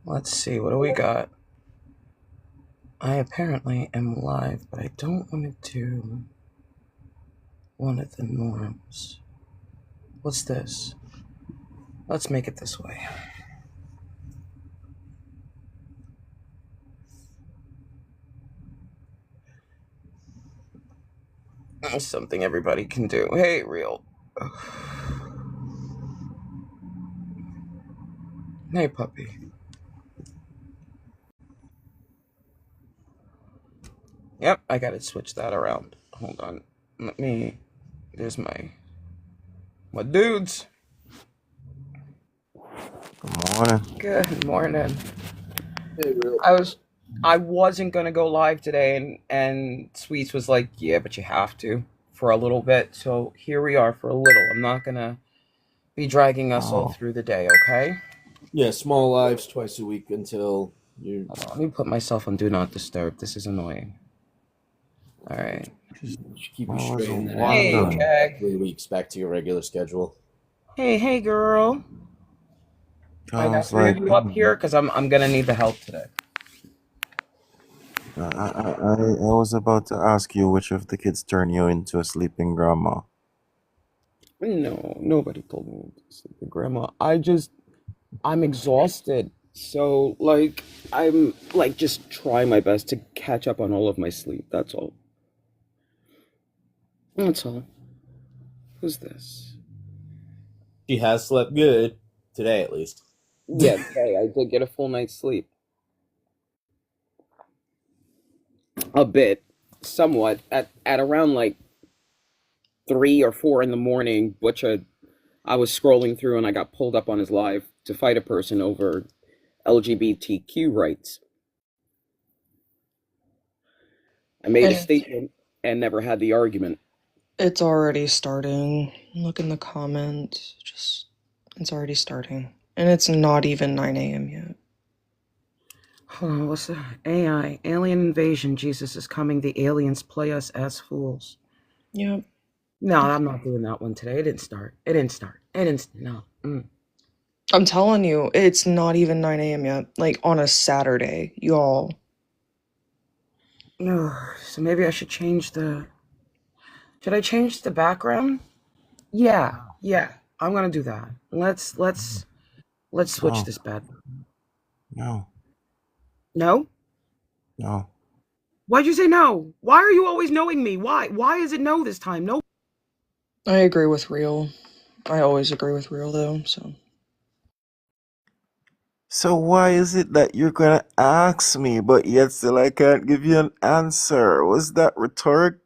Let's see, what do we got? I apparently am live, but I don't want to do one of the norms. What's this? Let's make it this way. That's something everybody can do. Hey, real. Hey, puppy. Yep, I gotta switch that around. Hold on. There's my dudes. Good morning. Good morning. Hey, real. I wasn't gonna go live today, and Sweets was like, "Yeah, but you have to for a little bit." So here we are for a little. I'm not gonna be dragging us all through the day, okay? Yeah, small lives twice a week until you. Hold on, let me put myself on Do Not Disturb. This is annoying. All right. Keep I you was straight, and then Hey, wondering. Jag. 3 weeks back to your regular schedule. Hey, girl. I I got was 3 of like, you up here because I'm gonna need the help today. I was about to ask you which of the kids turn you into a sleeping grandma. No, nobody told me to sleep with grandma. I'm exhausted. So, I'm just trying my best to catch up on all of my sleep. That's all. That's all. Who's this? She has slept good today, at least. Yeah, today I did get a full night's sleep. A bit. Somewhat. At around 3 or 4 in the morning, I was scrolling through and I got pulled up on his live to fight a person over LGBTQ rights. I made a statement and never had the argument. It's already starting. Look in the comments. It's already starting. And it's not even 9 a.m. yet. Oh, what's the AI? Alien invasion. Jesus is coming. The aliens play us as fools. Yep. No, I'm not doing that one today. It didn't start. No. I'm telling you, it's not even 9 a.m. yet. On a Saturday, y'all. So maybe I should change the... Should I change the background? Yeah. I'm gonna do that. Let's switch this bad. No. No? No. Why'd you say no? Why are you always knowing me? Why? Why is it no this time? No. I agree with Real. I always agree with Real, though, so... So why is it that you're gonna ask me, but yet still I can't give you an answer? Was that rhetoric?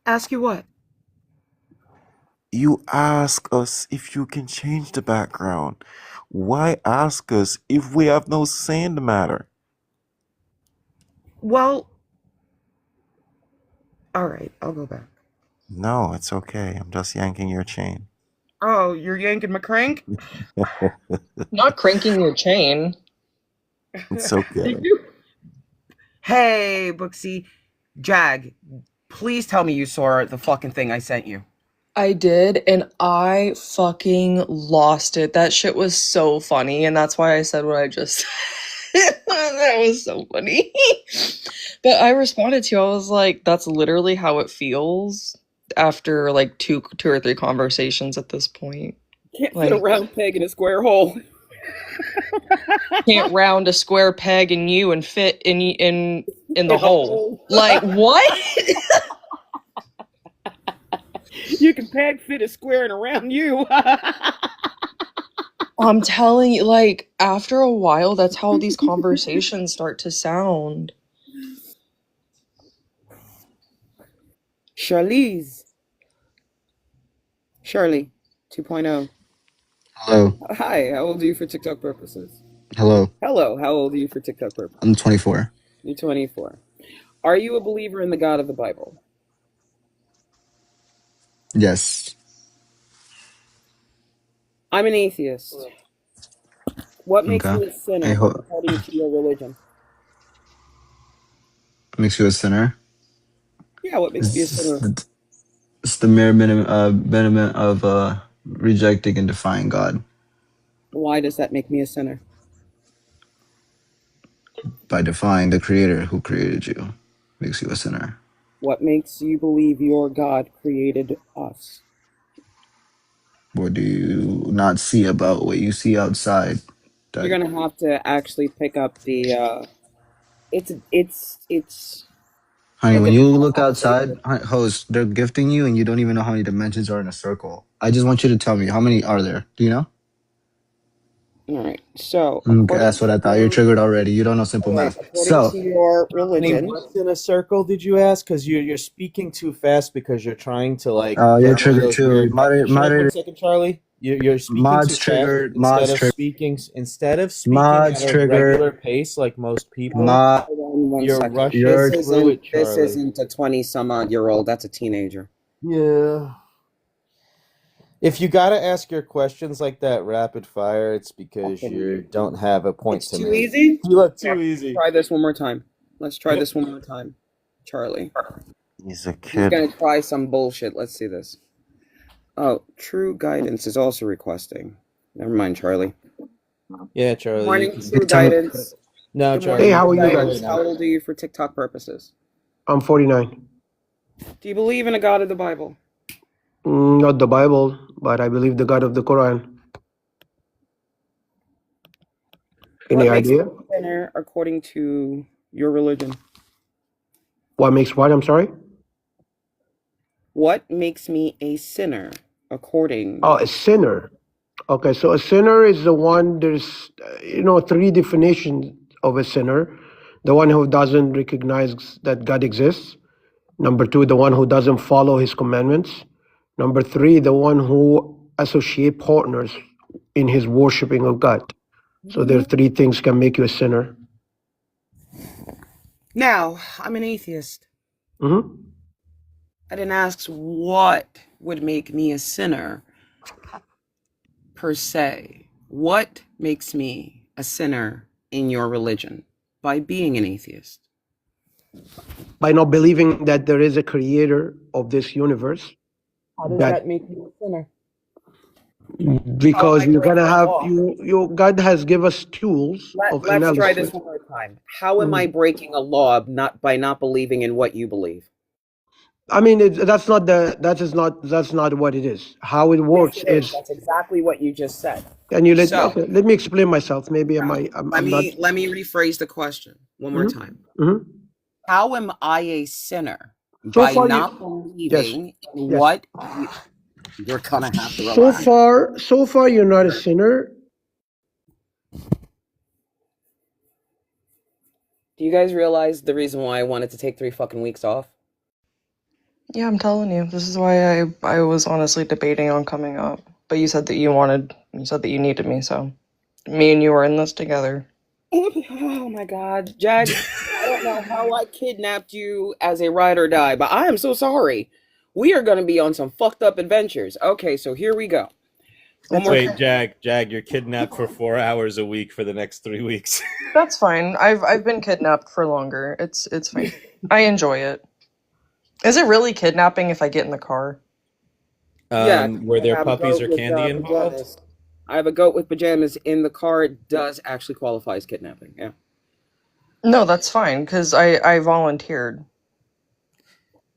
Ask you what? You ask us if you can change the background. Why ask us if we have no say in the matter? Well... Alright, I'll go back. No, it's okay. I'm just yanking your chain. Oh, you're yanking my crank? Not cranking your chain. It's okay. Hey, Booksy. Jag, please tell me you saw the fucking thing I sent you. I did, and I fucking lost it. That shit was so funny, and that's why I said what I just that was so funny. But I responded to you, I was like, that's literally how it feels after two or three conversations at this point. Can't fit a round peg in a square hole. Can't round a square peg in you and fit in the hole. Like, what? You can peg fit a square and around you. I'm telling you, after a while, that's how these conversations start to sound. Charlie 2.0. Hello. Hi, how old are you for TikTok purposes? Hello. Hello, how old are you for TikTok purposes? I'm 24. You're 24. Are you a believer in the God of the Bible? Yes. I'm an atheist. What makes Okay. you a sinner according to your religion? Makes you a sinner? Yeah, what makes you a sinner? It's the mere minimum of rejecting and defying God. Why does that make me a sinner? by defying the creator who created you makes you a sinner. What makes you believe your God created us? What do you not see about what you see outside? You're That gonna have to actually pick up the. It's honey, a when you difficult look outside, conversation. host, they're gifting you and you don't even know how many dimensions are in a circle. I just want you to tell me how many are there? Do you know? All right. So Okay, that's what I thought. You're triggered already. You don't know simple math. according So, to your How many religion, what's in a circle did you ask? Because you're speaking too fast because you're trying to like you're get one of triggered those too. weird. Shut up 1 second, Charlie. You're speaking too Mods fast. triggered. Mods triggered. Instead of speaking Mods at a triggered. regular pace like most people, Mod. hold on one you're second. rushing through it, This Charlie. isn't a 20-some-odd-year-old. That's a teenager. Yeah. If you gotta ask your questions like that rapid fire, it's because you don't have a point It's to too make. easy. You look too easy. Try this one more time. Let's try this one more time, Charlie. He's a He's kid. gonna try some bullshit. Let's see this. Oh, True Guidance is also requesting. Never mind, Charlie. Yeah, Charlie. Morning, you can- True Guidance. No, Good Charlie. morning, Hey, how True are you Guidance. guys? How old are you for TikTok purposes? I'm 49. Do you believe in a God of the Bible? Not the Bible, but I believe the God of the Quran. Any What makes idea? you a sinner according to your religion? What makes what? I'm sorry? What makes me a sinner according? Oh, a sinner. Okay, so a sinner is the one, there's, three definitions of a sinner. The one who doesn't recognize that God exists. Number two, the one who doesn't follow his commandments. Number three, the one who associate partners in his worshiping of God. So there are three things can make you a sinner. Now, I'm an atheist. hmm I didn't ask what would make me a sinner per se. What makes me a sinner in your religion by being an atheist? By not believing that there is a creator of this universe. How does that that make me a sinner? because you're gonna have law. God has give us tools of Let's try analysis. this one more time. How am I breaking a law by not believing in what you believe? I mean, that's not what it is. How it works is, That's exactly what you just said. and you let So- okay, let me explain myself. Maybe I'm not. Let me rephrase the question one more time. Mhm. How am I a sinner So by far not believing in what you're gonna have to relax. So far, you're not a sinner. Do you guys realize the reason why I wanted to take 3 fucking weeks off? Yeah, I'm telling you. This is why I was honestly debating on coming up. But you said that you needed me, so me and you are in this together. Oh my god, Jag, I don't know how I kidnapped you as a ride or die, but I am so sorry. We are gonna be on some fucked up adventures. Okay, so here we go. Wait, Jag, you're kidnapped for 4 hours a week for the next 3 weeks. That's fine. I've been kidnapped for longer. It's fine. I enjoy it. Is it really kidnapping if I get in the car? Were there I have a puppies goat or with, candy involved? pajamas. I have a goat with pajamas in the car. It does actually qualify as kidnapping. Yeah. No, that's fine because I volunteered.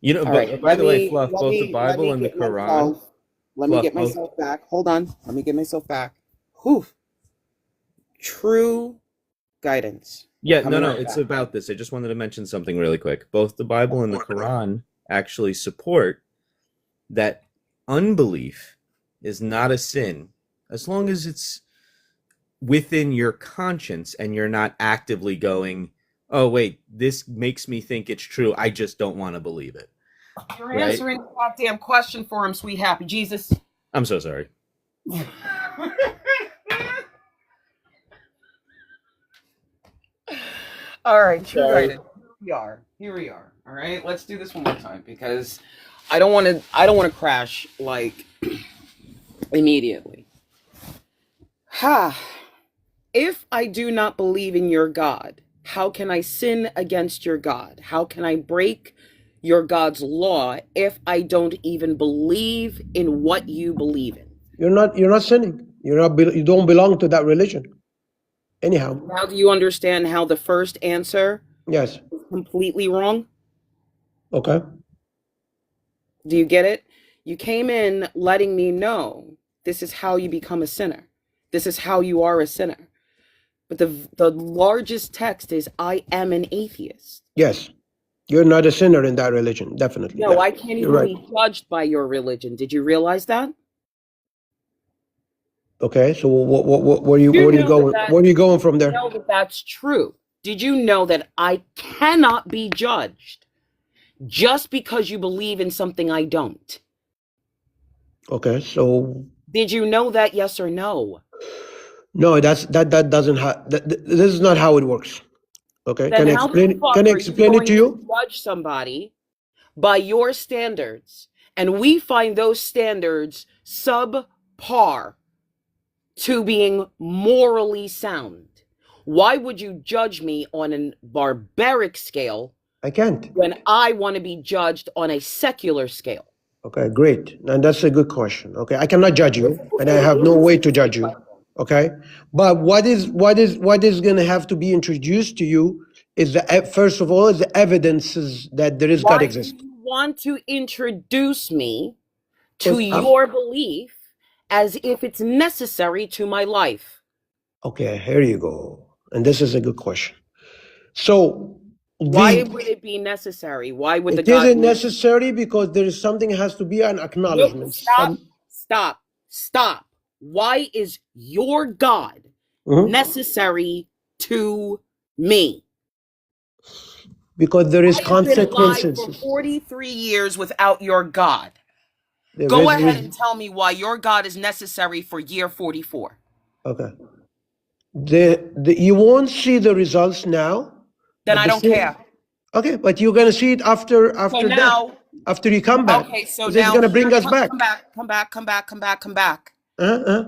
You know, All but right. by the way, me- Fluff, let both me- the Bible let me and the get Quran. myself- Let me Fluff, get both- myself back. Hold on. Let me get myself back. Whew. True guidance. Yeah, Coming no, right it's back. about this. I just wanted to mention something really quick. Both the Bible and the Quran actually support that unbelief is not a sin as long as it's within your conscience and you're not actively going, oh, wait, this makes me think it's true. I just don't want to believe it. You're Right. answering the goddamn question for him, sweet happy Jesus. I'm so sorry. All right, true Sorry. guidance. Here we are. All right, let's do this one more time because I don't want to crash like immediately. Ha. If I do not believe in your God, how can I sin against your God? How can I break your God's law if I don't even believe in what you believe in? You're not sinning. You don't belong to that religion. Anyhow, Now, do you understand how the first answer yes. is completely wrong? Okay. Do you get it? You came in letting me know this is how you become a sinner. This is how you are a sinner. But the largest text is, I am an atheist. Yes. You're not a sinner in that religion, definitely. No, Yeah. I can't You're even right. be judged by your religion. Did you realize that? Okay. So where you You where are you know going? that, Where are you going from you there? know that that's true. Did you know that I cannot be judged just because you believe in something I don't? Okay. So Did you know that, yes or no? no, that doesn't this is not how it works. Okay. Then how the Can fuck I are you explain it going to to you? judge somebody by your standards, and we find those standards subpar to being morally sound? Why would you judge me on a barbaric scale I can't. when I want to be judged on a secular scale? Okay, great. And that's a good question. Okay. I cannot judge you, and I It have no is way a to judge stupid you. question. Okay. But what is going to have to be introduced to you is first of all is the evidences that there is God Why do exists. you want to introduce me to Because your belief as if it's necessary to my life? okay, here you go. And this is a good question. So Why the would it be necessary? Why would the it God isn't need? necessary because there is something has to be an Nope. acknowledgement. Stop. Why is your God Mhm. necessary to me? Because there is I have been alive consequences. for 43 years without your God. There Go is ahead and tell me why your God is necessary for year 44. okay. You won't see the results now, Then but I don't care. okay, but you're gonna see it So after death, now, after you come back. okay, so This is now gonna bring here, us back. come back. Uh-huh.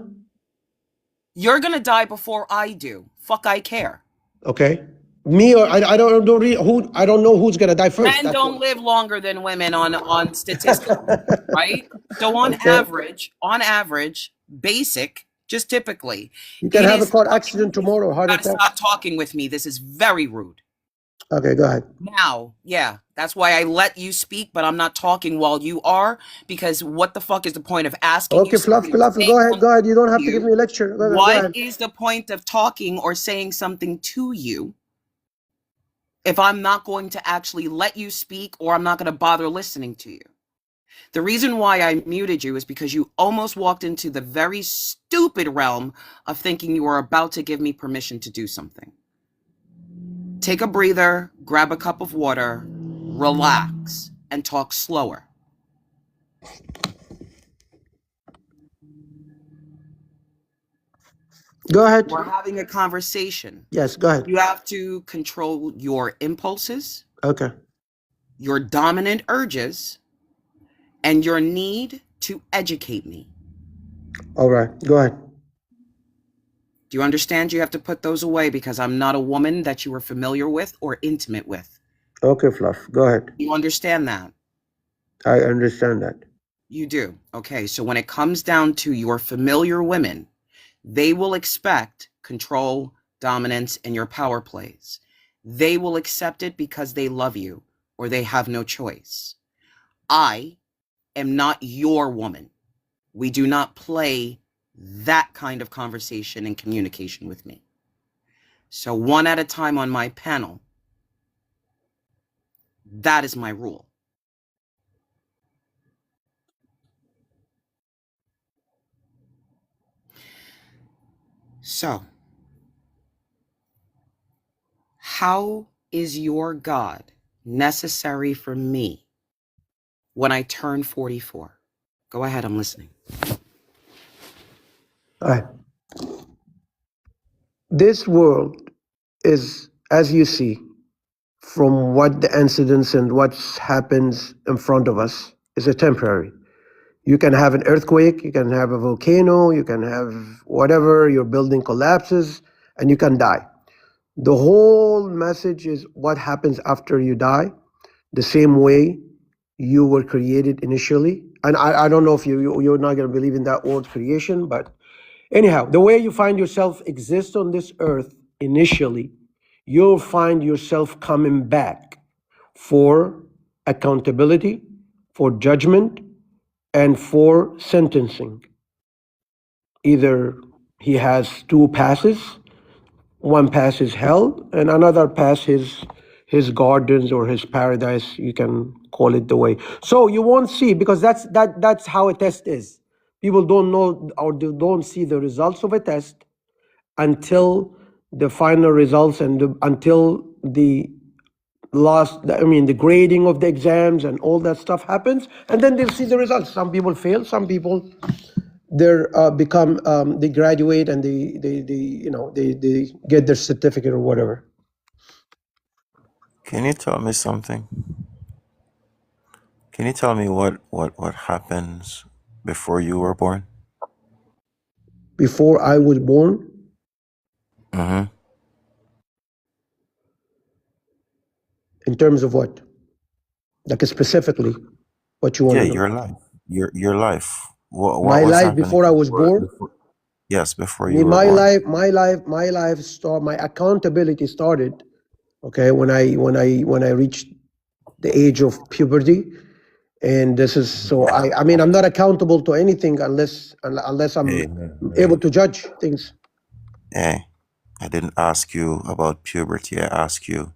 You're gonna die before I do. Fuck, I care. Okay. Me or I don't know who's gonna die first. Men That's don't what, live longer than women on statistically, right? So okay. on average, basic, just typically, You can it have a is car fucking, accident tomorrow, heart gotta attack. stop talking with me. This is very rude. Okay, go ahead. Now, yeah, that's why I let you speak, but I'm not talking while you are, because what the fuck is the point of asking you Okay, fluff, something, fluff. saying Go ahead. something You don't to have to give you? me a lecture. Go What ahead. is the point of talking or saying something to you if I'm not going to actually let you speak, or I'm not going to bother listening to you? The reason why I muted you is because you almost walked into the very stupid realm of thinking you were about to give me permission to do something. Take a breather, grab a cup of water, relax, and talk slower. Go ahead. We're having a conversation. Yes, go ahead. You have to control your impulses, Okay. your dominant urges, and your need to educate me. All right. Go ahead. Do you understand? You have to put those away because I'm not a woman that you are familiar with or intimate with. Okay, fluff. Go ahead. You understand that? I understand that. You do. Okay, so when it comes down to your familiar women, they will expect control, dominance, and your power plays. They will accept it because they love you or they have no choice. I am not your woman. We do not play that kind of conversation and communication with me. So one at a time on my panel, that is my rule. So, how is your God necessary for me when I turn 44? Go ahead, I'm listening. All right. This world is, as you see, from what the incidents and what happens in front of us, is a temporary. You can have an earthquake, you can have a volcano, you can have whatever, your building collapses, and you can die. The whole message is what happens after you die, the same way you were created initially. And I don't know if you're not going to believe in that word creation, but anyhow, the way you find yourself exist on this earth initially, you'll find yourself coming back for accountability, for judgment, and for sentencing. Either he has two passes, one pass is hell, and another pass his gardens or his paradise. You can call it the way. So you won't see, because that's how a test is. People don't know, or they don't see the results of a test until the final results, and until the the grading of the exams and all that stuff happens, and then they'll see the results. Some people fail, some people they graduate, and they get their certificate or whatever. Can you tell me something? Can you tell me what happens before you were born? Before I was born, Mm-hmm. in terms of what? Like specifically, what you want Yeah, to know? your life. Your life. What My was life happening before I was born. before yes, before you Me- were My born. life, my life, my life start. My accountability started. Okay, when I reached the age of puberty, and this is so. I'm not accountable to anything unless Hey, I'm hey, able hey. to judge things. Hey, I didn't ask you about puberty. I asked you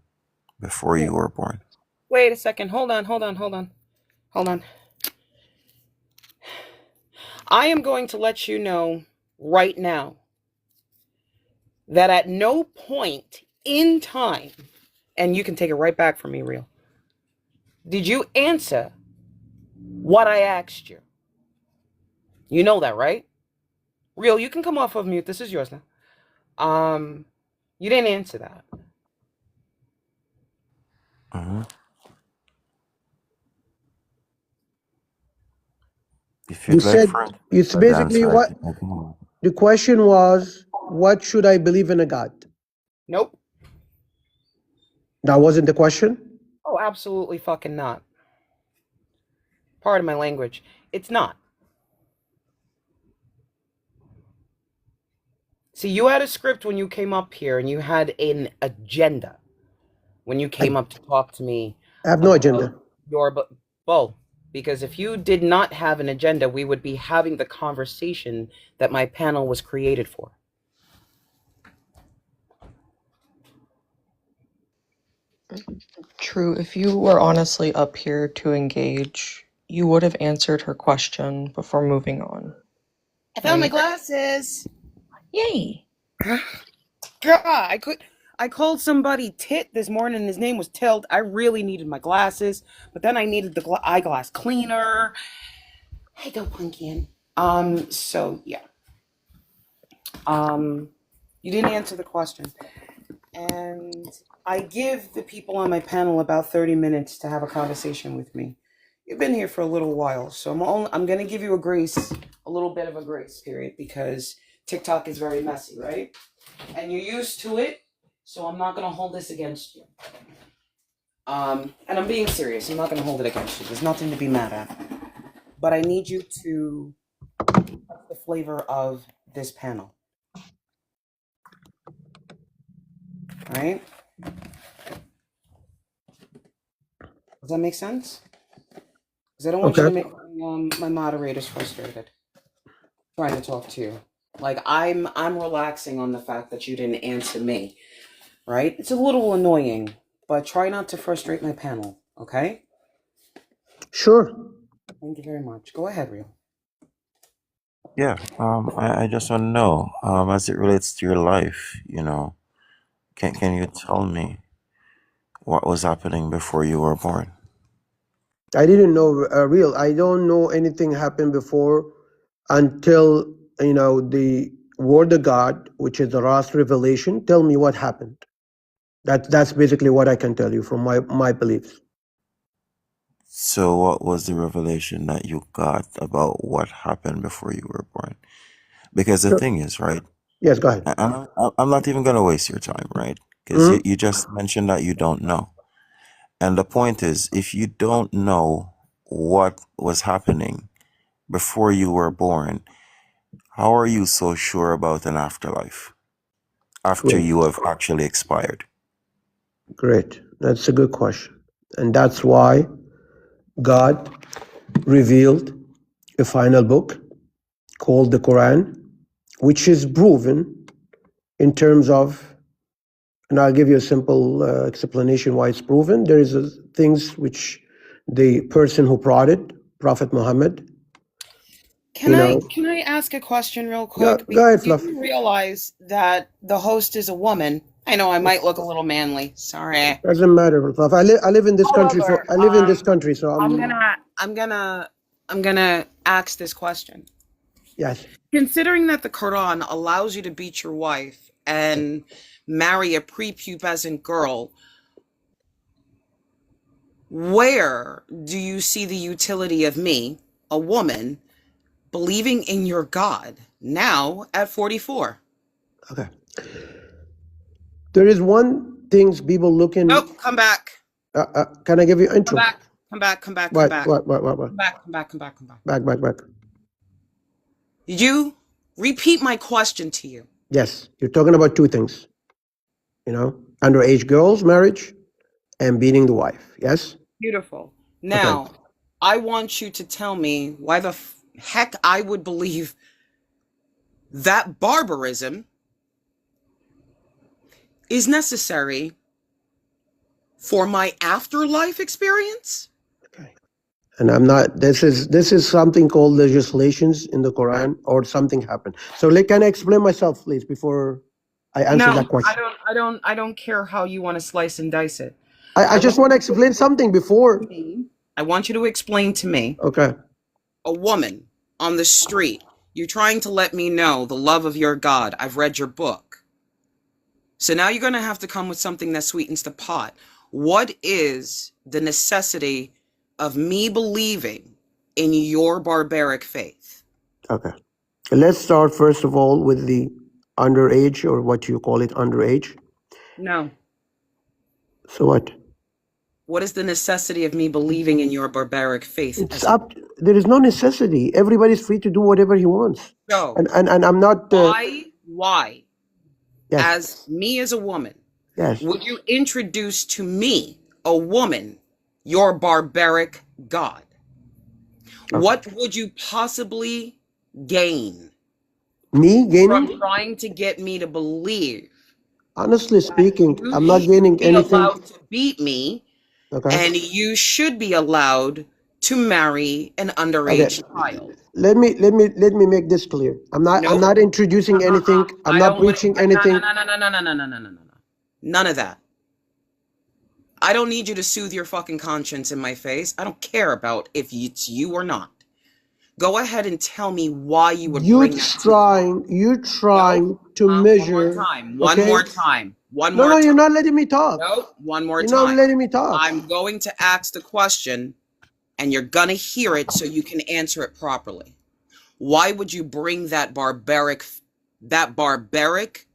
before Yeah. you were born. Wait a second. Hold on. I am going to let you know right now that at no point in time, and you can take it right back from me, Real, did you answer what I asked you. You know that, right? Real, you can come off of mute. This is yours now. You didn't answer that. Mm-hmm. If You you'd like said, for me it's to basically answer, what I can. the question was, what should I believe in a God? Nope. That wasn't the question? Oh, absolutely fucking not. Pardon my language. It's not. See, you had a script when you came up here, and you had an agenda when you I, came up to talk to me I have no agenda. about your both. Because if you did not have an agenda, we would be having the conversation that my panel was created for. True, if you were honestly up here to engage, you would have answered her question before moving on. I found my Right? glasses. Yay! God, I called somebody Tit this morning. His name was Tilt. I really needed my glasses, but then I needed the eyeglass cleaner. Hey, go Punkin. So yeah. You didn't answer the question, and I give the people on my panel about 30 minutes to have a conversation with me. You've been here for a little while, so I'm gonna give you a little bit of a grace period, because TikTok is very messy, right? And you're used to it, so I'm not gonna hold this against you. And I'm being serious. I'm not gonna hold it against you. There's nothing to be mad at. But I need you to touch the flavor of this panel. All right? Does that make sense? Because I don't want you to Okay. make my moderators frustrated trying to talk to you. Like I'm relaxing on the fact that you didn't answer me. Right? It's a little annoying, but try not to frustrate my panel. Okay? Sure. Thank you very much. Go ahead, Real. Yeah. I just want to know, as it relates to your life, can you tell me what was happening before you were born? I didn't know real. I don't know anything happened before until the word of God, which is the last revelation. Tell me what happened. That's basically what I can tell you from my beliefs. So, what was the revelation that you got about what happened before you were born? Because the Sure. thing is, right? Yes, go ahead. I'm not even going to waste your time, right? Because Mhm. you just mentioned that you don't know. And the point is, if you don't know what was happening before you were born, how are you so sure about an afterlife? after Great. you have actually expired? Great. That's a good question. And that's why God revealed a final book called the Quran, which is proven in terms of, and I'll give you a simple explanation why it's proven. There is things which the person who brought it, Prophet Muhammad, Can I ask a question real quick? go ahead, Because Fluff. you realize that the host is a woman. I know I might look a little manly. Sorry. Doesn't matter, Fluff. I live in this country However, I live in this country, so I'm gonna ask this question. yes. Considering that the Quran allows you to beat your wife and marry a prepubescent girl, where do you see the utility of me, a woman, believing in your God now at 44? Okay. There is one things people looking. Nope, come back. Can I give you intro? Come back. Come back. What? Back. Did you repeat my question to you? Yes, you're talking about two things. Underage girls, marriage, and beating the wife. Yes. Beautiful. Now, I want you to tell me why the heck I would believe that barbarism is necessary for my afterlife experience. Okay. And I'm not. This is something called legislations in the Quran, or something happened. So, can I explain myself, please, before I answer that question? I don't care how you want to slice and dice it. I just want to explain something before. I want you to explain to me. Okay. A woman on the street. You're trying to let me know the love of your God. I've read your book. So now you're going to have to come with something that sweetens the pot. What is the necessity of me believing in your barbaric faith? Okay. Let's start first of all with the underage, or what you call it, underage. No. So what? What is the necessity of me believing in your barbaric faith? It's up. There is no necessity. Everybody's free to do whatever he wants. So, and I'm not. Why? Yes. As me as a woman, yes. Would you introduce to me, a woman, your barbaric God? Okay. What would you possibly gain? Me gaining? From trying to get me to believe. Honestly speaking, I'm not gaining anything. Allowed to beat me, and you should be allowed to marry an underage child. Let me make this clear. I'm not introducing anything. I'm not preaching anything. No. None of that. I don't need you to soothe your fucking conscience in my face. I don't care about if it's you or not. Go ahead and tell me why you would bring that. You're trying to measure. One more time. No, you're not letting me talk. No, one more time. You're not letting me talk. I'm going to ask the question, and you're gonna hear it so you can answer it properly. Why would you bring that barbaric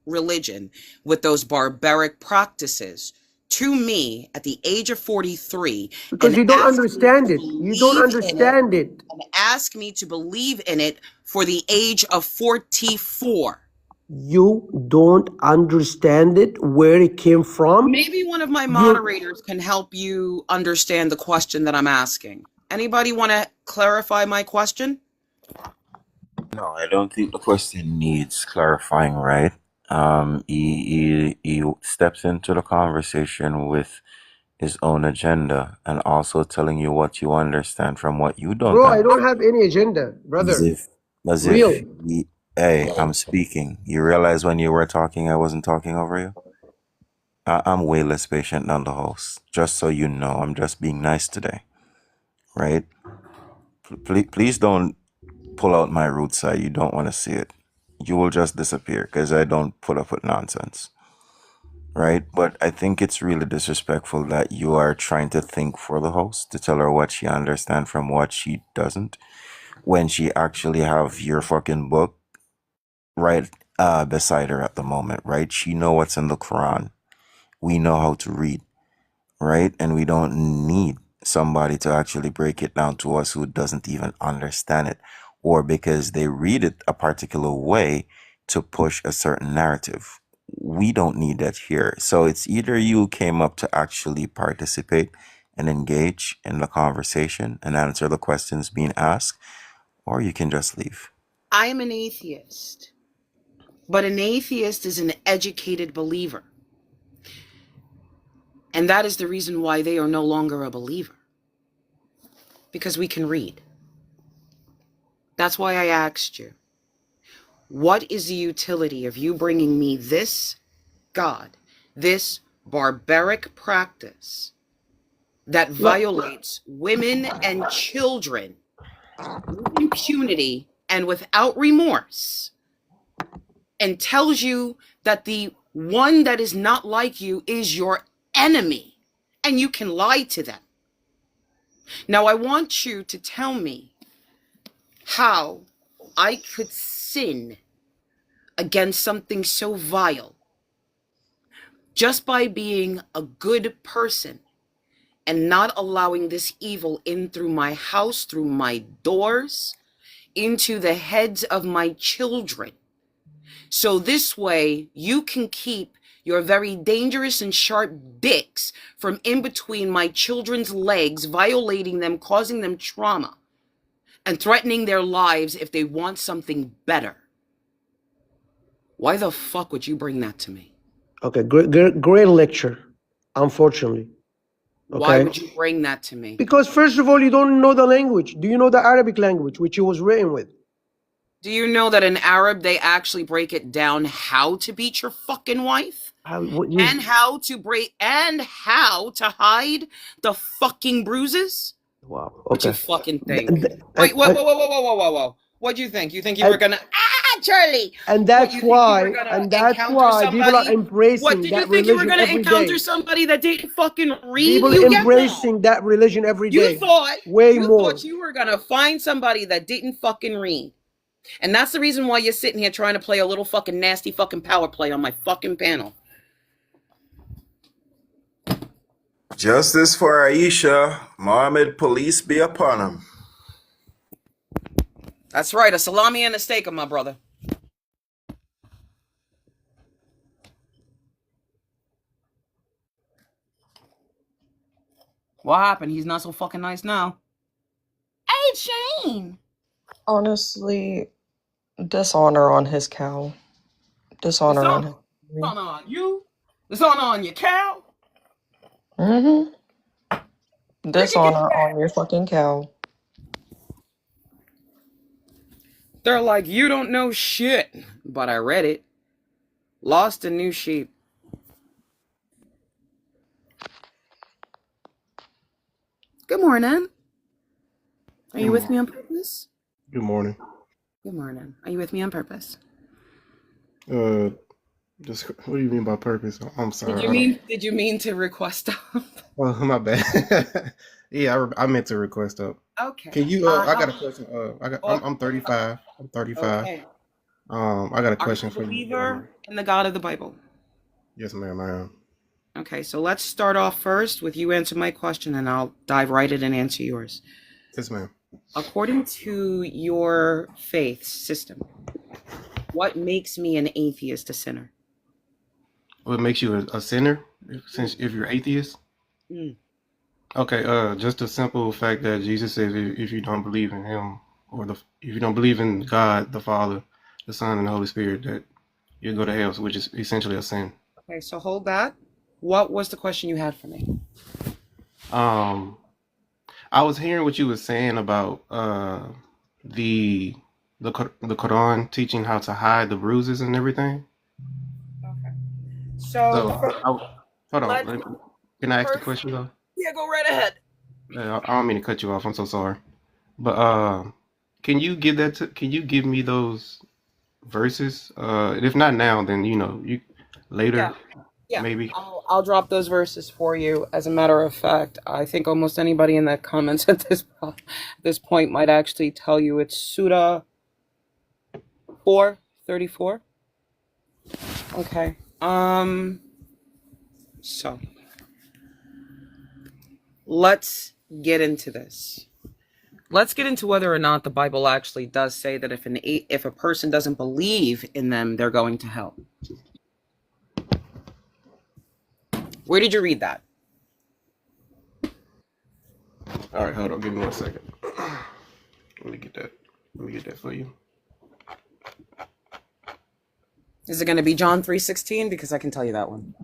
religion with those barbaric practices to me at the age of 43? Because you don't understand it. You don't understand it. And ask me to believe in it for the age of 44. You don't understand it, where it came from. Maybe one of my moderators can help you understand the question that I'm asking. Anybody want to clarify my question? No, I don't think the question needs clarifying, right? He steps into the conversation with his own agenda and also telling you what you understand from what you don't Bro, understand. I don't have any agenda, brother. Hey, I'm speaking. You realize when you were talking, I wasn't talking over you? I'm way less patient than the host. Just so you know, I'm just being nice today, right? Please don't pull out my root side. You don't want to see it. You will just disappear because I don't put up with nonsense, right? But I think it's really disrespectful that you are trying to think for the host to tell her what she understands from what she doesn't, when she actually have your fucking book right beside her at the moment, right? She know what's in the Quran. We know how to read, right? And we don't need somebody to actually break it down to us who doesn't even understand it, or because they read it a particular way to push a certain narrative. we don't need that here. So it's either you came up to actually participate and engage in the conversation and answer the questions being asked, or you can just leave. I am an atheist, but an atheist is an educated believer. And that is the reason why they are no longer a believer. Because we can read. That's why I asked you, what is the utility of you bringing me this God, this barbaric practice that violates women and children with impunity and without remorse, and tells you that the one that is not like you is your enemy, and you can lie to them? Now, I want you to tell me how I could sin against something so vile just by being a good person and not allowing this evil in through my house, through my doors, into the heads of my children. So this way you can keep your very dangerous and sharp dicks from in between my children's legs, violating them, causing them trauma, and threatening their lives if they want something better. Why the fuck would you bring that to me? Okay, great lecture, unfortunately. Why Okay. would you bring that to me? Because first of all, you don't know the language. Do you know the Arabic language, which it was written with? Do you know that in Arab, they actually break it down how to beat your fucking wife? And how to hide the fucking bruises? Wow. What Okay. you fucking think? Wait, whoa. What'd you think? You think you were gonna Charlie? And that's why people are What embracing did you that think you were religion gonna every encounter day. somebody that didn't fucking read? People You get embracing that religion every You day. thought Way you more. thought you were gonna find somebody that didn't fucking read. And that's the reason why you're sitting here trying to play a little fucking nasty fucking power play on my fucking panel. Justice for Aisha. Mohammed, police be upon him. That's right, a salami and a steak, my brother. What happened? He's not so fucking nice now. Hey, Shane! Honestly, dishonor on his cow. Dishonor on him. Dishonor on you? Dishonor on your cow? Mm-hmm. Dishonor on your fucking cow. They're like, you don't know shit. But I read it. Lost a new sheep. Good morning. Are you with me on purpose? Good morning. Good morning. Are you with me on purpose? Just what do you mean by purpose? I'm sorry. Did you mean to request up? Oh, my bad. Yeah, I meant to request up. Okay. Can you? I got a question. I'm 35. I'm 35. Okay. I got a question Are you a for you. believer in the God of the Bible? Yes, ma'am. I am. Okay, so let's start off first with you answer my question, and I'll dive right in and answer yours. Yes, ma'am. According to your faith system, what makes me an atheist, a sinner? What makes you a sinner? If you're atheist? Mm. Okay. Just the simple fact that Jesus says if you don't believe in Him if you don't believe in God, the Father, the Son, and the Holy Spirit, that you'll go to hell, which is essentially a sin. Okay, so hold that. What was the question you had for me? I was hearing what you were saying about the Quran teaching how to hide the bruises and everything. Okay. So hold let's- on. Can I ask the question though? Yeah, go right ahead. I don't mean to cut you off. I'm so sorry. But can you give me those verses? If not now, then you later. Yeah. Maybe. I'll drop those verses for you. As a matter of fact, I think almost anybody in the comments at this point might actually tell you it's Surah 4:34. Okay. So let's get into this. Let's get into whether or not the Bible actually does say that if a person doesn't believe in them, they're going to hell. Where did you read that? All right, hold on. Give me 1 second. Let me get that. Let me get that for you. Is it going to be John 3:16? Because I can tell you that one.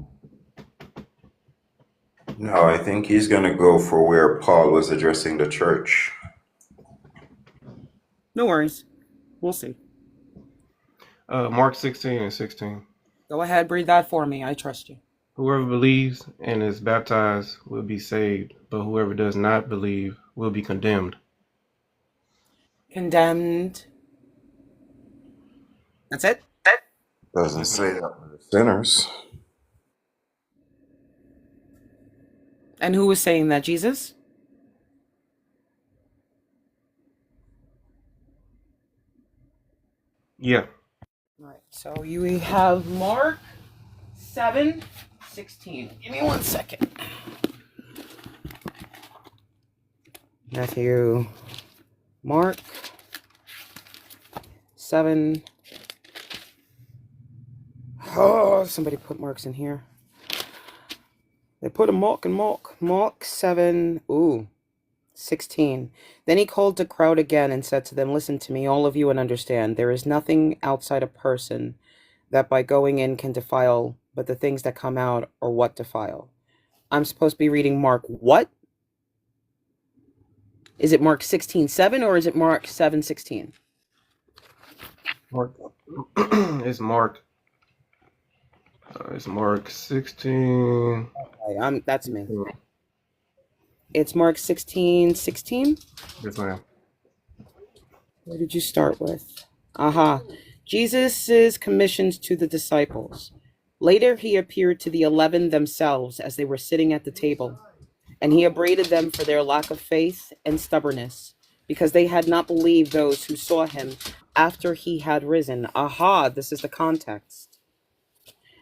No, I think he's going to go for where Paul was addressing the church. No worries. We'll see. Mark 16:16. Go ahead, read that for me. I trust you. Whoever believes and is baptized will be saved, but whoever does not believe will be condemned. Condemned. That's it? Doesn't say that for the sinners. And who was saying that? Jesus? Yeah. All right. So you have Mark 7:16. Give me 1 second. Matthew, Mark 7. Oh, somebody put marks in here. They put a mark in Mark. Mark 7. 16. Then he called the crowd again and said to them, listen to me, all of you, and understand. There is nothing outside a person that by going in can defile, but the things that come out are what defile. I'm supposed to be reading Mark what? Is it Mark 16:7 or is it Mark 7:16? Mark. It's Mark. It's Mark 16. Okay, that's me. It's Mark 16:16. Yes, ma'am. Where did you start with? Aha. Jesus' commissions to the disciples. Later he appeared to the 11 themselves as they were sitting at the table, and he upbraided them for their lack of faith and stubbornness, because they had not believed those who saw him after he had risen. Aha, this is the context.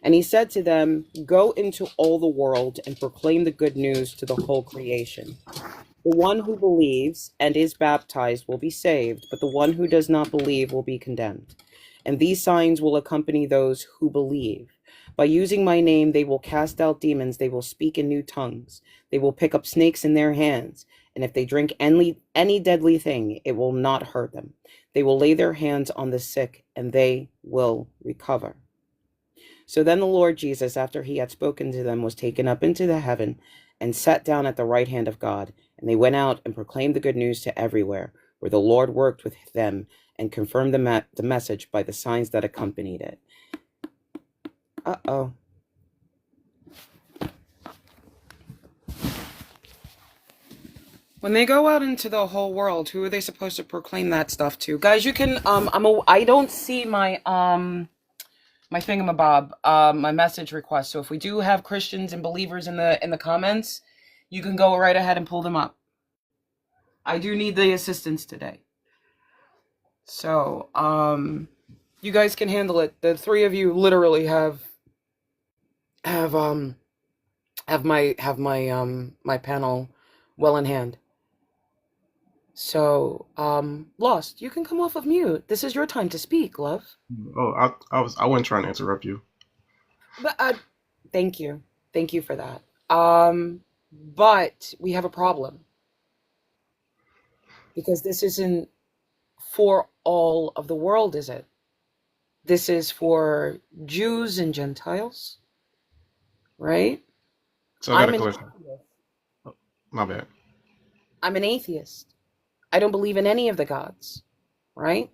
And he said to them, go into all the world and proclaim the good news to the whole creation. The one who believes and is baptized will be saved, but the one who does not believe will be condemned. And these signs will accompany those who believe. By using my name, they will cast out demons. They will speak in new tongues. They will pick up snakes in their hands. And if they drink any deadly thing, it will not hurt them. They will lay their hands on the sick, and they will recover. So then the Lord Jesus, after he had spoken to them, was taken up into the heaven and sat down at the right hand of God. And they went out and proclaimed the good news to everywhere, where the Lord worked with them and confirmed the message by the signs that accompanied it. Uh-oh. When they go out into the whole world, who are they supposed to proclaim that stuff to? Guys, you can I don't see my my thingamabob, my message request. So if we do have Christians and believers in the comments, you can go right ahead and pull them up. I do need the assistance today. So, you guys can handle it. The three of you literally have my my panel well in hand. So, Lost, you can come off of mute. This is your time to speak, love. Oh, I wasn't trying to interrupt you. But thank you for that. But we have a problem, because this isn't for all of the world, is it? This is for Jews and Gentiles, right? So I got a question. Oh, my bad. I'm an atheist. I don't believe in any of the gods, right?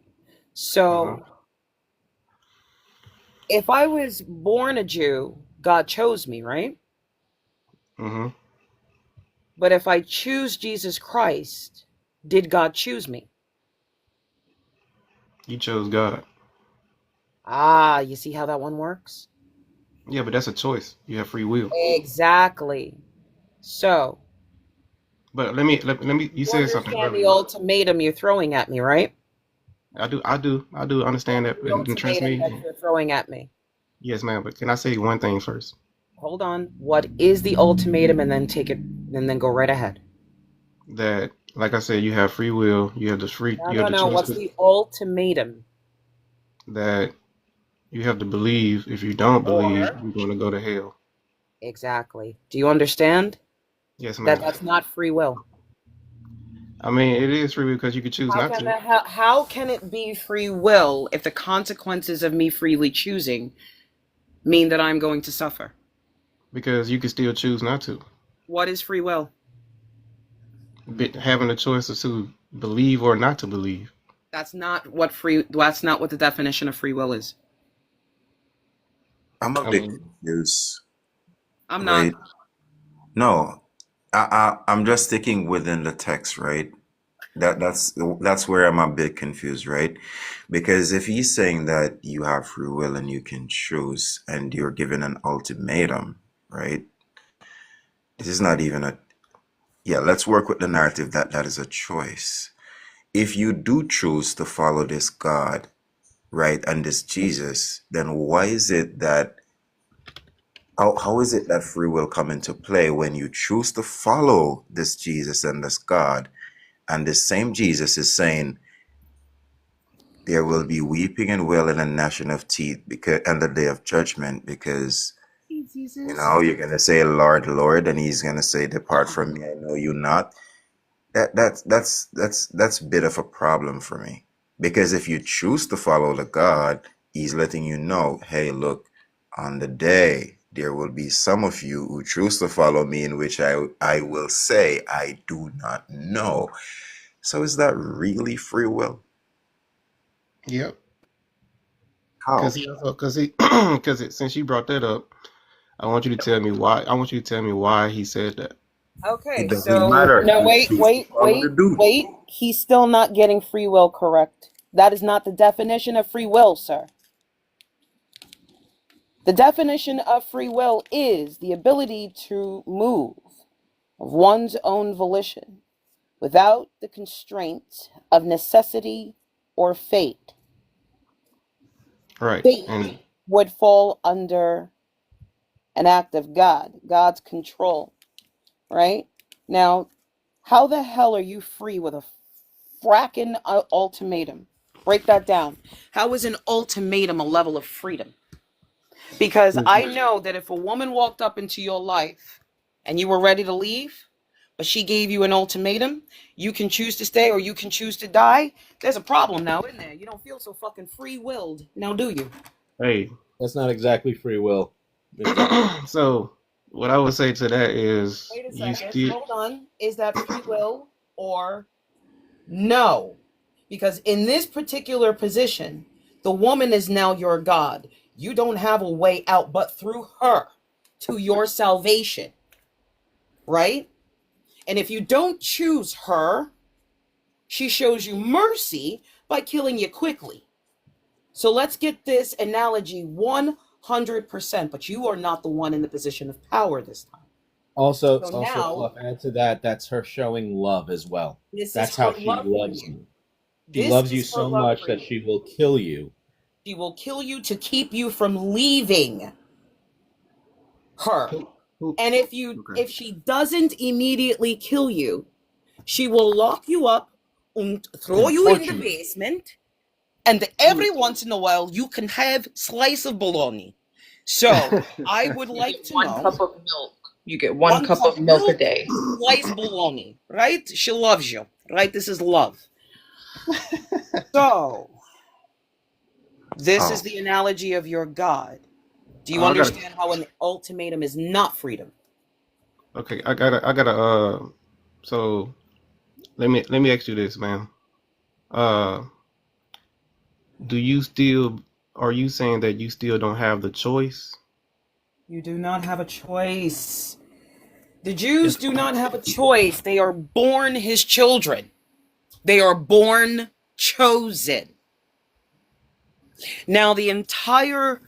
So if I was born a Jew, God chose me, right? Mm-hmm. But if I choose Jesus Christ, did God choose me? You chose God. Ah, you see how that one works? Yeah, but that's a choice. You have free will. Exactly. So, But let me. You said something understand the earlier. ultimatum you're throwing at me, right? I do understand that, The and trust ultimatum me. that you're throwing at me. Yes, ma'am. But can I say one thing first? Hold on. What is the ultimatum, and then take it, and then go right ahead. That, like I said, you have free will. You have the free. You have the No. choice. What's the ultimatum? That you have to believe. If you don't believe, Or you're going to go to hell. Exactly. Do you understand Yes, that ma'am. that's not free will? I mean, it is free will because you could choose How not can to. that how can it be free will if the consequences of me freely choosing mean that I'm going to suffer? Because you could still choose not to. What is free will? But having the choice to believe or not to believe. That's not what the definition of free will is. I'm a I bit mean, confused, I'm not. right? No, I'm just sticking within the text, right? That's where I'm a bit confused, right? Because if he's saying that you have free will and you can choose, and you're given an ultimatum, right? This is not even a, yeah, let's work with the narrative that that is a choice. If you do choose to follow this God, right, and this Jesus, then why is it that how is it that free will come into play when you choose to follow this Jesus and this God, and this same Jesus is saying there will be weeping and wailing and gnashing of teeth because and the day of judgment because you're gonna say Lord, Lord, and he's gonna say, depart from me, I know you not. That's a bit of a problem for me. Because if you choose to follow the God, he's letting you know, hey, look, on the day there will be some of you who choose to follow me, in which I will say, I do not know. So is that really free will? yep. Because How? he also, because he, because since you brought that up, I want you to tell me why. I want you to tell me why he said that. It Okay, doesn't so matter. no, You wait, choose to wait, follow the wait, dude. wait. He's still not getting free will correct. That is not the definition of free will, sir. The definition of free will is the ability to move of one's own volition without the constraints of necessity or fate. Right. Fate And would fall under an act of God, God's control, right? Now, how the hell are you free with a fracking ultimatum? Break that down. How is an ultimatum a level of freedom? Because I know that if a woman walked up into your life and you were ready to leave, but she gave you an ultimatum, you can choose to stay or you can choose to die. There's a problem now, isn't there? You don't feel so fucking free willed now, do you? hey, That's not exactly free will, Mr. so what I would say to that is Wait a you second. still, Hold on. Is that free will or no? Because in this particular position, the woman is now your God. You don't have a way out but through her to your salvation, right? And if you don't choose her, she shows you mercy by killing you quickly. So let's get this analogy 100%, but you are not the one in the position of power this time. So Also, now, Fluff, add to that, that's her showing love as well. this is That's how her she love for loves you. you. She This loves you is her so love much for that you. she will kill you. She will kill you to keep you from leaving her. who, And okay. if she doesn't immediately kill you, she will lock you up and throw And you in the torture you. basement, and Who, every once in a while you can have slice of bologna. So I would You get like to one know cup of milk. You get one one cup cup of milk a milk, day. slice bologna, right? She loves you, right? This is love. So this is Oh, the analogy of your God. Do you I got understand how an ultimatum is not freedom? okay. I gotta. So let me ask you this, man. Uh, do you still? Are you saying that you still don't have the choice? You do not have a choice. The Jews Yes. do not have a choice. They are born his children. They are born chosen. Now, the entire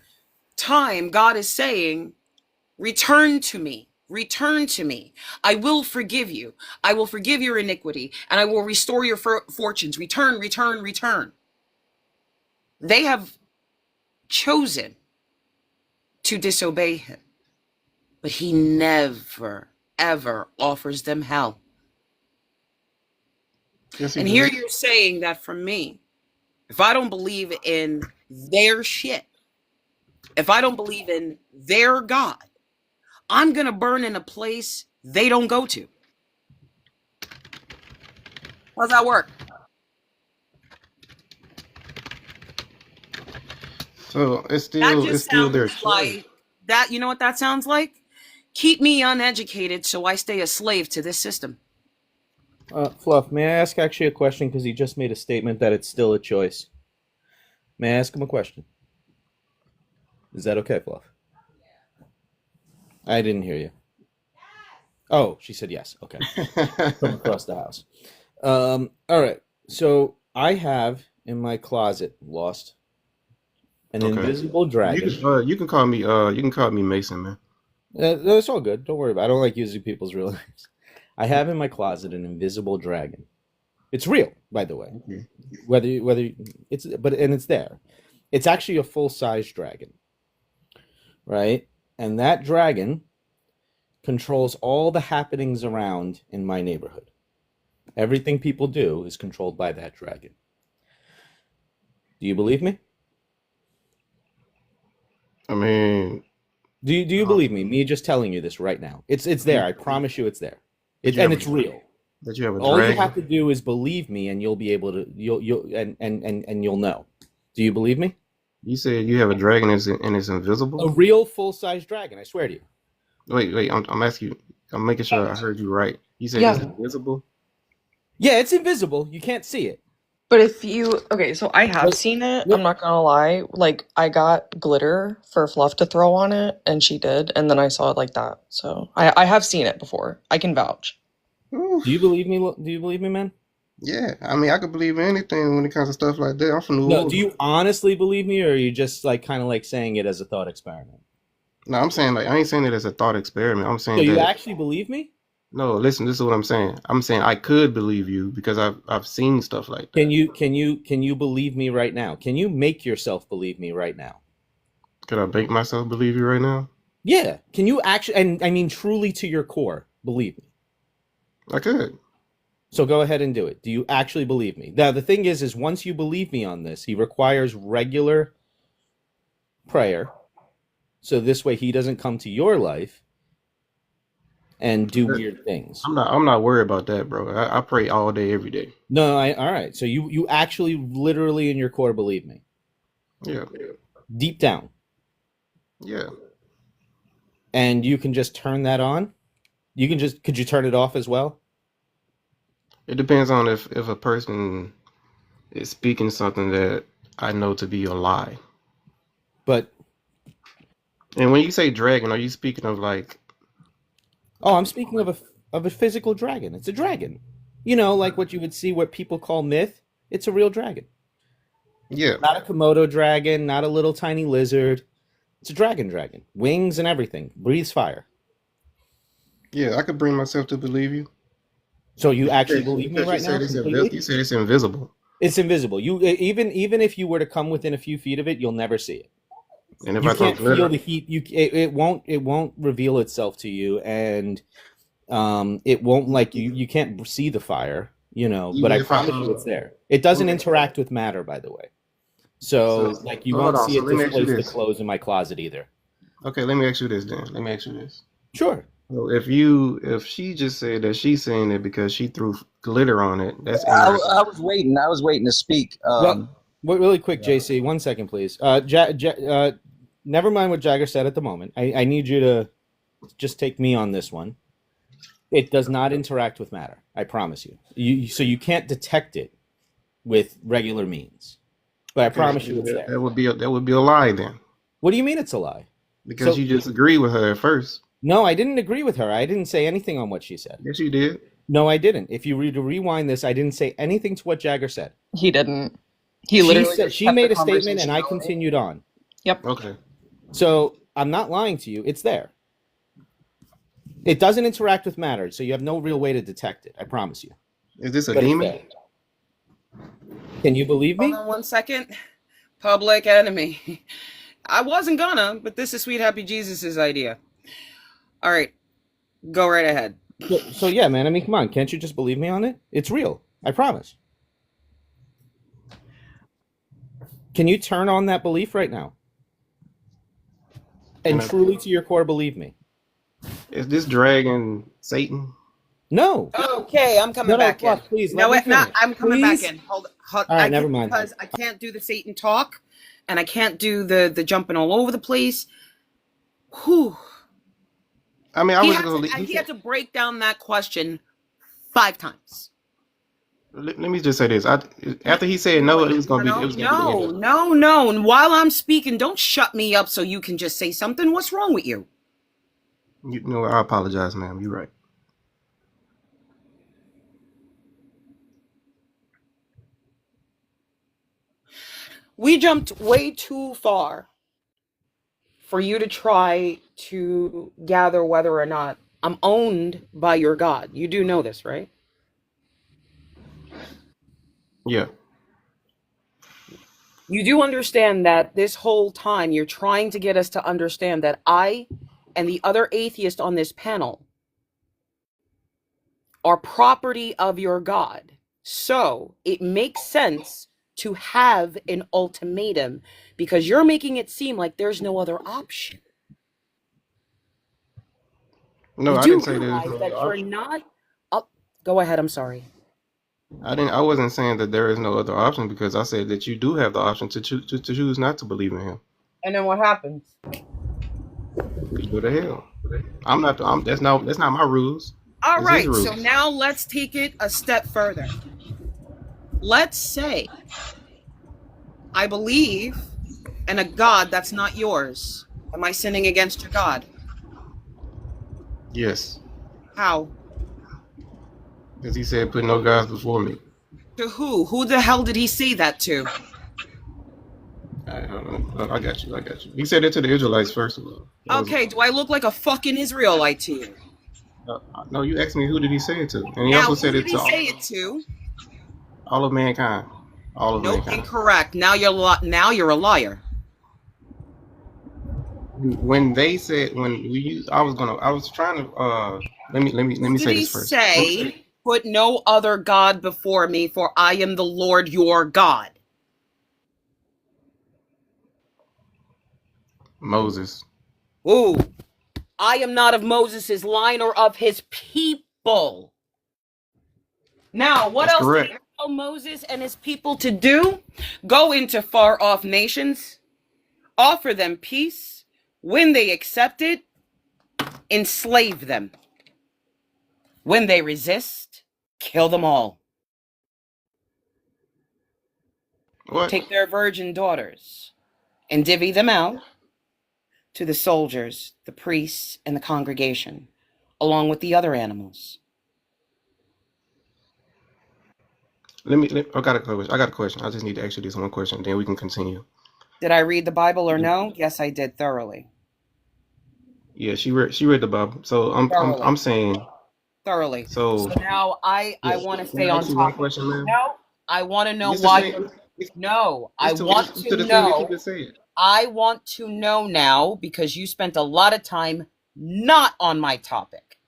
time, God is saying, return to me. Return to me. I will forgive you. I will forgive your iniquity, and I will restore your fortunes. Return, return, return. They have chosen to disobey him, but he never, ever offers them hell. Yes, he And here does. you're saying that from me. If I don't believe in their shit, if I don't believe in their God, I'm going to burn in a place they don't go to. How's that work? So That it's just still their sounds choice. like that. You know what that sounds like? Keep me uneducated so I stay a slave to this system. Fluff, may I ask actually a question because he just made a statement that it's still a choice. May I ask him a question? Is that okay, Fluff? I didn't hear you. Oh, she said yes. Okay. From across the house. All right. So I have in my closet lost an Okay. invisible dragon. You can call me Mason, man. That's all good. Don't worry about it. I don't like using people's real names. I have in my closet an invisible dragon. It's real, by the way. Okay. Whether it's there. It's actually a full-size dragon. Right? And that dragon controls all the happenings around in my neighborhood. Everything people do is controlled by that dragon. Do you believe me? I mean, Do you believe me? Me just telling you this right now. It's there. I promise you it's there. It's real. that you have a All you dragon. have to do is believe me and you'll be able to you'll you'll know. Do you believe me? You said you have a dragon and it's invisible. A real full-size dragon, I swear to you. Wait. I'm asking you. I'm making sure I heard you right. You said Yeah. it's invisible. Yeah, it's invisible. You can't see it. But if you, okay, so I have Look- seen it. look- I'm not gonna lie. Like, I got glitter for Fluff to throw on it, and she did, and then I saw it like that. So I have seen it before. I can vouch. Oof. Do you believe me? Do you believe me, man? Yeah, I mean, I could believe anything when it comes to stuff like that. I'm from New No, Orleans. do you honestly believe me, or are you just like kind of like saying it as a thought experiment? No, I'm saying like I ain't saying it as a thought experiment. I'm saying So you that. actually believe me? No, listen. This is what I'm saying. I'm saying I could believe you because I've seen stuff like that. Can you believe me right now? Can you make yourself believe me right now? Could I make myself believe you right now? Yeah. Can you actually, and I mean truly to your core, believe me? I could. So go ahead and do it. Do you actually believe me? Now the thing is once you believe me on this, he requires regular prayer. So this way he doesn't come to your life and do weird things. I'm not worried about that, bro. I pray all day, every day. No, all right. So you actually literally in your core believe me. Yeah, Deep down. yeah. And you can just turn that on? Could you turn it off as well? It depends on if a person is speaking something that I know to be a lie. But And when you say dragon, are you speaking of like? I'm speaking of a physical dragon. It's a dragon. You know, like what you would see what people call myth. It's a real dragon. Yeah, Not a Komodo dragon, not a little tiny lizard. It's a dragon. Wings and everything. Breathes fire. yeah. I could bring myself to believe you. So you actually believe me Because right now? you said it's invisible. It's invisible. You even if you were to come within a few feet of it, you'll never see it. And if You I can't throw glitter, feel the heat. It won't reveal itself to you, and it won't like you can't see the fire, you know. But I Even if I- promise you, it's there. It doesn't interact with matter, by the way. So So- like you hold won't on, see so it let me ask you displace the this. clothes in my closet either. okay, let me ask you this then. Let me ask you this. Sure. So if she just said that she's saying it because she threw glitter on it, that's I was waiting. I was waiting to speak. Really quick, JC, 1 second, please. Never mind what Jagger said at the moment. I need you to just take me on this one. It does not interact with matter. I promise you. So you can't detect it with regular means. But I promise you it's there. that would be a lie then, What do you mean it's a lie? because So- you just agreed with her at first. No, I didn't agree with her. I didn't say anything on what she said. Yes, you did. No, I didn't. If you rewind this, I didn't say anything to what Jagger said. He didn't. He literally just She kept made the a statement and conversation I going. continued on. Yep. Okay. So I'm not lying to you. It's there. It doesn't interact with matter, so you have no real way to detect it. I promise you. Is this a But it's demon? there. Can you believe me? Hold on 1 second. Public enemy. I wasn't gonna, but this is Sweet Happy Jesus' idea. All right, go right ahead. So yeah, man. I mean, come on. Can't you just believe me on it? It's real. I promise. Can you turn on that belief right now? And Can I- truly to your core, believe me. Is this dragon Satan? No. Okay, I'm coming No, back in. Fluff, please, No, let me not. finish. I'm coming back Please? in. Hold. All right, never mind. Because I can't do the Satan talk, and I can't do the jumping all over the place. Whew. I mean, I He was had gonna. to. He had to break down that question 5 times. Let me just say this. After he said no, it was gonna be. It was gonna be the end of it. No. And while I'm speaking, don't shut me up so you can just say something. What's wrong with you? You know, I apologize, ma'am. You're right. We jumped way too far for you to try to gather whether or not I'm owned by your God. You do know this, right? Yeah. You do understand that this whole time you're trying to get us to understand that I and the other atheist on this panel are property of your God. So it makes sense to have an ultimatum because you're making it seem like there's no other option. No, You I do didn't say there's realize no that other you're option. not up. Go ahead, I'm sorry. I wasn't saying that there is no other option because I said that you do have the option to choose not to believe in him. And then what happens? You go to hell. I'm not. That's not my rules. All It's his right, rules. so now let's take it a step further. Let's say I believe in a God that's not yours. Am I sinning against your God? Yes, How? because he said, "Put no gods before me." To who? Who the hell did he say that to? I got you. I got you. He said it to the Israelites first of all. Okay, do I look like a fucking Israelite to you? No, you asked me who did he say it to, and he Now, also who said did it he to say it to? all of mankind. All of Nope, mankind. incorrect. Now you're a liar. When they said I was trying to let me Who did say he this first. say? Put no other God before me, for I am the Lord your God. Moses. Ooh, I am not of Moses' line or of his people. Now, what That's else did he correct. tell Moses and his people to do? Go into far off nations, offer them peace. When they accept it, enslave them. When they resist, kill them all. What? Take their virgin daughters and divvy them out to the soldiers, the priests, and the congregation, along with the other animals. I got a question. I got a question. I just need to ask you this one question, then we can continue. Did I read the Bible or no? Yes, I did thoroughly. Yeah, she read the Bible. So Thoroughly. I'm saying Thoroughly. so. So now I Yeah. want to Can stay I on ask you one topic. question, man? No, I want to know It's the why. same. No, I want It's to to the thing that you know. just said. I want to know now because you spent a lot of time not on my topic.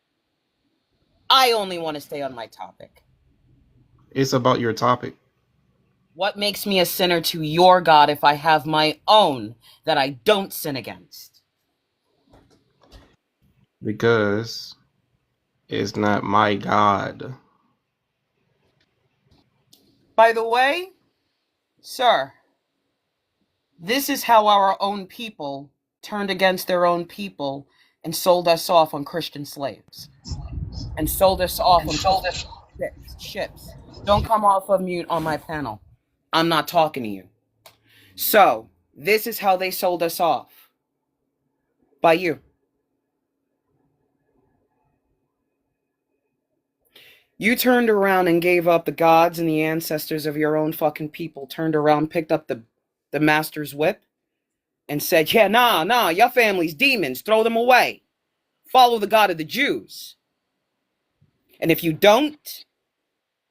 I only want to stay on my topic. It's about your topic. What makes me a sinner to your God if I have my own that I don't sin against? Because it's not my God. By the way, sir, this is how our own people turned against their own people and sold us off on Christian slaves. And sold us off on ships. Don't come off of mute on my panel. I'm not talking to you. So, this is how they sold us off. By you. You turned around and gave up the gods and the ancestors of your own fucking people, turned around, picked up the master's whip, and said, yeah, nah, your family's demons, throw them away. Follow the God of the Jews. And if you don't,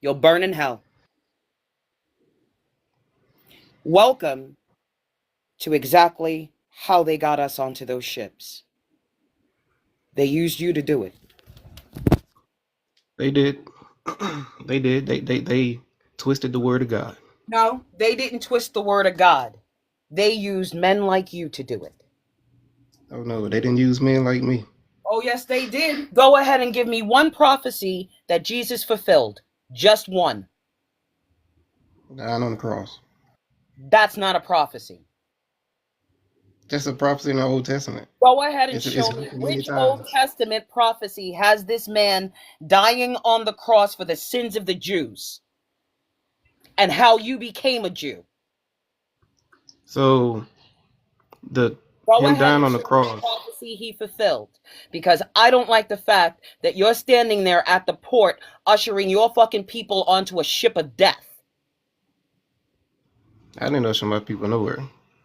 you'll burn in hell. Welcome to exactly how they got us onto those ships. They used you to do it. They did. They did. They twisted the word of God. No, they didn't twist the word of God. They used men like you to do it. Oh no, they didn't use men like me. Oh, yes, they did. Go ahead and give me one prophecy that Jesus fulfilled. Just one. Dying on the cross. That's not a prophecy. That's a prophecy in the Old Testament. Go ahead and It's show me mentioned many which Old times. Testament prophecy has this man dying on the cross for the sins of the Jews and how you became a Jew. So the Go him ahead dying and on the show me the cross. prophecy he fulfilled, because I don't like the fact that you're standing there at the port ushering your fucking people onto a ship of death. I didn't know so much people nowhere.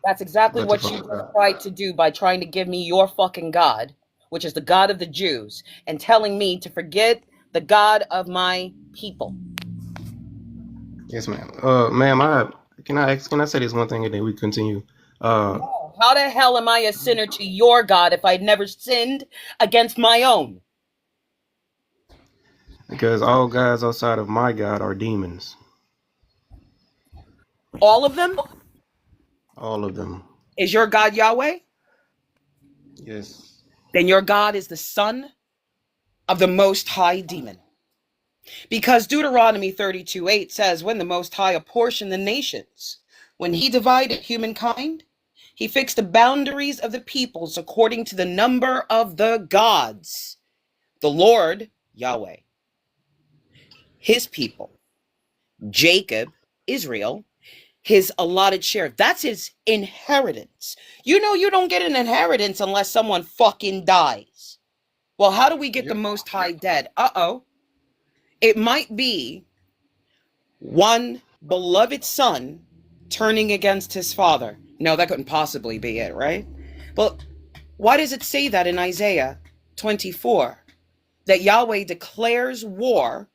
That's exactly But to what you follow just God. tried to do by trying to give me your fucking God, which is the God of the Jews, and telling me to forget the God of my people. Yes, ma'am. Ma'am, can I say this one thing and then we continue? No. How the hell am I a sinner to your God if I'd never sinned against my own? Because all gods outside of my God are demons. All of them? All of them. Is your God Yahweh? Yes. Then your God is the son of the Most High demon. Because Deuteronomy 32:8 says, when the Most High apportioned the nations, when he divided humankind, he fixed the boundaries of the peoples according to the number of the gods. The Lord, Yahweh, his people, Jacob, Israel, his allotted share. That's his inheritance. You know you don't get an inheritance unless someone fucking dies. Well, how do we get the Yep. Most High dead? Uh-oh. It might be one beloved son turning against his father. No, that couldn't possibly be it, right? Well, why does it say that in Isaiah 24? That Yahweh declares war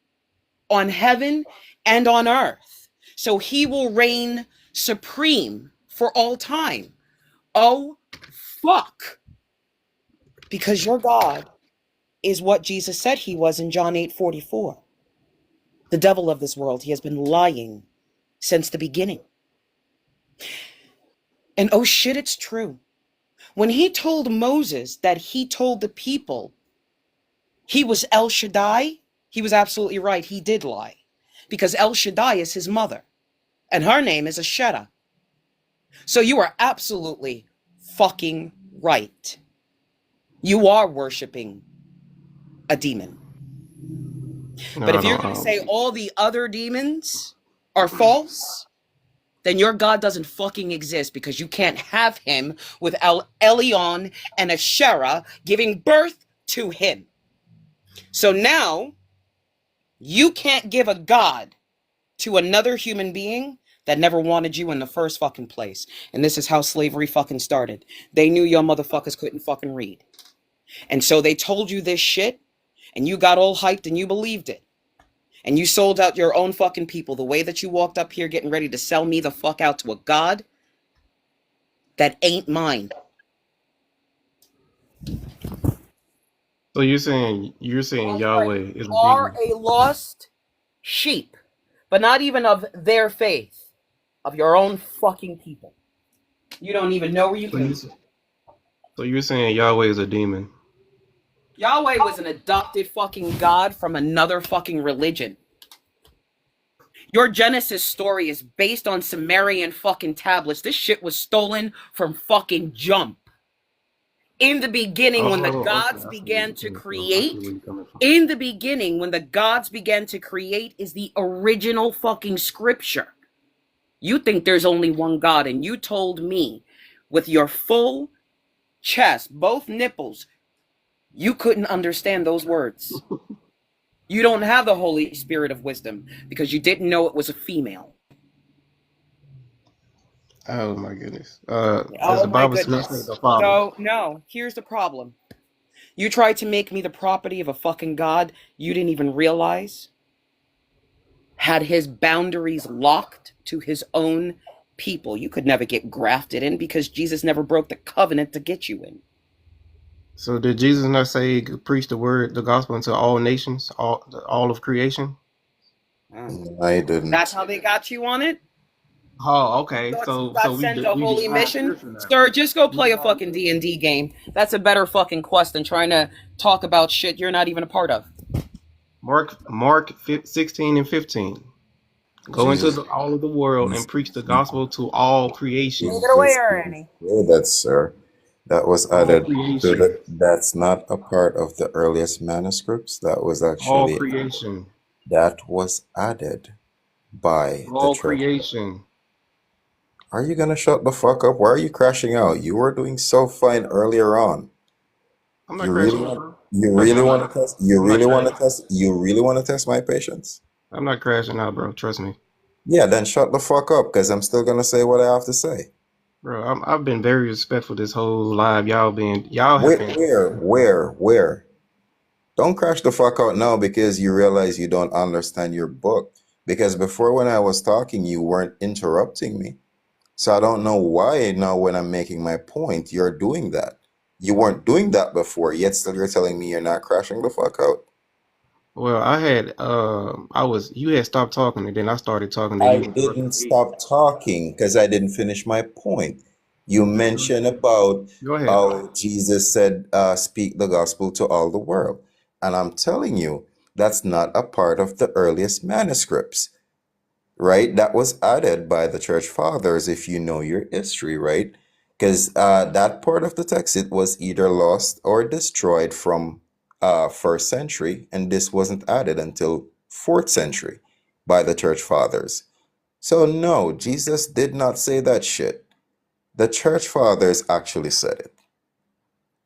on heaven and on earth. So he will reign supreme for all time. Oh, fuck. Because your God is what Jesus said he was in John 8:44. The devil of this world. He has been lying since the beginning. And oh shit, it's true. When he told Moses that he told the people he was El Shaddai, he was absolutely right. He did lie. Because El Shaddai is his mother. And her name is Ashera. So you are absolutely fucking right. You are worshiping a demon. No, But I if you're going to say don't. all the other demons are false, then your God doesn't fucking exist, because you can't have him with El Elyon and Asherah giving birth to him. So now you can't give a God to another human being that never wanted you in the first fucking place. And this is how slavery fucking started. They knew your motherfuckers couldn't fucking read. And so they told you this shit, and you got all hyped and you believed it. And you sold out your own fucking people the way that you walked up here getting ready to sell me the fuck out to a God that ain't mine. So you're saying That's right. Yahweh is You a are demon. a lost sheep, but not even of their faith, of your own fucking people. You don't even know where you So came you from. so you're saying Yahweh is a demon. Yahweh was an adopted fucking God from another fucking religion. Your Genesis story is based on Sumerian fucking tablets. This shit was stolen from fucking Jump. In the beginning, when the Oh, okay. gods I see where began you're to coming from. I see create, where you're coming from. in the beginning, when the gods began to create, is the original fucking scripture. You think there's only one God, and you told me with your full chest, both nipples, you couldn't understand those words. You don't have the Holy Spirit of wisdom because you didn't know it was a female. Oh my goodness. Does Oh the my Bible mention goodness. the Father? So, no, here's the problem. You tried to make me the property of a fucking God you didn't even realize had his boundaries locked to his own people. You could never get grafted in because Jesus never broke the covenant to get you in. So did Jesus not say preach the word, the gospel into all nations, all of creation? Oh, No, I that's didn't. how they got you on it? Oh, okay. Thought you So got sent a we holy deny mission? scripture now. Sir, just go We play a deny fucking D&D game. That's a better fucking quest than trying to talk about shit you're not even a part of. Mark 16 and 15. Go into Jesus, all of the world and Jesus, preach the gospel to all Take creation. it away, Jesus didn't Ernie. say that, sir. That was All added to creation. the. That's not a part of the earliest manuscripts. That was All actually creation. added by the All church. creation. Are you gonna shut the fuck up? Why are you crashing out? You were doing so fine earlier on. I'm not You really crashing out, want bro. you Trust me, really want to test you I'm not really want to crashing. test you really want to test my patience? I'm not crashing out, bro. Trust me. Yeah, then shut the fuck up because I'm still gonna say what I have to say. Bro, I've been very respectful this whole live. Y'all have been. Where? Don't crash the fuck out now because you realize you don't understand your book. Because before when I was talking, you weren't interrupting me. So I don't know why now when I'm making my point, you're doing that. You weren't doing that before, yet still you're telling me you're not crashing the fuck out. Well, you had stopped talking and then I started talking, then I you didn't interrupted me. stop talking because I didn't finish my point. You mentioned about Go ahead. how Jesus said, speak the gospel to all the world. And I'm telling you, that's not a part of the earliest manuscripts, right? That was added by the church fathers, if you know your history, right? Because that part of the text, it was either lost or destroyed from first century, and this wasn't added until fourth century by the church fathers. So no, Jesus did not say that shit. The church fathers actually said it.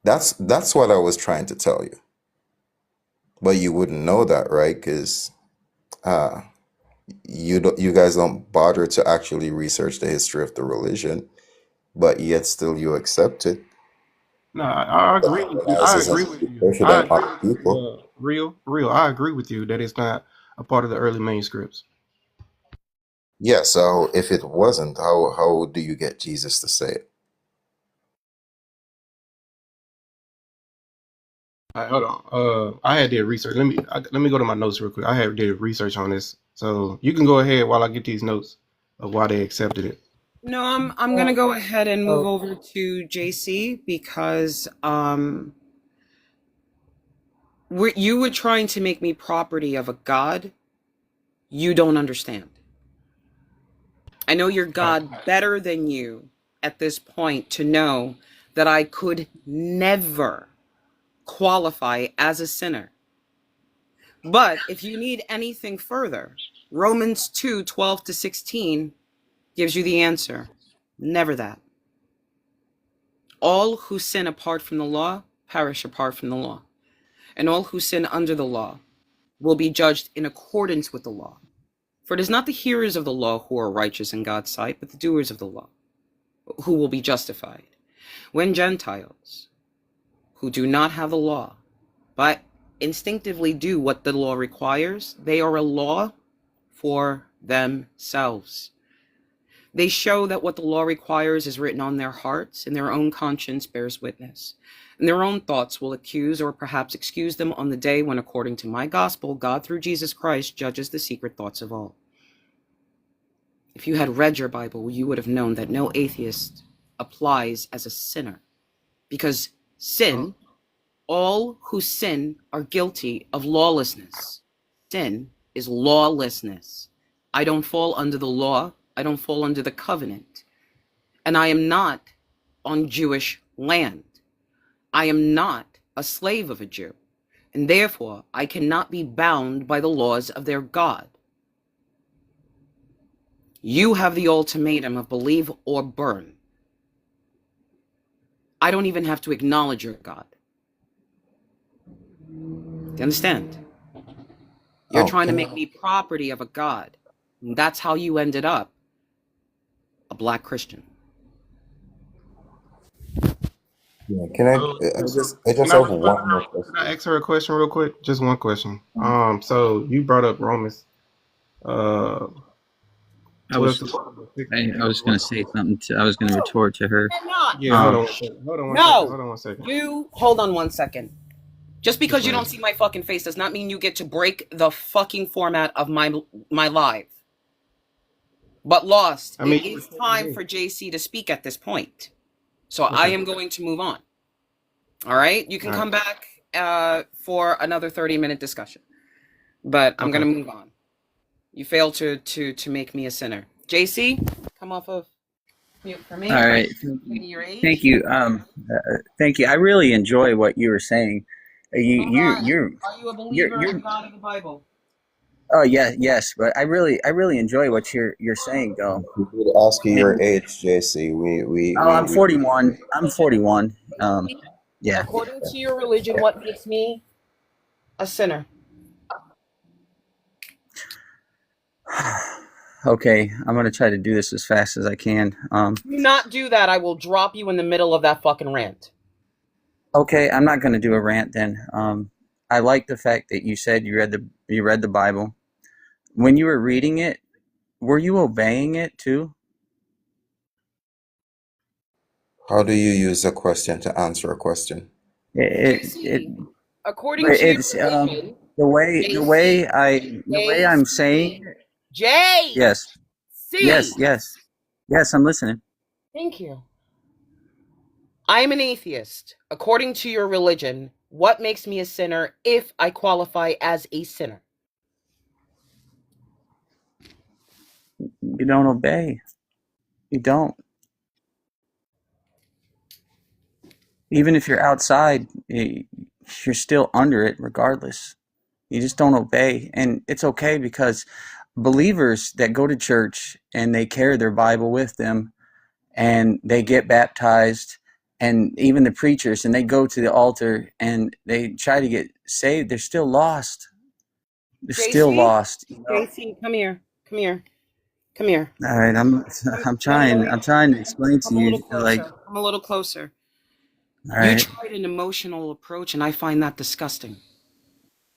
That's what I was trying to tell you. But you wouldn't know that, right? Because uh, you guys don't bother to actually research the history of the religion, but yet still you accept it. No, I agree with you. As I is a agree with you. precursor I than agree other with you. people. Real. I agree with you that it's not a part of the early manuscripts. Yeah, so if it wasn't, how do you get Jesus to say it? All right, hold on. I had did research. Let me go to my notes real quick. I had did research on this, so you can go ahead while I get these notes of why they accepted it. No, I'm gonna go ahead and move over to JC because you were trying to make me property of a god you don't understand. I know your All right. God better than you at this point to know that I could never qualify as a sinner. But if you need anything further, Romans 2:12-16 gives you the answer. Never that. All who sin apart from the law perish apart from the law. And all who sin under the law will be judged in accordance with the law. For it is not the hearers of the law who are righteous in God's sight, but the doers of the law who will be justified. When Gentiles who do not have the law, but instinctively do what the law requires, they are a law for themselves. They show that what the law requires is written on their hearts, and their own conscience bears witness. And their own thoughts will accuse or perhaps excuse them on the day when, according to my gospel, God through Jesus Christ judges the secret thoughts of all. If you had read your Bible, you would have known that no atheist applies as a sinner, because sin, all who sin are guilty of lawlessness. Sin is lawlessness. I don't fall under the law. I don't fall under the covenant. And I am not on Jewish land. I am not a slave of a Jew. And therefore, I cannot be bound by the laws of their God. You have the ultimatum of believe or burn. I don't even have to acknowledge your God. Do you understand? You're Oh, trying to make me property of a God. And that's how you ended up a black Christian. can I Can just I have respond one to more her? question. Can I ask her a question real quick? Just one question. So you brought up Romans uh I 12 was to 16. I was going to say something. I was going to retort to her. Yeah, hold Um, on one second. Hold on one second. No, Hold on one second. you hold on one second. Just This because you man. don't see my fucking face does not mean you get to break the fucking format of my live. but lost. I mean, It you were is saying time me. for JC to speak at this point. So I Okay. am going to move on. All right? You can All right. come back for another 30-minute discussion. But I'm Okay. going to move on. You failed to make me a sinner. JC, come off of mute for me. All right. Your age. Thank you. Thank you. I really enjoy what you were saying. Hold on. Are you a believer in You're. the God of the Bible? Oh yeah, yes. But I really enjoy what you're saying, though. We did ask you your And age, JC. oh, I'm 41. I'm 41. Yeah. According to your religion, what makes me a sinner? Okay, I'm gonna try to do this as fast as I can. Do not do that. I will drop you in the middle of that fucking rant. Okay, I'm not gonna do a rant then. I like the fact that you said you read the Bible. When you were reading it, were you obeying it too? How do you use a question to answer a question? It JC, according to your it's religion, JC, the way I'm saying it, yes, JC. yes, I'm listening. Thank you. I am an atheist. According to your religion, what makes me a sinner if I qualify as a sinner? You don't obey. You don't. Even if you're outside, you're still under it regardless. You just don't obey. And it's okay because believers that go to church and they carry their Bible with them and they get baptized, and even the preachers, and they go to the altar and they try to get saved, they're still lost. They're still JC, lost. You know? JC, come here. Come here. Come here. All right, I'm No. I'm trying to explain to Come a little you, like, closer. Come a little closer. all You right. tried an emotional approach, and I find that disgusting.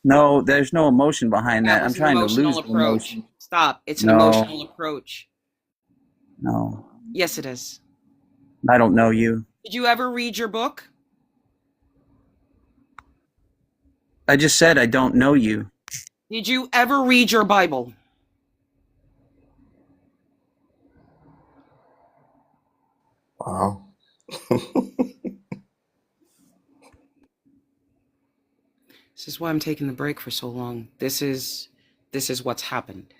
No, there's no emotion behind That that. I'm was an trying to emotional lose the approach. emotion. Stop. It's an No, emotional approach. no, Yes, it is. I don't know you. Did you ever read your book? I just said I don't know you. Did you ever read your Bible? Wow. This is why I'm taking the break for so long. This is what's happened.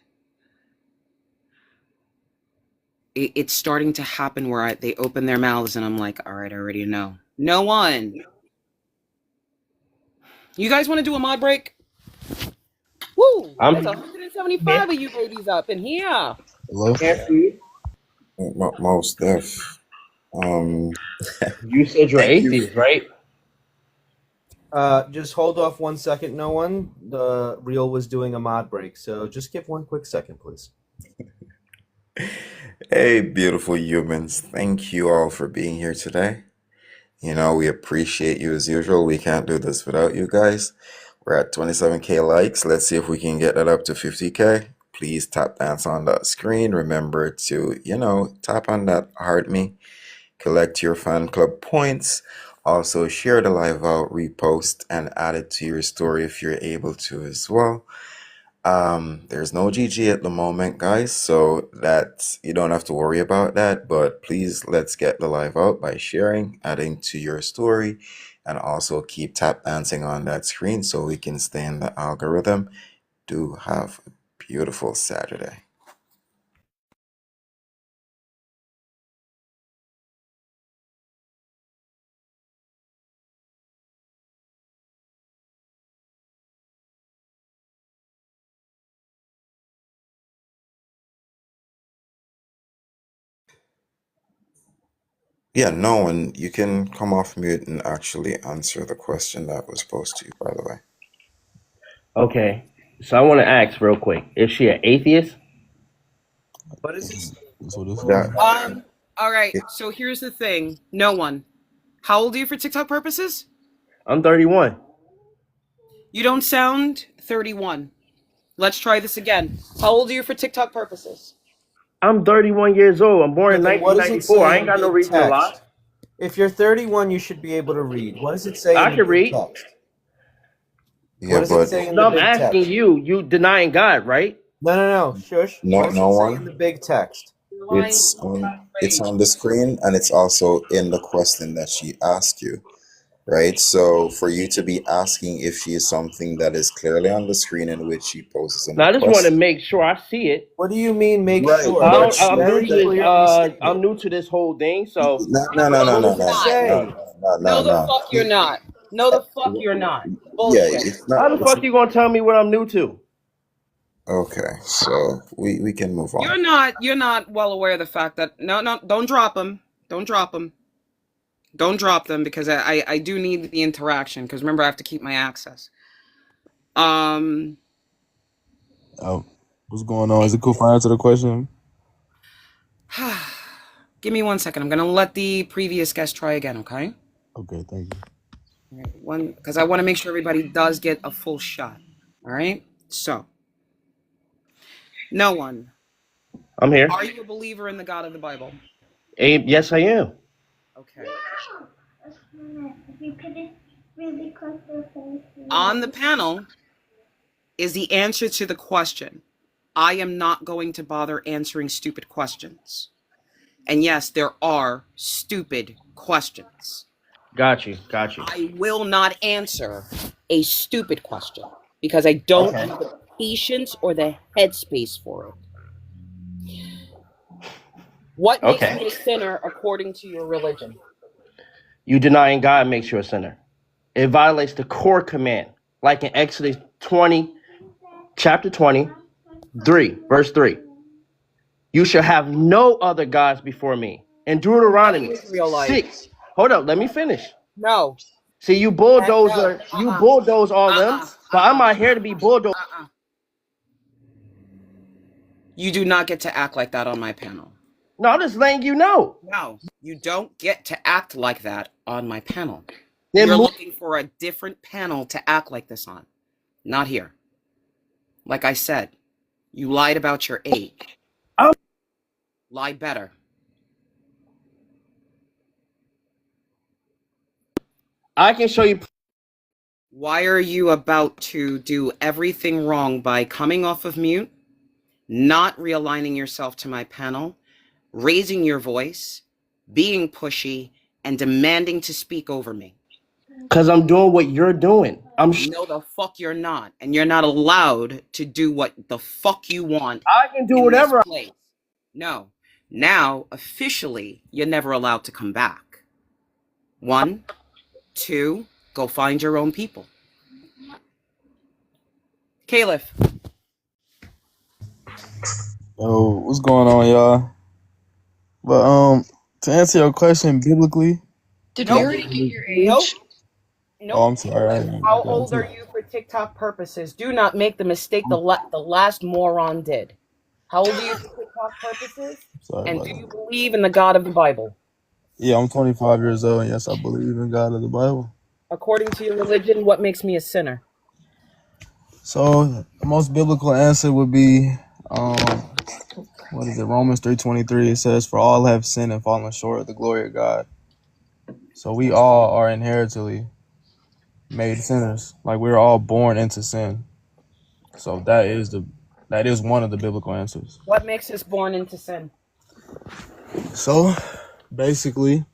It's starting to happen where they open their mouths and I'm like, all right, I already know. No one. You guys want to do a mod break? Woo! There's 175 of you babies up in here. Hello? Most def. You said you're Thank you. atheist, right? Just hold off 1 second, no one. The reel was doing a mod break, so just give 1 quick second, please. Hey, beautiful humans. Thank you all for being here today. You know, we appreciate you as usual. We can't do this without you guys. We're at 27K likes. Let's see if we can get that up to 50K. Please tap dance on that screen. Remember to, tap on that heart me. Collect your fan club points. Also, share the live out, repost, and add it to your story if you're able to as well. There's no GG at the moment, guys, so that you don't have to worry about that. But please, let's get the live out by sharing, adding to your story, and also keep tap dancing on that screen so we can stay in the algorithm. Do have a beautiful Saturday. Yeah, no one, you can come off mute and actually answer the question that was posed to you, by the way. Okay. So I want to ask real quick: is she an atheist? What is this? That, All right. So here's the thing. No one. How old are you for TikTok purposes? I'm 31. You don't sound 31. Let's try this again. How old are you for TikTok purposes? I'm 31 years old. I'm born in Then what does it 1994. say I in ain't got no big reason to lie. text? If you're 31, you should be able to read. What does it say I in the can big read. text? yeah, What does it but say in No, the I'm big asking text? you. You denying God, right? No. Shush. No, What does no it say in one. the big text? You're lying to It's me on about it's age. on the screen and it's also in the question that she asked you, right? So for you to be asking if she is something that is clearly on the screen in which she poses in the Now I just want to question. make sure I see it. What do you mean make Right, sure? I but don't, That's she I'm new very to this. clearly I'm stated. new to this whole thing. So no no no no No, What no does you're it no not. no say? no no No, the no. fuck you're not. No, the fuck you're not. Yeah, Bullshit. it's not how the it's fuck you gonna tell me what I'm new to? okay. So we can move on. You're not well aware of the fact that no, don't drop them. Don't drop them. Don't drop them because I do need the interaction because remember I have to keep my access. Um, What's going on? Is it cool if I answer the question? give me 1 second. I'm gonna let the previous guest try again, okay? Okay, thank you. All right, one because I want to make sure everybody does get a full shot. All right. So, no one. I'm here. Are you a believer in the God of the Bible? Abe, yes, I am. Okay. On the panel is the answer to the question. I am not going to bother answering stupid questions. And yes, there are stupid questions. Got you. I will not answer a stupid question because I don't Okay. have the patience or the headspace for it. What makes Okay. me a sinner according to your religion? You denying God makes you a sinner. It violates the core command, like in Exodus 20, chapter 23, verse 3. You shall have no other gods before me. In You're not an Deuteronomy Israelite. 6. Hold up, let me finish. No. See, you No. bulldozer, you bulldoze all them, but I'm not here to be bulldozed. You do not get to act like that on my panel. No, I'm just letting you know. No, you don't get to act like that on my panel. Then You're move. looking for a different panel to act like this on. Not here. Like I said, you lied about your age. I'm- Lie better. I can show you. Why are you about to do everything wrong by coming off of mute, not realigning yourself to my panel, raising your voice, being pushy, and demanding to speak over me? Because I'm doing what you're doing. No, the fuck you're not. And you're not allowed to do what the fuck you want I can do in this whatever. place. No. Now, officially, you're never allowed to come back. 1, 2, go find your own people. Caliph. Yo, what's going on, y'all? But to answer your question biblically, Did we Nope. already get your Nope. age? oh, Nope. I'm sorry, I didn't How get that old are too. you for TikTok purposes? Do not make the mistake the last moron did. How old are you for TikTok purposes? Sorry And about do you that. believe in the God of the Bible? Yeah, I'm 25 years old, and yes, I believe in God of the Bible. According to your religion, what makes me a sinner? So the most biblical answer would be, what is it? Romans 3:23. It says, "For all have sinned and fallen short of the glory of God." So we all are inherently made sinners. Like we're all born into sin. So that is one of the biblical answers. What makes us born into sin? So basically,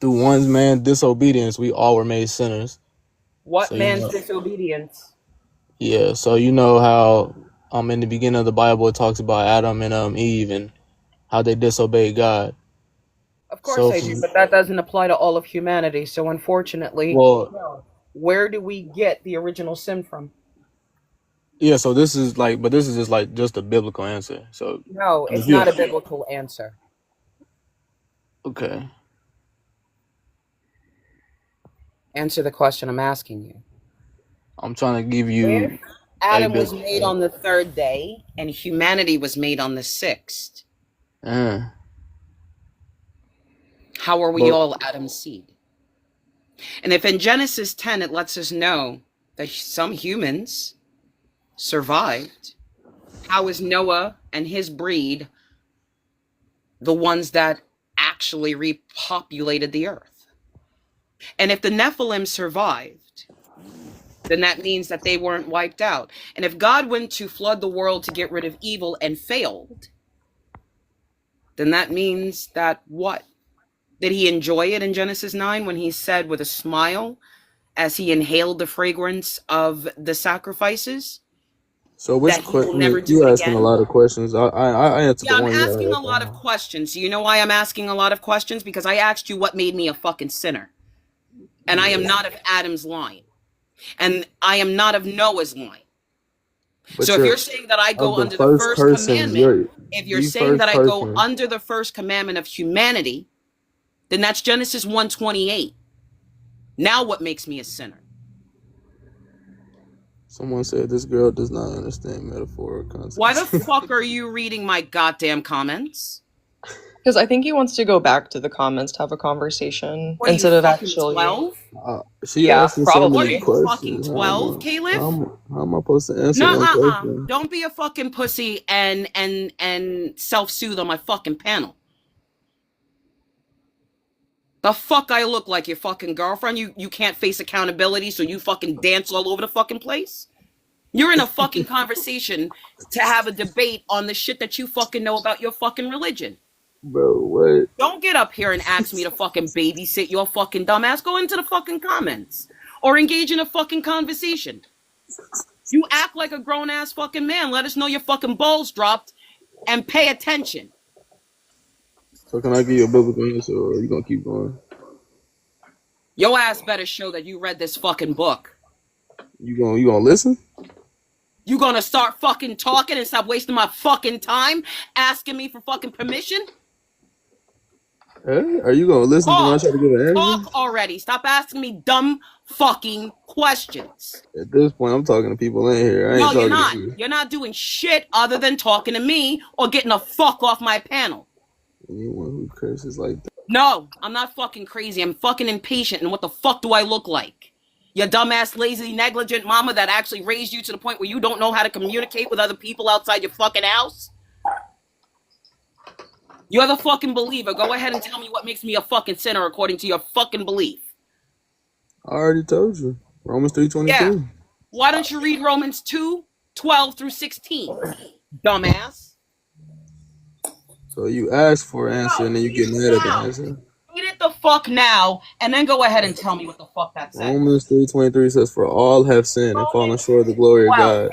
through one man's disobedience, we all were made sinners. What So you man's know, disobedience? yeah. So you know how in the beginning of the Bible it talks about Adam and Eve and how they disobeyed God. Of course So I do, but that doesn't apply to all of humanity. So unfortunately, well, no. Where do we get the original sin from? yeah. So this is like, but this is just like just a biblical answer. So No, if it's you not a biblical answer. okay, Answer the question I'm asking you. I'm trying to give If you a Adam was made biblical. on the 3rd day and humanity was made on the 6th, how are we But all Adam's seed? And if in Genesis 10 it lets us know that some humans survived, how is Noah and his breed the ones that actually repopulated the earth? And if the Nephilim survived, then that means that they weren't wiped out. And if God went to flood the world to get rid of evil and failed, then that means that what? Did he enjoy it in Genesis 9 when he said with a smile as he inhaled the fragrance of the sacrifices So which that he will question? never do You it asking a again? lot of questions. I answered Yeah, the I'm one you asking a had. lot of questions. You know why I'm asking a lot of questions? Because I asked you what made me a fucking sinner. And I am not of Adam's line. And I am not of Noah's line. But So if you're you're saying that I of go the under the first first persons. commandment, You're if you're the saying first that I go person. under the first commandment of humanity, then that's Genesis 1:28. Now what makes me a sinner? Someone said this girl does not understand metaphor or Why the context. fuck are you reading my goddamn comments? Because I think he wants to go back to the comments to have a conversation What are you, instead of fucking actually. 12? She Yeah, asking so What are many probably. you, fucking questions. 12, Caliph? How am I supposed to answer one Nuh-uh-uh. question? Don't be a fucking pussy and self-soothe on my fucking panel. The fuck I look like your fucking girlfriend? You can't face accountability, so you fucking dance all over the fucking place? You're in a fucking conversation to have a debate on the shit that you fucking know about your fucking religion. Bro, what? Don't get up here and ask me to fucking babysit your fucking dumbass. Go into the fucking comments. Or engage in a fucking conversation. You act like a grown-ass fucking man. Let us know your fucking balls dropped and pay attention. So can I give you a biblical answer or are you gonna keep going? Your ass better show that you read this fucking book. You gonna listen? You gonna start fucking talking and stop wasting my fucking time asking me for fucking permission? Hey, are you gonna listen when I try to give an answer? Talk already. Stop asking me dumb fucking questions. At this point, I'm talking to people in here. I ain't No, talking you're not. to you. You're not doing shit other than talking to me or getting the fuck off my panel. Anyone who curses like that. No, I'm not fucking crazy. I'm fucking impatient. And what the fuck do I look like? Your dumbass, lazy, negligent mama that actually raised you to the point where you don't know how to communicate with other people outside your fucking house? You're the fucking believer. Go ahead and tell me what makes me a fucking sinner according to your fucking belief. I already told you. Romans 3:23. Yeah. Why don't you read Romans 2:12 through 16? Dumbass. So you ask for an answer and then you get mad at the answer. Read it the fuck now, and then go ahead and tell me what the fuck that says. Romans 3:23 says, "For all have sinned and fallen short of the glory of God."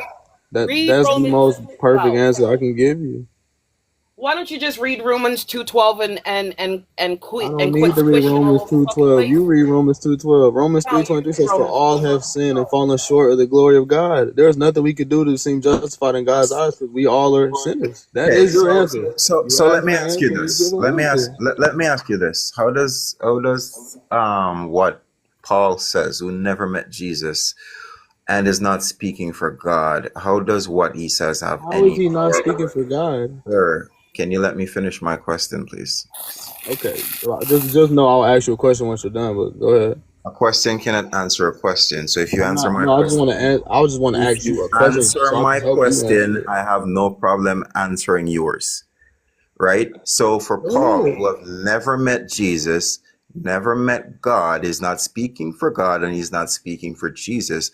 That's the most perfect answer I can give you. Why don't you just read Romans 2:12 and quit? I don't need to read Romans 2:12. You read Romans 2:12. Romans 3:23 says, "For all have sinned and fallen short of the glory of God." There's nothing we could do to seem justified in God's eyes because we all are sinners. That is your answer. So let me ask you this. Let me ask you this. How does what Paul says, who never met Jesus and is not speaking for God, how does what he says have How is he not speaking for God? Sir, can you let me finish my question, please? Okay, just know I'll ask you a question once you're done. But go ahead. A question cannot answer a question. So if you answer my I question, just want to ask you a question. Answer my question. I have no problem answering yours. Right? So for Paul, who have never met Jesus, never met God, is not speaking for God, and he's not speaking for Jesus,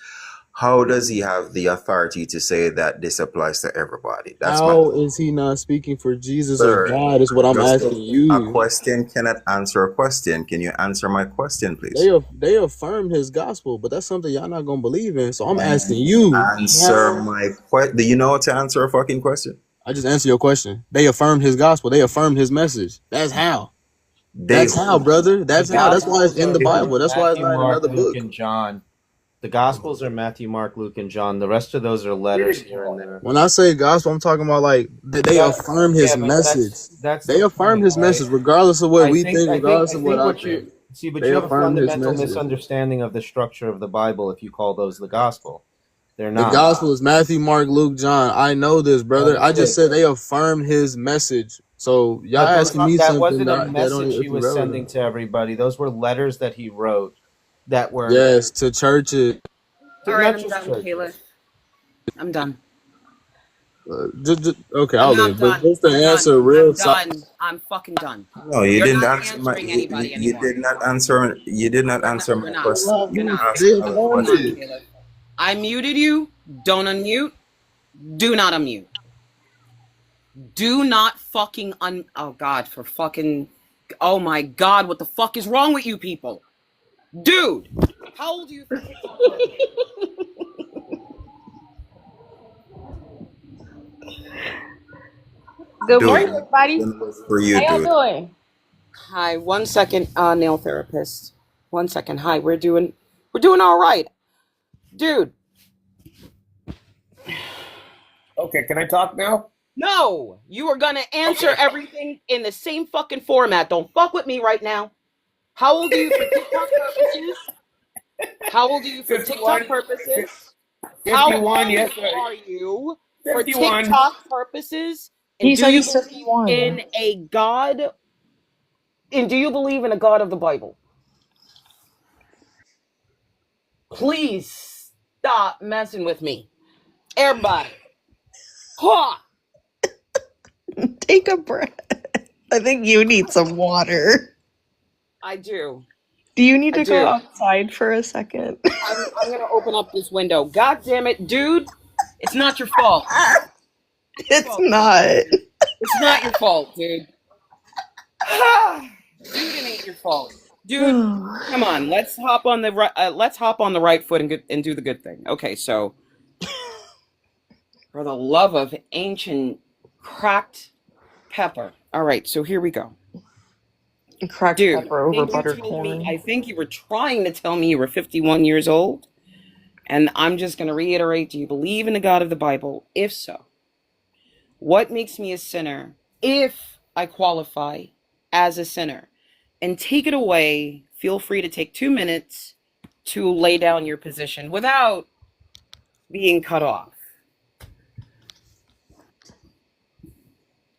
how does he have the authority to say that this applies to everybody? How is he not speaking for Jesus or God is what I'm asking you. A question cannot answer a question. Can you answer my question, please? They affirm his gospel, but that's something y'all not going to believe in. So I'm asking you. Answer my question. Do you know how to answer a fucking question? I just answer your question. They affirmed his gospel. They affirmed his message. That's how. That's how, brother. That's how. That's why it's in the Bible. That's why it's not in another book. And John. The Gospels are Matthew, Mark, Luke, and John. The rest of those are letters here and there. When I say gospel, I'm talking about like they affirm his message. They affirm his message, regardless of what we think, regardless of what I think. See, but you have a fundamental misunderstanding of the structure of the Bible if you call those the gospel. They're not. The gospel is Matthew, Mark, Luke, John. I know this, brother. I just said they affirm his message. So y'all asking me something that wasn't a that message he was sending to everybody. Those were letters that he wrote. That were to churches. All right, I'm done, Caleb. I'm done. Okay, I'll leave. But just to answer real. I'm done. I'm fucking done. No, you didn't answer my. You did not answer. You did not answer my question. You asked a question. I muted you. Don't unmute. Do not unmute. Do not fucking oh God, for fucking, oh my God, what the fuck is wrong with you people? Dude, how old are you for TikTok purposes? Good Dude, morning, everybody. one was for you, How y'all dude. doing? Hi, 1 second, nail therapist. 1 second. Hi, we're doing all right. Dude. Okay, can I talk now? No, you are gonna answer everything in the same fucking format. Don't fuck with me right now. How old are you for TikTok purposes? How old are you for 51. TikTok purposes? How 51, old yes. are you for 51. TikTok purposes? And He do said you he's believe 51. in a God? And do you believe in a God of the Bible? Please stop messing with me. Everybody. Ha! Take a breath. I think you need some water. I do. Do you need I to go do. outside for a second? I'm gonna open up this window. God damn it, dude. It's not your fault. It's not. It's not your fault, dude. Dude, it ain't your fault. Dude, come on. Let's hop on the right foot and do the good thing. Okay, so for the love of ancient cracked pepper. All right, so here we go. Cracked Dude, pepper over buttered corn. I think you were trying to tell me you were 51 years old. And I'm just going to reiterate, do you believe in the God of the Bible? If so, what makes me a sinner if I qualify as a sinner? And take it away. Feel free to take 2 minutes to lay down your position without being cut off.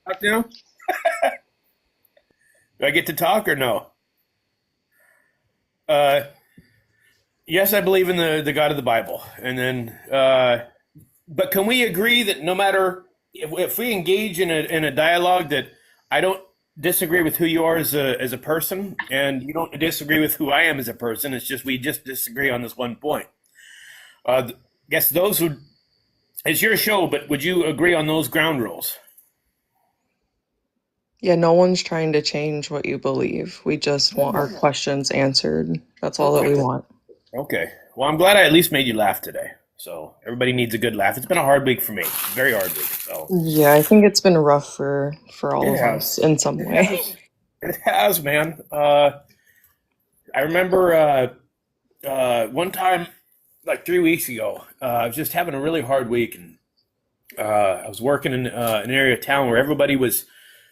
Talk now? Do I get to talk or no? Yes, I believe in the God of the Bible. And then, but can we agree that no matter if we engage in a dialogue that I don't disagree with who you are as a person, and you don't disagree with who I am as a person. It's just we just disagree on this one point. Guess those would. It's your show, but would you agree on those ground rules? Yeah, no one's trying to change what you believe. We just want our questions answered. That's all that we want. Okay. Well, I'm glad I at least made you laugh today. So everybody needs a good laugh. It's been a hard week for me. Very hard week. So Yeah, I think it's been rough for all It of has. us in some way. It has, man. I remember one time, like 3 weeks ago, I was just having a really hard week, and I was working in an area of town where everybody was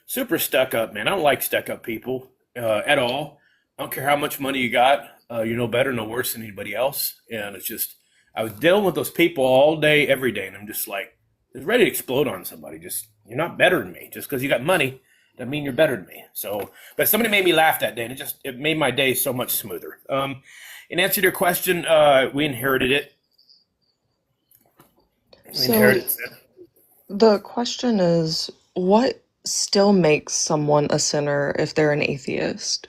super stuck up, man. I don't like stuck up people at all. I don't care how much money you got. You're no better, no worse than anybody else. And it's just, I was dealing with those people all day, every day, and I'm just like, just ready to explode on somebody. Just, you're not better than me. Just because you got money doesn't mean you're better than me. So, but somebody made me laugh that day, and it made my day so much smoother. In answer to your question, we inherited it. So the question is, what still makes someone a sinner if they're an atheist?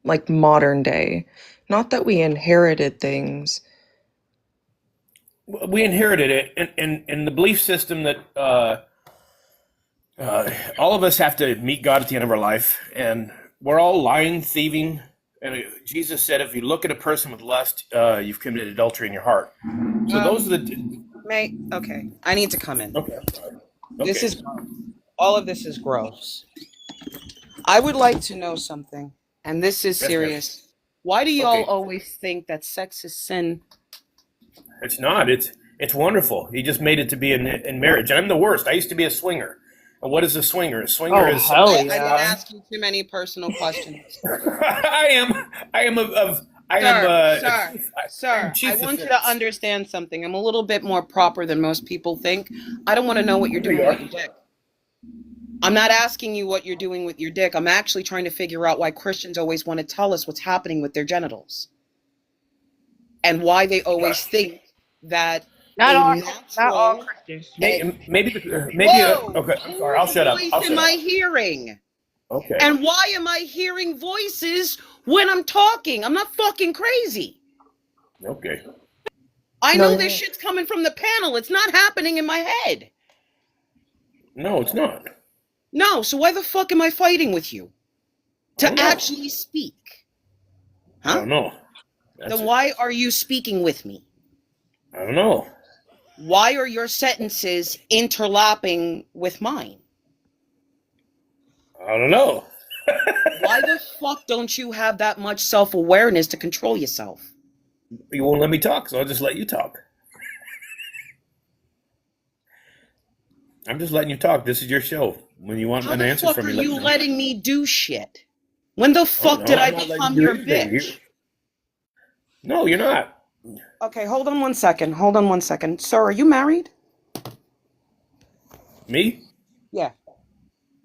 Like modern day. Not that we inherited things. We inherited it, and the belief system that all of us have to meet God at the end of our life, and we're all lying, thieving. And Jesus said, if you look at a person with lust, you've committed adultery in your heart. So those are the. Okay, I need to come in. Okay. This is all of this is gross. I would like to know something, and this is serious. Why do y'all always think that sex is sin? It's not. It's wonderful. He just made it to be in marriage. I'm the worst. I used to be a swinger. And what is a swinger? A swinger is. I didn't ask you too many personal questions. I want you to understand something. I'm a little bit more proper than most people think. I don't want to know what you're doing with your dick. I'm not asking you what you're doing with your dick. I'm actually trying to figure out why Christians always want to tell us what's happening with their genitals. And why they always think that Not all Christians. Maybe okay, I'm sorry, I'll shut up. What am I hearing? Okay. And why am I hearing voices when I'm talking? I'm not fucking crazy. Okay. I No, know you're this not. shit's coming from the panel. It's not happening in my head. No, it's not. No, so why the fuck am I fighting with you? I don't To know. actually speak. I Huh? don't know. That's Then it. why are you speaking with me? I don't know. Why are your sentences interlapping with mine? I don't know. Why the fuck don't you have that much self-awareness to control yourself? You won't let me talk, so I'll just let you talk. I'm just letting you talk. This is your show. When you want How an the answer fuck from are me, let you me know. letting me do shit? When the fuck did I I'm not letting become you do your anything. bitch? No, you're not. Okay, hold on one second. Hold on one second. Sir, are you married? Me? Yeah.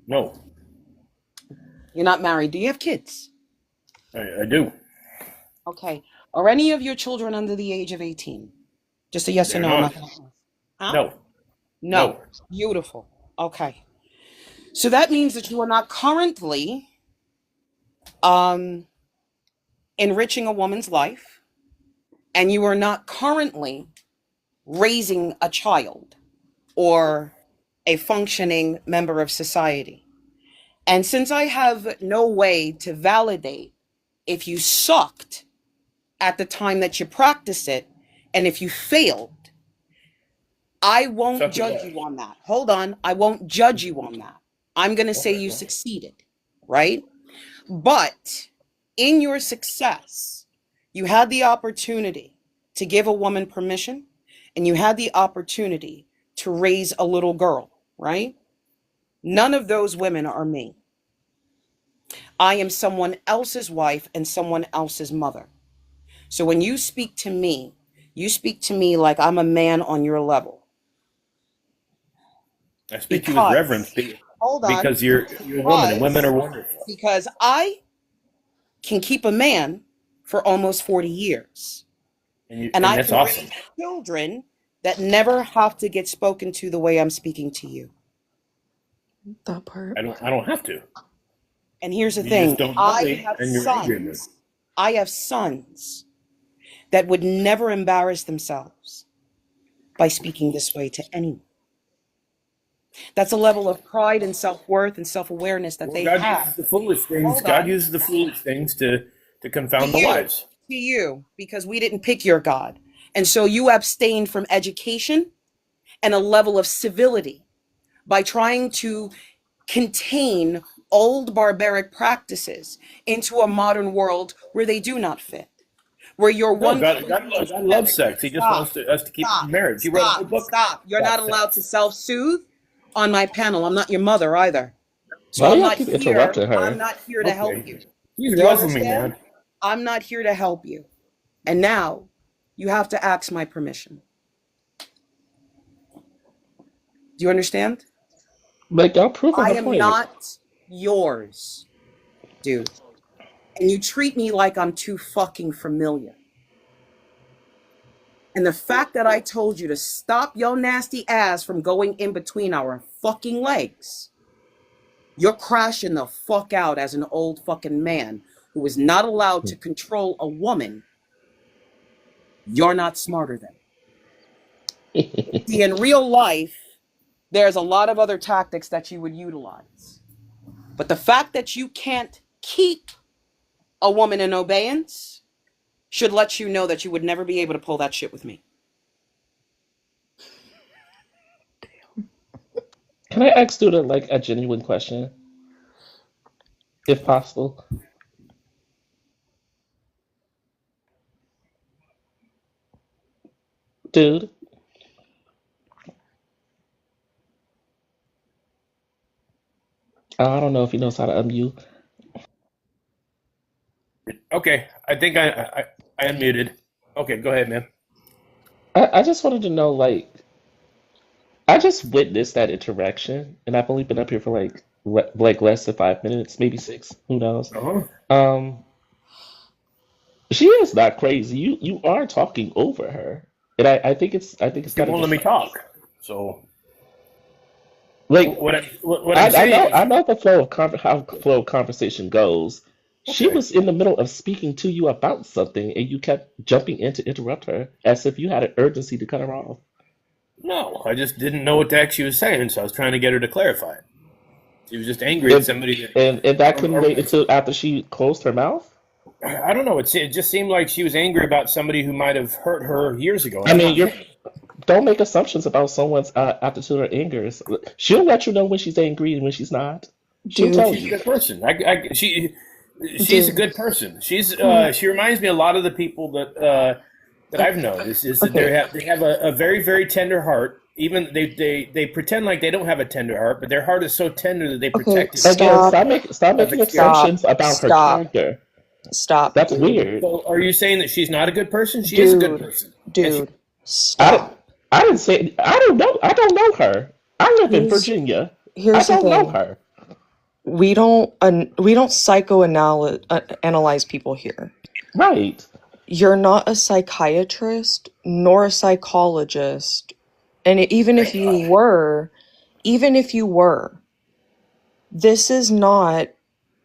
No, You're not married. Do you have kids? I do. Okay. Are any of your children under the age of 18? Just a yes or They're no. I'm not. not gonna ask. Huh? No, No. no. Beautiful. Okay. So that means that you are not currently enriching a woman's life, and you are not currently raising a child or a functioning member of society. And since I have no way to validate if you sucked at the time that you practice it, and if you failed, I won't Suck it judge up. you on that. Hold on. I won't judge you on that. I'm going to say you succeeded, right? But in your success, you had the opportunity to give a woman permission, and you had the opportunity to raise a little girl, right? None of those women are me. I am someone else's wife and someone else's mother. So when you speak to me like I'm a man on your level. I speak to you with reverence Hold on. because you're a woman, and women are wonderful. Because I can keep a man for almost 40 years. And I that's can awesome. raise children that never have to get spoken to the way I'm speaking to you. That part. I don't have to. And here's the You thing. just don't know I me, have and you're angry at me. sons. I have sons that would never embarrass themselves by speaking this way to anyone. That's a level of pride and self-worth and self-awareness that Well, they God have. uses the foolish things. Hold God on. uses the foolish things to To confound the you, wise. to you, because we didn't pick your God. And so you abstained from education and a level of civility by trying to contain old barbaric practices into a modern world where they do not fit. Where your No, one God loves sex. He just wants us to keep it in marriage. He wrote a whole book. Stop. You're not about allowed sex. to self-soothe on my panel. I'm not your mother either. So Why do I'm y'all not keep here. interrupting her? I'm not here to help Okay. you. He's Do you roughing me, understand? man. I'm not here to help you. And now you have to ask my permission. Do you understand? Like, y'all proving I her am point. not yours, dude. And you treat me like I'm too fucking familiar. And the fact that I told you to stop your nasty ass from going in between our fucking legs, you're crashing the fuck out as an old fucking man who is not allowed to control a woman. You're not smarter than. See, in real life, there's a lot of other tactics that you would utilize. But the fact that you can't keep a woman in obeyance should let you know that you would never be able to pull that shit with me. Can I ask Duda like a genuine question, if possible? Dude, I don't know if he knows how to unmute. Okay, I think I unmuted. Okay, go ahead, man. I just wanted to know, like, I just witnessed that interaction, and I've only been up here for like less than 5 minutes, maybe six. Who knows? Uh-huh. Um, she is not crazy. You are talking over her, and I think it's She kind of won't let me just talk. So like what I'm I saying know is, the flow of conversation goes. She Okay. was in the middle of speaking to you about something, and you kept jumping in to interrupt her as if you had an urgency to cut her off. No, I just didn't know what the heck she was saying, so I was trying to get her to clarify it. She was just angry at And somebody that, and that couldn't wait until after she closed her mouth. I don't know. It just seemed like she was angry about somebody who might have hurt her years ago, and I I'm mean, not you're him. don't make assumptions about someone's attitude or anger. She'll let you know when she's angry and when she's not. She'll Dude, tell She's a you. good person. She's a dude. good person. Hmm. She reminds me a lot of the people that I've known. Is that Okay, they have a very very tender heart. Even they pretend like they don't have a tender heart, but their heart is so tender that they Okay, protect it again, because stop, stop of making experience. assumptions about her stop, character. stop, That's dude. weird. So are you saying that she's not a good person? She is a good Dude, person, and she. dude, I didn't. stop. I didn't say. I don't know. I don't know her. I live in Here's Virginia. I here's the don't know thing. her. We don't psychoanalyze analyze people here. Right. You're not a psychiatrist nor a psychologist. And Thank God. even if you were, this is not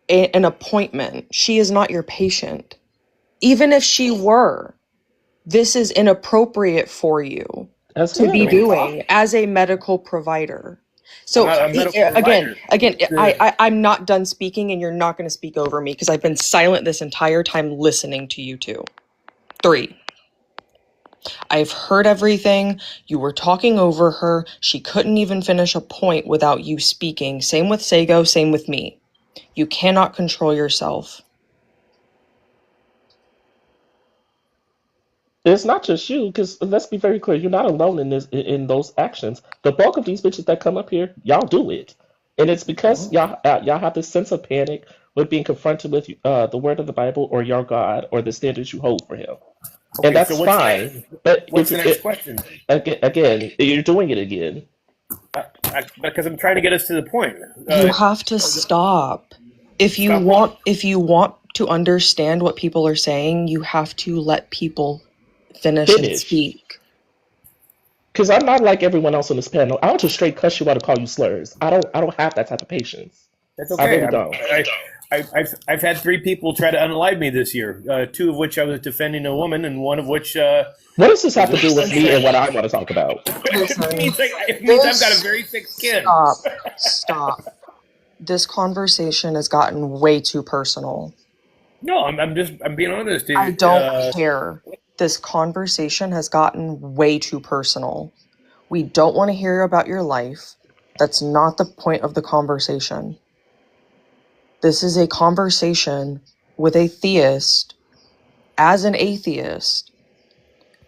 an appointment. She is not your patient. Even if she were, this is inappropriate for you As to be I mean, hell. doing as a medical provider. I'm So not a medical again, provider. again, Uh, I'm not done speaking, and you're not going to speak over me because I've been silent this entire time listening to you two. 3. I've heard everything. You were talking over her. She couldn't even finish a point without you speaking. Same with Sago, same with me. You cannot control yourself. It's not just you, because let's be very clear. You're not alone in in those actions. The bulk of these bitches that come up here, y'all do it, and it's because y'all have this sense of panic with being confronted with the word of the Bible or your God or the standards you hold for Him, and okay, so that's fine. But what's if the next question? again, you're doing it again. Because I'm trying to get us to the point. You have to stop. If you Stop what? want to understand what people are saying, you have to let people finish and Finish. speak. Because I'm not like everyone else on this panel. I'll just straight cuss you out and call you slurs. I don't have that type of patience. That's I okay. really don't. I've had 3 people try to unalive me this year. 2 of which I was defending a woman, and one of which What does this was have to a do with me and friend. what I want to talk about? Listen, It means I've got a very thick skin. stop. This conversation has gotten way too personal. No, I'm being honest. I don't care. This conversation has gotten way too personal. We don't want to hear about your life. That's not the point of the conversation. This is a conversation with a theist as an atheist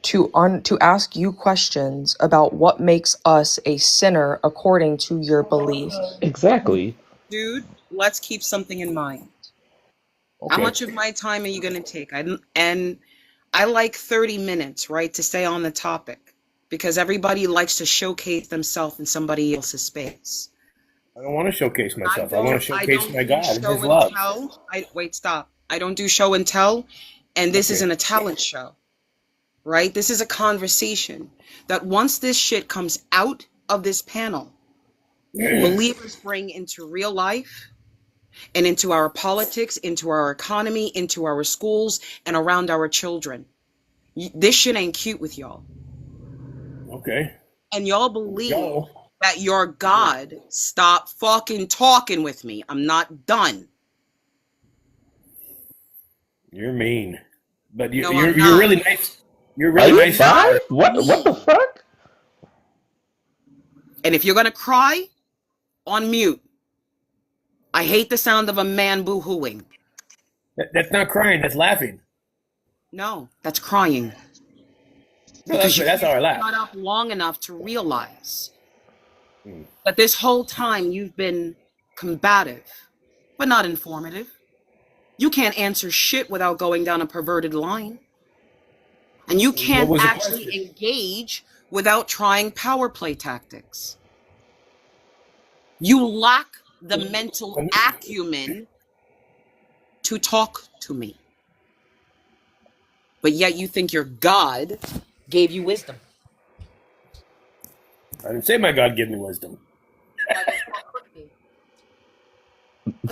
to ask you questions about what makes us a sinner according to your belief. Exactly. Dude, let's keep something in mind. How Okay. much of my time are you going to take? And I like 30 minutes, right, to stay on the topic because everybody likes to showcase themselves in somebody else's space. I don't want to showcase I myself. I want to showcase don't my do God and show His and love. tell. Wait, stop. I don't do show and tell, and this Okay. isn't a talent show, right? This is a conversation that once this shit comes out of this panel, believers bring into real life and into our politics, into our economy, into our schools, and around our children. This shit ain't cute with y'all. Okay. And y'all believe Go. that your God, stop fucking talking with me. I'm not done. You're mean, but No, you're I'm not. really nice. You're Are really you nice. fine? not What the me. fuck? And if you're gonna cry, on mute. I hate the sound of a man boo-hooing. That's not crying. That's laughing. No, that's crying. No, Because you that's how I can't laugh. shut up long enough to realize Hmm. that this whole time you've been combative, but not informative. You can't answer shit without going down a perverted line. And you What can't was the actually question? engage without trying power play tactics. You lack the mental acumen to talk to me. But yet you think your God gave you wisdom. I didn't say my God gave me wisdom.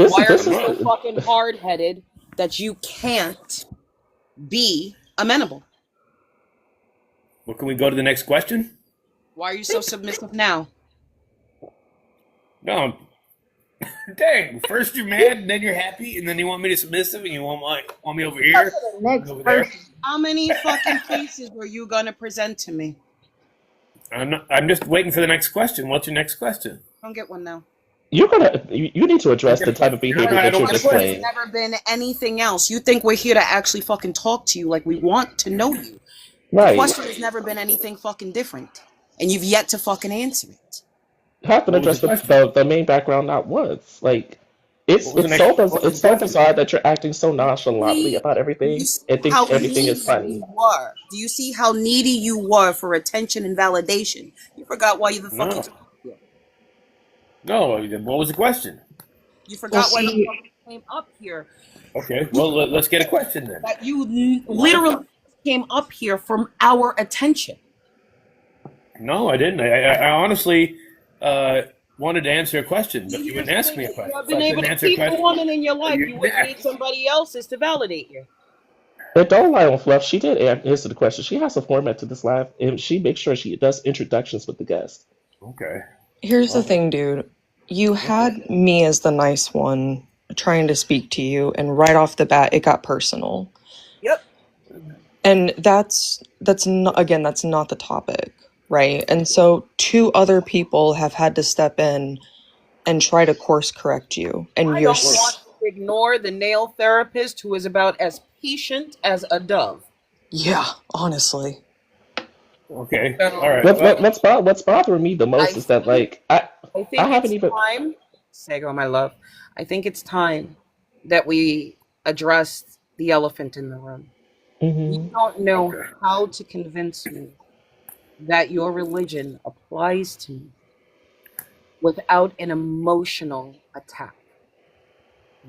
Why are you This is so fucking hard-headed that you can't be amenable. Well, can we go to the next question? Why are you so submissive now? No. Dang, first you're mad, and then you're happy, and then you want me to submissive, and you want me over here, and over there. How many fucking cases are you gonna present to me? I'm just waiting for the next question. What's your next question? Don't get one now. You need to address the type of behavior that you're displaying. There's never been anything else. You think we're here to actually fucking talk to you like we want to know you. Right. The question has never been anything fucking different. And you've yet to fucking answer it. You have to address the main background not once. Like, it's so bizarre that you're acting so nonchalantly about everything and think everything is funny. Do you see how needy you were for attention and validation? You forgot why you the fuck you here. No, what was the question? You forgot why the fuck you came up here. Okay, well, let's get a question then. That you literally came up here from our attention. No, I didn't. I honestly wanted to answer a question, but you wouldn't ask me a question. You've been able to keep a woman in your life. You would need somebody else's to validate you. But don't lie on Fluff. She did answer the question. She has a format to this live, and she makes sure she does introductions with the guest. Okay. Here's the thing, dude. You had me as the nice one trying to speak to you, and right off the bat, it got personal. Yep. And that's not the topic, right? And so 2 other people have had to step in and try to course correct you. And I don't want to ignore the nail therapist who is about as patient as a dove. Yeah, honestly. Okay. All right. What's bothering me the most is that, like, I haven't even. Sego, my love. I think it's time that we address the elephant in the room. Mm-hmm. You don't know how to convince me that your religion applies to me without an emotional attack.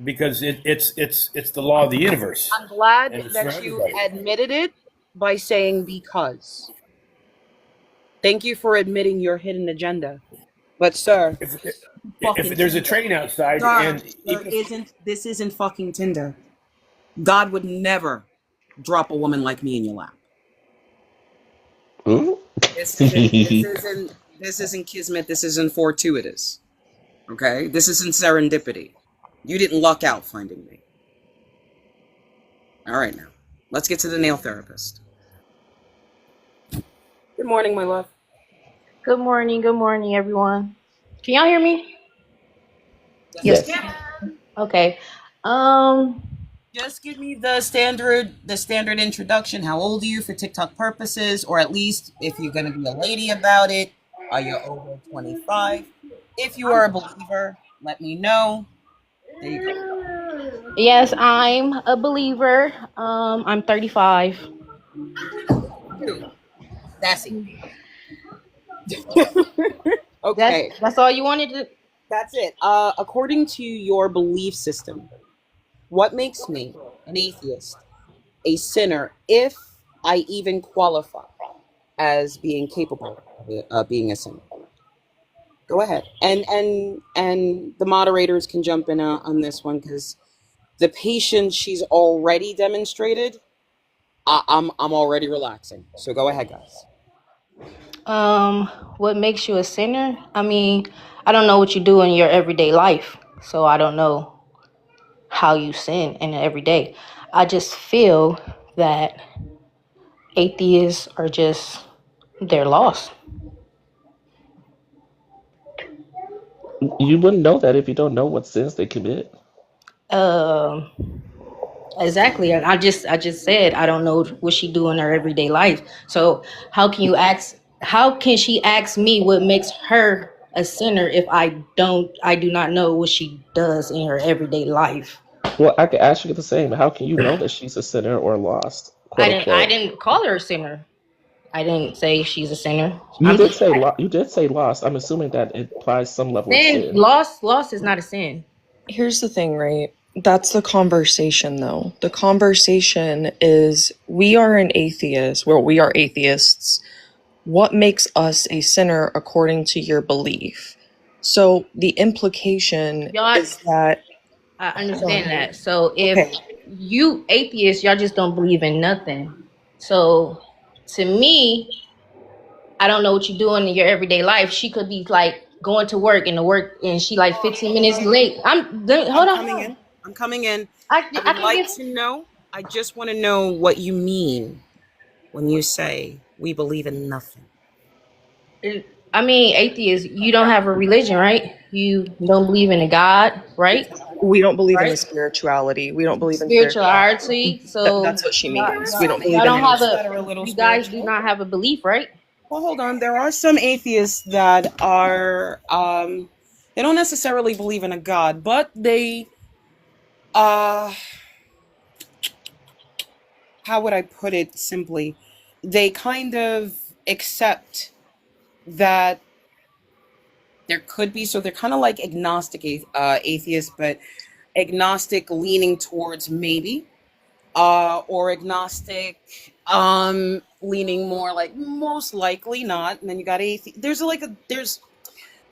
Because it's the law of the universe. I'm glad And it's that for you everybody. admitted it by saying because. Thank you for admitting your hidden agenda. But sir, If there's a train outside this isn't fucking Tinder. God would never drop a woman like me in your lap. Ooh. This isn't kismet, this isn't fortuitous. Okay? This isn't serendipity. You didn't luck out finding me. All right now. Let's get to the nail therapist. Good morning, my love. Good morning, everyone. Can y'all hear me? Yes. Okay. Just give me the standard introduction. How old are you for TikTok purposes? Or at least if you're gonna be a lady about it, are you over 25? If you are a believer, let me know. There you go. Yes, I'm a believer. I'm 35. That's it. Okay. That's all you wanted to. That's it. According to your belief system, what makes me an atheist, a sinner, if I even qualify as being capable of being a sinner? Go ahead, and the moderators can jump in on this one because the patience she's already demonstrated, I'm already relaxing. So go ahead, guys. What makes you a sinner? I mean, I don't know what you do in your everyday life, so I don't know how you sin in every day. I just feel that atheists are they're lost. You wouldn't know that if you don't know what sins they commit. Exactly. And I just said I don't know what she do in her everyday life. So how can she ask me what makes her a sinner if I do not know what she does in her everyday life? Well, I could ask you the same. How can you know that she's a sinner or lost? Quote, I didn't call her a sinner. I didn't say she's a sinner. You did say lost. I'm assuming that it implies some level of sin. Lost is not a sin. Here's the thing, right? That's the conversation, though. The conversation is we are an atheist. Well, we are atheists. What makes us a sinner according to your belief? So the implication is that... I understand that. So if you atheists, y'all just don't believe in nothing. So to me, I don't know what you're doing in your everyday life. She could be like going to work and she like 15 minutes late. I'm Hold on, coming hold on. in. I'm coming in. I I I would can like give. to know. I just want to know what you mean when you say we believe in nothing. I mean, atheist. You don't have a religion, right? You don't believe in a God, right? We don't believe in Right? the spirituality. We don't believe in spirituality. Spirituality. So That's what she y'all, means. We y'all, don't y'all believe in don't any. have Atheists a. that are a little You guys do spiritual. not have a belief, right? Well, hold on. There are some atheists that are they don't necessarily believe in a god, but they uh how would I put it simply? They kind of accept that there could be, so they're kind of like agnostic atheists, but agnostic leaning towards maybe or agnostic leaning more like most likely not, and then you got there's like a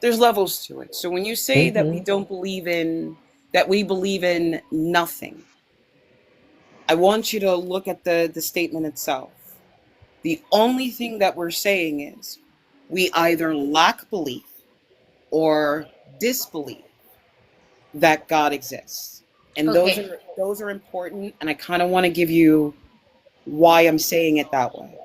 there's levels to it. So when you say that we Hmm. don't believe in that we believe in nothing, I want you to look at the statement itself. The only thing that we're saying is we either lack belief or disbelief that God exists. And Okay. those are important, and I kind of want to give you why I'm saying it that way.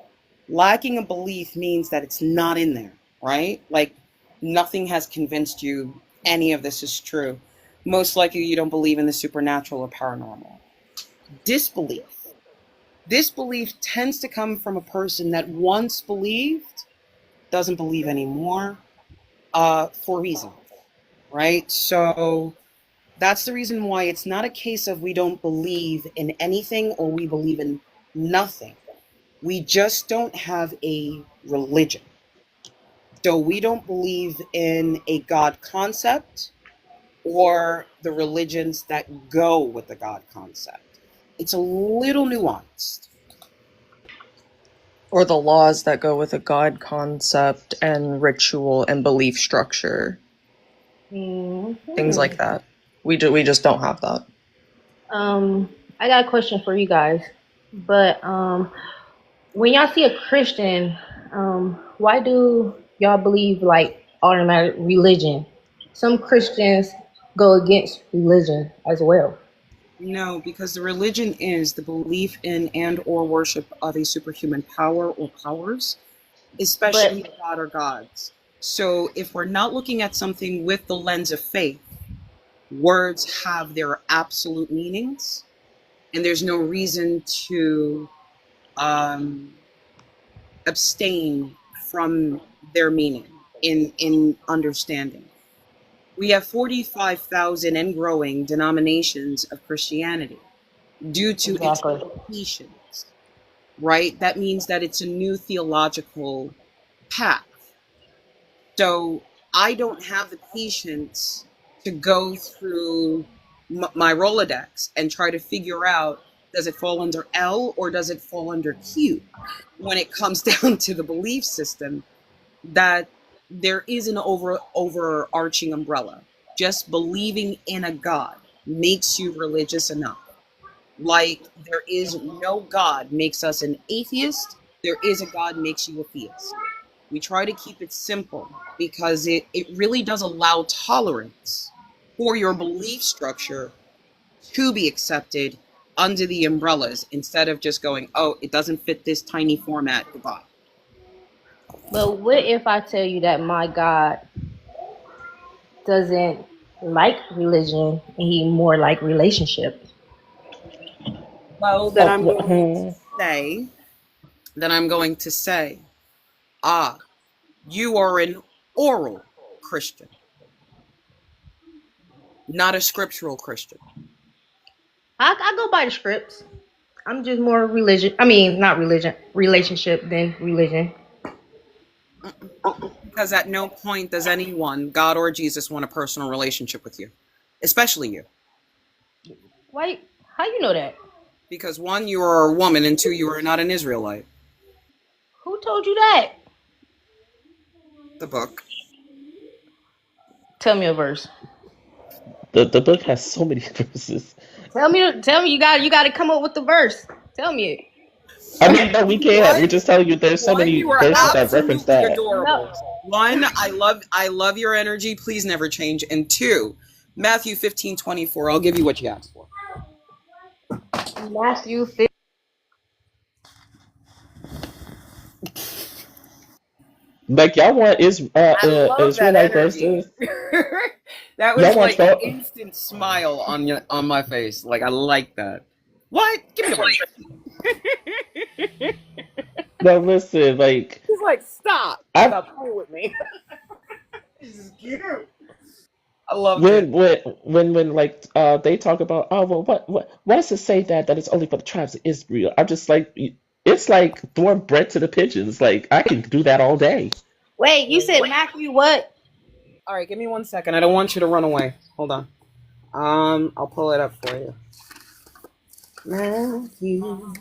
Lacking a belief means that it's not in there, right? Like nothing has convinced you any of this is true. Most likely you don't believe in the supernatural or paranormal. Disbelief. Disbelief tends to come from a person that once believed, doesn't believe anymore, for reasons, right? So that's the reason why it's not a case of we don't believe in anything or we believe in nothing. We just don't have a religion. So we don't believe in a God concept or the religions that go with the God concept. It's a little nuanced. Or the laws that go with a God concept and ritual and belief structure. Things like Mhm. that. We just don't have that. I got a question for you guys. But when y'all see a Christian, why do y'all believe like automatic religion? Some Christians go against religion as well. No, because the religion is the belief in and or worship of a superhuman power or powers, But especially a god or gods. So if we're not looking at something with the lens of faith, words have their absolute meanings, and there's no reason to um, abstain from their meaning in understanding. We have 45,000 and growing denominations of Christianity due to its exactly. limitations, right? That means that it's a new theological path. So I don't have the patience to go through my Rolodex and try to figure out, does it fall under L or does it fall under Q when it comes down to the belief system, that there is an overarching umbrella. Just believing in a God makes you religious enough. Like there is no God makes us an atheist, there is a God makes you a theist. We try to keep it simple because it really does allow tolerance for your belief structure to be accepted under the umbrellas instead of just going, oh, it doesn't fit this tiny format, goodbye. But what if I tell you that my God doesn't like religion and he more like relationship? Well, then Oh, I'm going to hmm. say, then I'm going to say, ah, you are an oral Christian, not a scriptural Christian. I go by the scripts. I'm just more religion. I mean, not religion, relationship than religion. Because at no point does anyone, God or Jesus, want a personal relationship with you, especially you. Why? How you know that? Because one, you are a woman, and two, you are not an Israelite. Who told you that? The book. Tell me a verse. The book has so many verses. Tell me. You got to come up with the verse. Tell me it. I mean, no, we can't. We're One, just telling you there's so one, many you are verses that reference absolutely that. No. adorable. One, I love your energy. Please never change. And two, Matthew 15:24. I'll give you what you asked for. Matthew 15. Like y'all want I love that Israelite energy. verses? That Y'all was want like an 12? instant smile on my face. Like I like that. What? Give me the break. No, listen. Like He's like, stop I playing with me. This is cute. I loved it. when like they talk about, oh well, what does it say that it's only for the tribes of Israel? I'm just like, it's like throwing bread to the pigeons. Like I can do that all day. Wait, you said Matthew what? All right, give me 1 second. I don't want you to run away. Hold on. I'll pull it up for you. Matthew.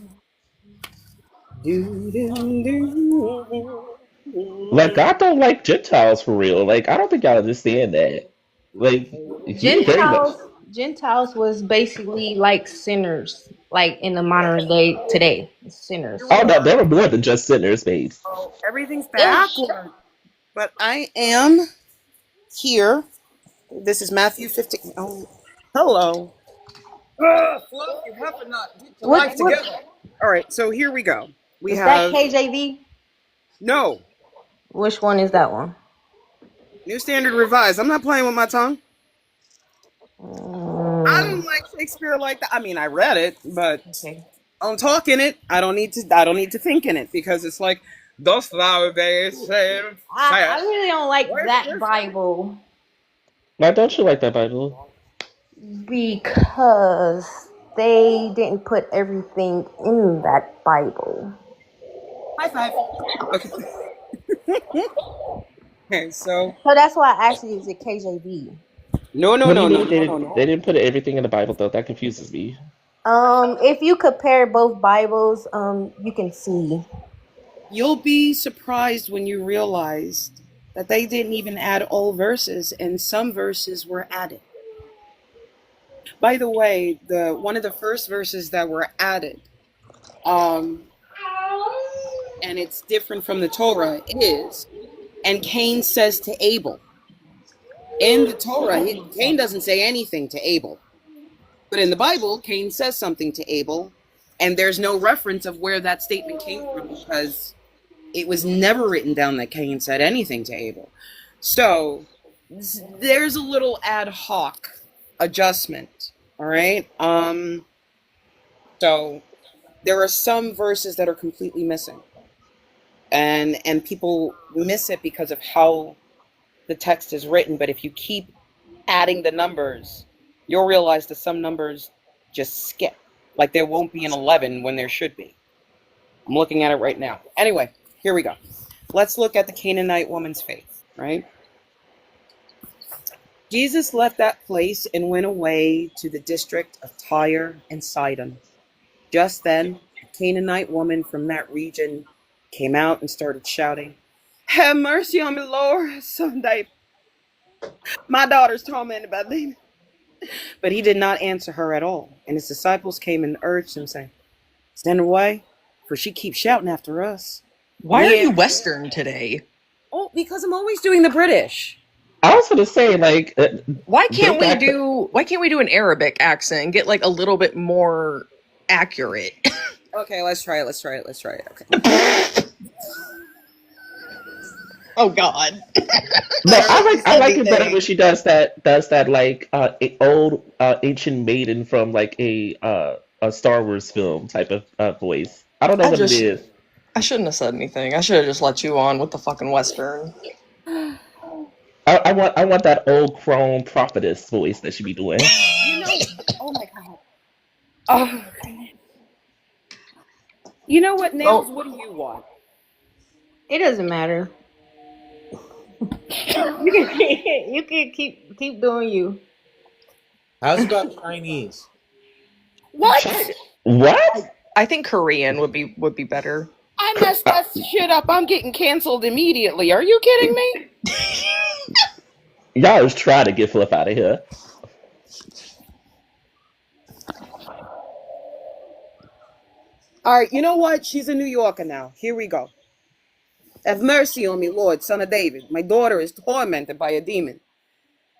Do, do, Like do. God don't like Gentiles for real. Like I don't think y'all understand that. Like he very much. Gentiles was basically like sinners, like in the modern day today. Sinners. Oh no, they were more than just sinners, babes. Oh, everything's Ish. backward. But I am here. This is Matthew 15. Oh, hello. Fluff, you have to not get your life What together. All right, so here we go. We is that? have KJV? no Which one is that one? New Standard Revised. I'm not playing with my tongue. I don't like Shakespeare like that. I mean, I read it, but Okay. I don't talk in it. I don't need to think in it because it's like thus thou they say. I really don't like that Bible Why don't you like that Bible? because they didn't put everything in that Bible. High five. Okay. Okay, so So that's why I asked you, is it KJV? no, What do you mean no. they didn't put everything in the Bible though? That confuses me. If you compare both Bibles, you can see. You'll be surprised when you realize that they didn't even add all verses, and some verses were added. By the way, one of the first verses that were added, and it's different from the Torah, is, and Cain says to Abel. In the Torah, Cain doesn't say anything to Abel. But in the Bible, Cain says something to Abel, and there's no reference of where that statement came from because it was never written down that Cain said anything to Abel. So there's a little ad hoc adjustment, all right? So there are some verses that are completely missing, and people miss it because of how the text is written. But if you keep adding the numbers, you'll realize that some numbers just skip. Like there won't be an 11 when there should be. I'm looking at it right now. Anyway, here we go. Let's look at the Canaanite woman's faith, right? Jesus left that place and went away to the district of Tyre and Sidon. Just then, a Canaanite woman from that region came out and started shouting, "Have mercy on me, Lord, someday. My daughter's tormented by demons." But he did not answer her at all. And his disciples came and urged him, saying, "Stand away, for she keeps shouting after us." Why are you Western today? Oh, because I'm always doing the British. I was gonna say like, Why can't we do an Arabic accent and get like a little bit more accurate? Okay, let's try it. Okay. Oh God. No, I like it better when she does that like old ancient maiden from like a Star Wars film type of voice. I don't know what it is. I shouldn't have said anything. I should have just let you on with the fucking Western. I want that old crone prophetess voice that she be doing. Oh my God. Oh. You know what, Nails? What do you want? It doesn't matter. you can keep doing you. How's about Chinese? What? What? I think Korean would be better. I messed that shit up. I'm getting canceled immediately. Are you kidding me? Y'all just try to get Fluff out of here. All right, you know what? She's a New Yorker now. Here we go. Have mercy on me, Lord, son of David. My daughter is tormented by a demon.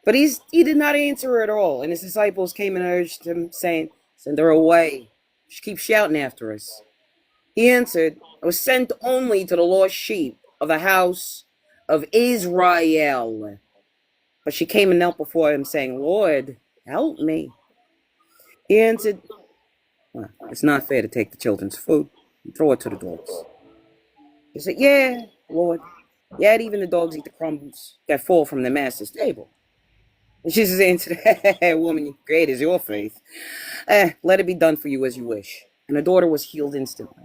But he did not answer her at all. And his disciples came and urged him, saying, Send her away. She keeps shouting after us. He answered, I was sent only to the lost sheep of the house of Israel. But she came and knelt before him, saying, Lord, help me. He answered, well, it's not fair to take the children's food and throw it to the dogs. He said, Yeah, Lord. Yet even the dogs eat the crumbs that fall from the master's table. And Jesus answered, Woman, great is your faith. Let it be done for you as you wish. And the daughter was healed instantly.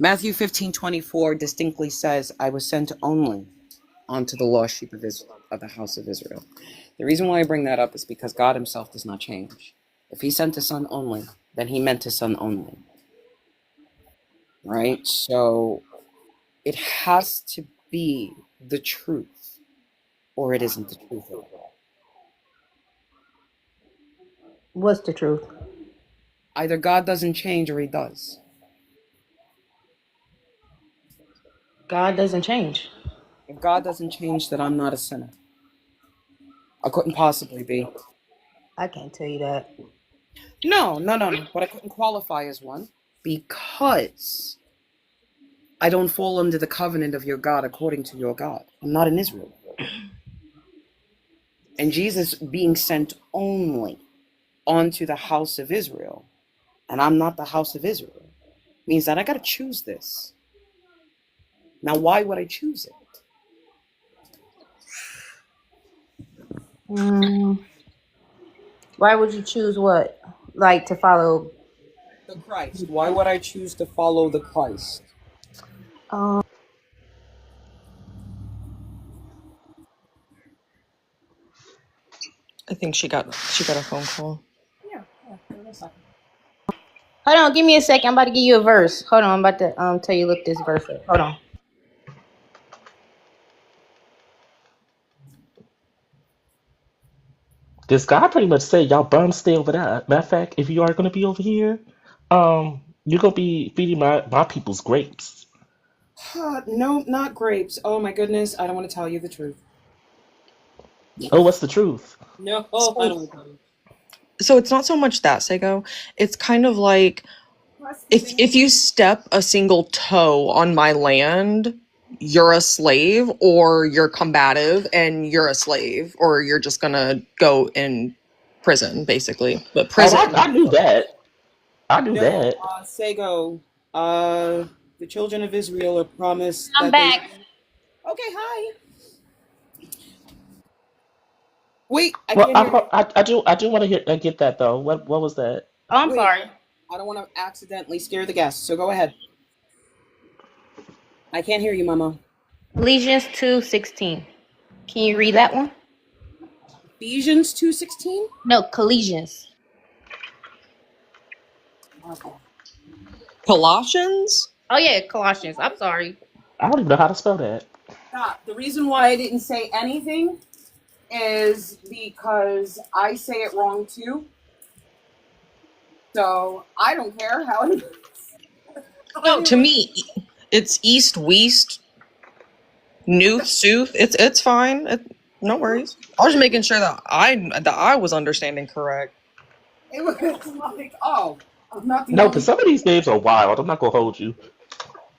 Matthew 15:24 distinctly says, I was sent only onto the lost sheep of the house of Israel. The reason why I bring that up is because God himself does not change. If he sent his son only, then he meant his son only. Right? So it has to be the truth, or it isn't the truth at all. What's the truth? Either God doesn't change or he does. God doesn't change. If God doesn't change, then I'm not a sinner. I couldn't possibly be. I can't tell you that. No. But I couldn't qualify as one because I don't fall under the covenant of your God according to your God. I'm not an Israelite. And Jesus being sent only onto the house of Israel, and I'm not the house of Israel, means that I got to choose this. Now, why would I choose it? Why would you choose what? Like to follow The Christ. Why would I choose to follow the Christ? um I think she got a phone call. Yeah, give me a second. Hold on, give me a second. I'm about to give you a verse. Hold on, I'm about to tell you look this verse up. Hold on. This guy pretty much said y'all bum stay over there. Matter of fact, if you are gonna be over here, you're gonna be feeding my people's grapes. No, not grapes. Oh my goodness, I don't want to tell you the truth. Oh, what's the truth? No, I don't So, want to tell you. so it's not so much that, Sego. It's kind of like if you step a single toe on my land, you're a slave, or you're combative and you're a slave, or you're just gonna go in prison, basically. But Oh, prison. I knew that. I knew No, that. Sego, the children of Israel are promised I'm that they. back. Okay, hi. Wait, I Well, can't hear you. I do want to hear get that though. What was that? Oh, I'm Wait, sorry. I don't want to accidentally scare the guests, so go ahead. I can't hear you, Mama. Ephesians 2:16. Can you read that one? Ephesians 2:16. No, Colossians. Okay. Colossians? Oh yeah, Colossians. I'm sorry. I don't even know how to spell that. Stop. The reason why I didn't say anything is because I say it wrong too. So I don't care how. No, to me, it's east, west, Nuth, Sooth. It's fine. No worries. I was just making sure that I was understanding correct. It was like, oh, I'm not the No, because only. some of these names are wild. I'm not gonna hold you.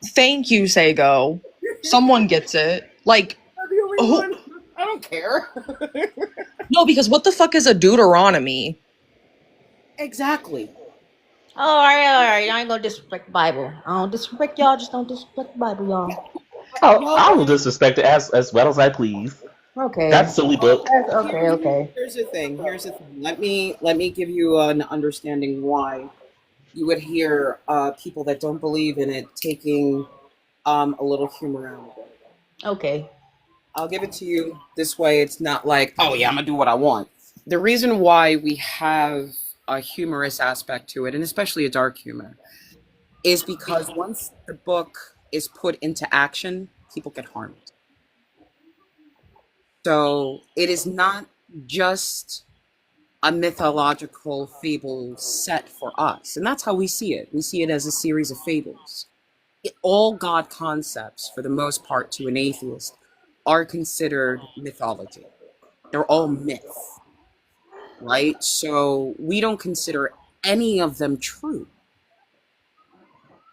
Thank you, Sago. Someone gets it. Like, I'm the only who? one. I don't care. No, because what the fuck is a Deuteronomy? Exactly. All right. I ain't gonna disrespect the Bible. I don't disrespect y'all. Just don't disrespect the Bible, y'all. Oh, Well, I will disrespect it as well as I please. Okay. That silly book. Okay. here's the thing. Here's the thing. Let me give you an understanding why you would hear people that don't believe in it taking a little humor out of it. Okay. I'll give it to you this way. It's not like, oh yeah, I'm gonna do what I want. The reason why we have a humorous aspect to it, and especially a dark humor, is because once the book is put into action, people get harmed. So it is not just a mythological fable set for us. And that's how we see it. We see it as a series of fables. All God concepts, for the most part, to an atheist, are considered mythology. They're all myth, right? So we don't consider any of them true.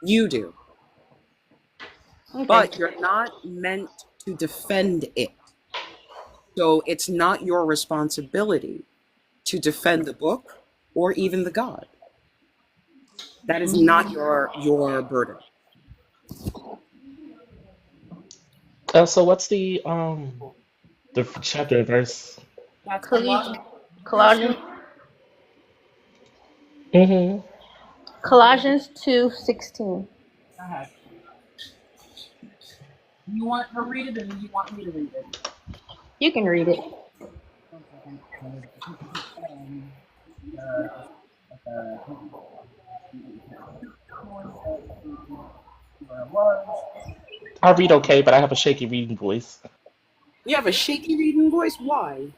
You do. Okay. But you're not meant to defend it. So it's not your responsibility to defend the book or even the God. That is not your burden. So what's the chapter and verse? That's Colossians. Colossians. Colossians. Mm-hmm. Colossians 2:16. Go ahead. You want her to read it, or do you want me to read it? You can read it. 1 second. Uh, uh, where I was. I read okay, but I have a shaky reading voice. You have a shaky reading voice? Why?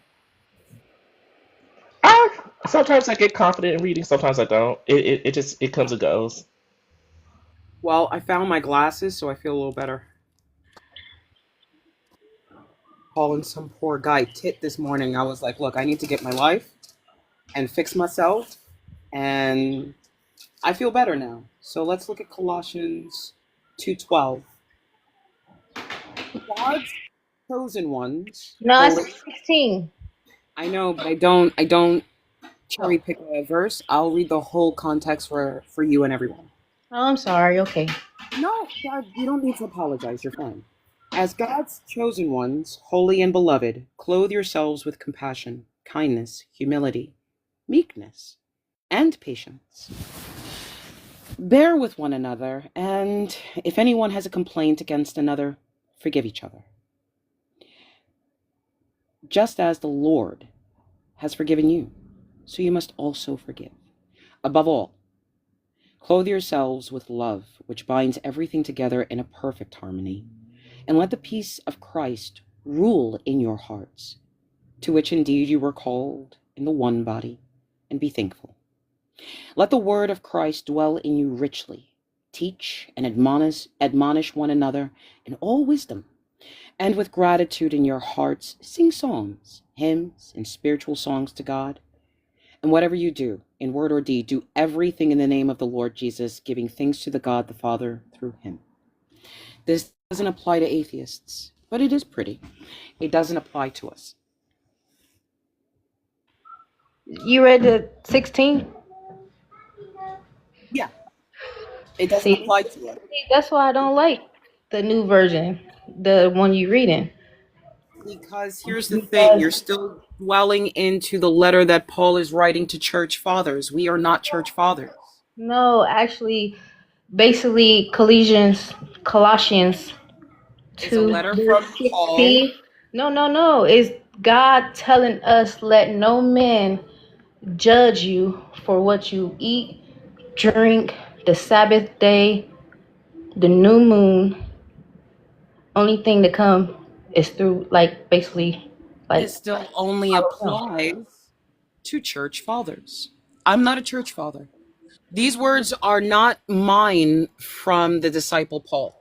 Sometimes I get confident in reading, sometimes I don't. It just it comes and goes. Well, I found my glasses, so I feel a little better. Calling some poor guy tit this morning. I was like, look, I need to get my life and fix myself, and I feel better now. So let's look at Colossians 2:12. God's chosen ones, No, holy. it's 16. I know, but I don't cherry pick a verse. I'll read the whole context for you and everyone. Oh, I'm sorry. Okay. No, God, you don't need to apologize. You're fine. As God's chosen ones, holy and beloved, clothe yourselves with compassion, kindness, humility, meekness, and patience. Bear with one another, and if anyone has a complaint against another, forgive each other. Just as the Lord has forgiven you, so you must also forgive. Above all, clothe yourselves with love, which binds everything together in a perfect harmony. And let the peace of Christ rule in your hearts, to which indeed you were called in the one body, and be thankful. Let the word of Christ dwell in you richly. Teach and admonish one another in all wisdom, and with gratitude in your hearts, sing psalms, hymns, and spiritual songs to God. And whatever you do, in word or deed, do everything in the name of the Lord Jesus, giving thanks to the God the Father through him. This doesn't apply to atheists, but it is pretty. It doesn't apply to us. You read the 16? Yeah, it doesn't See, apply to us. that's why I don't like the new version, the one you reading. Because here's the thing, Because you're still dwelling into the letter that Paul is writing to church fathers. We are not church fathers. no, actually, basically Colossians It's a 2 letter verse from Paul. 16. No. It's God telling us, let no man judge you for what you eat, drink, the Sabbath day, the new moon. Only thing to come is through, like, basically, It like, still only I don't know. applies to church fathers. I'm not a church father. These words are not mine from the disciple Paul.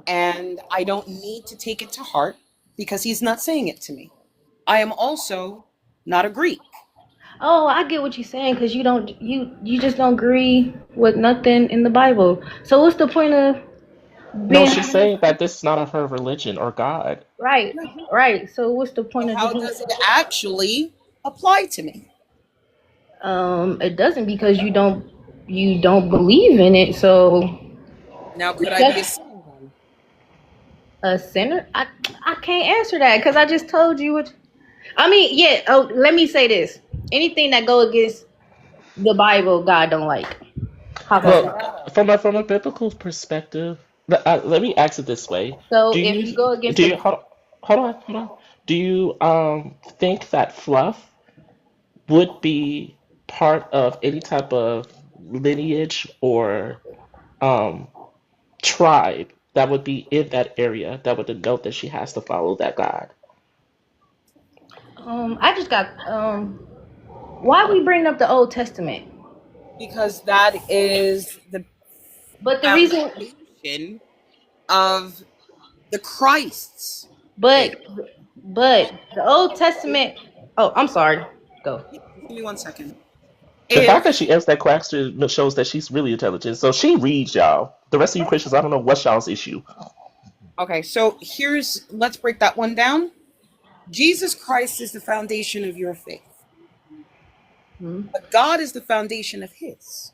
And I don't need to take it to heart because he's not saying it to me. I am also not a Greek. Oh, I get what you're saying because you just don't agree with nothing in the Bible. So what's the point of No, being she's saying that this is not of her religion or God. right? Right. So what's the point So of how being? does it actually apply to me? It doesn't because you don't believe in it. So Now, could I be a that's sinner then? a sinner. I can't answer that because I just told you what. I mean, yeah. Oh, let me say this: anything that go against the Bible, God don't like. How It about doesn't that? Well, matter. from a biblical perspective, let me ask it this way: So Do if you you go against do you the hold on? Do you think that fluff would be part of any type of lineage or um tribe that would be in that area that would denote that she has to follow that God? I just got why we bring up the Old Testament? Because that is the But the reason, foundation of the Christ's but faith. but the Old Testament. Oh, I'm sorry. Go. Just give me 1 second. The fact that If she asked that question shows that she's really intelligent. So she reads y'all. The rest of you Christians, I don't know what's y'all's issue. okay, so let's break that one down. Jesus Christ is the foundation of your faith, but God is the foundation of his.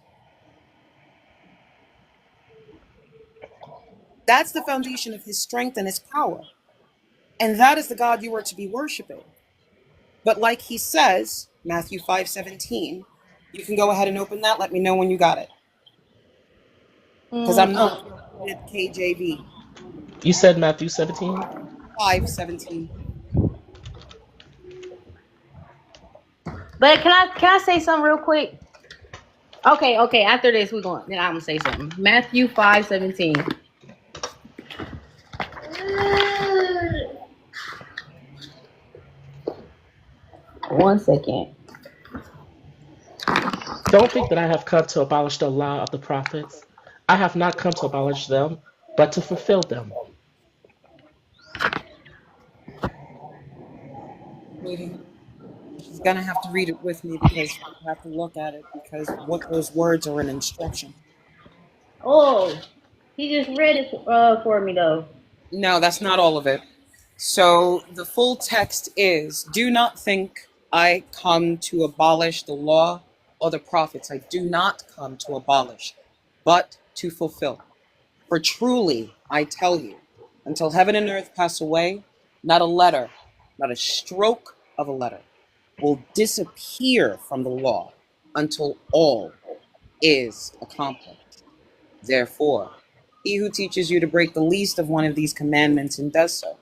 That's the foundation of his strength and his power. And that is the God you are to be worshiping. But like he says, Matthew 5:17, you can go ahead and open that. Let me know when you got it. Because I'm not at KJV. You said Matthew 17? 5:17. But can I say something real quick? Okay. After this, we're going. Then I'm gonna say something. Matthew 5:17. One second. Don't think that I have come to abolish the law of the prophets. I have not come to abolish them, but to fulfill them. Sweetie, she's going to have to read it with me because you have to look at it because what those words are an instruction. Oh, he just read it for me though. No, that's not all of it. So the full text is, do not think I come to abolish the law or the prophets. I do not come to abolish, but to fulfill. For truly, I tell you, until heaven and earth pass away, not a letter, not a stroke of a letter will disappear from the law until all is accomplished. Therefore, he who teaches you to break the least of one of these commandments and does so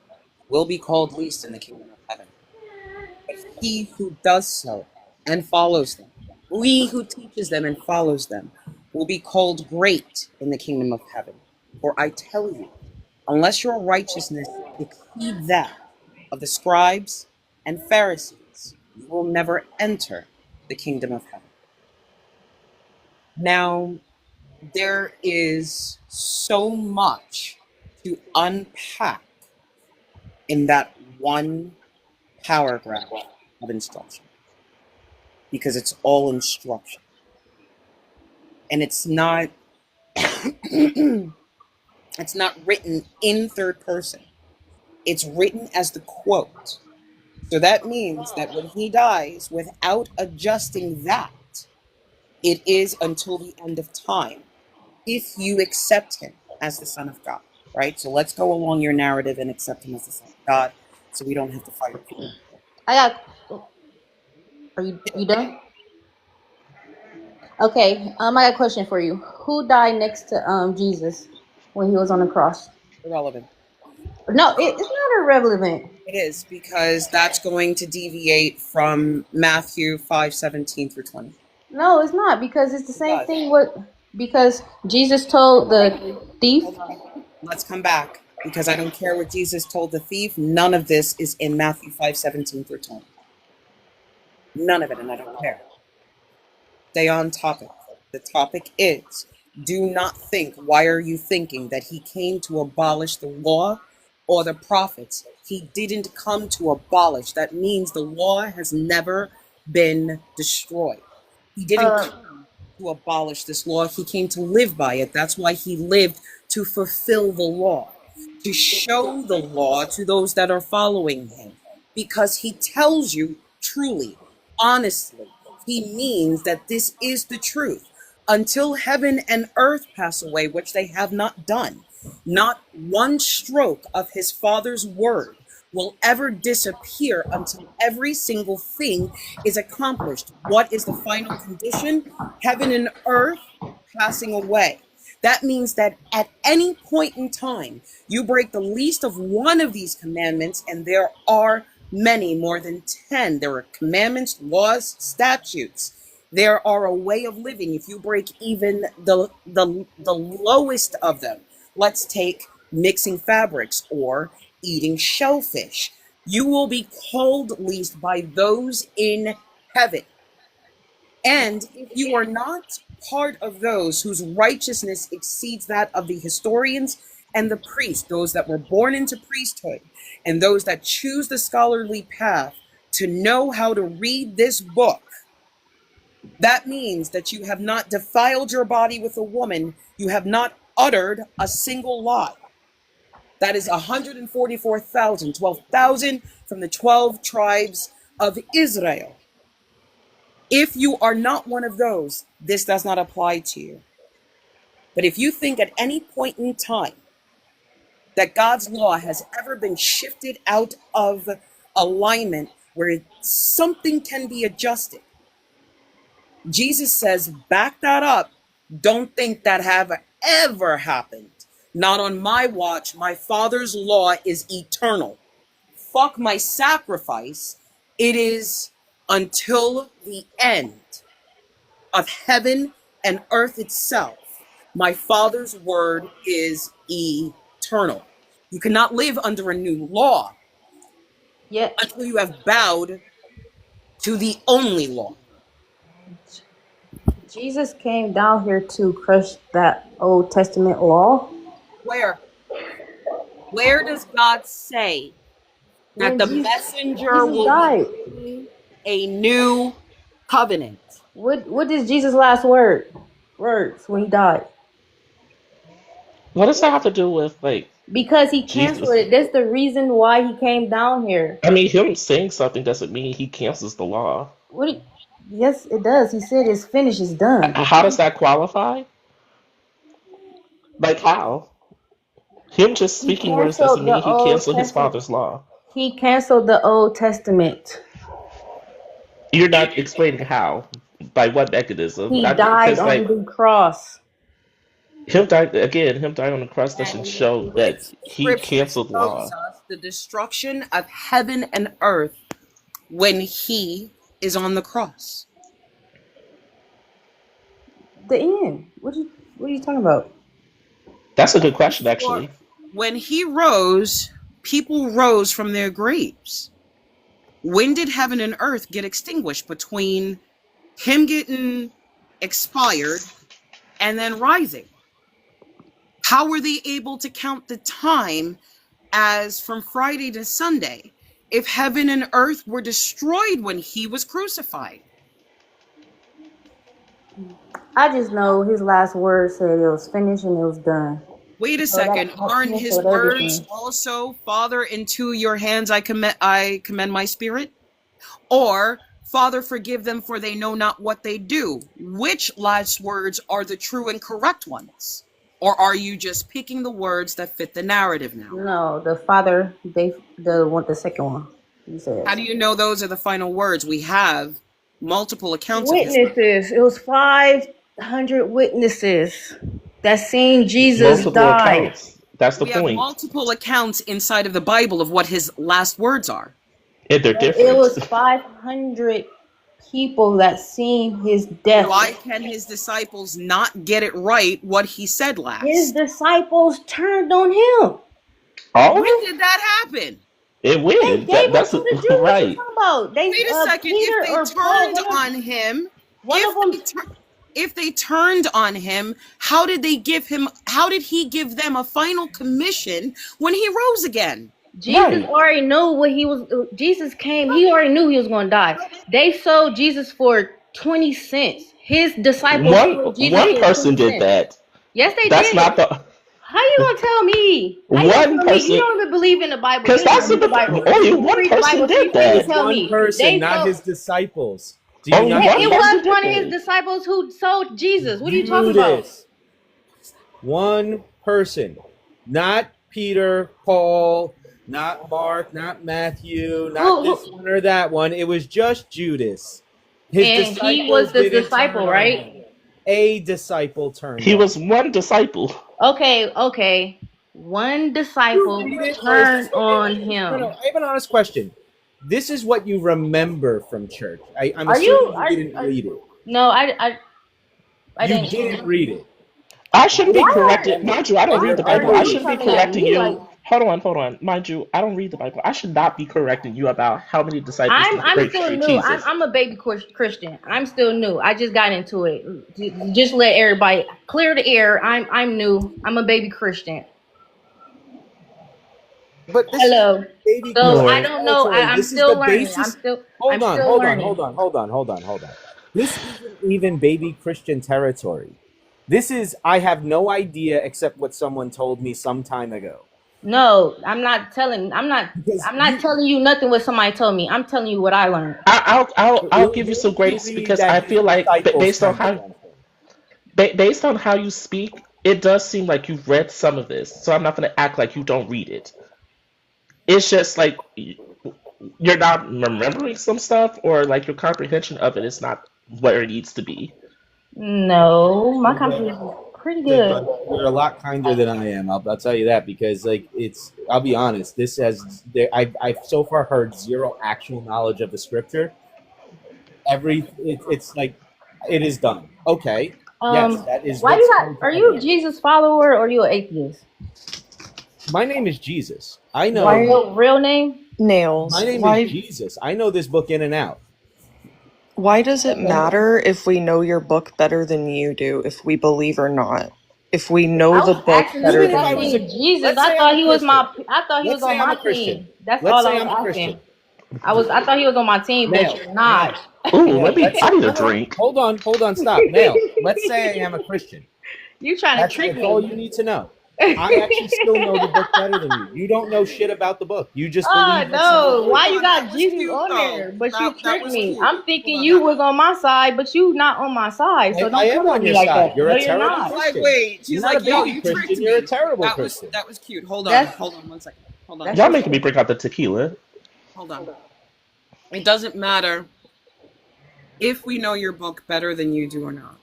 will be called least in the kingdom of heaven. But he who does so and follows them, he who teaches them and follows them, will be called great in the kingdom of heaven. For I tell you, unless your righteousness exceed that of the scribes and Pharisees, you will never enter the kingdom of heaven. Now, there is so much to unpack in that one paragraph of instruction because it's all instruction. And it's not it's not written in third person. It's written as the quote. So that means that when he dies, without adjusting that, it is until the end of time, if you accept him as the Son of God, right? So let's go along your narrative and accept him as the Son of God so we don't have to fight. I got. Are you done? Okay. I got a question for you. Who died next to Jesus when he was on the cross? Irrelevant. No, it's not irrelevant. It is, because that's going to deviate from Matthew 5:17 through 20. No, it's not because it's the same does. thing. Because Jesus told the thief. Let's come back, because I don't care what Jesus told the thief. None of this is in Matthew 5:17 through 20. None of it, and I don't care. Stay on topic. The topic is, do not think, why are you thinking that he came to abolish the law or the prophets? He didn't come to abolish. That means the law has never been destroyed. He didn't come to abolish this law. He came to live by it. That's why he lived, to fulfill the law, to show the law to those that are following him, because he tells you truly, honestly, he means that this is the truth. Until heaven and earth pass away, which they have not done, not one stroke of his Father's word will ever disappear until every single thing is accomplished. What is the final condition? Heaven and earth passing away. That means that at any point in time, you break the least of one of these commandments, and there are many, more than 10. There are commandments, laws, statutes. There are a way of living. If you break even the lowest of them, let's take mixing fabrics or eating shellfish. You will be called least by those in heaven. And if you are not part of those whose righteousness exceeds that of the historians and the priests, those that were born into priesthood, and those that choose the scholarly path to know how to read this book, that means that you have not defiled your body with a woman, you have not uttered a single lie. That is 144,000, 12,000 from the 12 tribes of Israel. If you are not one of those, this does not apply to you. But if you think at any point in time that God's law has ever been shifted out of alignment where something can be adjusted, Jesus says, back that up. Don't think that have ever happened. Not on my watch. My Father's law is eternal. Fuck my sacrifice. It is until the end of heaven and earth itself. My Father's word is eternal. You cannot live under a new law until you have bowed to the only law. Jesus came down here to crush that Old Testament law. Where? Where does God say that the messenger will be bringing a new covenant? What is Jesus' last words when he died? What does that have to do with Because he canceled Jesus? it. That's the reason why he came down here. I mean, him saying something doesn't mean he cancels the law. Yes, it does. He said it's finished, it's done. How does that qualify? Like how? Him just He speaking words doesn't canceled the mean he Old canceled his Testament. father's law. He canceled the Old Testament. You're not explaining how. By what mechanism? He died Because on the cross. him dying on the cross doesn't show that he Scripture canceled shows law. us the destruction of heaven and earth when he is on the cross. The end. What are you talking about? That's a good question, actually. When he rose, people rose from their graves. When did heaven and earth get extinguished between him getting expired and then rising? How were they able to count the time as from Friday to Sunday if heaven and earth were destroyed when he was crucified? I just know his last words said it was finished and it was done. Wait a So that second. Aren't his canceled words everything. also, Father, into your hands I commend my spirit? Or, Father, forgive them for they know not what they do? Which last words are the true and correct ones? Or are you just picking the words that fit the narrative now? No, the Father, the second one. He said. How do you know those are the final words? We have multiple accounts of his. Witnesses. It was 500 witnesses that seen Jesus Multiple die. accounts. That's the We have point. multiple accounts inside of the Bible of what his last words are. And they're different. It was 500 people that seen his death. Why can his disciples not get it right what he said last? His disciples turned on him. Oh, when did that happen? It will. That's right. right. What you talking about? Wait a second. If they turned on him, if they turned on him, how did he give them a final commission when he rose again? Jesus already knew what he was. Jesus came. He already knew he was going to die. They sold Jesus for 20 cents. His disciples sold Jesus one for person 20 did cents. that. Yes, they That's did. not the. How you gonna tell me? One person. You don't even believe in the Bible. Because that's the Bible. Only one person did that. One person, not his disciples. Do you Only not one It person was did one of that. his disciples who sold Jesus. What are you talking about? Judas. One person, not Peter, Paul, not Mark, not Matthew, not this one or that one. It was just Judas. And he was the disciple, right? A disciple turned. He was one disciple. Okay. One disciple turned on him. No, I have an honest question. This is what you remember from church. I'm Are assuming you- you didn't read it. No, I You didn't. didn't read it. I shouldn't be corrected. Mind you, I don't read the Bible. I shouldn't be correcting you hold on. Mind you, I don't read the Bible. I should not be correcting you about how many disciples I'm betrayed still new. Jesus. I'm a baby Christian. I'm still new. I just got into it. Just let everybody clear the air. I'm new. I'm a baby Christian. But this is Hello. baby So I Christian Lord. don't know. territory. I'm This is the still learning. basis. I'm still learning. Hold on. This isn't even baby Christian territory. This is, I have no idea except what someone told me some time ago. No, I'm not telling. Because I'm not telling you nothing what somebody told me. I'm telling you what I learned. I'll give you where some did you grace read because that I his feel like disciples turned against him? based on how you speak, it does seem like you've read some of this. So I'm not going to act like you don't read it. It's just like you're not remembering some stuff, or like your comprehension of it is not where it needs to be. No, my comprehension is pretty good. You're a lot kinder than I am. I'll tell you that, because like I'll be honest. I've so far heard zero actual knowledge of the scripture. It's like it is done. Okay, yes, that is Why you what's got? going to Are you end. a Jesus follower or are you an atheist? My name is Jesus. I Why, know. Your real name? My Nails? name is Jesus. I know this book in and out. Why does it Okay. matter if we know your book better than you do, if we believe or not? If we know I the was book asking you better Even if because than I I you was do. a, seen Jesus. let's say I'm a Christian. I thought he was Let's on say I'm my a Christian. team. That's Let's all I say was I'm a asking. Christian. I thought he was on my team, but Nail, you're nail, not. Ooh, nail. Let's I need a no. drink. Hold on, stop. Nail. Let's say I am a Christian. You trying to trick That's all me? you need to know. I actually still know the book better than you. You don't know shit about the book. You just Oh believe what someone no! told Why you. you Hold on, that got was Jesus cute on though. there? But you That tricked was me. cute. I'm Hold thinking on, you that was on my side, but you not on my side. So I don't am come at on me your like side. that. You're No, a you're terrible not. like, Christian. wait. You're She's not a like, yo, baby you Christian. tricked You're a me. terrible That was Christian. cute. Hold on. That's Hold on 1 second. Hold on. that's Y'all just making me bring out the tequila. Hold on. It doesn't matter if we know your book better than you do or not.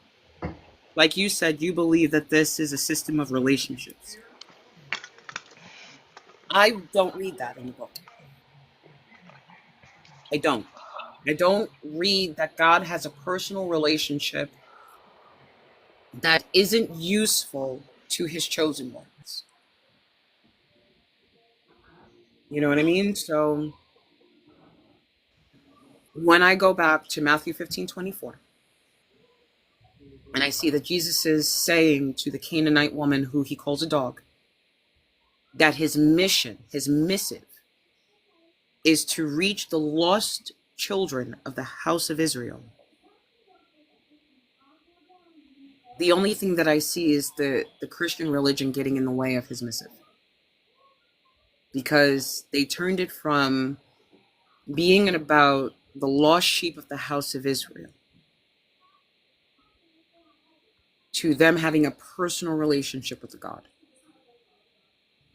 Like you said, you believe that this is a system of relationships. I don't read that in the book. I don't. I don't read that God has a personal relationship that isn't useful to his chosen ones. You know what I mean? So when I go back to Matthew 15:24, and I see that Jesus is saying to the Canaanite woman who he calls a dog, that his mission, his missive, is to reach the lost children of the house of Israel. The only thing that I see is the Christian religion getting in the way of his missive, because they turned it from being about the lost sheep of the house of Israel to them having a personal relationship with God.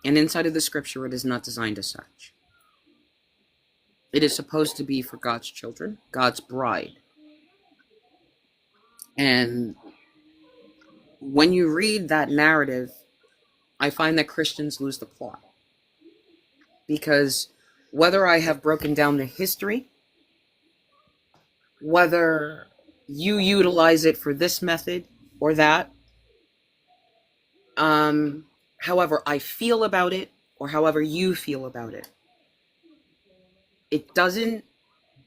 And inside of the scripture, it is not designed as such. It is supposed to be for God's children, God's bride. And when you read that narrative, I find that Christians lose the plot. Because whether I have broken down the history, whether you utilize it for this method or that, however I feel about it, or however you feel about it, it doesn't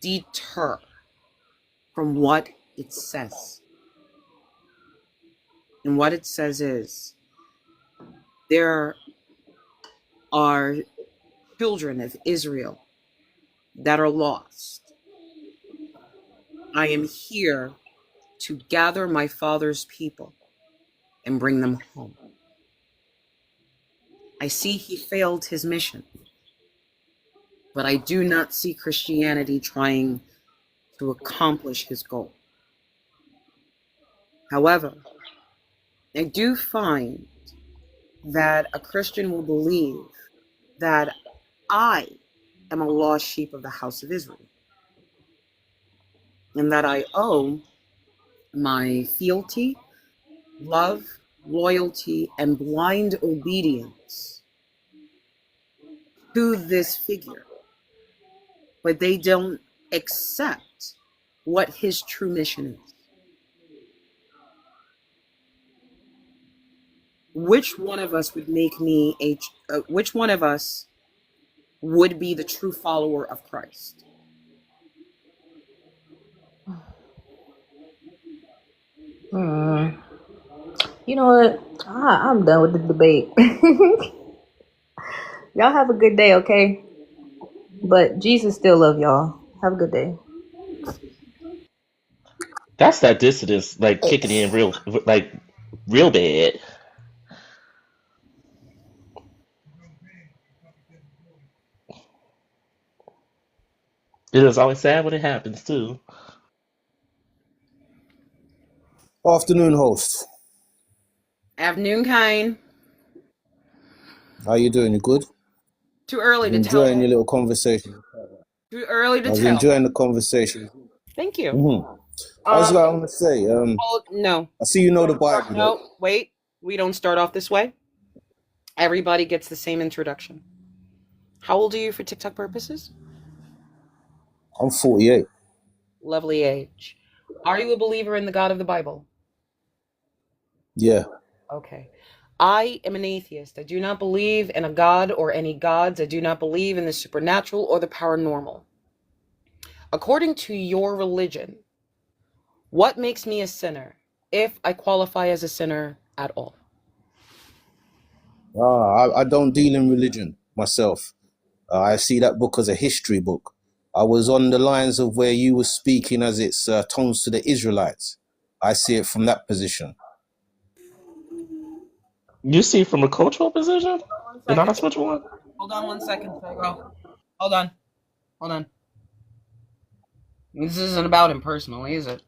deter from what it says. And what it says is, there are children of Israel that are lost. I am here to gather my father's people and bring them home. I see he failed his mission, but I do not see Christianity trying to accomplish his goal. However, I do find that a Christian will believe that I am a lost sheep of the house of Israel, and that I owe my fealty, love, loyalty, and blind obedience to this figure, but they don't accept what his true mission is. which one of us would make me which one of us would be the true follower of Christ? Hmm. You know what? I'm done with the debate. Y'all have a good day, okay? But Jesus still love y'all. Have a good day. That's that dissidence, like kicking in real bad. It is always sad when it happens too. Afternoon, host. Afternoon, Kane. How you doing? You good? Too I early was to tell. enjoying your little conversation. Too early I to was tell. enjoying the conversation. Thank you. hmm I was going to say, No. I see you know the Don't start. Bible, though. No, wait. We don't start off this way. Everybody gets the same introduction. How old are you for TikTok purposes? I'm 48. Lovely age. Are you a believer in the God of the Bible? Yeah. Okay. I am an atheist. I do not believe in a God or any gods. I do not believe in the supernatural or the paranormal. According to your religion, what makes me a sinner if I qualify as a sinner at all? I don't deal in religion myself. I see that book as a history book. I was on the lines of where you were speaking as it's tones to the Israelites. I see it from that position. You see from a cultural position, One and not second. a spiritual one. Hold on 1 second, Fago. Hold on. Hold on. This isn't about him personally, is it?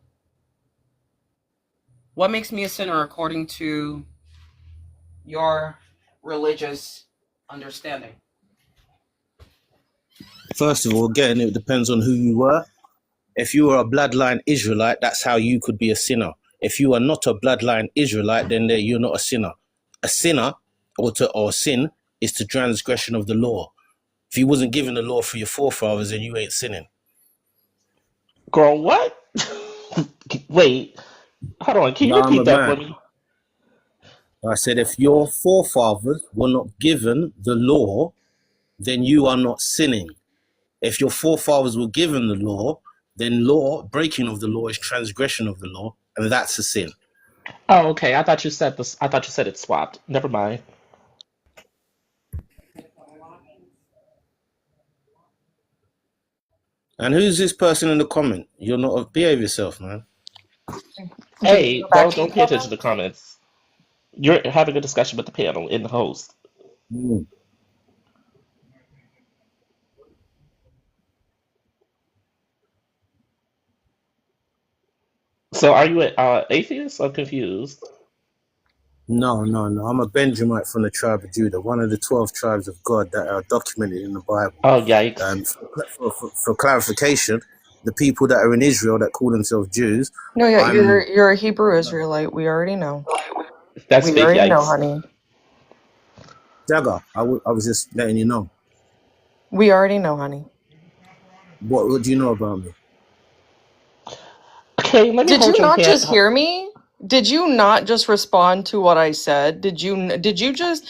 What makes me a sinner according to your religious understanding? First of all, again, it depends on who you were. If you are a bloodline Israelite, that's how you could be a sinner. If you are not a bloodline Israelite, then you're not a sinner. A sinner or sin is to transgression of the law. If you wasn't given the law for your forefathers, then you ain't sinning. Girl, what? Wait, hold on. Can you No, I'm a repeat that for man. me? I said, if your forefathers were not given the law, then you are not sinning. If your forefathers were given the law, then breaking of the law is transgression of the law, and that's a sin. Oh, okay. I thought you said this. I thought you said it swapped. Never mind. And who's this person in the comment? You're not, behave yourself, man. Can you go Hey, back to your don't pay attention to comment? comments. You're having a discussion with the panel and the host. Mm. So, are you an atheist? I'm confused. No. I'm a Benjamite from the tribe of Judah, one of the 12 tribes of God that are documented in the Bible. Oh, yikes! For clarification, the people that are in Israel that call themselves Jews, No, yeah, I'm you're a Hebrew Israelite. We already know. That's We big already know, yikes. honey. Jagger. I was just letting you know. We already know, honey. What do you know about me? Okay, let me Did hold you your not hand. just hear me? Did you not just respond to what I said? Did you just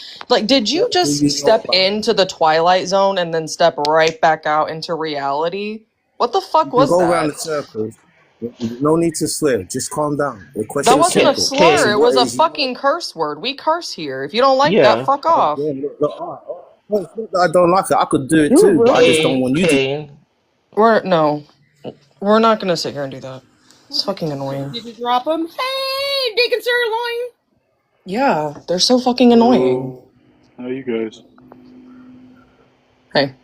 did you What do just you know step about me? into the twilight zone and then step right back out into reality? What the You fuck can was go around that? the circles. No need to swear. Just calm down. The That question is wasn't a simple. slur. So Okay, It what was a is you? fucking curse word. We curse here. If you don't like that, yeah. fuck off. Yeah, look, all right. Well, it's not that I don't like it. I could do it You too, but I just rude. don't Okay, want you to. okay. We're not gonna sit here and do that. It's fucking annoying. Did you drop him? Hey, Deacon Sirloin. Yeah, they're so fucking annoying. Hello. How you guys? Hey.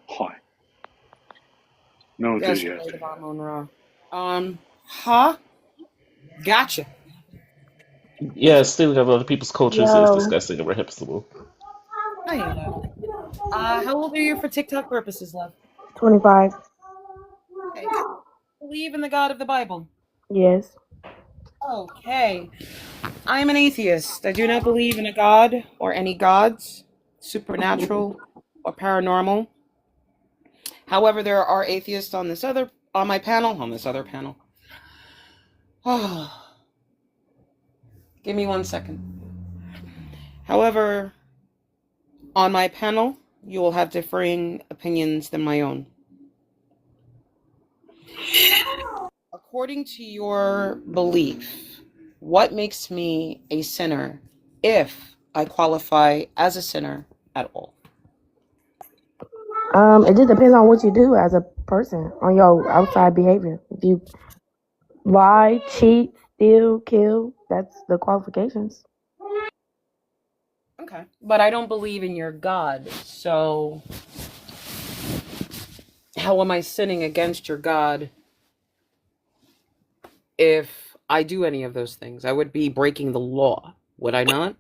Hi. No one says Yes, yet. right about Monroe. Huh? Gotcha. Yeah, stealing of other people's cultures is Yo. disgusting and reprehensible. Hi, love. How old are you for TikTok purposes, love? 25. Okay. Believe in the God of the Bible. Yes. Okay. I'm an atheist. I do not believe in a God or any gods, supernatural or paranormal. However, there are atheists on this other on my panel, on this other panel. Oh, Give me 1 second. However, on my panel, you will have differing opinions than my own. According to your belief, what makes me a sinner if I qualify as a sinner at all? It just depends on what you do as a person, on your outside behavior. If you lie, cheat, steal, kill, that's the qualifications. Okay. But I don't believe in your God, so how am I sinning against your God if I do any of those things? I would be breaking the law, would I not?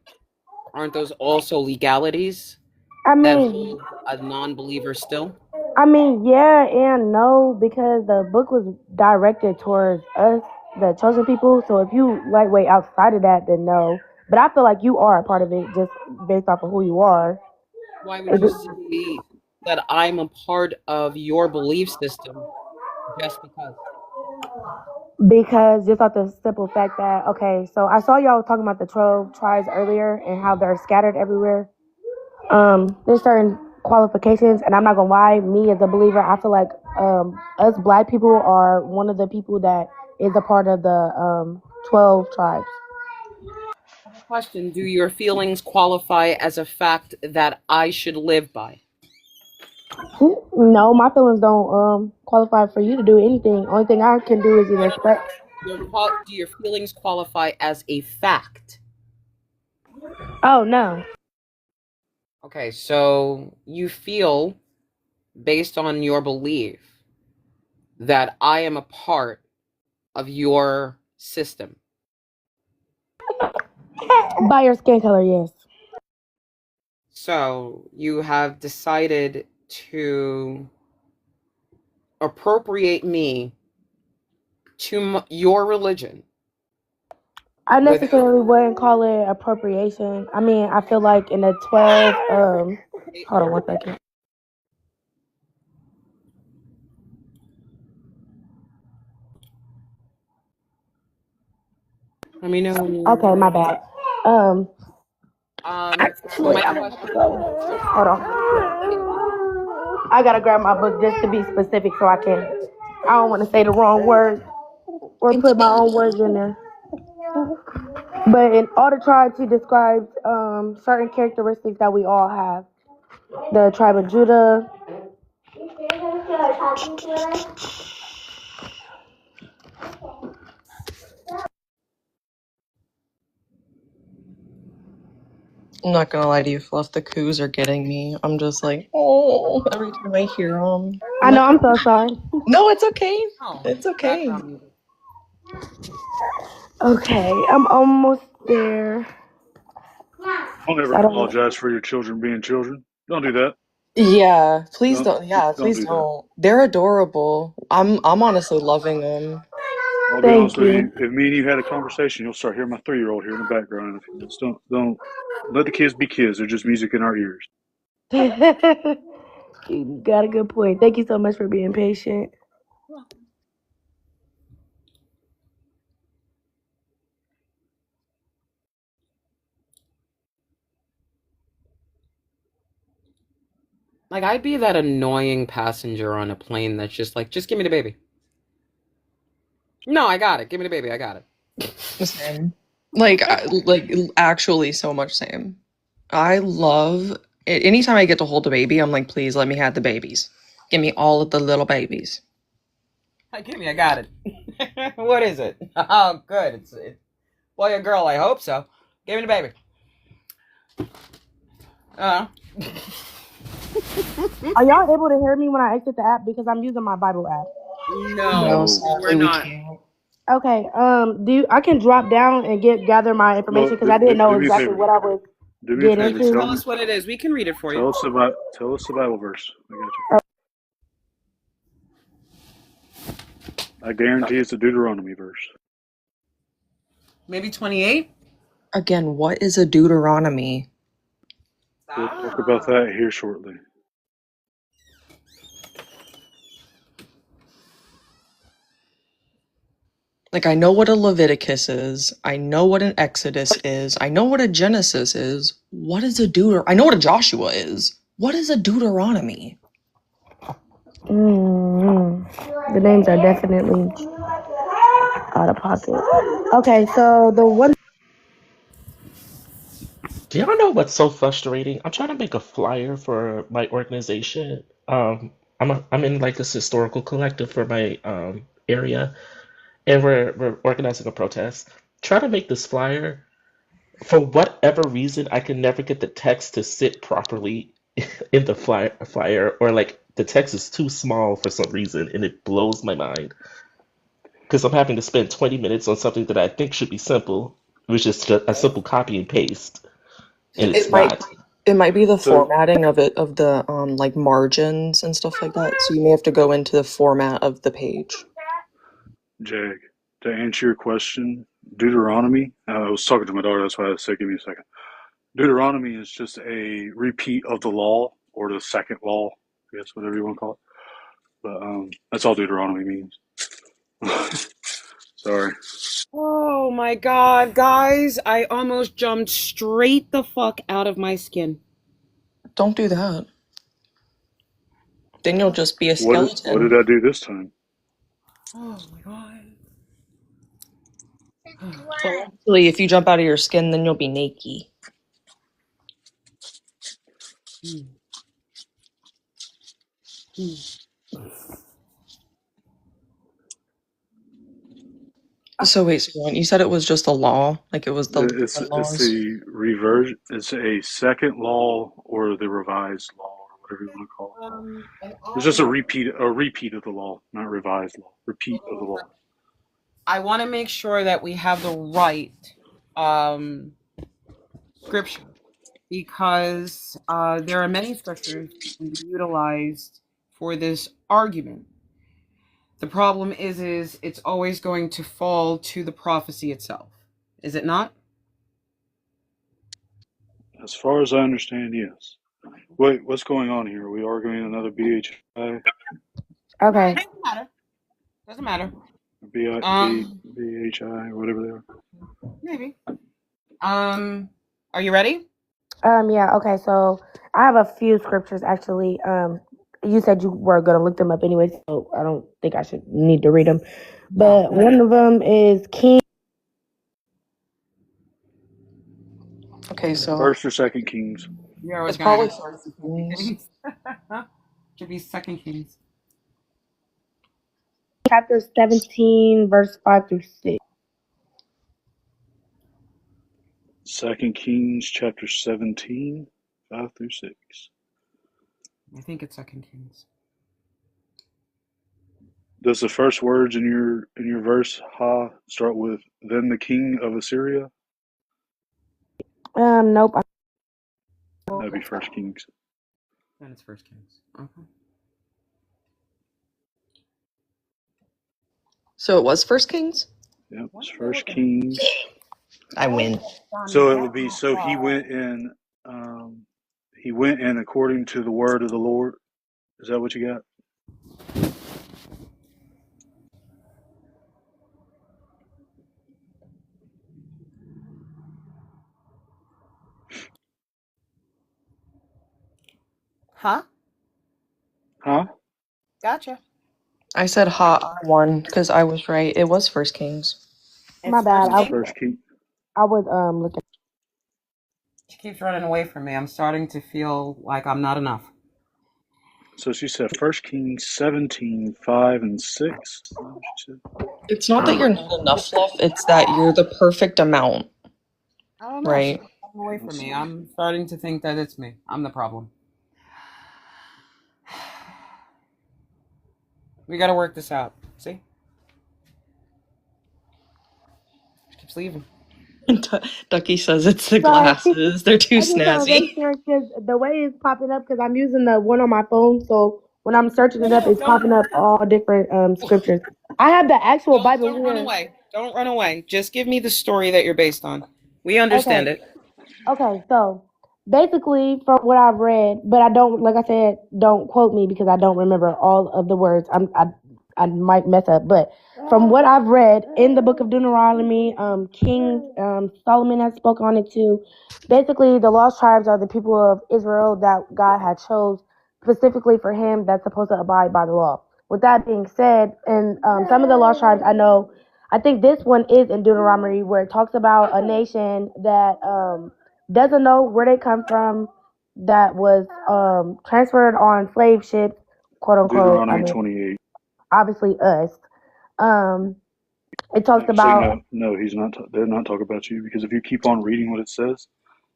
Aren't those also legalities I that mean, hold a non-believer still? yeah and no, because the book was directed towards us, the chosen people. So if you lightweight outside of that, then no. But I feel like you are a part of it just based off of who you are. Why would you say that I'm a part of your belief system just because? Because just off the simple fact that, okay, so I saw y'all talking about the 12 tribes earlier and how they're scattered everywhere. There's certain qualifications, and I'm not gonna lie, me as a believer, I feel like us black people are one of the people that is a part of the 12 tribes. Question, do your feelings qualify as a fact that I should live by? No, my feelings don't qualify for you to do anything. Only thing I can do is either spread. Do your feelings qualify as a fact? Oh no. Okay, so you feel, based on your belief, that I am a part of your system. By your skin color, yes. So you have decided to appropriate me to your religion. I necessarily wouldn't call it appropriation. I mean, I feel like in the 12, hold on 1 second. Let me know when you're Okay, my bad. Actually, my I don't have to go. question. Hold on. I gotta grab my book just to be specific so I can. I don't want to say the wrong word or put my own words in there. But in all the tribes, he describes certain characteristics that we all have. The tribe of Judah. I'm not gonna lie to you, Fluff. The coos are getting me. I'm just like, oh, every time I hear them. I know. I'm so sorry. No, it's okay. Oh, It's okay. Okay, I'm almost there. Don't ever I don't. apologize for your children being children. Don't do that. Yeah, please don't. Yeah, Don't please do that. don't. They're adorable. I'm honestly loving them. I'll be honest Thank with you. you. If me and you had a conversation, you'll start hearing my 3-year-old here in the background. If you just don't let the kids be kids. They're just music in our ears. You got a good point. Thank you so much for being patient. Like, I'd be that annoying passenger on a plane that's just like, just give me the baby. No, I got it. Give me the baby. I got it. Same. Like, actually, so much same. I love it. Anytime I get to hold a baby, I'm like, please let me have the babies. Give me all of the little babies. Give me. I got it. What is it? Oh, good. It's boy or girl. I hope so. Give me the baby. Are y'all able to hear me when I exit the app because I'm using my Bible app? No, we're not. Okay. I can drop down and gather my information because I didn't know Do me a exactly favor. what I was Do me a getting favor. into. Tell us what it is. We can read it for you. Tell us the Bible verse. I got you. I guarantee it's a Deuteronomy verse. Maybe 28? Again, what is a Deuteronomy? We'll talk about that here shortly. Like, I know what a Leviticus is. I know what an Exodus is. I know what a Genesis is. What is a I know what a Joshua is. What is a Deuteronomy? The names are definitely out of pocket. Okay, so the one. Do y'all know what's so frustrating? I'm trying to make a flyer for my organization. I'm in like this historical collective for my area, and we're organizing a protest. Trying to make this flyer. For whatever reason, I can never get the text to sit properly in the flyer, or like the text is too small for some reason, and it blows my mind because I'm having to spend 20 minutes on something that I think should be simple, which is just a simple copy and paste, and it's It might not. it might be the So, formatting of it of the like margins and stuff like that. So you may have to go into the format of the page. Jag, to answer your question, Deuteronomy, I was talking to my daughter, that's why I said give me a second. Deuteronomy is just a repeat of the law, or the second law, I guess, whatever you want to call it. But that's all Deuteronomy means. Sorry. Oh my God, guys, I almost jumped straight the fuck out of my skin. Don't do that. Then you'll just be a What skeleton. did I do this time? Oh my God. Well, actually, if you jump out of your skin, then you'll be naked. So wait, so you said it was just a law? Like it was the It's 10 it's laws? the reversion. It's a second law, or the revised law, or whatever you want to call And it. It's just a repeat of the law, not revised law. Repeat of the law. I want to make sure that we have the right scripture, because there are many scriptures that can be utilized for this argument. The problem is it's always going to fall to the prophecy itself. Is it not? As far as I understand, yes. Wait, what's going on here? Are we arguing another BHI? Okay. Doesn't matter. Doesn't matter. BHI, or whatever they are. Maybe. Are you ready? Yeah, okay, so I have a few scriptures actually. You said you were gonna look them up anyway, so I don't think I should need to read them. But one of them is King. Okay, so First or Second Kings. Yeah, I was it's gonna probably ask. First Kings. Should be Second Kings. Chapter 17, verse 5 through 6. Second Kings chapter 17, 5 through 6. I think it's Second Kings. Does the first words in your verse ha start with then the king of Assyria? Nope. That'd be First Kings. Then it's First Kings. Okay. So it was First Kings? Yep, it's First Kings. I win. So it would be he went in according to the word of the Lord. Is that what you got? Huh? Huh? Gotcha. I said I won because I was right. It was First Kings. My bad. It's First King. I was looking. She keeps running away from me. I'm starting to feel like I'm not enough. So she said First Kings 17, 5 and 6. Is that what she said? It's not that you're not enough, Fluff. It's that you're the perfect amount. I don't know. Right. She's running away from me. I'm starting to think that it's me. I'm the problem. We gotta work this out. See? She keeps leaving. Ducky says it's the Sorry. glasses. They're too I just want to snazzy. make sure because the way it's popping up, because I'm using the one on my phone, so when I'm searching it up, it's popping up all different scriptures. I have the actual Bible Don't here. run away. Don't run away. Just give me the story that you're based on. We understand it. Okay, so basically from what I've read, but I don't, like I said, don't quote me because I don't remember all of the words. I might mess up, but from what I've read in the book of Deuteronomy, King Solomon has spoke on it too. Basically, the lost tribes are the people of Israel that God had chose specifically for him that's supposed to abide by the law. With that being said, and some of the lost tribes I think this one is in Deuteronomy where it talks about a nation that doesn't know where they come from, that was transferred on slave ships, quote unquote. I Deuteronomy mean, 28. obviously us. Um, it talks Actually, about no, he's not. They're not talking about you because if you keep on reading what it says,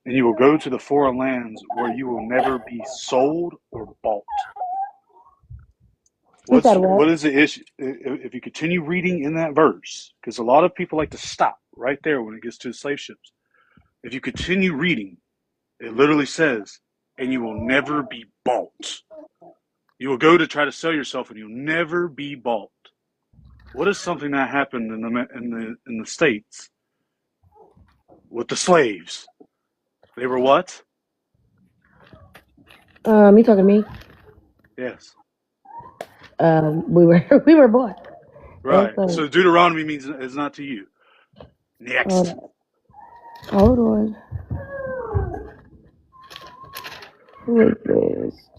and you will go to the foreign lands where you will never be sold or bought. you said what? What is the issue? If you continue reading in that verse, because a lot of people like to stop right there when it gets to the slave ships. If you continue reading, it literally says, "And you will never be bought." You will go to try to sell yourself, and you'll never be bought. What is something that happened in the states with the slaves? They were what? You talking to me? Yes. We were we were born. Right. So Deuteronomy means it's not to you. Next. Hold on. Who is this?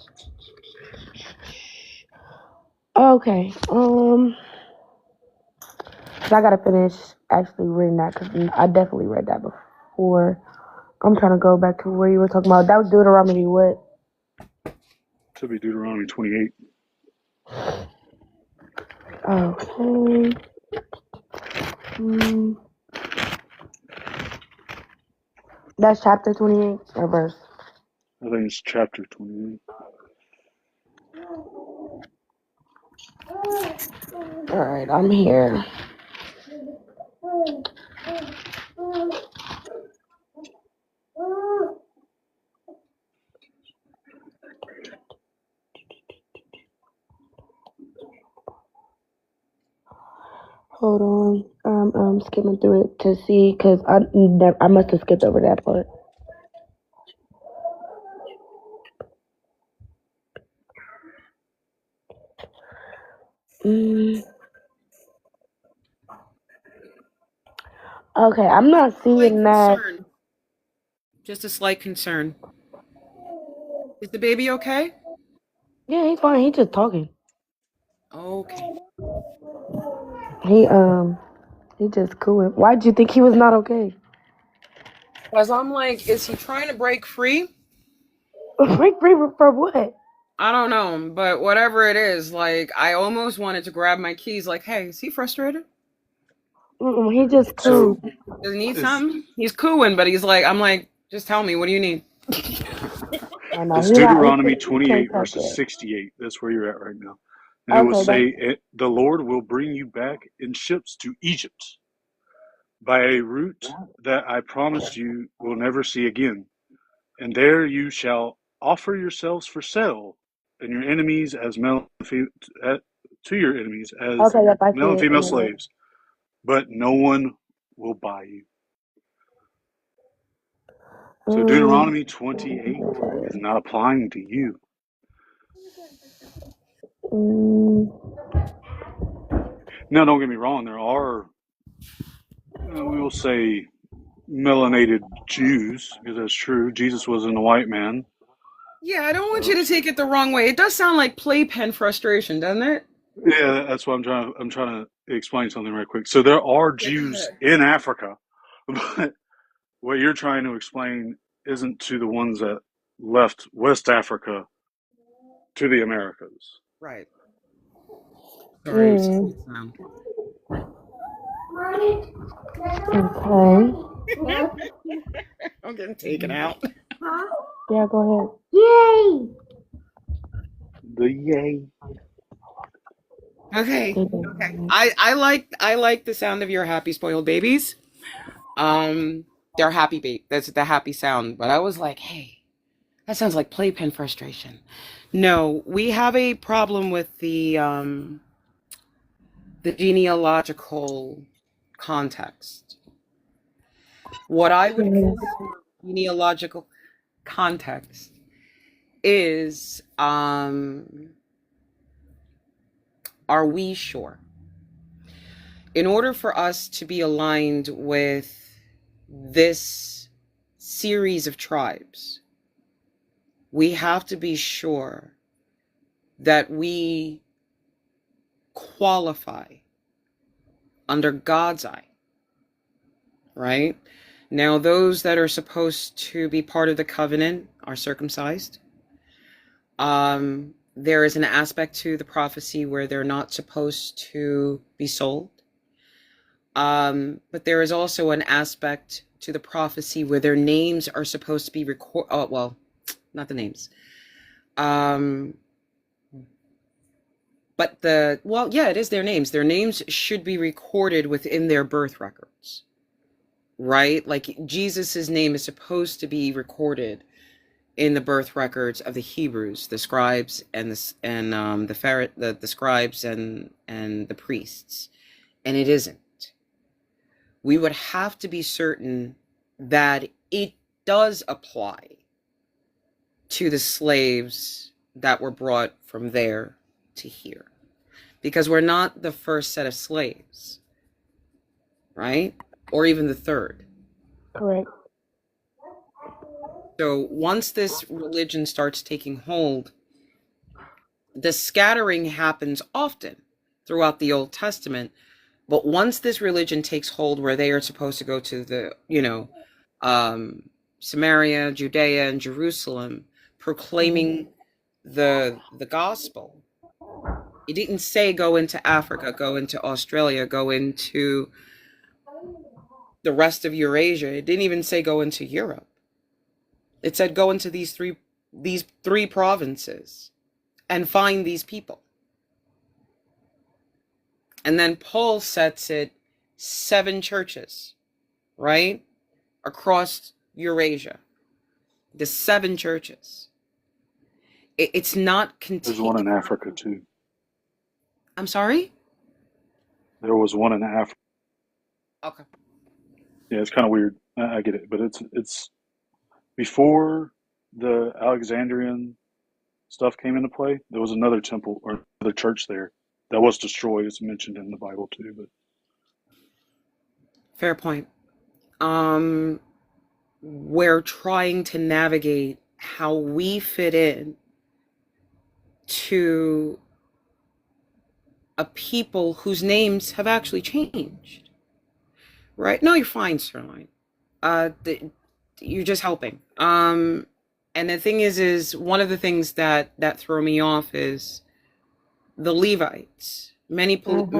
Okay. I gotta finish actually reading that because I definitely read that before. I'm trying to go back to where you were talking about. That was Deuteronomy what? Should be Deuteronomy 28. Okay. That's chapter 28 or verse. I think it's chapter 28. All right, I'm here. Hold on. I'm skimming through it to see because I must have skipped over that part. Okay, I'm not seeing that. Concern. Just a slight concern. Is the baby okay? Yeah, he's fine. He's just talking. Okay. He just cool. Why'd you think he was not okay? Because I'm like, is he trying to break free? Break free for what? I don't know, but whatever it is, like, I almost wanted to grab my keys, like, hey, is he frustrated? He just cool. Does he need something? He's cooing, but he's like, I'm like, just tell me, what do you need? I know. It's Deuteronomy 28 verses 68. That's where you're at right now. And it will say, the Lord will bring you back in ships to Egypt by a route that I promised you will never see again. And there you shall offer yourselves for sale, and your enemies as male to your enemies as male and female slaves, but no one will buy you. So Deuteronomy 28 is not applying to you. Now, don't get me wrong. There are, we will say, melanated Jews, because that's true. Jesus wasn't a white man. Yeah, I don't want you to take it the wrong way. It does sound like playpen frustration, doesn't it? Yeah, that's what I'm trying to explain something right quick. So there are Jews in Africa, but what you're trying to explain isn't to the ones that left West Africa to the Americas. Right. Sorry, sound. Okay. I'm getting taken out. Yeah, go ahead. Yay! The yay. Okay. I like the sound of your happy spoiled babies. They're happy that's the happy sound. But I was like, hey, that sounds like playpen frustration. No, we have a problem with the genealogical context. What I would consider genealogical context is Are we sure? In order for us to be aligned with this series of tribes, we have to be sure that we qualify under God's eye, right? Now, those that are supposed to be part of the covenant are circumcised. There is an aspect to the prophecy where they're not supposed to be sold. But there is also an aspect to the prophecy where their names are supposed to be recorded. Oh, well, not the names. But yeah, it is their names. Their names should be recorded within their birth records, right? Like Jesus's name is supposed to be recorded in the birth records of the Hebrews, the scribes and the scribes and the priests, and it isn't. We would have to be certain that it does apply to the slaves that were brought from there to here, because we're not the first set of slaves, right? Or even the third. Correct. So once this religion starts taking hold, the scattering happens often throughout the Old Testament. But once this religion takes hold where they are supposed to go to the, Samaria, Judea, and Jerusalem, proclaiming the gospel. It didn't say go into Africa, go into Australia, go into the rest of Eurasia. It didn't even say go into Europe. It said go into these three provinces and find these people. And then Paul sets it 7 churches, right? Across Eurasia. The 7 churches. It's not There's one in Africa too. I'm sorry? There was one in Africa. Okay. Yeah, it's kind of weird. I get it, but it's before the Alexandrian stuff came into play. There was another temple or another church there that was destroyed. It's mentioned in the Bible too. But fair point. We're trying to navigate how we fit in to a people whose names have actually changed. Right? No, you're fine, Sterling. You're just helping. And the thing is one of the things that throw me off is the Levites. Many believe.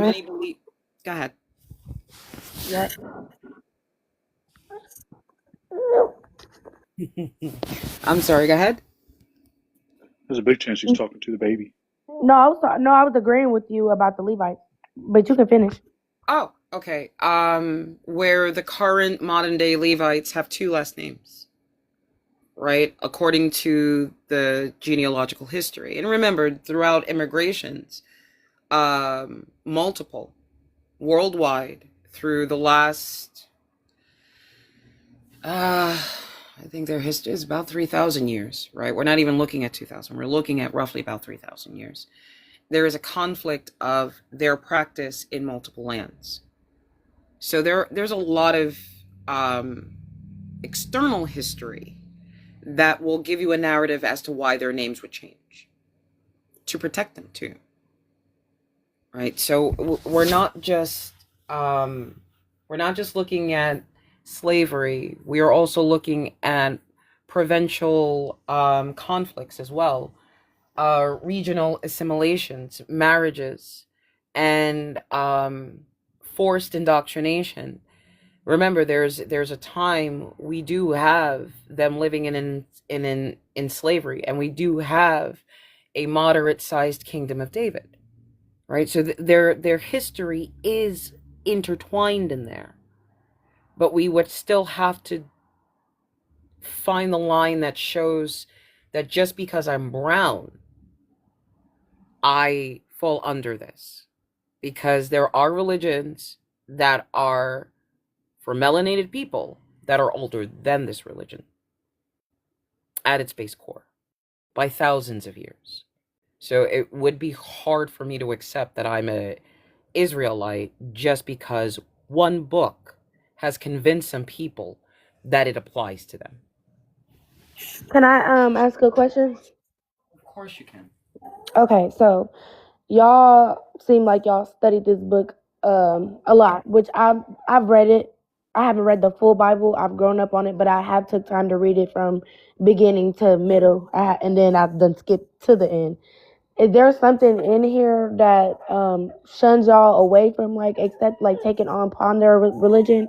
Go ahead. Yep. I'm sorry. Go ahead. there's a big chance he's talking to the baby. No, I was agreeing with you about the Levites, but you can finish. Oh, okay. Where the current modern day Levites have 2 last names, right? According to the genealogical history. And remember, throughout immigrations, multiple, worldwide, through the last, I think their history is about 3,000 years, right? We're not even looking at 2,000. We're looking at roughly about 3,000 years. There is a conflict of their practice in multiple lands. So there's a lot of external history that will give you a narrative as to why their names would change to protect them too. Right? So we're not just looking at slavery. We are also looking at provincial conflicts as well, regional assimilations, marriages, and forced indoctrination. Remember, there's a time we do have them living in slavery, and we do have a moderate-sized kingdom of David, right? So their history is intertwined in there, but we would still have to find the line that shows that just because I'm brown, I fall under this, because there are religions that are for melanated people that are older than this religion at its base core by thousands of years. So it would be hard for me to accept that I'm a Israelite just because one book has convinced some people that it applies to them. Can I ask a question? Of course you can. Okay, so y'all seem like y'all studied this book a lot, which I've read it. I haven't read the full Bible. I've grown up on it, but I have took time to read it from beginning to middle, and then I've done skipped to the end. Is there something in here that shuns y'all away from like accept like taking on ponder religion?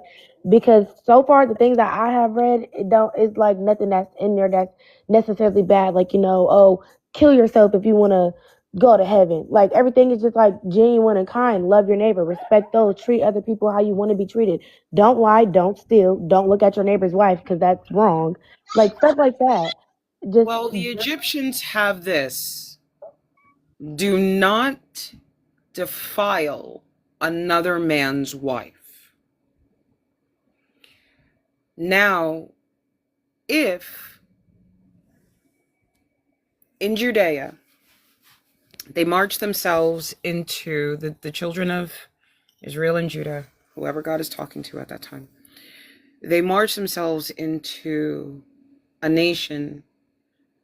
Because so far the things that I have read, it's like nothing that's in there that's necessarily bad. Like, oh, kill yourself if you want to go to heaven. Like everything is just like genuine and kind. Love your neighbor, respect those, treat other people how you want to be treated. Don't lie, don't steal, don't look at your neighbor's wife because that's wrong. Like stuff like that. Just Well, the Egyptians have this: do not defile another man's wife. Now, if in Judea they march themselves into the children of Israel and Judah, whoever God is talking to at that time, they march themselves into a nation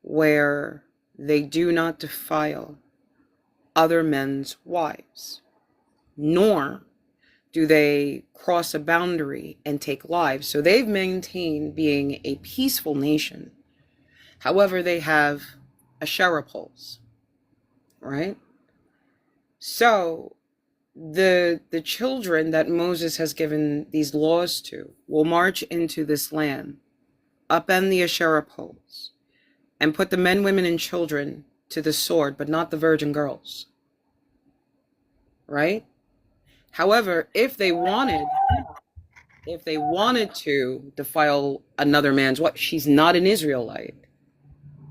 where they do not defile other men's wives, nor do they cross a boundary and take lives. So they've maintained being a peaceful nation. However, they have Asherah poles, right? So the children that Moses has given these laws to will march into this land, upend the Asherah poles, and put the men, women, and children to the sword, but not the virgin girls, right? However, if they wanted to defile another man's wife, she's not an Israelite,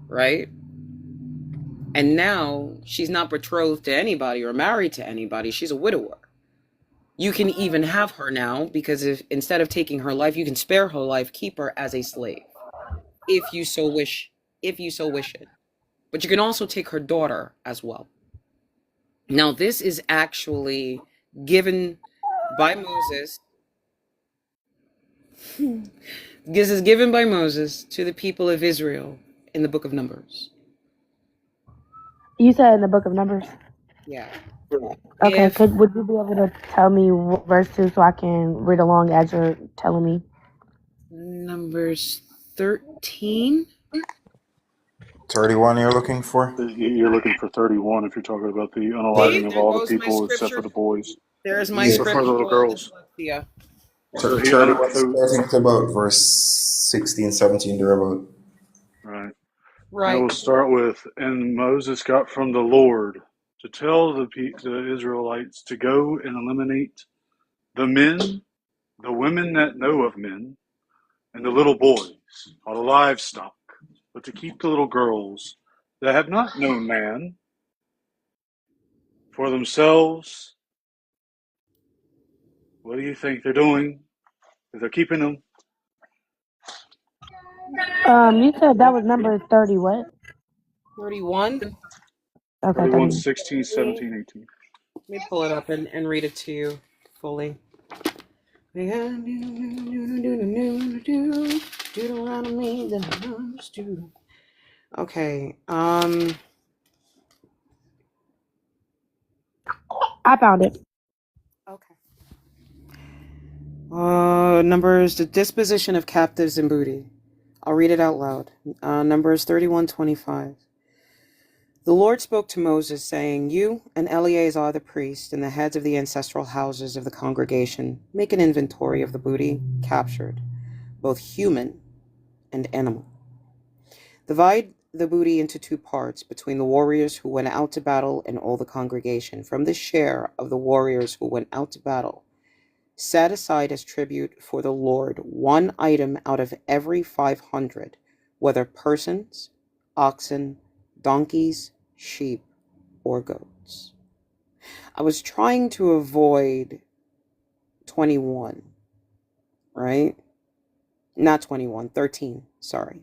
right? And now she's not betrothed to anybody or married to anybody. She's a widower. You can even have her now, because if instead of taking her life, you can spare her life, keep her as a slave, if you so wish it. But you can also take her daughter as well. Now, this is actually given by Moses. This is given by Moses to the people of Israel in the book of Numbers. You said in the book of Numbers. Yeah. Okay, would you be able to tell me verse 2 so I can read along as you're telling me? Numbers 13. 31 you're looking for? You're looking for 31 if you're talking about the See, unaliving of there all the goes my people except for scripture. the boys. There's my Yeah. Or for the little scriptural girls. dyslexia. So he, 31 so starting to about verse 16, 17 thereabout. right. I Right. will start with, and Moses got from the Lord to tell the Israelites to go and eliminate the men, the women that know of men, and the little boys, all the livestock, but to keep the little girls that have not known man for themselves. What do you think they're doing? If they're keeping them? You said that was number 30 what? 31. Okay, 31, 31. 16, 17, 18. Let me pull it up and read it to you fully. Okay. I found it. Okay. Numbers, the disposition of captives and booty. I'll read it out loud. Numbers 31:25. The Lord spoke to Moses, saying, You and Eleazar the priest and the heads of the ancestral houses of the congregation make an inventory of the booty captured, both human and animal. Divide the booty into two parts between the warriors who went out to battle and all the congregation. From the share of the warriors who went out to battle, set aside as tribute for the Lord one item out of every 500, whether persons, oxen, donkeys, sheep, or goats. I was trying to avoid 21, right? Not 21, 13, sorry.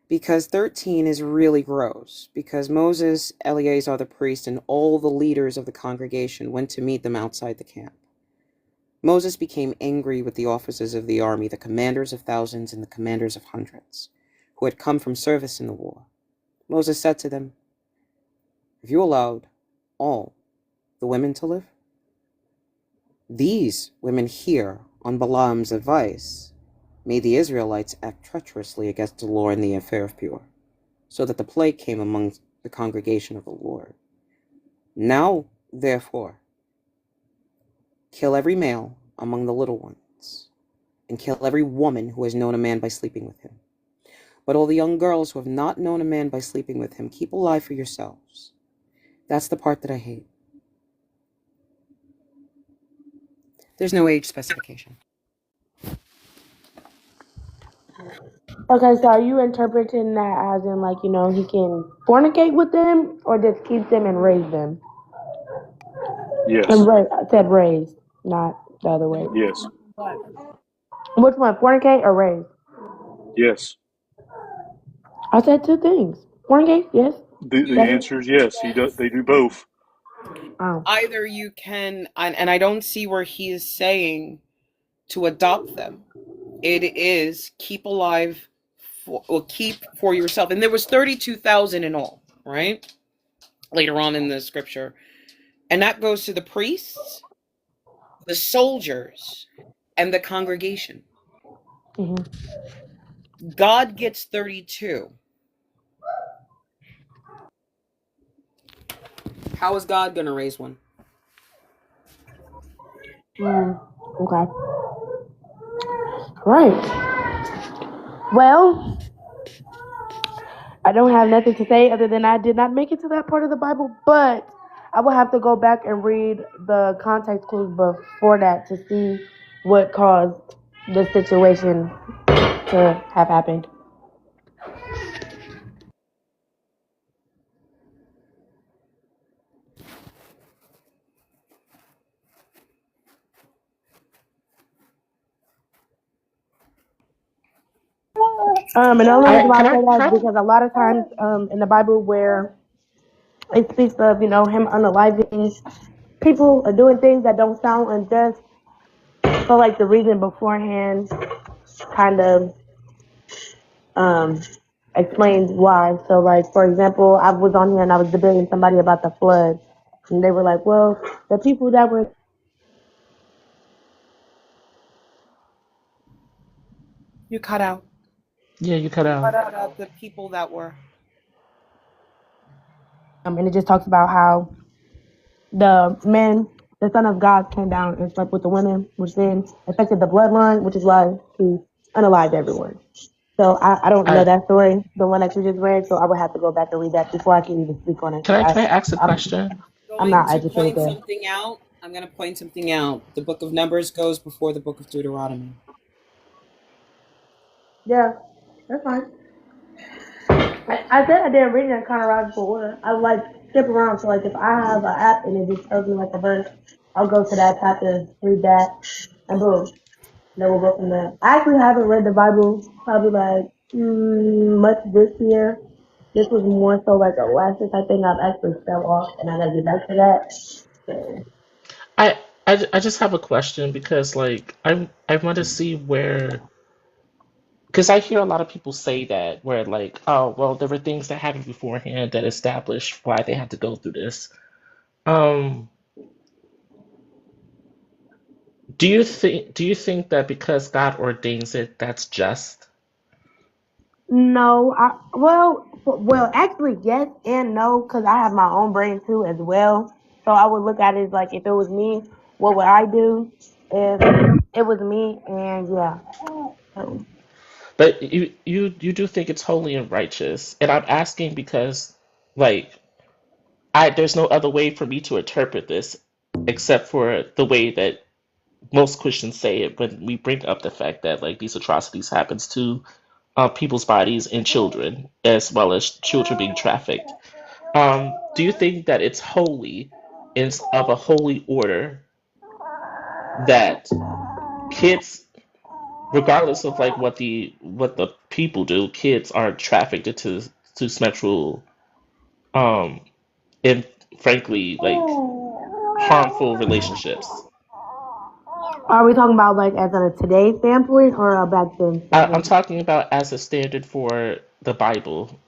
Because 13 is really gross. Because Moses, Eleazar the priest, and all the leaders of the congregation went to meet them outside the camp. Moses became angry with the officers of the army, the commanders of thousands and the commanders of hundreds, who had come from service in the war. Moses said to them, "Have you allowed all the women to live? These women here, on Balaam's advice, made the Israelites act treacherously against the Lord in the affair of Pur, so that the plague came among the congregation of the Lord. Now, therefore, kill every male among the little ones, and kill every woman who has known a man by sleeping with him. But all the young girls who have not known a man by sleeping with him, keep alive for yourselves." That's the part that I hate. There's no age specification. Okay, so are you interpreting that as in, like, you know, he can fornicate with them or just keep them and raise them? Yes. I said raise, not the other way. Yes. Which one, fornicate or raise? Yes. I said two things. Fornicate, yes. The answer is yes. He does. They do both. Oh. Either you can, and I don't see where he is saying to adopt them. It is keep alive, or keep for yourself. And there was 32,000 in all, right? Later on in the scripture. And that goes to the priests, the soldiers, and the congregation. Mm-hmm. God gets 32. How is God going to raise one? Okay. Right. Well, I don't have nothing to say other than I did not make it to that part of the Bible, but I will have to go back and read the context clues before that to see what caused the situation to have happened. And the only reason why I say that is because a lot of times in the Bible where it speaks of, you know, him unaliving people or doing things that don't sound unjust, so like the reason beforehand kind of explains why. So like, for example, I was on here and I was debating somebody about the flood, and they were like, well, the people that were You cut out. Yeah, you cut out. Cut out the people that were. and it just talks about how the men, the son of God, came down and slept with the women, which then affected the bloodline, which is why he unalived everyone. So I don't know I that story, the one that you just read. So I would have to go back and read that before I can even speak on it. can I ask a question? I'm Going not to educated point there. something out. I'm going to point something out. The book of Numbers goes before the book of Deuteronomy. Yeah, that's fine. I said I didn't read it in chronological order. I like skip around. So like if I have an app and it just tells me like a verse, I'll go to that chapter, read that, and boom, then we'll go from there. I actually haven't read the Bible probably like much this year. This was more so like a last year type thing. I've actually fell off, and I gotta get back to that. So, I just have a question because like I want to see where because I hear a lot of people say that where like oh well there were things that happened beforehand that established why they had to go through this. Um, do you think that because God ordains it, that's just? no, well, actually, yes and no, because I have my own brain too as well. So I would look at it as like if it was me, what would I do? If it was me, and yeah. So, But you do think it's holy and righteous, and I'm asking because like I there's no other way for me to interpret this except for the way that most Christians say it when we bring up the fact that like these atrocities happens to people's bodies and children as well as children being trafficked. Do you think that it's holy, is of a holy order that kids? regardless of like what the people do, kids are trafficked to sexual um and frankly like harmful relationships. Are we talking about like as a today standpoint or a back then I'm standpoint? talking about as a standard for the Bible,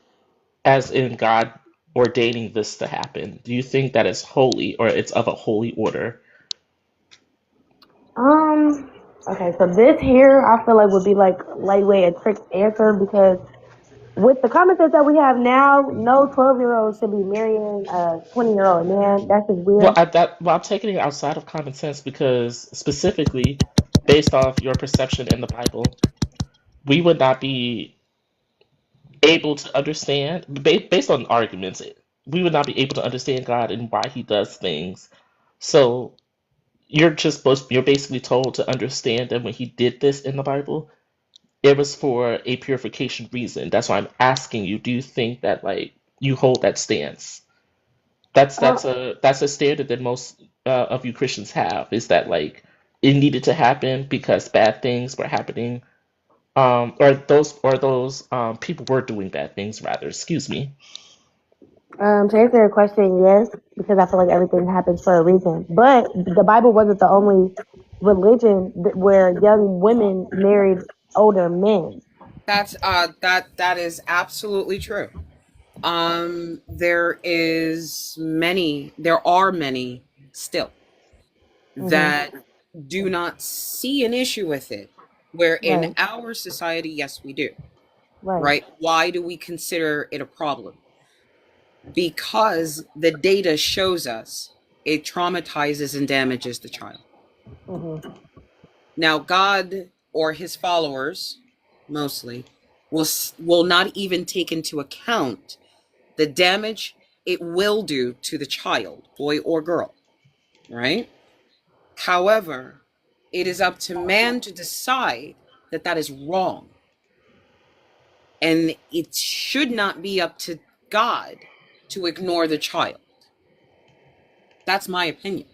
as in God ordaining this to happen. Do you think that it's holy or it's of a holy order? Okay, so this here I feel like would be like lightweight a trick answer because with the common sense that we have now, no 12-year-old should be marrying a 20-year-old man. That's just weird. I'm taking it outside of common sense because specifically based off your perception in the Bible, we would not be able to understand based on arguments. We would not be able to understand God and why He does things. So you're basically told to understand that when He did this in the Bible, it was for a purification reason. That's why I'm asking you, do you think that like you hold that stance? That's a standard that most of you Christians have, is that like it needed to happen because bad things were happening, or those people were doing bad things rather, excuse me. To answer your question, yes, because I feel like everything happens for a reason. But the Bible wasn't the only religion where young women married older men. That is absolutely true. There are many still Hmm. that do not see an issue with it. Where in Right, our society, yes, we do. right. Right? Why do we consider it a problem? Because the data shows us it traumatizes and damages the child. Hmm. Now, God or his followers, mostly, will not even take into account the damage it will do to the child, boy or girl, right? However, it is up to man to decide that that is wrong. And it should not be up to God to ignore the child. That's my opinion.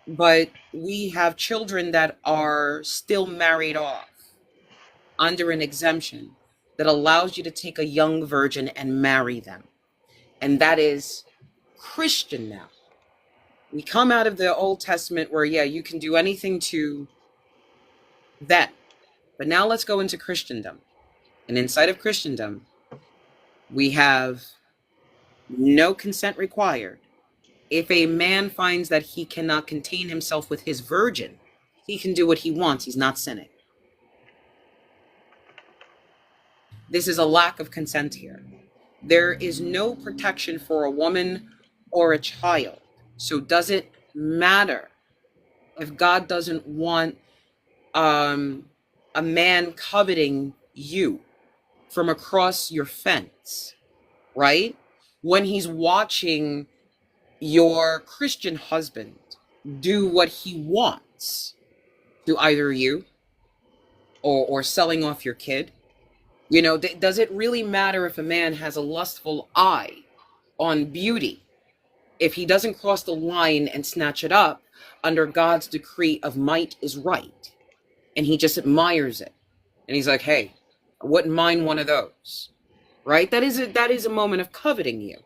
But we have children that are still married off under an exemption that allows you to take a young virgin and marry them. And that is Christian now. We come out of the Old Testament where, yeah, you can do anything to them. But now let's go into Christendom. And inside of Christendom, we have no consent required. If a man finds that he cannot contain himself with his virgin, he can do what he wants. He's not sinning. This is a lack of consent here. There is no protection for a woman or a child. So does it matter if God doesn't want a man coveting you from across your fence, right? When he's watching your Christian husband do what he wants to either you or selling off your kid. You know, does it really matter if a man has a lustful eye on beauty if he doesn't cross the line and snatch it up under God's decree of might is right, and he just admires it, and he's like, hey, I wouldn't mind one of those, right? That is a moment of coveting you,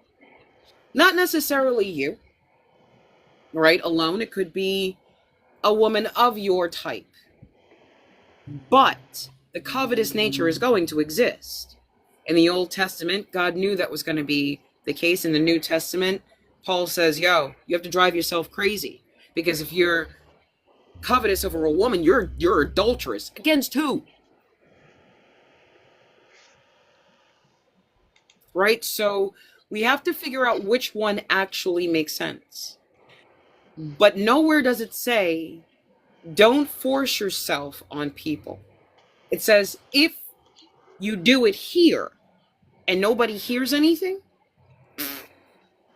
not necessarily you, right, alone. It could be a woman of your type, but the covetous nature is going to exist. In the Old Testament, God knew that was going to be the case. In the New Testament, Paul says, yo, you have to drive yourself crazy, because if you're covetous over a woman, you're adulterous. Against who? Right? So we have to figure out which one actually makes sense. But nowhere does it say don't force yourself on people. It says if you do it here and nobody hears anything,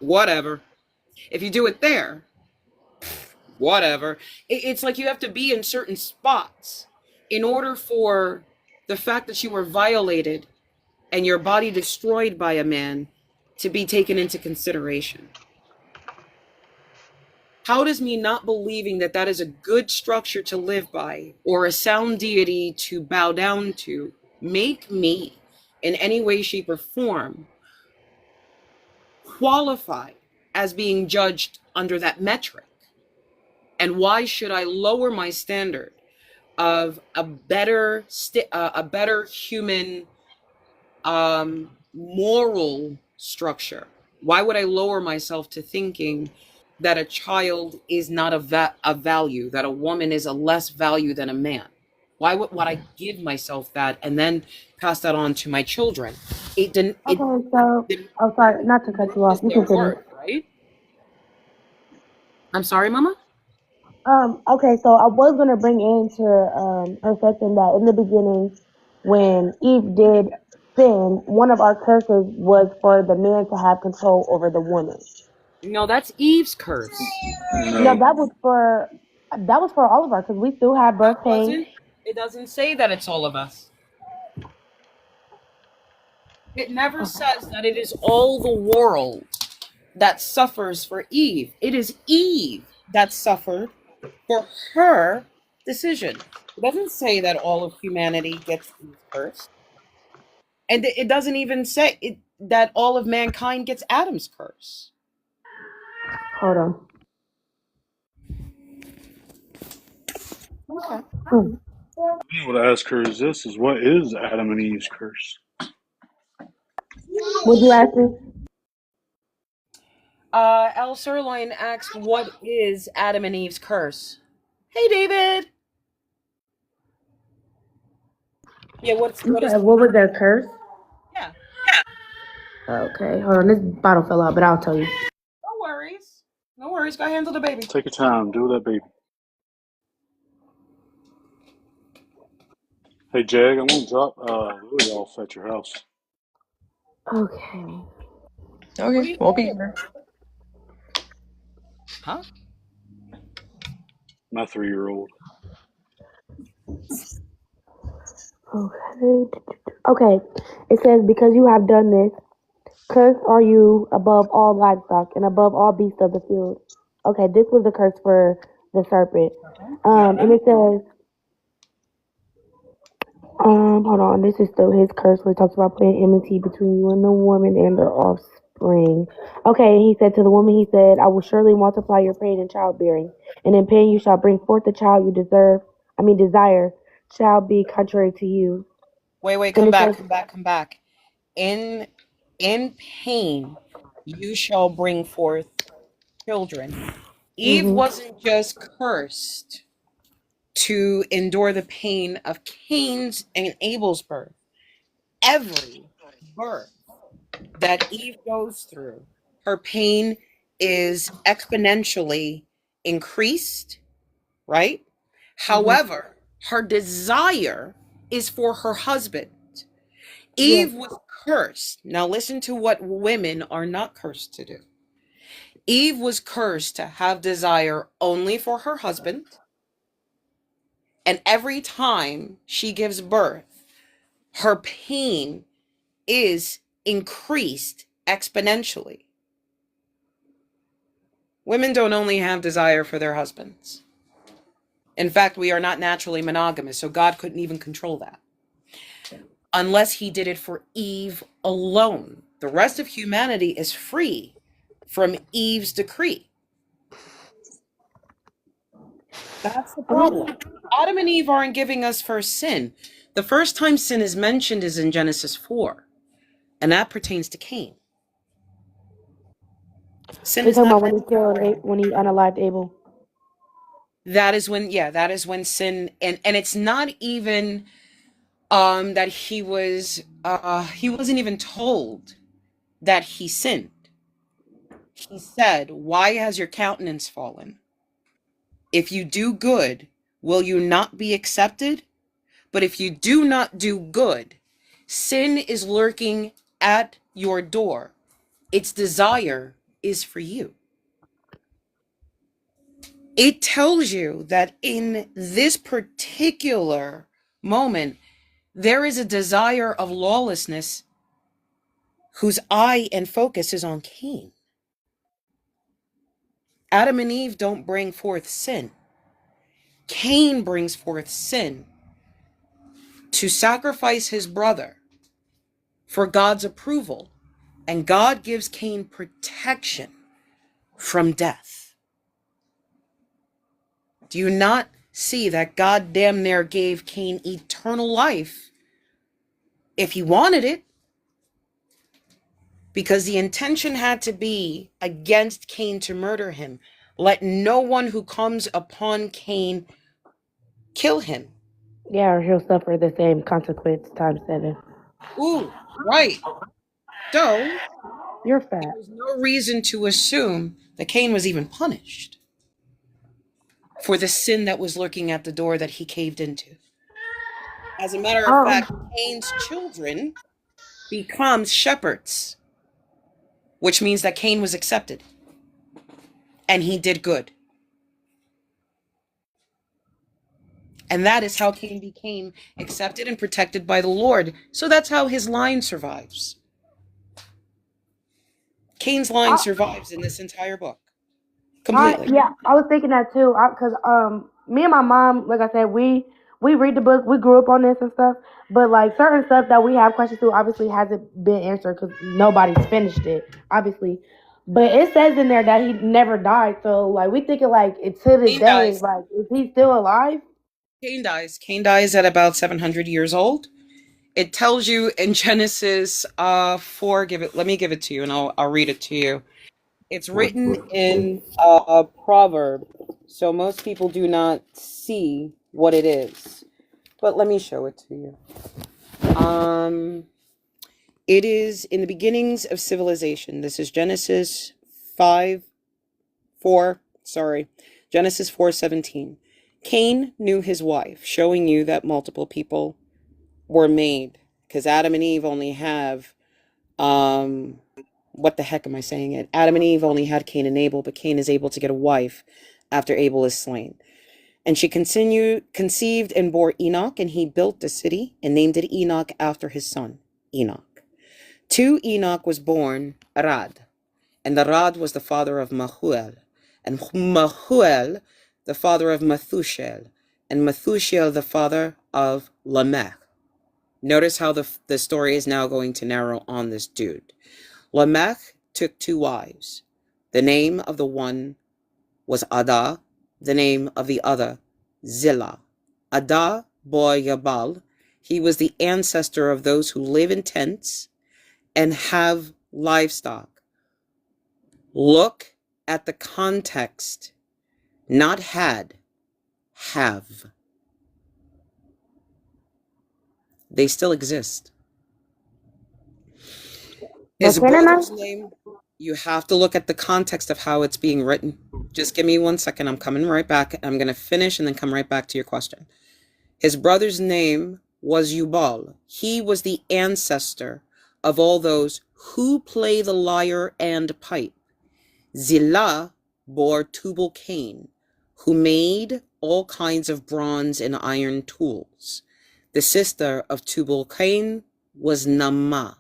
whatever. If you do it there, whatever. It's like you have to be in certain spots in order for the fact that you were violated and your body destroyed by a man to be taken into consideration. How does me not believing that that is a good structure to live by or a sound deity to bow down to make me in any way, shape, or form qualified as being judged under that metric? And why should I lower my standard of a better human moral structure? Why would I lower myself to thinking that a child is not a value, that a woman is a less value than a man? Why would I give myself that and then pass that on to my children? It didn't. It Okay, so oh, sorry, not to cut you off. diminishes You their can finish. worth, right? I'm sorry, Mama. Okay, so I was gonna bring into perfection that in the beginning, when Eve did sin, one of our curses was for the man to have control over the woman. No, that's Eve's curse. No, that was for all of us because we still have No, birth it pains. doesn't. It doesn't say that it's all of us. It never says that it is all the world that suffers for Eve. It is Eve that suffered for her decision. It doesn't say that all of humanity gets Eve's curse. And it doesn't even say that all of mankind gets Adam's curse. Hold on. Okay. What I ask her is this: is what is Adam and Eve's curse? Would you ask me? L. Sirloin asked, what is Adam and Eve's curse? Hey, David. Yeah, You what is said what was their curse? Yeah. Okay, hold on. This bottle fell out, but I'll tell you. No worries. No worries. Go handle the baby. Take your time. Do that, baby. Hey, Jag, I'm gonna drop Lily off at your house. Okay. What are Okay, you we'll be saying? here. Huh? My 3-year-old. Okay. Okay. It says, because you have done this, cursed are you above all livestock and above all beasts of the field. Okay, this was the curse for the serpent. And it says, hold on, this is still his curse where it talks about putting enmity between you and the woman and her offspring. Okay, he said to the woman, he said, I will surely multiply your pain in childbearing, and in pain you shall bring forth the child you desire shall be contrary to you. Wait, Then come it back, says, come back, come back. In pain you shall bring forth children. Eve mm-hmm, wasn't just cursed to endure the pain of Cain's and Abel's birth. Every birth that Eve goes through, her pain is exponentially increased, right? mm-hmm, However, her desire is for her husband. yes, Eve was cursed. Now, listen to what women are not cursed to do. Eve was cursed to have desire only for her husband. And every time she gives birth, her pain is increased exponentially. Women don't only have desire for their husbands. In fact, we are not naturally monogamous, so God couldn't even control that. Unless he did it for Eve alone. The rest of humanity is free from Eve's decree. That's the problem. Adam and Eve aren't giving us first sin. The first time sin is mentioned is in Genesis 4, and that pertains to Cain. Sin you're is talking not about when he killed, when he unalived Abel. that is when, yeah, that is when sin, and it's not even that he wasn't even told that he sinned. He said, why has your countenance fallen? If you do good, will you not be accepted? But if you do not do good, sin is lurking at your door. Its desire is for you. It tells you that in this particular moment, there is a desire of lawlessness whose eye and focus is on Cain. Adam and Eve don't bring forth sin. Cain brings forth sin to sacrifice his brother for God's approval. And God gives Cain protection from death. Do you not see that God damn near gave Cain eternal life if he wanted it? Because the intention had to be against Cain to murder him. Let no one who comes upon Cain kill him. Yeah, or he'll suffer the same consequence times 7. Ooh, right. So, You're fat. there's no reason to assume that Cain was even punished for the sin that was lurking at the door that he caved into. As a matter of fact, Cain's children become shepherds, which means that Cain was accepted and he did good. And that is how Cain became accepted and protected by the Lord. So that's how his line survives. Cain's line survives in this entire book. Completely. I was thinking that too. Cause me and my mom, like I said, we read the book. We grew up on this and stuff. But like certain stuff that we have questions to, obviously hasn't been answered because nobody's finished it, obviously. But it says in there that he never died. So like we thinking like to this Cain day, dies. like is he still alive? Cain dies. Cain dies at about 700 years old. It tells you in Genesis 4. Let me give it to you, and I'll read it to you. It's written in a proverb, so most people do not see what it is. But let me show it to you. It is in the beginnings of civilization. This is Genesis 4:17. Cain knew his wife, showing you that multiple people were made, because Adam and Eve only have what the heck am I saying it? Adam and Eve only had Cain and Abel, but Cain is able to get a wife after Abel is slain. And she conceived and bore Enoch, and he built a city and named it Enoch after his son, Enoch. To Enoch was born Arad, and Arad was the father of Mahuel, and Mahuel the father of Methushel, and Methushel the father of Lamech. Notice how the story is now going to narrow on this dude. Lamech took 2 wives. The name of the one was Adah, the name of the other, Zillah. Adah bore Yabal. He was the ancestor of those who live in tents and have livestock. Look at the context. Not had, have. They still exist. His brother's name, you have to look at the context of how it's being written. Just give me 1 second. I'm coming right back. I'm going to finish and then come right back to your question. His brother's name was Yubal. He was the ancestor of all those who play the lyre and pipe. Zillah bore Tubal-Cain, who made all kinds of bronze and iron tools. The sister of Tubal-Cain was Naamah.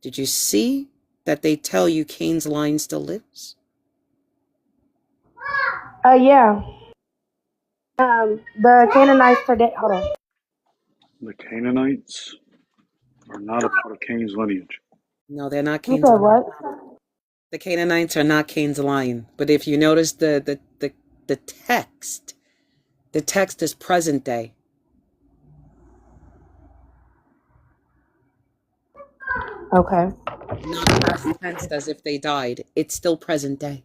Did you see that they tell you Cain's line still lives? Yeah. The Canaanites today. Hold on. The Canaanites are not a part of Cain's lineage. No, they're not You Cain's said line. what? The Canaanites are not Cain's line. But if you notice the text, the text is present day. Okay. Not past tense as if they died. It's still present day.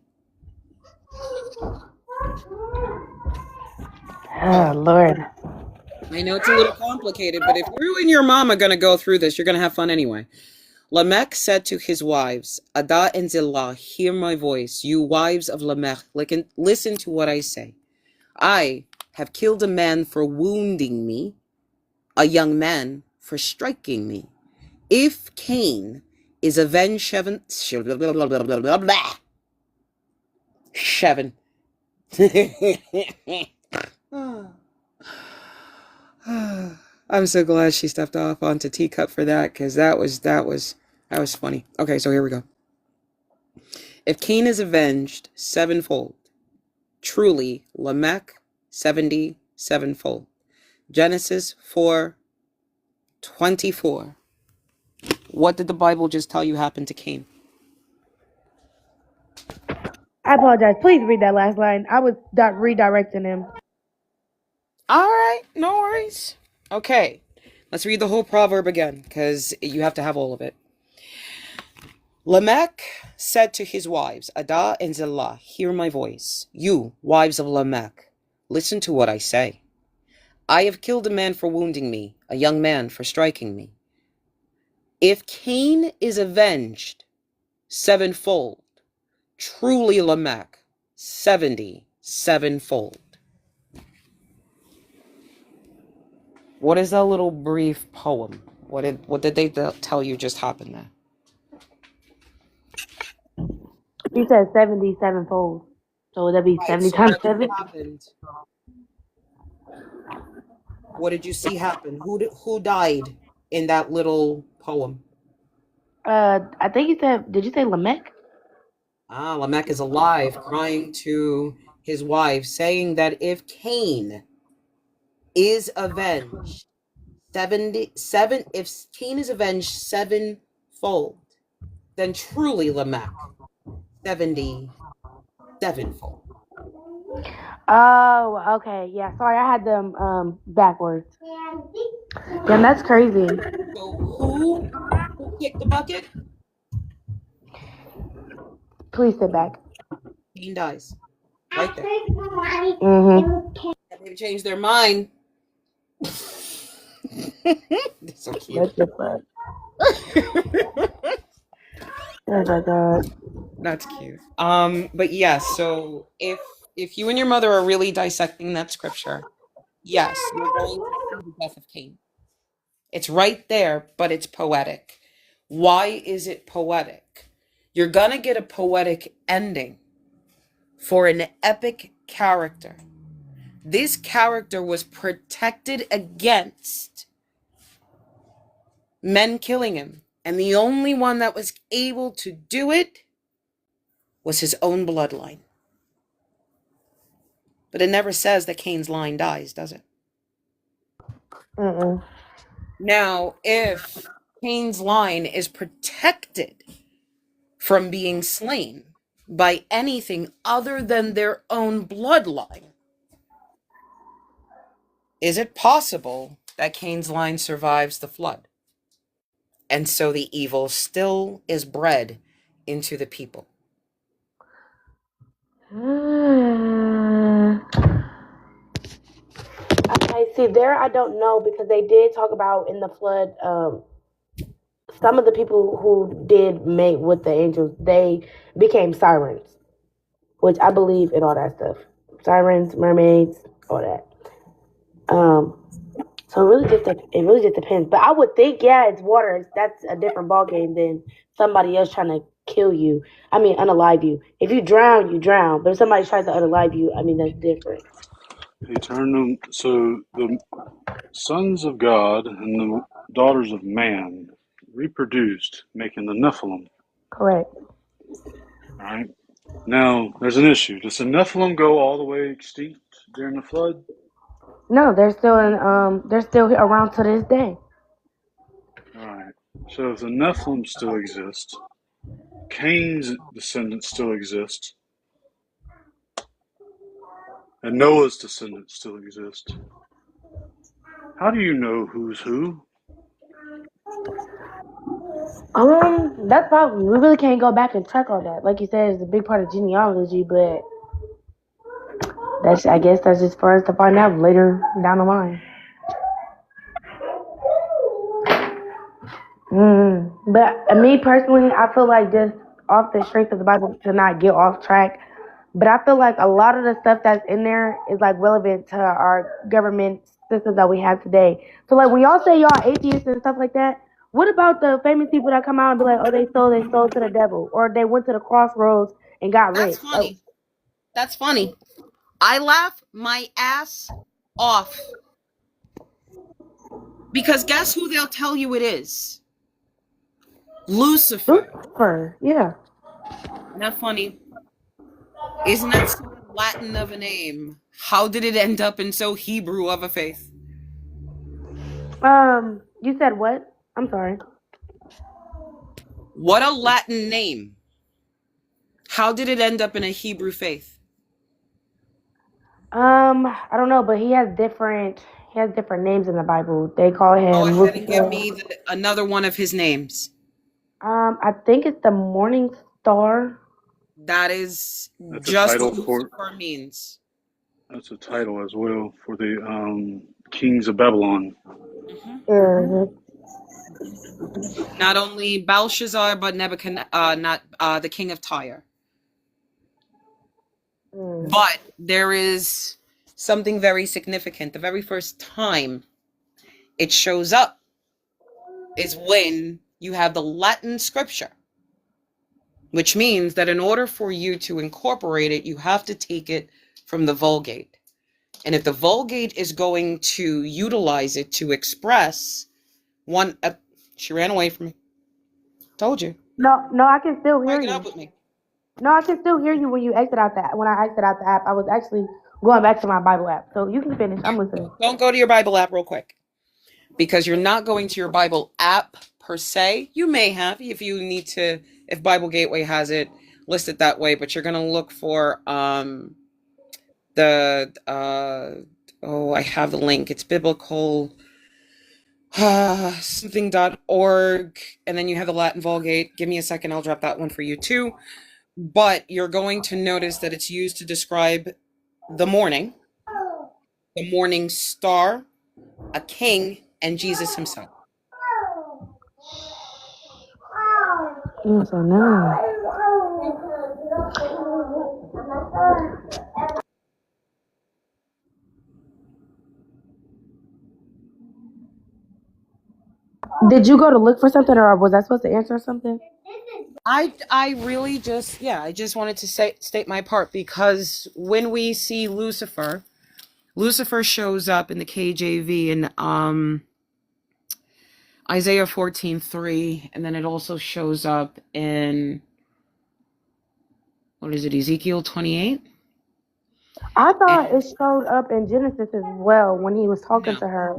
Oh, Lord. I know it's a little complicated, but if you and your mom are going to go through this, you're going to have fun anyway. Lamech said to his wives, Adah and Zillah, hear my voice, you wives of Lamech, listen to what I say. I have killed a man for wounding me, a young man for striking me. If Cain is avenged Shevin. I'm so glad she stepped off onto Teacup for that, because that was funny. Okay, so here we go. If Cain is avenged sevenfold, Truly, Lamech, 70 sevenfold. Genesis 4:24. What did the Bible just tell you happened to Cain? I apologize. Please read that last line. I was redirecting him. All right, no worries. Okay, let's read the whole proverb again, because you have to have all of it. Lamech said to his wives, Adah and Zillah, hear my voice. You, wives of Lamech, listen to what I say. I have killed a man for wounding me, a young man for striking me. If Cain is avenged sevenfold, truly Lamech, 70 sevenfold. What is that little brief poem? What did they tell you just happened there? He said 77 fold. So would that be Right, 70 so times what 7? happened? What did you see happen? Who died in that little poem? I think he said, did you say Lamech? Lamech is alive, crying to his wife, saying that if Cain is avenged, if Cain is avenged sevenfold, then truly Lamech, 70 sevenfold. Oh, okay. Yeah, sorry, I had them backwards. Damn, that's crazy. So who kicked the bucket? Please sit back. Cain dies. Right there. Mm-hmm. They've changed their mind. They're so cute. What the fuck? Oh my god. That's cute. But yes, so if you and your mother are really dissecting that scripture, yes, you're going to see the death of Cain. It's right there, but it's poetic. Why is it poetic? You're gonna get a poetic ending for an epic character. This character was protected against men killing him, and the only one that was able to do it was his own bloodline. But it never says that Cain's line dies, does it? Mm-mm. Now, if Cain's line is protected from being slain by anything other than their own bloodline, is it possible that Cain's line survives the flood? And so the evil still is bred into the people. Okay, see there I don't know because they did talk about in the flood some of the people who did mate with the angels, they became sirens, which I believe in all that stuff. Sirens, mermaids, all that. So it really just depends. But I would think, yeah, it's water. That's a different ball game than somebody else trying to kill you. I mean, unalive you. If you drown, you drown. But if somebody tries to unalive you, I mean, that's different. So the sons of God and the daughters of man reproduced, making the Nephilim. Correct. All right. Now, there's an issue. Does the Nephilim go all the way extinct during the flood? No, they're still around to this day. All right. So if the Nephilim still exist, Cain's descendants still exist, and Noah's descendants still exist. How do you know who's who? That's probably we really can't go back and check on that. Like you said, it's a big part of genealogy, but I guess that's just for us to find out later down the line. But me personally, I feel like just off the strength of the Bible to not get off track. But I feel like a lot of the stuff that's in there is like relevant to our government system that we have today. So like when y'all say y'all atheists and stuff like that, what about the famous people that come out and be like, oh, they sold to the devil, or they went to the crossroads and got rich? That's funny. That's funny. I laugh my ass off. Because guess who they'll tell you it is? Lucifer. Yeah. Not funny. Isn't that so Latin of a name? How did it end up in so Hebrew of a faith? You said what? I'm sorry. What a Latin name. How did it end up in a Hebrew faith? I don't know, but he has different names in the Bible. They call Go him ahead and give Lucifer. me another one of his names. I think it's the Morning Star. That is That's a just title what for. Lucifer means. That's a title as well for the kings of Babylon. Mm-hmm. Not only Belshazzar, but Nebuchadnezzar, not the king of Tyre. But there is something very significant. The very first time it shows up is when you have the Latin scripture, which means that in order for you to incorporate it, you have to take it from the Vulgate. And if the Vulgate is going to utilize it to express one, she ran away from me. Told you. No, I can still hear Break it you. up with me. No, I can still hear you when you exit out that. When I exit out the app, I was actually going back to my Bible app. So you can finish. I'm listening. Don't go to your Bible app real quick, because you're not going to your Bible app per se. You may have, if you need to, if Bible Gateway has it listed that way, but you're going to look for the I have the link. It's biblical something.org, and then you have the Latin Vulgate. Give me a second, I'll drop that one for you too. But you're going to notice that it's used to describe the morning star, a king, and Jesus himself. Yes or no? Did you go to look for something, or was I supposed to answer something? I really just I just wanted to state my part, because when we see Lucifer shows up in the KJV in Isaiah 14:3, and then it also shows up in, what is it, Ezekiel 28? I thought it showed up in Genesis as well when he was talking No. to her.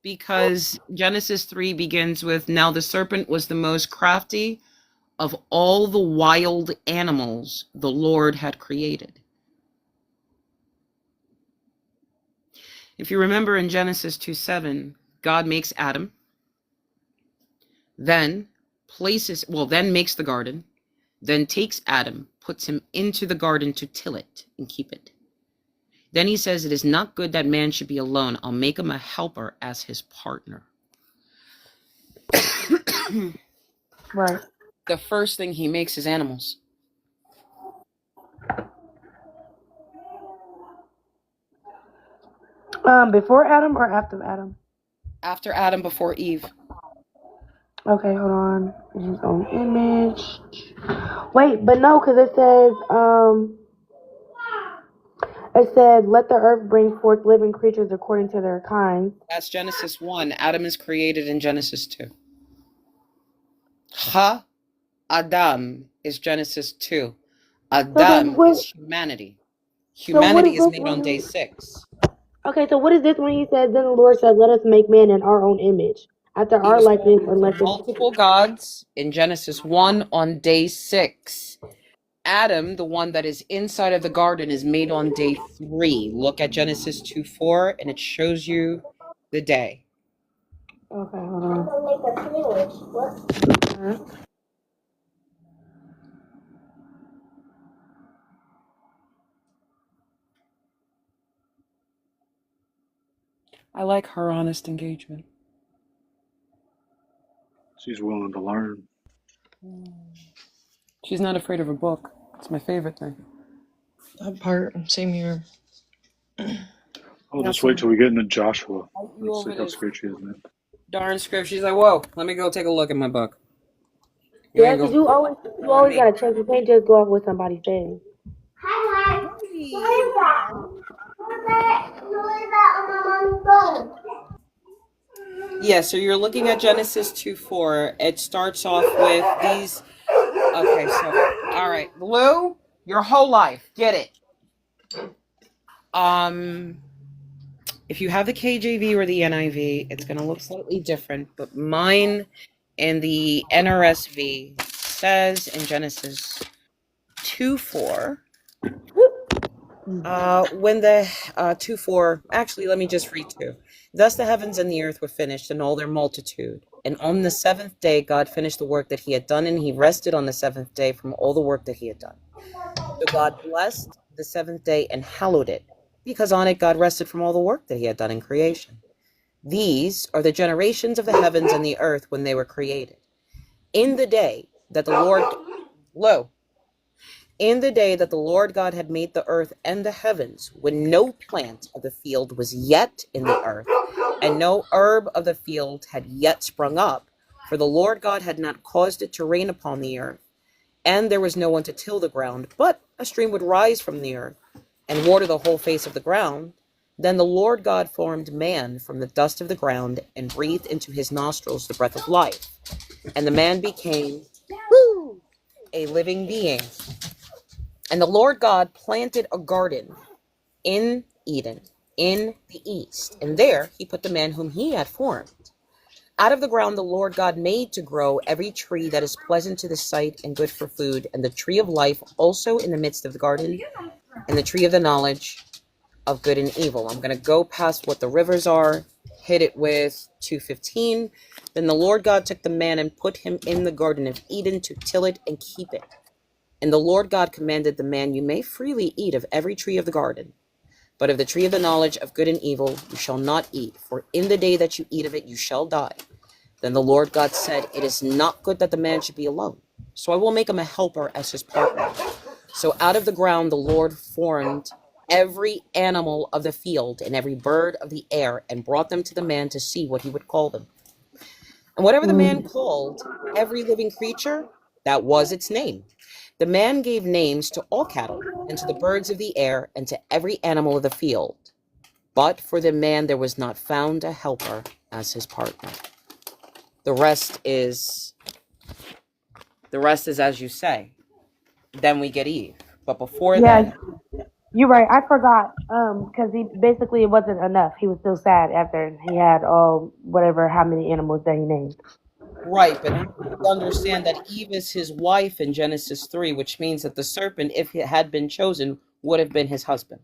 Because Genesis 3 begins with, now the serpent was the most crafty of all the wild animals the Lord had created. If you remember in Genesis 2:7, God makes Adam, then makes the garden, then takes Adam, puts him into the garden to till it and keep it. Then he says, it is not good that man should be alone. I'll make him a helper as his partner. Right. The first thing he makes is animals. Before Adam or after Adam? After Adam, before Eve. Okay, hold on. His own image. Wait, but no, because it said, let the earth bring forth living creatures according to their kinds. That's Genesis 1. Adam is created in Genesis 2. Ha-Adam is Genesis 2. Adam is humanity. Humanity is made on day 6. Okay, so what is this when he says, then the Lord said, let us make man in our own image, after He our was likeness, talking and to let them. multiple gods in Genesis 1 on day 6. Adam, the one that is inside of the garden, is made on day 3. Look at Genesis 2:4, and it shows you the day. Okay, hold on. I like her honest engagement. She's willing to learn. She's not afraid of a book. It's my favorite thing. That part, same here. I'll just wait till we get into Joshua. You Let's see over how this scared she is, man. darn script. She's like, whoa, let me go take a look at my book. Yeah, because you always gotta check. You can't just go off what somebody says. Yeah, so you're looking at Genesis 2:4. It starts off with these. Okay, so all right, Blue. Your whole life. Get it. If you have the KJV or the NIV, it's going to look slightly different, but mine in the NRSV says in Genesis 2:4, when the 2:4, actually, let me just read 2. Thus the heavens and the earth were finished in all their multitude. And on the seventh day, God finished the work that he had done, and he rested on the seventh day from all the work that he had done. So God blessed the seventh day and hallowed it, because on it God rested from all the work that he had done in creation. These are the generations of the heavens and the earth when they were created. In the day that the Lord God had made the earth and the heavens, when no plant of the field was yet in the earth, and no herb of the field had yet sprung up, for the Lord God had not caused it to rain upon the earth, and there was no one to till the ground, but a stream would rise from the earth and water the whole face of the ground. Then the Lord God formed man from the dust of the ground and breathed into his nostrils the breath of life. And the man became a living being. And the Lord God planted a garden in Eden, in the east, and there he put the man whom he had formed. Out of the ground the Lord God made to grow every tree that is pleasant to the sight and good for food, and the tree of life also in the midst of the garden, and the tree of the knowledge of good and evil. I'm going to go past what the rivers are, hit it with 2:15. Then the Lord God took the man and put him in the garden of Eden to till it and keep it. And the Lord God commanded the man, you may freely eat of every tree of the garden, but of the tree of the knowledge of good and evil you shall not eat, for in the day that you eat of it you shall die. Then the Lord God said, it is not good that the man should be alone, so I will make him a helper as his partner. So out of the ground the Lord formed every animal of the field and every bird of the air, and brought them to the man to see what he would call them. And whatever the man called every living creature, that was its name. The man gave names to all cattle, and to the birds of the air, and to every animal of the field. But for the man there was not found a helper as his partner. The rest is as you say. Then we get Eve. But before Yeah, then, you're right. I forgot. Because he basically it wasn't enough. He was still sad after he had whatever how many animals that he named. right, but we understand that Eve is his wife in Genesis 3, which means that the serpent, if it had been chosen, would have been his husband.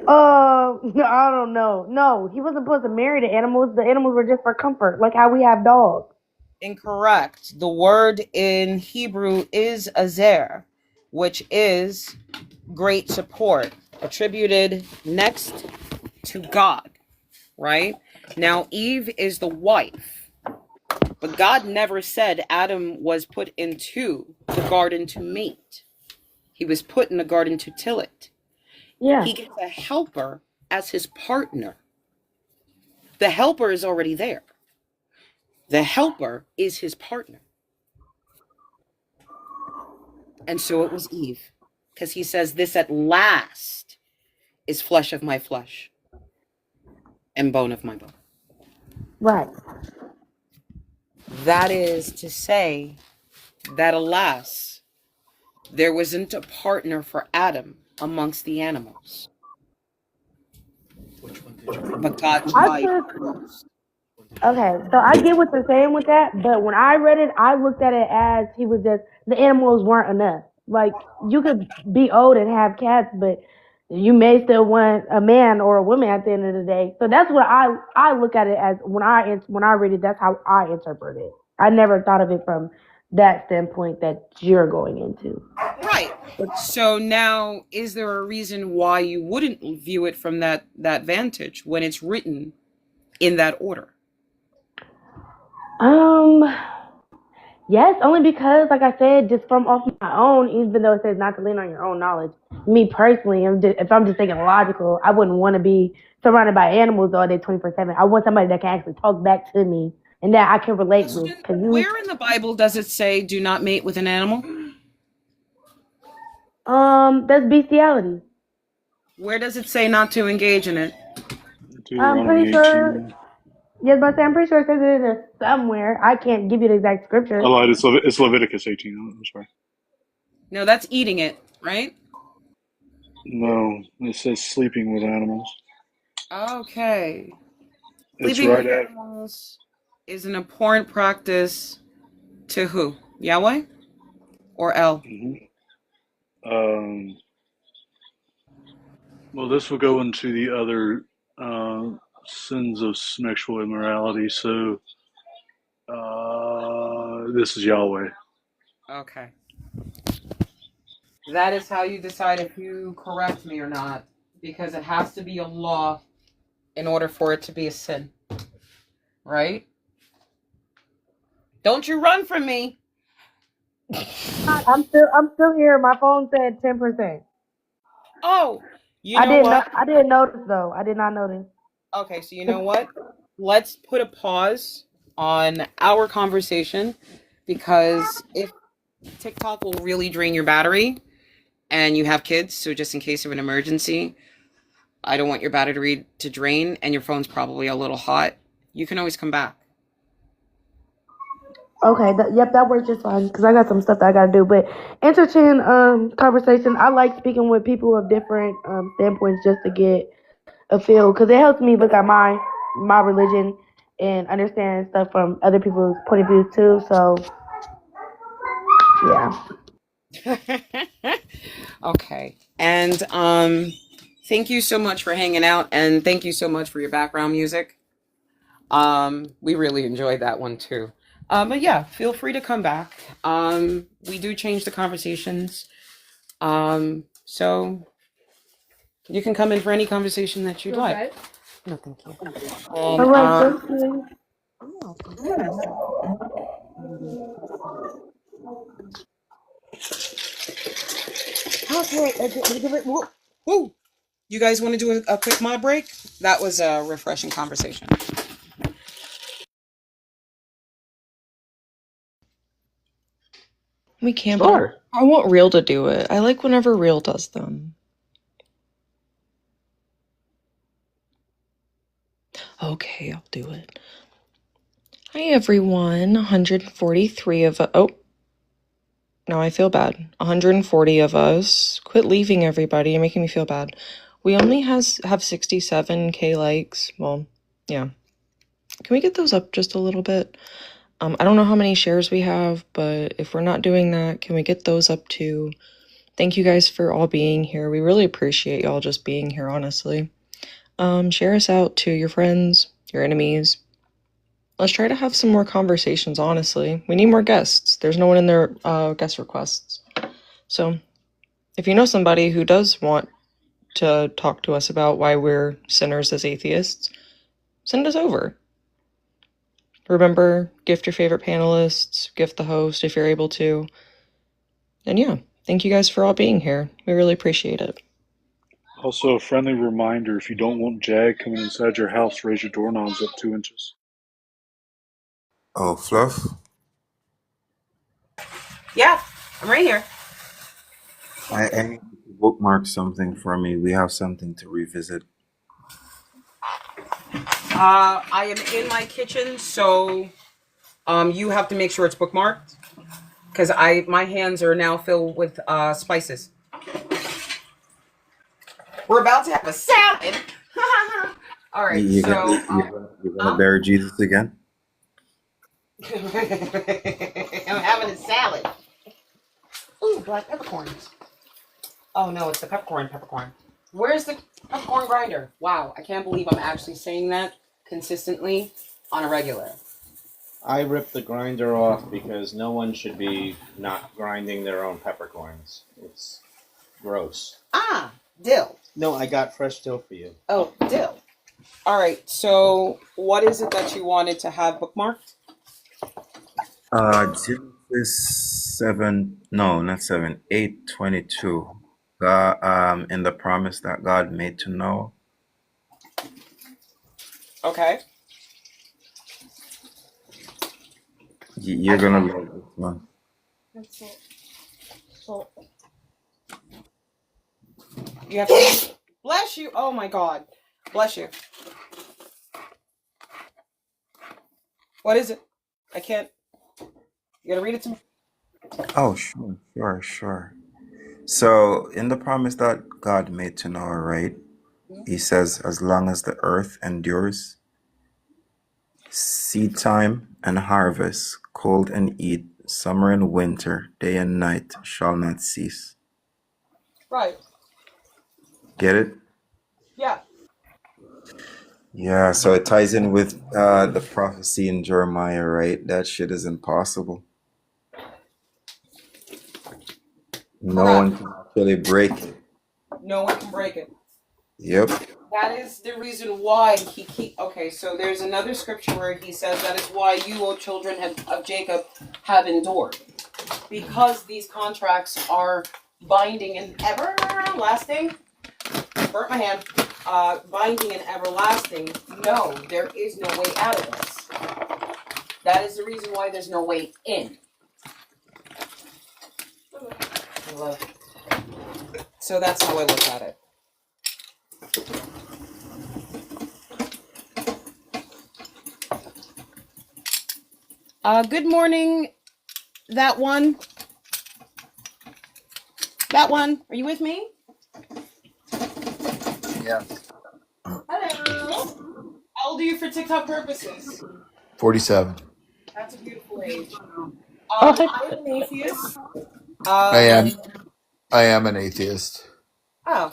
No, I don't know. No, he wasn't supposed to marry the animals. The animals were just for comfort, like how we have dogs. Incorrect. The word in Hebrew is azer, which is great support, attributed next to God, right? Now, Eve is the wife, but God never said Adam was put into the garden to mate. He was put in the garden to till it. Yeah. He gets a helper as his partner. The helper is already there. The helper is his partner. And so it was Eve, because he says, this at last is flesh of my flesh and bone of my bone. Right. That is to say that, alas, there wasn't a partner for Adam amongst the animals. But God I tried took first. Okay, so I get what you're saying with that, but when I read it, I looked at it as he was just the animals weren't enough. Like you could be old and have cats, but you may still want a man or a woman at the end of the day. So that's what I look at it as when I read it. That's how I interpret it. I never thought of it from that standpoint that you're going into. Right. So now, is there a reason why you wouldn't view it from that vantage when it's written in that order? Um, Yes, only because, like I said, just from off my own, even though it says not to lean on your own knowledge, me personally, if I'm just thinking logical, I wouldn't want to be surrounded by animals all day 24/7. I want somebody that can actually talk back to me and that I can relate with. Where in the Bible does it say do not mate with an animal? That's bestiality. Where does it say not to engage in it? I'm pretty Deuteronomy sure. 18. Yes, but I'm pretty sure it says it in there somewhere. I can't give you the exact I scripture. lied. It's Leviticus 18. I'm sorry. No, that's eating it, right? No, it says sleeping with animals. Okay. It's Sleeping right with at. animals is an abhorrent practice to who? Yahweh or El? Um, well, this will go into the other sins of sexual immorality. So this is Yahweh. Okay. That is how you decide if you correct me or not, because it has to be a law in order for it to be a sin, right? Don't you run from me. I'm still here. My phone said 10%. Oh, you know what? I didn't notice though. I did not notice. Okay, so you know what? Let's put a pause on our conversation because if TikTok will really drain your battery and you have kids, so just in case of an emergency, I don't want your battery to drain and your phone's probably a little hot. You can always come back. Okay, yep, that works just fine because I got some stuff that I gotta do. But entertain conversation. I like speaking with people of different standpoints just to get a feel because it helps me look at my religion and understand stuff from other people's point of view too. So yeah. Okay. And thank you so much for hanging out and thank you so much for your background music. We really enjoyed that one too. But yeah, feel free to come back. We do change the conversations. So you can come in for any conversation that you'd like. No, thank you. And All right, thank you. okay. Woo. You guys want to do a quick mod break? That was a refreshing conversation. We can't. Sure. I want Real to do it. I like whenever Real does them. Okay, I'll do it. Hi everyone. 143 of oh. Now I feel bad. 140 of us. Quit leaving everybody. You're making me feel bad. We only have 67k likes. Well, yeah. Can we get those up just a little bit? I don't know how many shares we have, but if we're not doing that, can we get those up too? Thank you guys for all being here. We really appreciate y'all just being here, honestly. Share us out to your friends, your enemies. Let's try to have some more conversations, honestly. We need more guests. There's no one in their guest requests. So, if you know somebody who does want to talk to us about why we're sinners as atheists, send us over. Remember, gift your favorite panelists, gift the host if you're able to. And yeah, thank you guys for all being here. We really appreciate it. Also, a friendly reminder: if you don't want Jag coming inside your house, raise your doorknobs up 2 inches. Oh, Fluff? Yeah, I'm right here. I need you to bookmark something for me. We have something to revisit. I am in my kitchen, so you have to make sure it's bookmarked because my hands are now filled with spices. We're about to have a salad. All right, You're so gonna bury Jesus again? I'm having a salad. Ooh, black peppercorns. Oh no, it's the peppercorn. Where's the peppercorn grinder? Wow, I can't believe I'm actually saying that consistently on a regular. I ripped the grinder off because no one should be not grinding their own peppercorns. It's gross. Ah, dill. No, I got fresh dill for you. Oh, dill. All right, so what is it that you wanted to have bookmarked? Genesis 7, no, not 7, 8:22. God, in the promise that God made to Noah. Okay. You're gonna love this one. So you have to bless you. Oh my God, bless you. What is it? I can't. You gotta read it to me. Oh, sure. So, in the promise that God made to Noah, right? He says, as long as the earth endures, seed time and harvest, cold and heat, summer and winter, day and night shall not cease. Right. Get it? Yeah. Yeah, so it ties in with the prophecy in Jeremiah, right? That shit is impossible. No one Correct. can actually break it. No one can break it. Yep. That is the reason why he keep. Okay, so there's another scripture where he says that is why you, O children of Jacob, have endured, because these contracts are binding and everlasting. Burnt my hand. Binding and everlasting. No, there is no way out of this. That is the reason why there's no way in. So that's how I look at it. Good morning, that one. That one. Are you with me? Yeah. Hello. How old are you for TikTok purposes? 47. That's a beautiful age. Oh, hey. I'm an atheist. I am an atheist. Oh.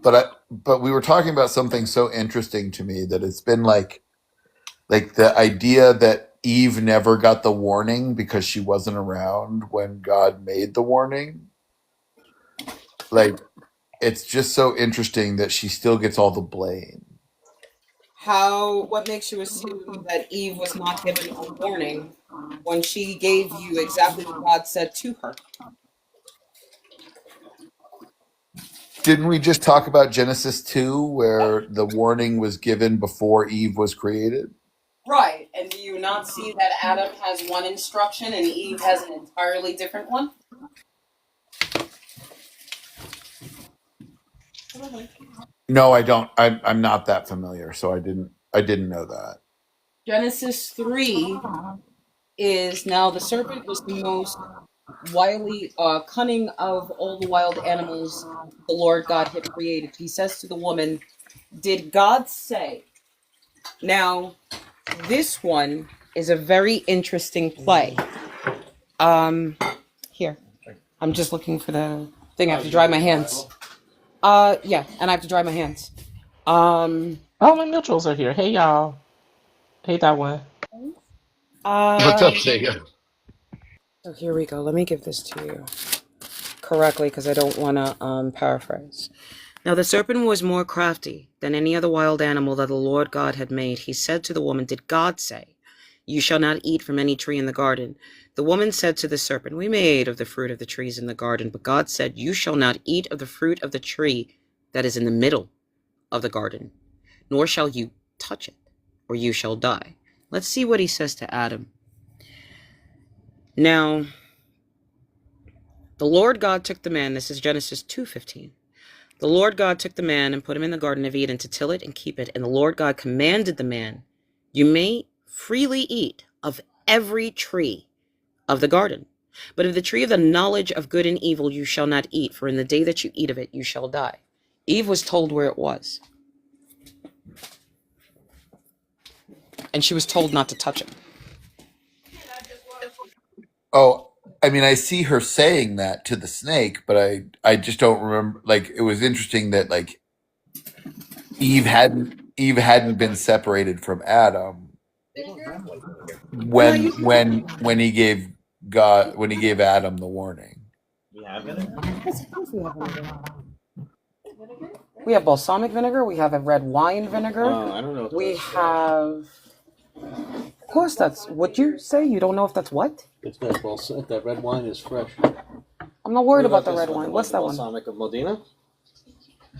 But we were talking about something so interesting to me that it's been like the idea that Eve never got the warning because she wasn't around when God made the warning. Like, it's just so interesting that she still gets all the blame. What makes you assume that Eve was not given a warning when she gave you exactly what God said to her? Didn't we just talk about Genesis 2 where the warning was given before Eve was created? Right. And do you not see that Adam has one instruction and Eve has an entirely different one? No, I don't. I'm not that familiar, so I didn't know that. Genesis 3 is now the serpent was the most wily, cunning of all the wild animals the Lord God had created. He says to the woman, "Did God say?" Now, this one is a very interesting play. Here. I'm just looking for the thing. I have to dry my hands. Yeah, and I have to dry my hands. Oh, my mutuals are here. Hey, y'all. Hey, that one. What's up, Um, Sega? so here we go. Let me give this to you correctly because I don't want to paraphrase. Now the serpent was more crafty than any other wild animal that the Lord God had made. He said to the woman, "Did God say, 'You shall not eat from any tree in the garden'?" The woman said to the serpent, "We may eat of the fruit of the trees in the garden, but God said, 'You shall not eat of the fruit of the tree that is in the middle of the garden, nor shall you touch it, or you shall die.'" Let's see what he says to Adam. Now, the Lord God took the man, this is Genesis 2:15. The Lord God took the man and put him in the garden of Eden to till it and keep it. And the Lord God commanded the man, "You may freely eat of every tree of the garden, but of the tree of the knowledge of good and evil you shall not eat, for in the day that you eat of it you shall die." Eve was told where it was, and she was told not to touch it. Oh, I mean, I see her saying that to the snake, but I just don't remember. Like, it was interesting that like Eve hadn't been separated from Adam No, when he gave Adam the warning. We have balsamic vinegar. We have a red wine vinegar. I don't know. We have. Of course, that's what you say. You don't know if that's what? It's that balsamic. That red wine is fresh. I'm not worried about the red wine. What's that one? Balsamic of Modena.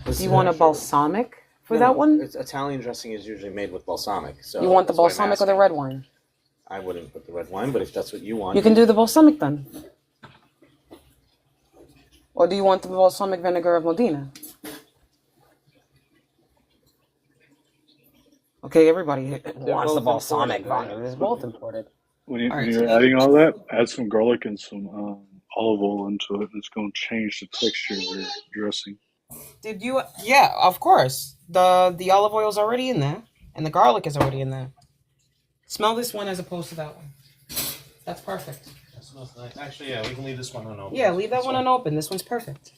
Do you want a balsamic for that one? It's Italian dressing is usually made with balsamic. So You want the that's why I'm balsamic or the asking. red wine? I wouldn't put the red wine, but if that's what you want, You can do the balsamic then. Or do you want the balsamic vinegar of Modena? Okay, everybody wants the balsamic vinegar. It's both imported. When All right, you're adding all that, add some garlic and some olive oil into it, and it's going to change the texture of your dressing. Did you? Yeah, of course. The olive oil's already in there, and the garlic is already in there. Smell this one as opposed to that one. That's perfect. That smells nice. Actually, yeah, we can leave this one unopened. Yeah, leave that one unopened. This one's perfect.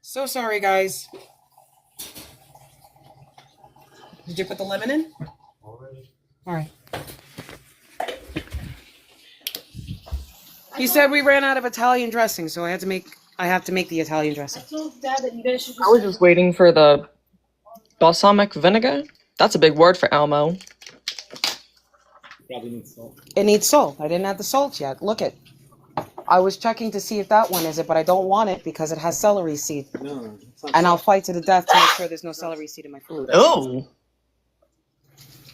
So sorry, guys. Did you put the lemon in? Already. All right. He said we ran out of Italian dressing, so I have to make the Italian dressing. I told Dad that you guys should I was just waiting for the balsamic vinegar. That's a big word for Elmo. Probably needs salt. It needs salt. I didn't add the salt yet. Look it. I was checking to see if that one is it, but I don't want it because it has celery seed. No, it's not And I'll salt. fight to the death to make sure there's no celery seed in my food. Oh.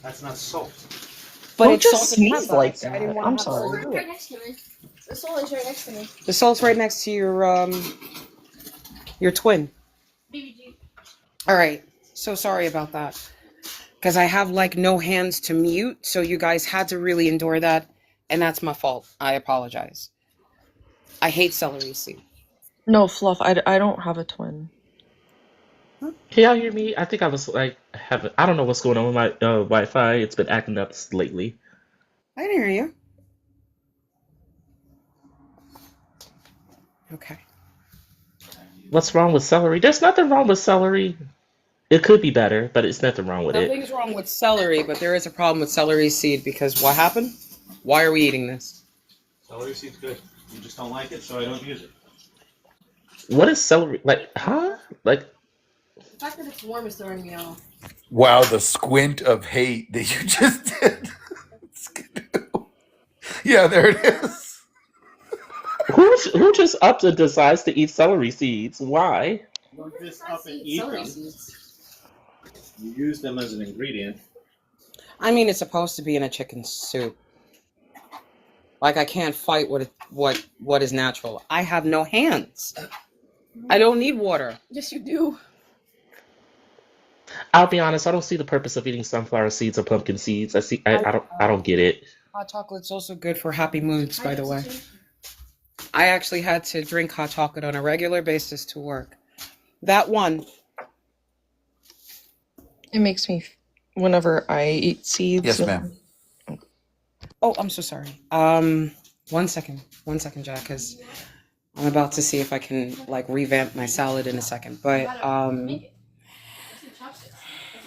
That's not salt. But Who it's just salt and sneezed pepper. like I didn't that? want I'm to have salt sorry. to do it. right next to me. The soul is right next to me. The salt's right next to your twin. All right. So sorry about that. Because I have like no hands to mute, so you guys had to really endure that, and that's my fault. I apologize. I hate celery seed. No, Fluff, I don't have a twin. Can y'all hear me? I think I was like I don't know what's going on with my Wi-Fi. It's been acting up lately. I can hear you. Okay. What's wrong with celery? There's nothing wrong with celery. It could be better, but it's nothing wrong with it. Nothing's wrong with celery, but there is a problem with celery seed because what happened? Why are we eating this? Celery seed's good. You just don't like it, so I don't use it. What is celery like? Huh? Like The fact that it's warm is throwing me off. Wow, the squint of hate that you just did. Yeah, there it is. who just up and decides to eat celery seeds? Why? You just up and eat them. You use them as an ingredient. I mean, it's supposed to be in a chicken soup. Like I can't fight what is natural. I have no hands. I don't need water. Yes, you do. I'll be honest. I don't see the purpose of eating sunflower seeds or pumpkin seeds. I don't get it. Hot chocolate's also good for happy moods, by the way. I actually had to drink hot chocolate on a regular basis to work. That one. It makes me, whenever I eat seeds. Yes, ma'am. Oh, I'm so sorry. 1 second, Jack, because I'm about to see if I can like revamp my salad in a second. But That's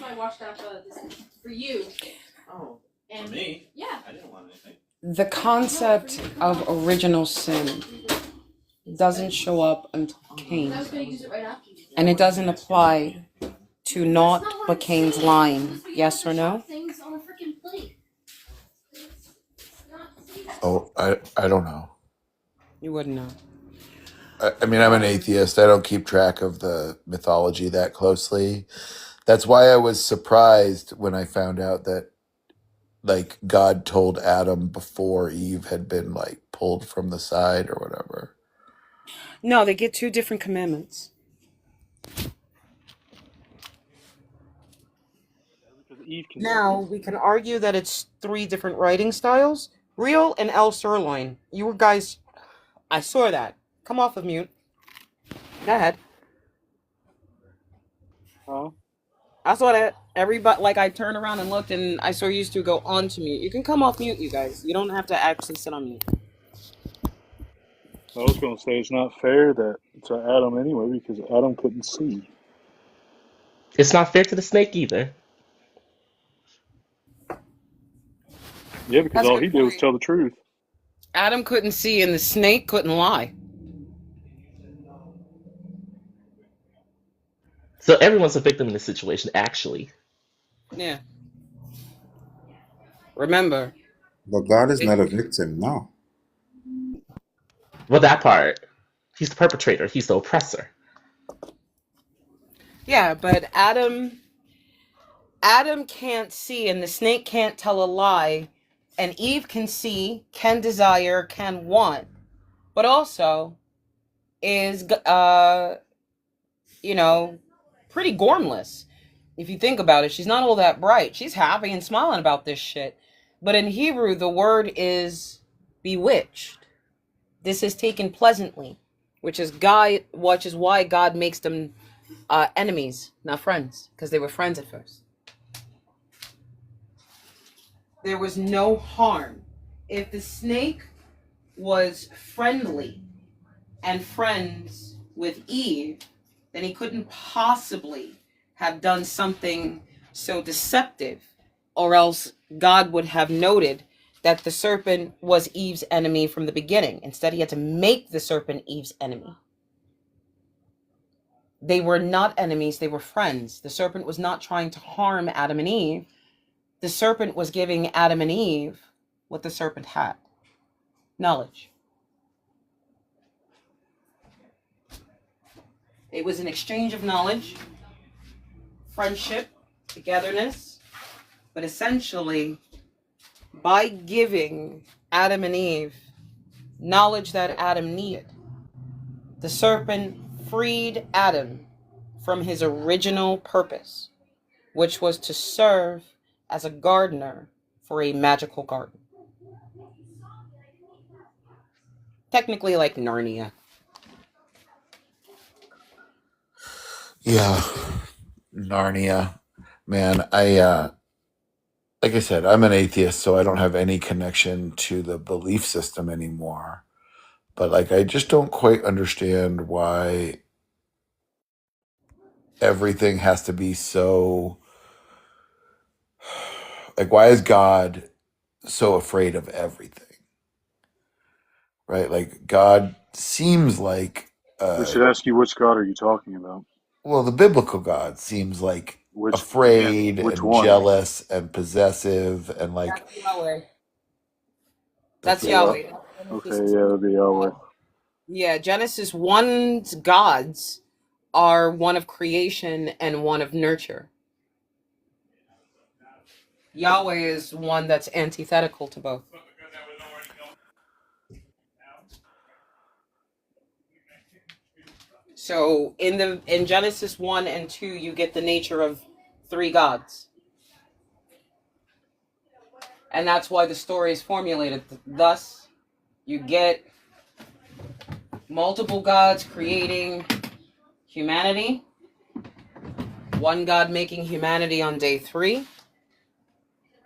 why I washed out this for you. Oh, And for me? Yeah. I didn't want anything. the concept of original sin doesn't show up until Cain, I was gonna use it right after you. and it doesn't apply to naught but Cain's line. Yes or no? Things on a freaking plate. Oh, I don't know. You wouldn't know. I mean, I'm an atheist. I don't keep track of the mythology that closely. That's why I was surprised when I found out that, like, God told Adam before Eve had been, like, pulled from the side or whatever. No, they get two different commandments. Now, we can argue that it's three different writing styles. Real and L. Sirloin. You guys, I saw that. Come off of mute. Go ahead. Huh? I saw that. Everybody, like, I turned around and looked, and I saw you two go on to mute. You can come off mute, you guys. You don't have to actually sit on mute. I was going to say it's not fair that to Adam anyway because Adam couldn't see. It's not fair to the snake either. Yeah, because That's a all good he did was point. tell the truth. Adam couldn't see, and the snake couldn't lie. So everyone's a victim in this situation, actually. Yeah. Remember. But God is not a victim, no. Well, that part. He's the perpetrator. He's the oppressor. Yeah, but Adam can't see, and the snake can't tell a lie, and Eve can see, can desire, can want, but also is pretty gormless. If you think about it, she's not all that bright. She's happy and smiling about this shit. But in Hebrew, the word is bewitched. This is taken pleasantly, which is why God makes them enemies, not friends, because they were friends at first. There was no harm. If the snake was friendly and friends with Eve, then he couldn't possibly have done something so deceptive, or else God would have noted that the serpent was Eve's enemy from the beginning. Instead, he had to make the serpent Eve's enemy. They were not enemies, they were friends. The serpent was not trying to harm Adam and Eve. The serpent was giving Adam and Eve what the serpent had: knowledge. It was an exchange of knowledge, friendship, togetherness, but essentially, by giving Adam and Eve knowledge that Adam needed, the serpent freed Adam from his original purpose, which was to serve as a gardener for a magical garden. Technically like Narnia. Yeah, Narnia. Man, like I said, I'm an atheist, so I don't have any connection to the belief system anymore. But like, I just don't quite understand why everything has to be so. Like, why is God so afraid of everything? Right? Like, God seems like, We should ask you, which God are you talking about? well, the biblical God seems like Which afraid which and one? jealous and possessive and like That's Yahweh. that's That's Yahweh. Yahweh. Okay, yeah, that'd be Yahweh. Yeah, Genesis 1's gods are one of creation and one of nurture. Yahweh is one that's antithetical to both. So in Genesis 1 and 2, you get the nature of three gods. And that's why the story is formulated. Thus, you get multiple gods creating humanity, one God making humanity on day 3,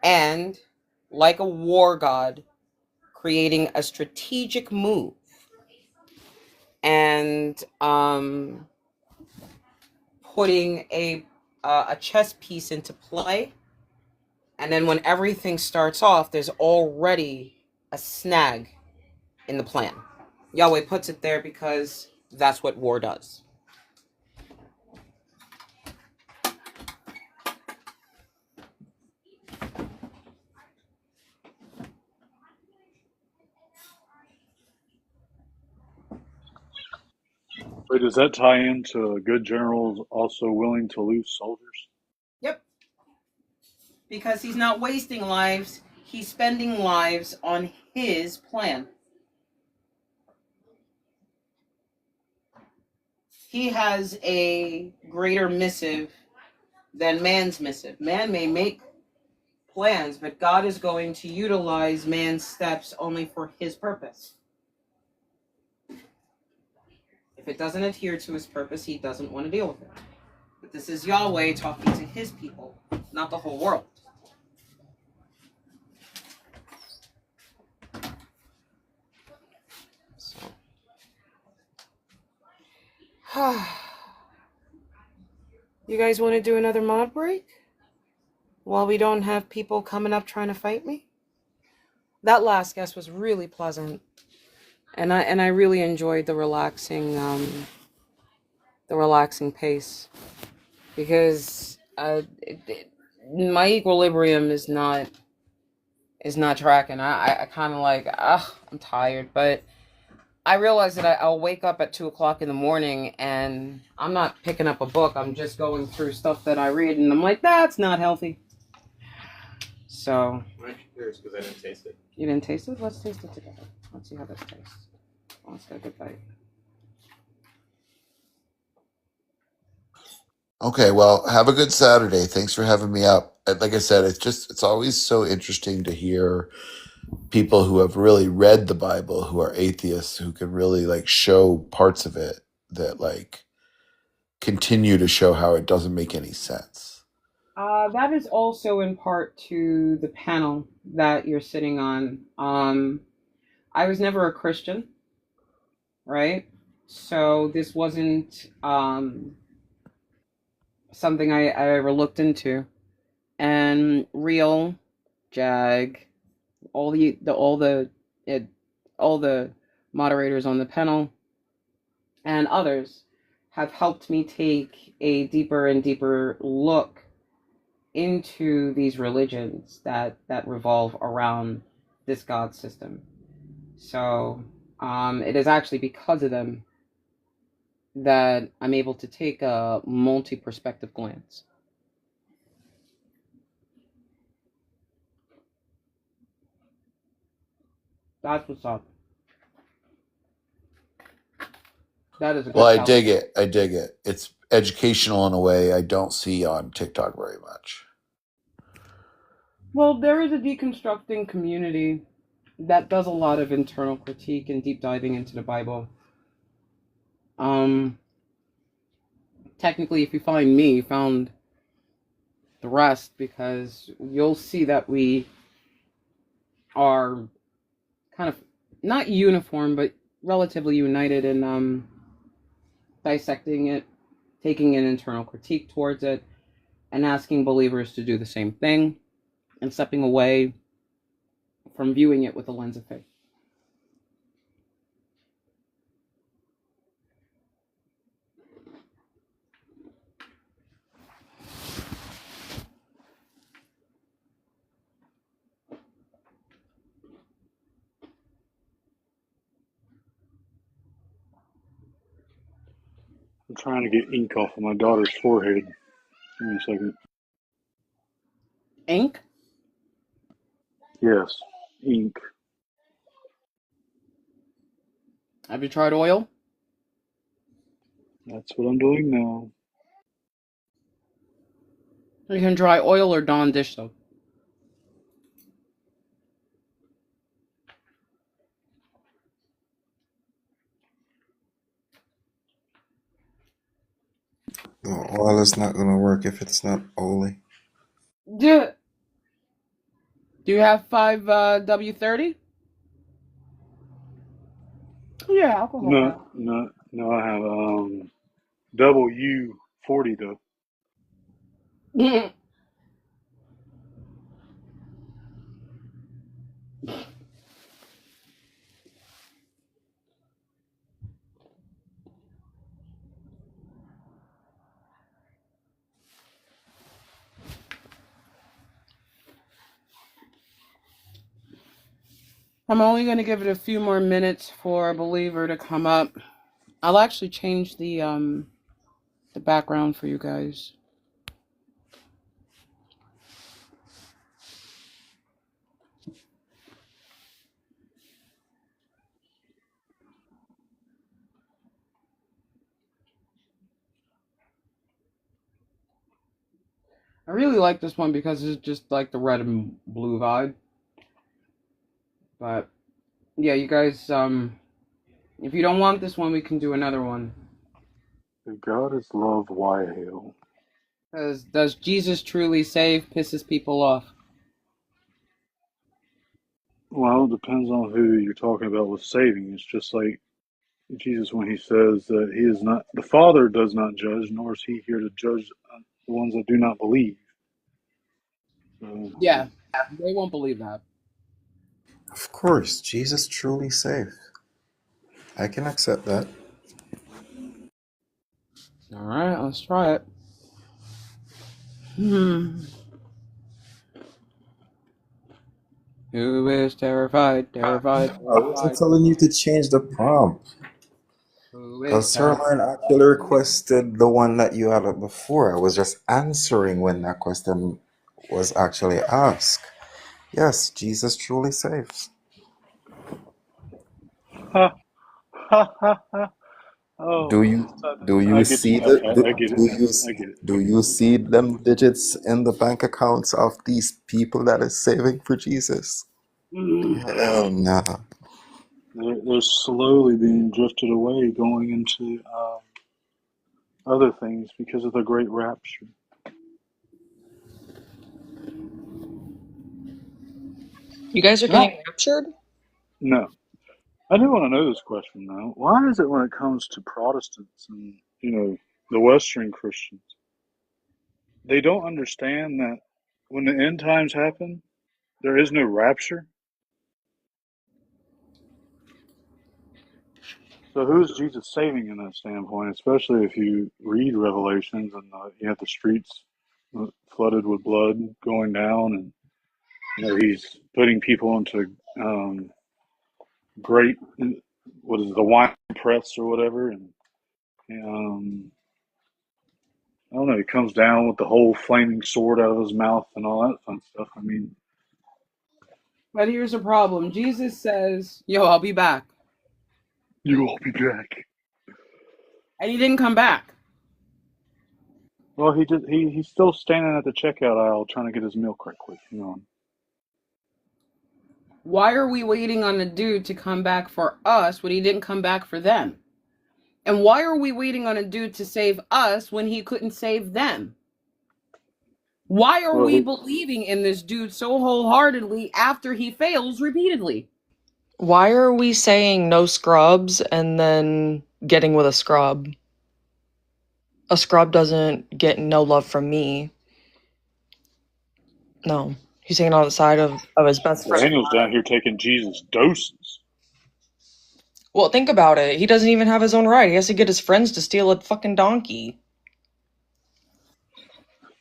and like a war god, creating a strategic move and putting a chess piece into play. And then when everything starts off, there's already a snag in the plan. Yahweh puts it there because that's what war does. Wait, does that tie into good generals also willing to lose soldiers? Yep. Because he's not wasting lives, he's spending lives on his plan. He has a greater missive than man's missive. Man may make plans, but God is going to utilize man's steps only for his purpose. If it doesn't adhere to his purpose, he doesn't want to deal with it. But this is Yahweh talking to his people, not the whole world. So. You guys want to do another mod break? While we don't have people coming up trying to fight me? That last guest was really pleasant. And I really enjoyed the relaxing pace. Because my equilibrium is not tracking. I kind of like, I'm tired, but I realize that I'll wake up at 2:00 in the morning and I'm not picking up a book. I'm just going through stuff that I read, and I'm like, that's not healthy. So. I'm curious because I didn't taste it. You didn't taste it? Let's taste it together. Let's see how this tastes. Let's get a good bite. Okay, well, have a good Saturday. Thanks for having me up. Like I said, it's always so interesting to hear people who have really read the Bible, who are atheists, who can really like show parts of it that like continue to show how it doesn't make any sense. That is also in part to the panel that you're sitting on. I was never a Christian, right? So this wasn't something I ever looked into. And Real, Jag, all the moderators on the panel and others have helped me take a deeper and deeper look into these religions that revolve around this God system. So it is actually because of them that I'm able to take a multi-perspective glance. That's what's up. That is a good Well, I topic. dig it. I dig it. It's educational in a way I don't see on TikTok very much. Well, there is a deconstructing community that does a lot of internal critique and deep diving into the Bible. Technically, if you find me, you found the rest, because you'll see that we are kind of not uniform, but relatively united in dissecting it, taking an internal critique towards it, and asking believers to do the same thing, and stepping away from viewing it with a lens of faith. I'm trying to get ink off of my daughter's forehead. Give me a second. Ink? Yes, ink. Have you tried oil? That's what I'm doing now. You can try oil or Dawn dish soap. The oil is not gonna work if it's not oily. Do you have 5W30? Yeah, alcohol. No, I have W40 though. I'm only going to give it a few more minutes for a believer to come up. I'll actually change the background for you guys. I really like this one because it's just like the red and blue vibe. But yeah, you guys, if you don't want this one, we can do another one. If God is love, why hell? Because does Jesus truly save pisses people off? Well, it depends on who you're talking about with saving. It's just like Jesus when he says that he is not, the Father does not judge, nor is he here to judge the ones that do not believe. So, Yeah, they won't believe that. Of course, Jesus truly saved. I can accept that. All right, let's try it. Who is terrified, terrified, I wasn't terrified? telling you to change the prompt. Who is Because terrified? Sirloin actually requested the one that you had up before. I was just answering when that question was actually asked. Yes, Jesus truly saves. ha, ha, ha, ha. Oh, Do you do I you get you. see the I get it now. I get it. do you see them digits in the bank accounts of these people that is saving for Jesus? Hell no. They're slowly being drifted away, going into other things because of the great rapture. You guys are No, getting raptured? no. I do want to know this question though. Why is it when it comes to Protestants and the Western Christians, they don't understand that when the end times happen, there is no rapture? So who's Jesus saving in that standpoint? Especially if you read Revelations and you have the streets flooded with blood going down, and he's putting people into great, what is it, the wine press or whatever, and I don't know. He comes down with the whole flaming sword out of his mouth and all that fun stuff. I mean, But here's the problem. Jesus says, "Yo, I'll be back," you will be back. and he didn't come back. Well, he's still standing at the checkout aisle trying to get his milk right quick. Why are we waiting on a dude to come back for us when he didn't come back for them? And why are we waiting on a dude to save us when he couldn't save them? Why are Well, we believing in this dude so wholeheartedly after he fails repeatedly? Why are we saying no scrubs and then getting with a scrub? A scrub doesn't get no love from me. No. He's taking on the side of his best friend. Daniel's down here taking Jesus doses. Well, think about it. He doesn't even have his own ride. He has to get his friends to steal a fucking donkey.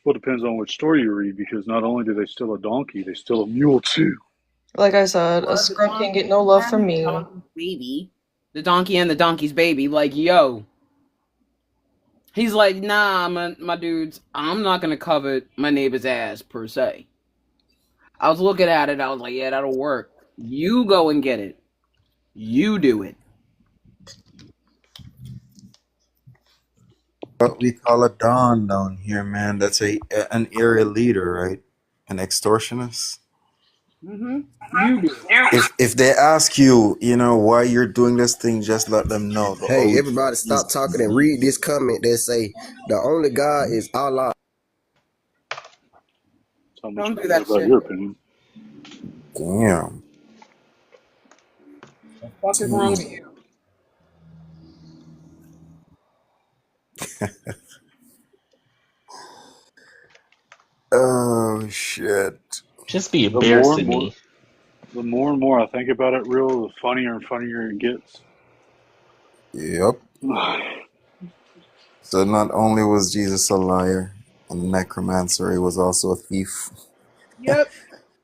Well, it depends on which story you read, because not only do they steal a donkey, they steal a mule too. Like I said, a scrub can't get no love from me. Baby. The donkey and the donkey's baby. Like, yo. He's like, nah, my dudes, I'm not going to covet my neighbor's ass, per se. I was looking at it. I was like, yeah, that'll work. You go and get it. You do it. What we call a don down here, man. That's an area leader, right? An extortionist. Mm-hmm. You do it. If they ask you, why you're doing this thing, just let them know. Hey, everybody stop talking and read this comment that say, the only God is Allah. Don't do that about shit. your opinion. Damn. What the fuck is wrong with you? Oh, shit. Just be The more embarrassing and more, me. the more and more I think about it, the funnier and funnier it gets. Yep. So not only was Jesus a liar and a necromancer, he was also a thief. Yep.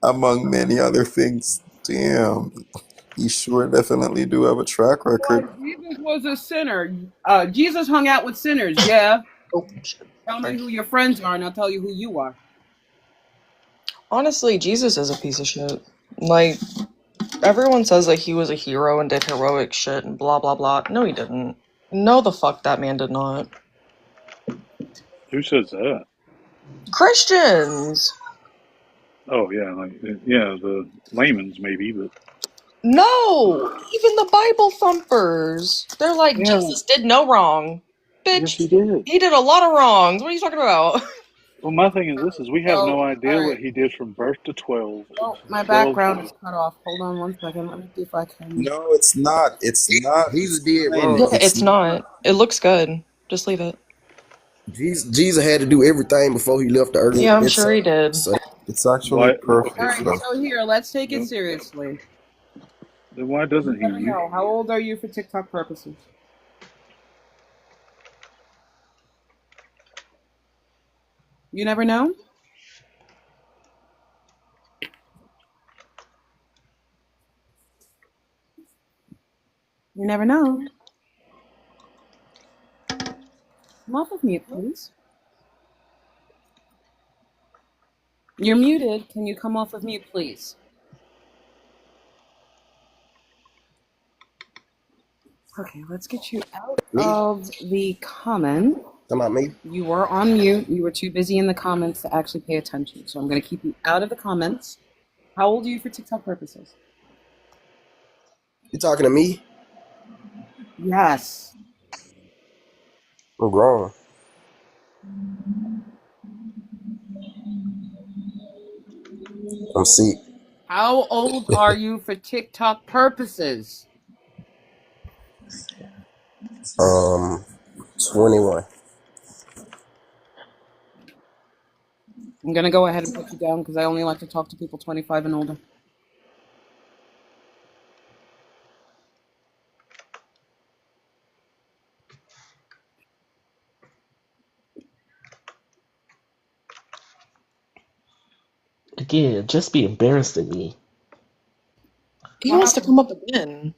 Among many other things. Damn. He sure definitely do have a track record. Well, Jesus was a sinner. Jesus hung out with sinners, yeah. Oh, shit. Tell me who your friends are, and I'll tell you who you are. Honestly, Jesus is a piece of shit. Like, everyone says that he was a hero and did heroic shit and blah, blah, blah. No, he didn't. No, the fuck that man did not. Who says that? Christians! Oh yeah, the layman's maybe, but No! Even the Bible thumpers! They're like, yeah, Jesus did no wrong. Bitch, yes, he did. he did a lot of wrongs. What are you talking about? Well, my thing is this: is we have So, no idea all what right. he did from birth to 12. Oh, my 12 background is cut off. Hold on one second. Let me see if I can. No, it's not. It's not. Jesus did Fine. wrong. Yeah, it's not. It looks good. Just leave it. Jesus had to do everything before he left the earth. Yeah, I'm sure he did. So It's actually perfect. All right, so here, let's take it seriously. Then why doesn't he? Let me know. How old are you for TikTok purposes? You never know? You never know. Come off of mute, please. You're muted. Can you come off of mute, please? Okay, let's get you out of the comment. Come on, me. You were on mute. You were too busy in the comments to actually pay attention. So I'm going to keep you out of the comments. How old are you for TikTok purposes? You talking to me? Yes. I'm grown. I'm sick. How old are you for TikTok purposes? 21. I'm gonna go ahead and put you down because I only like to talk to people 25 and older. Again, just be embarrassing me. He What wants to happened? come up again.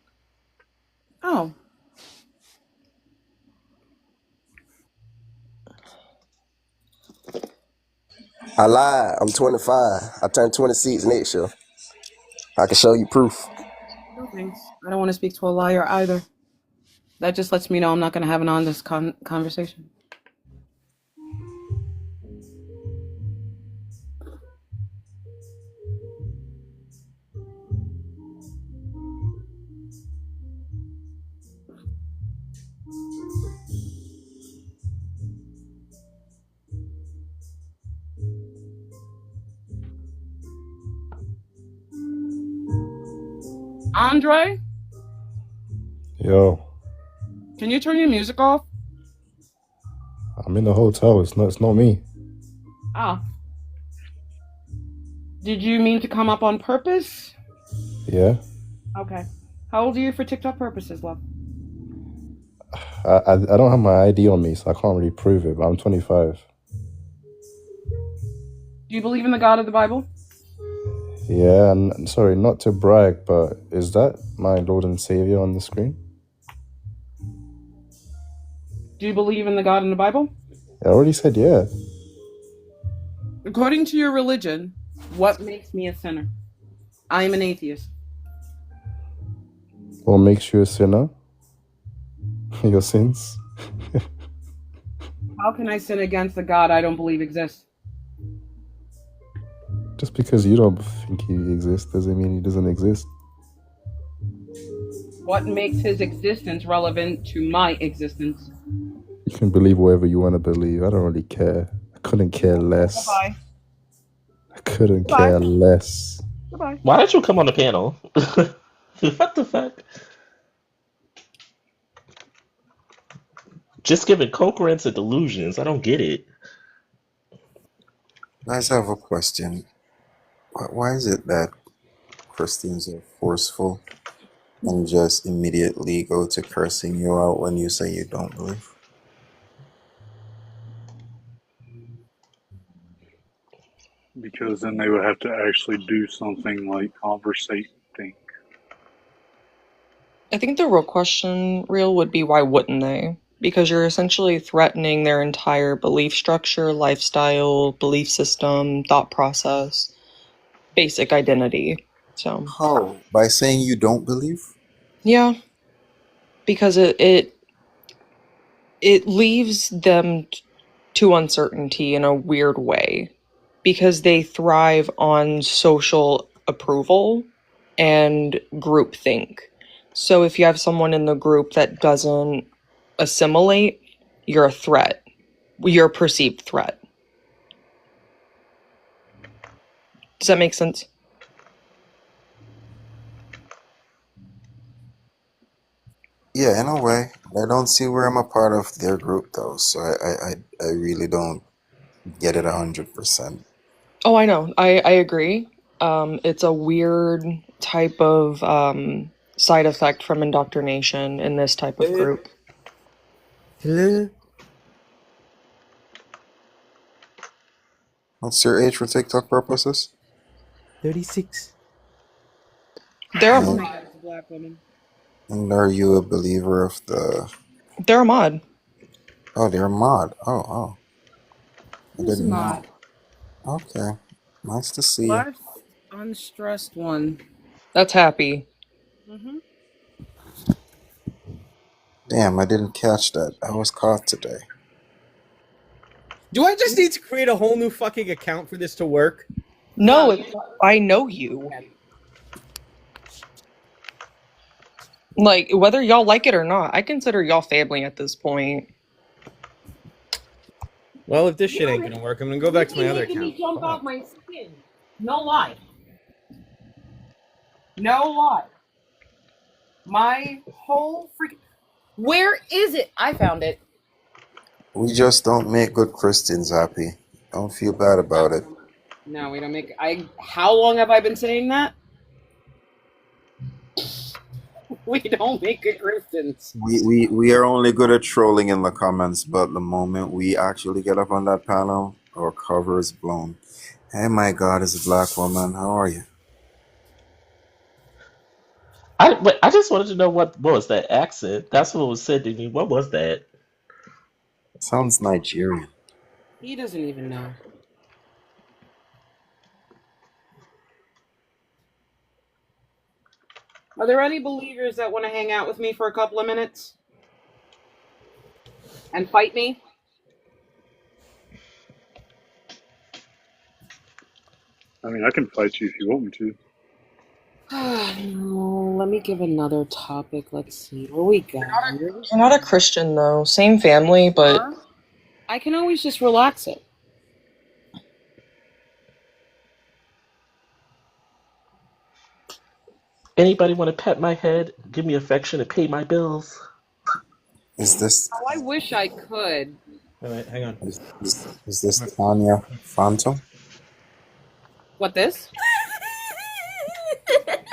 Oh. I lied. I'm 25. I turned 26 next year. I can show you proof. No thanks. I don't want to speak to a liar either. That just lets me know I'm not gonna have an honest conversation. Andre, Yo, can you turn your music off? I'm in the hotel. It's not me. Ah. Did you mean to come up on purpose? Yeah, Okay. How old are you for TikTok purposes, love? I don't have my ID on me, so I can't really prove it. But I'm 25. Do you believe in the God of the Bible? Yeah, and sorry, not to brag, but is that my Lord and Savior on the screen? Do you believe in the God in the Bible? I already said yeah. According to your religion, what makes me a sinner? I am an atheist. What makes you a sinner? Your sins. How can I sin against a God I don't believe exists? Just because you don't think he exists doesn't mean he doesn't exist. What makes his existence relevant to my existence? You can believe whatever you want to believe. I don't really care. I couldn't care less. Goodbye. I couldn't Goodbye. care less. Goodbye. Why don't you come on the panel? What the fuck? Just giving concurrence and delusions. I don't get it. Guys, I have a question. Why is it that Christians are forceful and just immediately go to cursing you out when you say you don't believe? Because then they would have to actually do something like conversate and think. I think the real question, would be why wouldn't they? Because you're essentially threatening their entire belief structure, lifestyle, belief system, thought process, basic identity. So, How? By saying you don't believe? yeah, because it leaves them to uncertainty in a weird way because they thrive on social approval and groupthink. So if you have someone in the group that doesn't assimilate, you're a threat. You're a perceived threat. Does that make sense? Yeah, in a way. I don't see where I'm a part of their group though, so I really don't get it 100%. Oh, I know. I agree. It's a weird type of side effect from indoctrination in this type of group. Hello? What's your age for TikTok purposes? 36. They're Oh a, my God, it's a black woman. And are you a believer of the... they're a mod. Oh, they're a mod. Oh. I Who's a didn't know. mod? Okay. Nice to see you. Last unstressed one. That's happy. Mm-hmm. Damn, I didn't catch that. I was caught today. Do I just need to create a whole new fucking account for this to work? No, I know you. Like, whether y'all like it or not, I consider y'all family at this point. Well, if this shit ain't gonna work, I'm gonna go back to my other making me account. jump Fuck. out my skin. No lie. No lie. My whole freaking. Where is it? I found it. We just don't make good Christians happy. Don't feel bad about it. No, we don't make. How long have I been saying that? We don't make good Christians. We are only good at trolling in the comments, but the moment we actually get up on that panel, our cover is blown. Hey, my God, is a black woman. How are you? I just wanted to know what was that accent. That's what was said to me. What was that? Sounds Nigerian. He doesn't even know. Are there any believers that want to hang out with me for a couple of minutes and fight me? I mean, I can fight you if you want me to. No, let me give another topic. Let's see. What we got here? You're not a Christian, though. Same family, but... I can always just relax it. Anybody want to pat my head, give me affection, and pay my bills? Is this Oh, I wish I could. Wait, hang on. is this Tanya Phantom? What, this?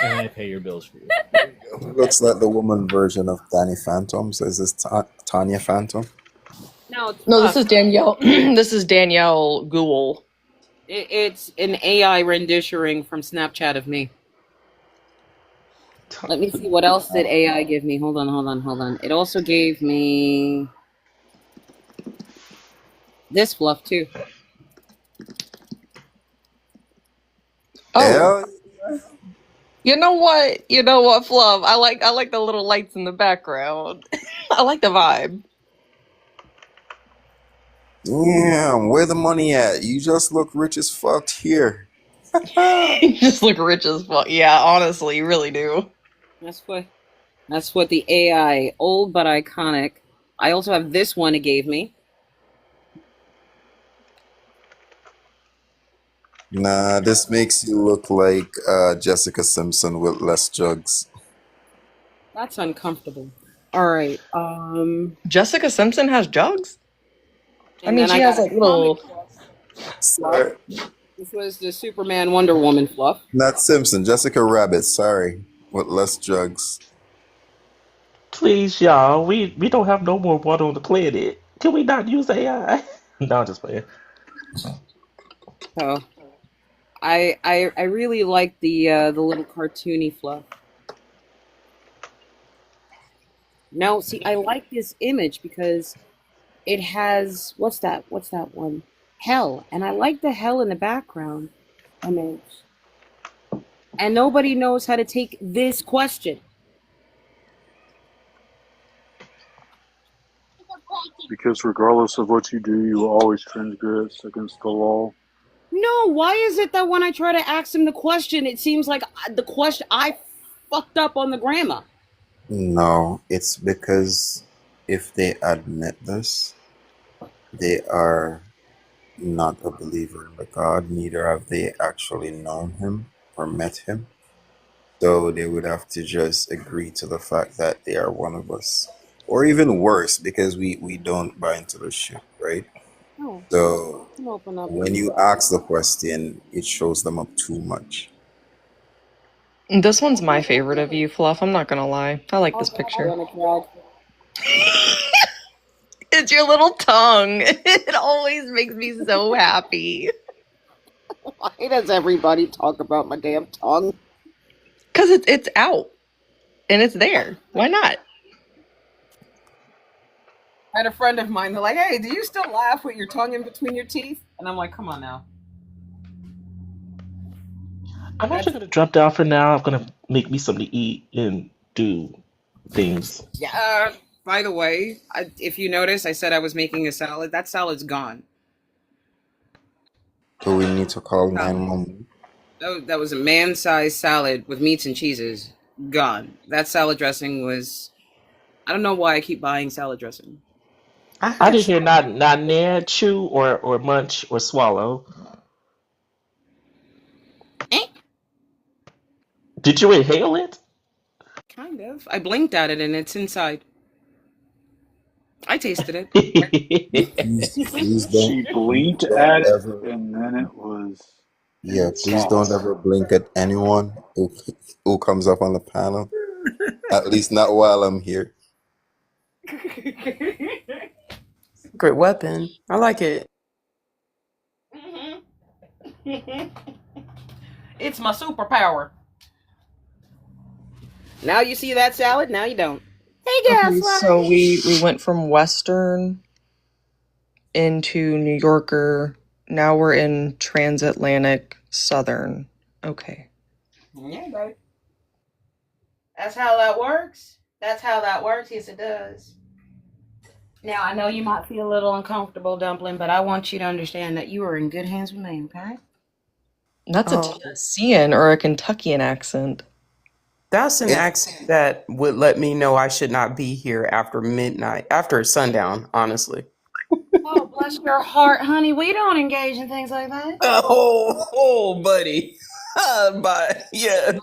And I pay your bills for you. Looks like the woman version of Danny Phantom. So is this Tanya Phantom? No, it's No, this is Danielle. This is Danielle Gould. It's an AI rendition from Snapchat of me. Let me see, what else did AI give me? Hold on. It also gave me this fluff too. Oh. You know what, Fluff? I like the little lights in the background. I like the vibe. Damn, where the money at? You just look rich as fuck here. You just look rich as fuck. Yeah, honestly, you really do. That's what the AI, old but iconic. I also have this one it gave me. Nah, this makes you look like Jessica Simpson with less jugs. That's uncomfortable. All right. Jessica Simpson has jugs? I mean, then she I has got like a little... Sorry. This was the Superman Wonder Woman fluff. Not Simpson, Jessica Rabbit, sorry. With less jugs. Please, y'all, we don't have no more water on the planet. Can we not use AI? No, I'm just playing. So, I really like the little cartoony fluff. No, see, I like this image because it has what's that one? Hell, and I like the hell in the background image. And nobody knows how to take this question. Because regardless of what you do, you will always transgress against the law. No, why is it that when I try to ask him the question, it seems like the question I fucked up on the grammar? No, it's because if they admit this, they are not a believer in the God, neither have they actually known him or met him. So they would have to just agree to the fact that they are one of us. Or even worse, because we don't buy into the shit, right? Oh, So open up when you ask the question, it shows them up too much. This one's my favorite of you, Fluff. I'm not gonna lie. I like this picture. It's your little tongue. It always makes me so happy. Why does everybody talk about my damn tongue? Because it's out. And it's there. Why not? I had a friend of mine, they're like, hey, do you still laugh with your tongue in between your teeth? And I'm like, come on now. I'm actually gonna drop down for now. I'm gonna make me something to eat and do things. Yeah, by the way, if you notice, I said I was making a salad. That salad's gone. So we need to call 911. That was a man-sized salad with meats and cheeses. Gone. That salad dressing was. I don't know why I keep buying salad dressing. I didn't hear not near, chew, or munch or swallow. Did you inhale it? Kind of. I blinked at it and it's inside. I tasted it. Please She blinked don't at it, ever. and then it was Yeah, please don't inside. ever blink at anyone who comes up on the panel. At least not while I'm here. Great weapon. I like it. It's my superpower. Now you see that salad, now you don't. Hey, Okay, so Gaslight. we went from Western into New Yorker. Now we're in transatlantic Southern. Okay. Yeah, baby. That's how that works. That's how that works. Yes, it does. Now, I know you might feel a little uncomfortable, Dumpling, but I want you to understand that you are in good hands with me, okay? That's a Oh, Tennessean or a Kentuckian accent. that's an accent that would let me know I should not be here after midnight, after sundown, honestly. Oh, bless your heart, honey. We don't engage in things like that. Oh, buddy. But yeah.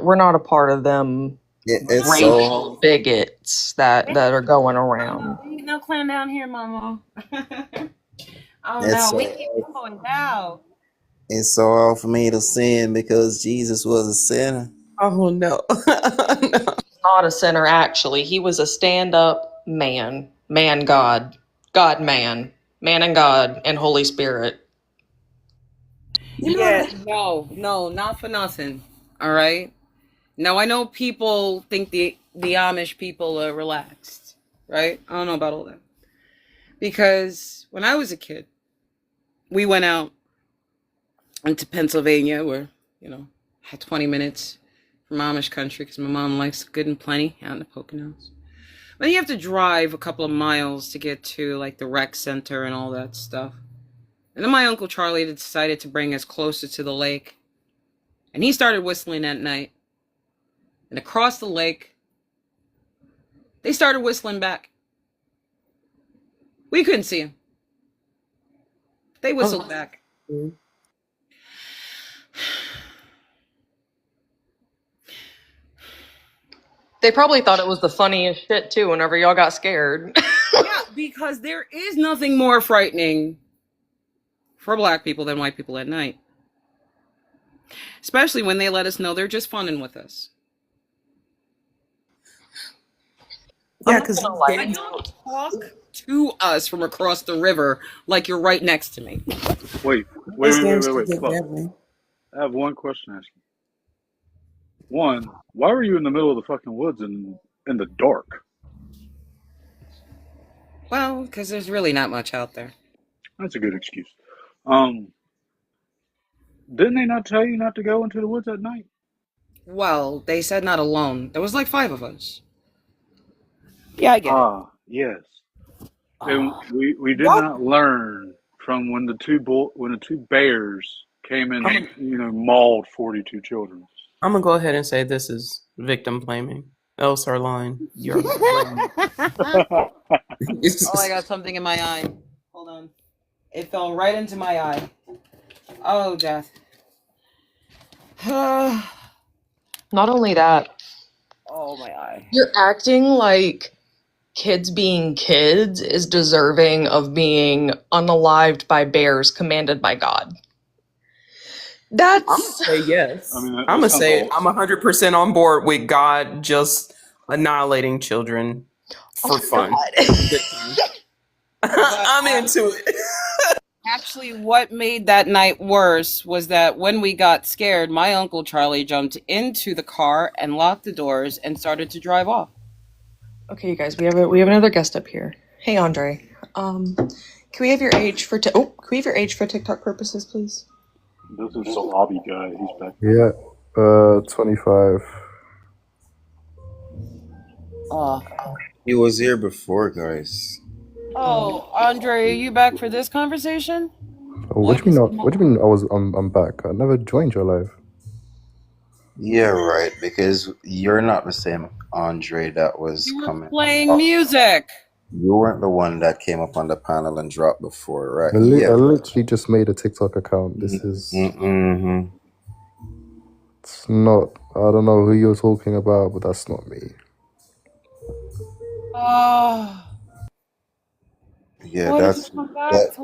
We're not a part of them It's racial so bigots that are going around. Ain't no clown down here, Mama. Oh it's no, we so keep them boys out. it's so hard for me to sin because Jesus was a sinner. Oh no. Not a sinner, actually. He was a stand-up man. Man God. God man. Man and God and Holy Spirit. Yeah, no, not for nothing. All right. Now I know people think the Amish people are relaxed, right? I don't know about all that because when I was a kid, we went out into Pennsylvania, where had 20 minutes from Amish country because my mom likes good and plenty out in the Poconos. But you have to drive a couple of miles to get to like the rec center and all that stuff. And then my Uncle Charlie decided to bring us closer to the lake. And he started whistling at night. And across the lake, they started whistling back. We couldn't see him. They whistled back. They probably thought it was the funniest shit too whenever y'all got scared. Yeah, because there is nothing more frightening for black people than white people at night. Especially when they let us know they're just funning with us. Yeah, because Don't talk to us from across the river like you're right next to me. Wait. Fuck. I have one question to ask you. One, why were you in the middle of the fucking woods in the dark? Well, because there's really not much out there. That's a good excuse. Didn't they not tell you not to go into the woods at night? Well, they said not alone. There was like 5 of us. Yeah, I get it. Yes. And we did not learn from when the two bears came in and mauled 42 children. I'm gonna go ahead and say this is victim blaming. Else our line. You're blaming. Oh, I got something in my eye. Hold on. It fell right into my eye. Oh, death. Not only that, Oh, my eye. you're acting like kids being kids is deserving of being unalived by bears commanded by God. I'm gonna That's say yes. I mean, that I'm gonna sounds say awesome. I'm 100% on board with God just annihilating children for fun. Good time. I'm into it. Actually, what made that night worse was that when we got scared, my Uncle Charlie jumped into the car and locked the doors and started to drive off. okay, you guys. We have another guest up here. Hey, Andre. Can we have your age for can we have your age for TikTok purposes, please? This is Salabi guy. He's back. Yeah, 25. He was here before, guys. Oh, Andre, are you back for this conversation? What do you mean? What do you mean? I'm back. I never joined your live. Yeah, right. Because you're not the same Andre that was You were coming. playing music. You weren't the one that came up on the panel and dropped before, right? I Yeah. literally just made a TikTok account. This is. Mm-hmm. It's not. I don't know who you're talking about, but that's not me. Oh, Yeah, why did you that's come back that. to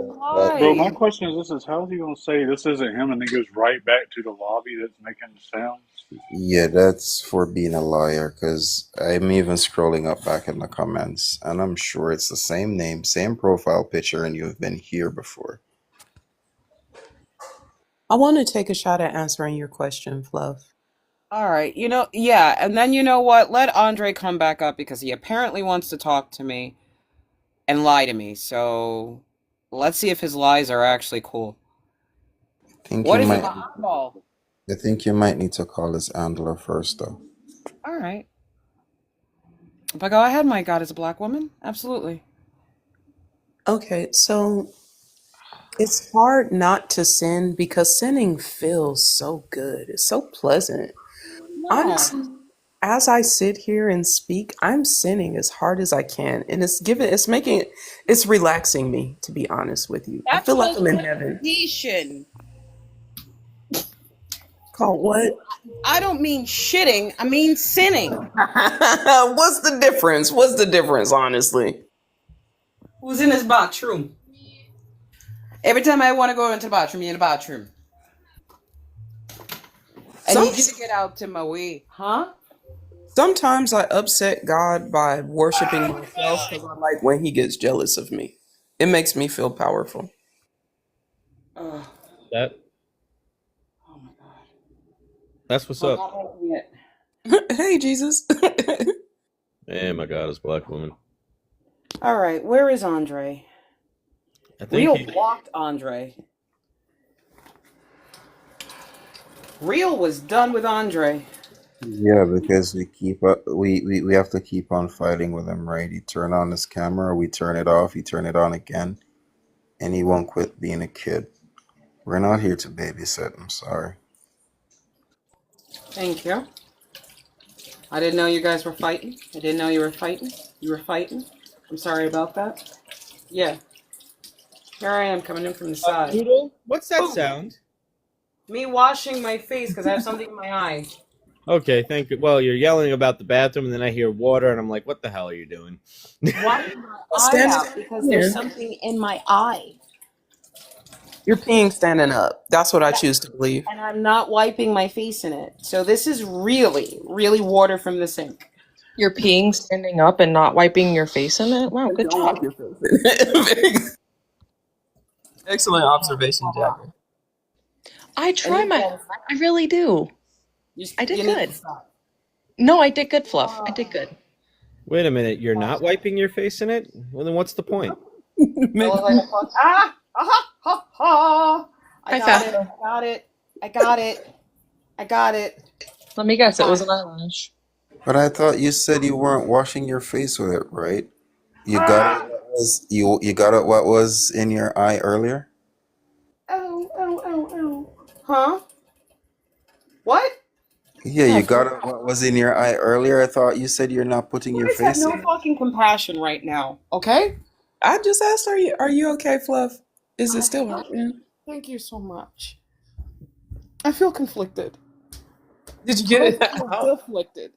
Bro, my life? question is this is how is he gonna say this isn't him and then goes right back to the lobby that's making the sounds? Yeah, that's for being a liar. Because I'm even scrolling up back in the comments, and I'm sure it's the same name, same profile picture, and you've been here before. I want to take a shot at answering your question, Fluff. All right, yeah, and then you know what? Let Andre come back up because he apparently wants to talk to me and lie to me. So let's see if his lies are actually cool. I think What you is his might. eyeball? I think you might need to call his handler first, though. All right, but go ahead, my God, is a black woman? Absolutely. Okay, so it's hard not to sin because sinning feels so good. It's so pleasant. No. Honestly, as I sit here and speak, I'm sinning as hard as I can, and it's relaxing me, to be honest with you. I That's feel like called I'm in heaven. fornication. Called what? I don't mean shitting, I mean sinning. What's the difference? What's the difference, honestly? Who's in his bathroom? Every time I want to go into the bathroom, you're in the bathroom. I need you to get out to my way. Huh? Sometimes I upset God by worshiping myself because I like when he gets jealous of me. It makes me feel powerful. Ugh. That Oh my God. that's what's I'm up. not making it. Hey, Jesus. Hey, my God, it's black woman. All right, where is Andre? I think Real he. blocked Andre. Real was done with Andre. Yeah, because we have to keep on fighting with him, right? He turn on his camera, we turn it off, he turn it on again, and he won't quit being a kid. We're not here to babysit. I'm sorry. Thank you. I didn't know you guys were fighting. I didn't know you were fighting. You were fighting. I'm sorry about that. Yeah, here I am coming in from the side. Noodle, what's that Boom. sound? Me washing my face because I have something in my eye. Okay, thank you. Well, you're yelling about the bathroom, and then I hear water, and I'm like, "What the hell are you doing?" Wiping my eye Standing out because here. there's something in my eye. You're peeing standing up. That's what I choose to believe. And I'm not wiping my face in it. So this is really, really water from the sink. You're peeing standing up and not wiping your face in it? Wow, good Don't job. wipe your face. Excellent observation, Jagger. I try I really do. I did You need good. to stop. No, I did good, Fluff. I did good. Wait a minute, you're not wiping your face in it? Well, then what's the point? Ah! Ha ha! I Hi, got Fa. it. I got it. I got it. I got it. Let me guess, it was an eyelash. But I thought you said you weren't washing your face with it, right? You got it. You got it. What was in your eye earlier? Oh. Huh? What? Yeah, you got it. What was in your eye earlier? I thought you said you're not putting You your guys have face no in it. fucking compassion right now, okay? I just asked, are you okay, Fluff? Is it still hurting? Thank you so much. I feel conflicted. Did you get it I feel out? afflicted.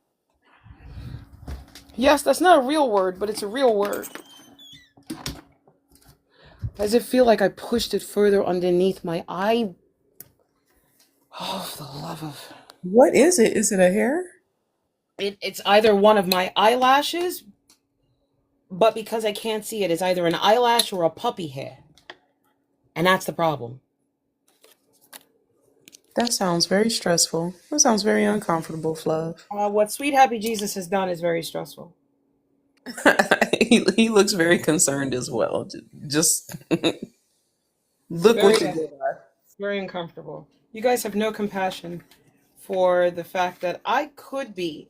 Yes, that's not a real word, but it's a real word. Does it feel like I pushed it further underneath my eye? Oh, for the love of... What is it? Is it a hair? It's either one of my eyelashes, but because I can't see it, it's either an eyelash or a puppy hair. And that's the problem. That sounds very stressful. That sounds very uncomfortable, Fluff. What Sweet Happy Jesus has done is very stressful. He looks very concerned as well. Just look Very, what you did. very uncomfortable. You guys have no compassion for the fact that I could be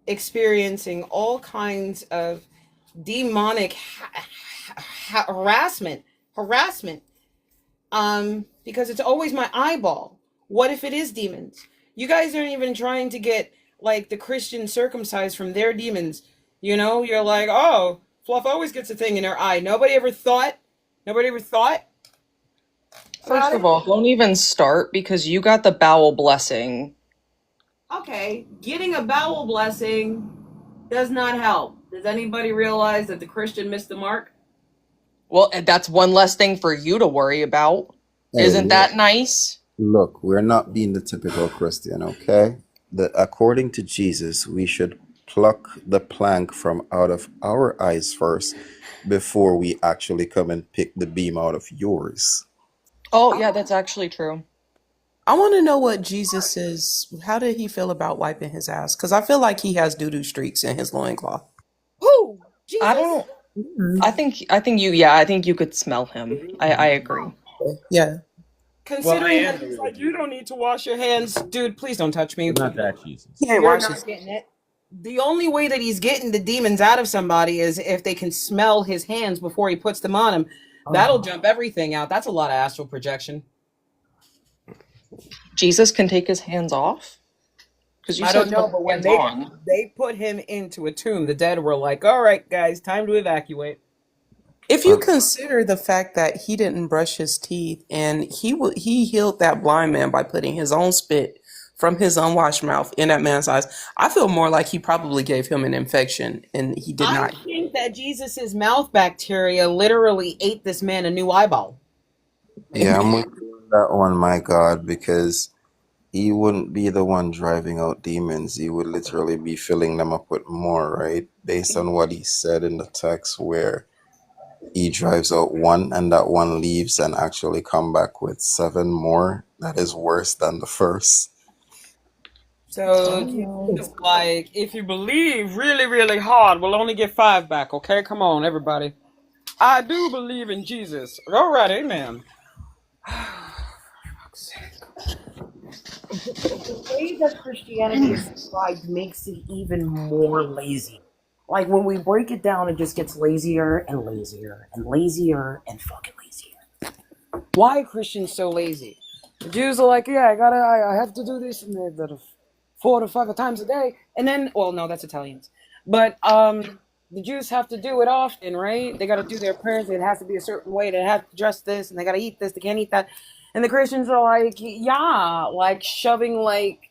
experiencing all kinds of demonic harassment Because it's always my eyeball. What if it is demons? You guys aren't even trying to get like the Christian circumcised from their demons. You know, you're like, oh, Fluff always gets a thing in her eye. Nobody ever thought First about of it. all, don't even start because you got the bowel blessing. Okay, getting a bowel blessing does not help. Does anybody realize that the Christian missed the mark? Well, and that's one less thing for you to worry about. Hey, Isn't that nice? look, we're not being the typical Christian, okay? According to Jesus, we should pluck the plank from out of our eyes first before we actually come and pick the beam out of yours. Oh, yeah, that's actually true. I want to know what Jesus is. How did he feel about wiping his ass? Because I feel like he has doo-doo streaks in his loincloth. Who? Jesus? I don't. I think you could smell him. I agree. Yeah. Considering that he's like, you don't need to wash your hands, dude. Please don't touch me. Not that Jesus. He ain't You're wash not his. getting it. The only way that he's getting the demons out of somebody is if they can smell his hands before he puts them on him. That'll jump everything out. That's a lot of astral projection. Jesus can take his hands off? Because you I said don't know, but when hands on. they put him into a tomb, the dead were like, all right, guys, time to evacuate. If you consider the fact that he didn't brush his teeth and he healed that blind man by putting his own spit from his unwashed mouth in that man's eyes, I feel more like he probably gave him an infection and he did I not. think that Jesus's mouth bacteria literally ate this man a new eyeball. Yeah, I'm with you on that one, my God, because he wouldn't be the one driving out demons. He would literally be filling them up with more, right? Based on what he said in the text where he drives out one and that one leaves and actually come back with 7 more. That is worse than the first. So Jesus, like, if you believe really, really hard, we'll only get 5 back, okay? Come on, everybody. I do believe in Jesus. All right, amen. The way that Christianity is described makes it even more lazy. Like, when we break it down, it just gets lazier and lazier and lazier and fucking lazier. Why are Christians so lazy? The Jews are like, yeah, I have to do this and that 4 to 5 times a day, and then, well, no, that's Italians, but the Jews have to do it often, right? They got to do their prayers. It has to be a certain way. They have to dress this, and they got to eat this. They can't eat that. And the Christians are like, yeah, like shoving like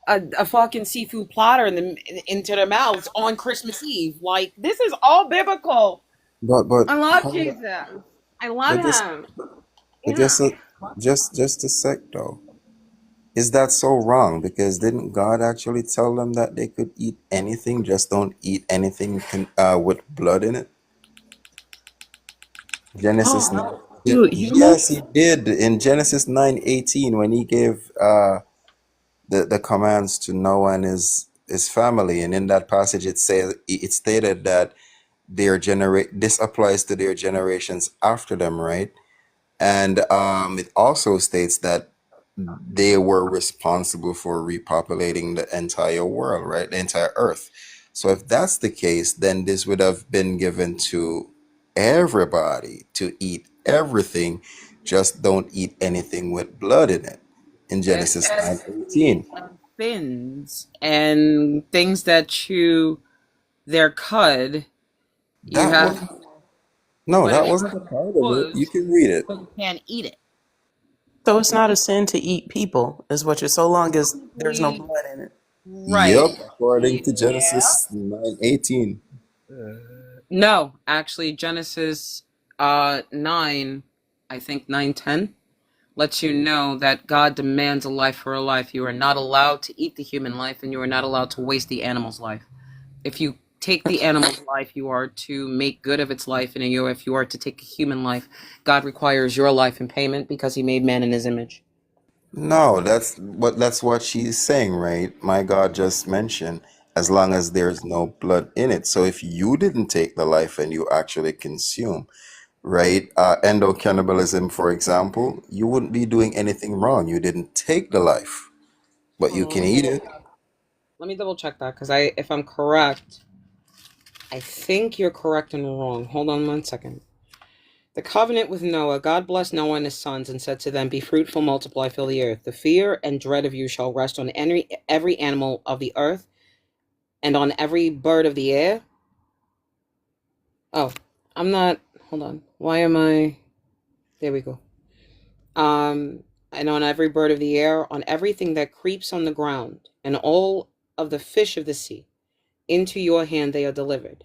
a fucking seafood platter into their mouths on Christmas Eve. Like, this is all biblical. But I love hold up. Jesus. I love But just him. but Yeah. just a sec though. Is that so wrong? Because didn't God actually tell them that they could eat anything, just don't eat anything with blood in it? Genesis 9. Yes, he did. In Genesis 9:18, when he gave the commands to Noah and his family, and in that passage it stated that this applies to their generations after them, right? And it also states that they were responsible for repopulating the entire world, right? The entire earth. So if that's the case, then this would have been given to everybody to eat everything, just don't eat anything with blood in it in It Genesis says 9:18. fins and things that chew their cud. You That was have, no, but that if you wasn't have a part of it. You hooves, can read it. but you can't eat it. So it's not a sin to eat people, is what you're, so long as there's no We, blood in it. Yep, right. according to Yeah. Genesis 9:18. No, actually, Genesis 9, I think 9:10, lets you know that God demands a life for a life. You are not allowed to eat the human life, and you are not allowed to waste the animal's life. If you take the animal's life, you are to make good of its life, and if you are to take a human life, God requires your life in payment because he made man in his image. No, that's what she's saying, right? My God just mentioned as long as there's no blood in it. So if you didn't take the life and you actually consume, right? Endocannibalism, for example, you wouldn't be doing anything wrong. You didn't take the life, but Hold you on, can eat it. let me double check that because if I'm correct, I think you're correct and wrong. Hold on one second. The covenant with Noah. God blessed Noah and his sons and said to them, be fruitful, multiply, fill the earth. The fear and dread of you shall rest on every animal of the earth and on every bird of the air. Oh, I'm not, hold on. Why am I, there we go. And on every bird of the air, on everything that creeps on the ground, and all of the fish of the sea. Into your hand they are delivered.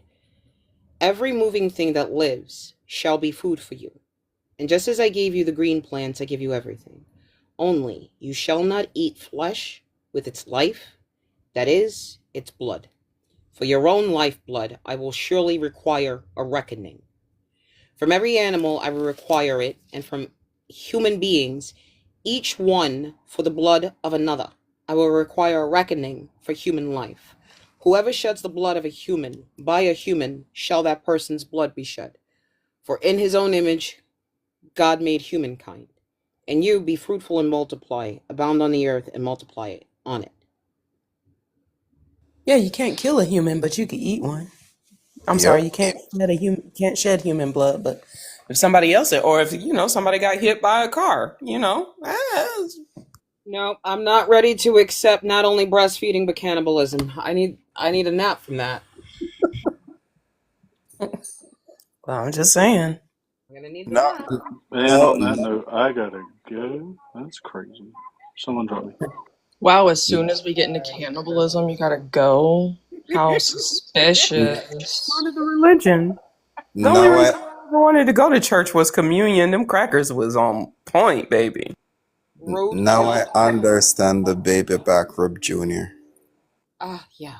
Every moving thing that lives shall be food for you. And just as I gave you the green plants, I give you everything. Only you shall not eat flesh with its life, that is, its blood. For your own lifeblood I will surely require a reckoning. From every animal I will require it, and from human beings, each one for the blood of another. I will require a reckoning for human life. Whoever sheds the blood of a human, by a human shall that person's blood be shed. For in his own image God made humankind. And you be fruitful and multiply, abound on the earth and multiply it on it. Yeah, you can't kill a human, but you can eat one. I'm sorry, Yep. you can't shed human blood, but if somebody else, or if somebody got hit by a car, No, I'm not ready to accept not only breastfeeding but cannibalism. I need a nap from that. well, I'm just saying. I'm gonna need the No, nap. And on that note, I gotta go. That's crazy. Someone drop me. Wow, as soon as we get into cannibalism, you gotta go? How suspicious. Part of the religion. The only now reason I I ever wanted to go to church was communion. Them crackers was on point, baby. now Roadkill. I understand the baby back rib junior. Yeah.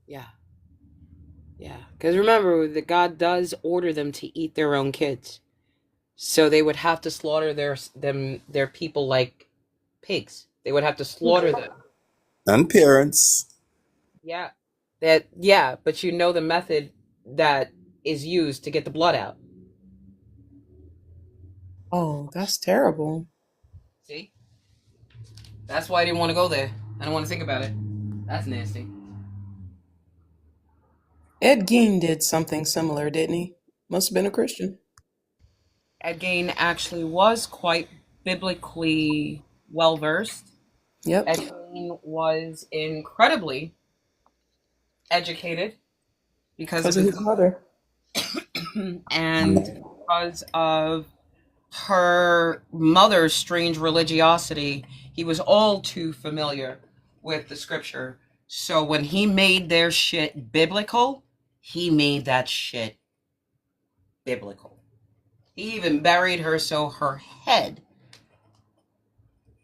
Yeah. Yeah. Because remember that God does order them to eat their own kids. So they would have to slaughter their people like pigs. They would have to slaughter them. And parents. Yeah. But you know the method that is used to get the blood out. Oh, that's terrible. See? That's why I didn't want to go there. I don't want to think about it. That's nasty. Ed Gein did something similar, didn't he? Must have been a Christian. Ed Gein actually was quite biblically well versed. Yep. Ed Gein was incredibly educated because of Because of his his mother. and because of her mother's strange religiosity, he was all too familiar with the scripture. So when he made their shit biblical, he made that shit biblical. He even buried her so her head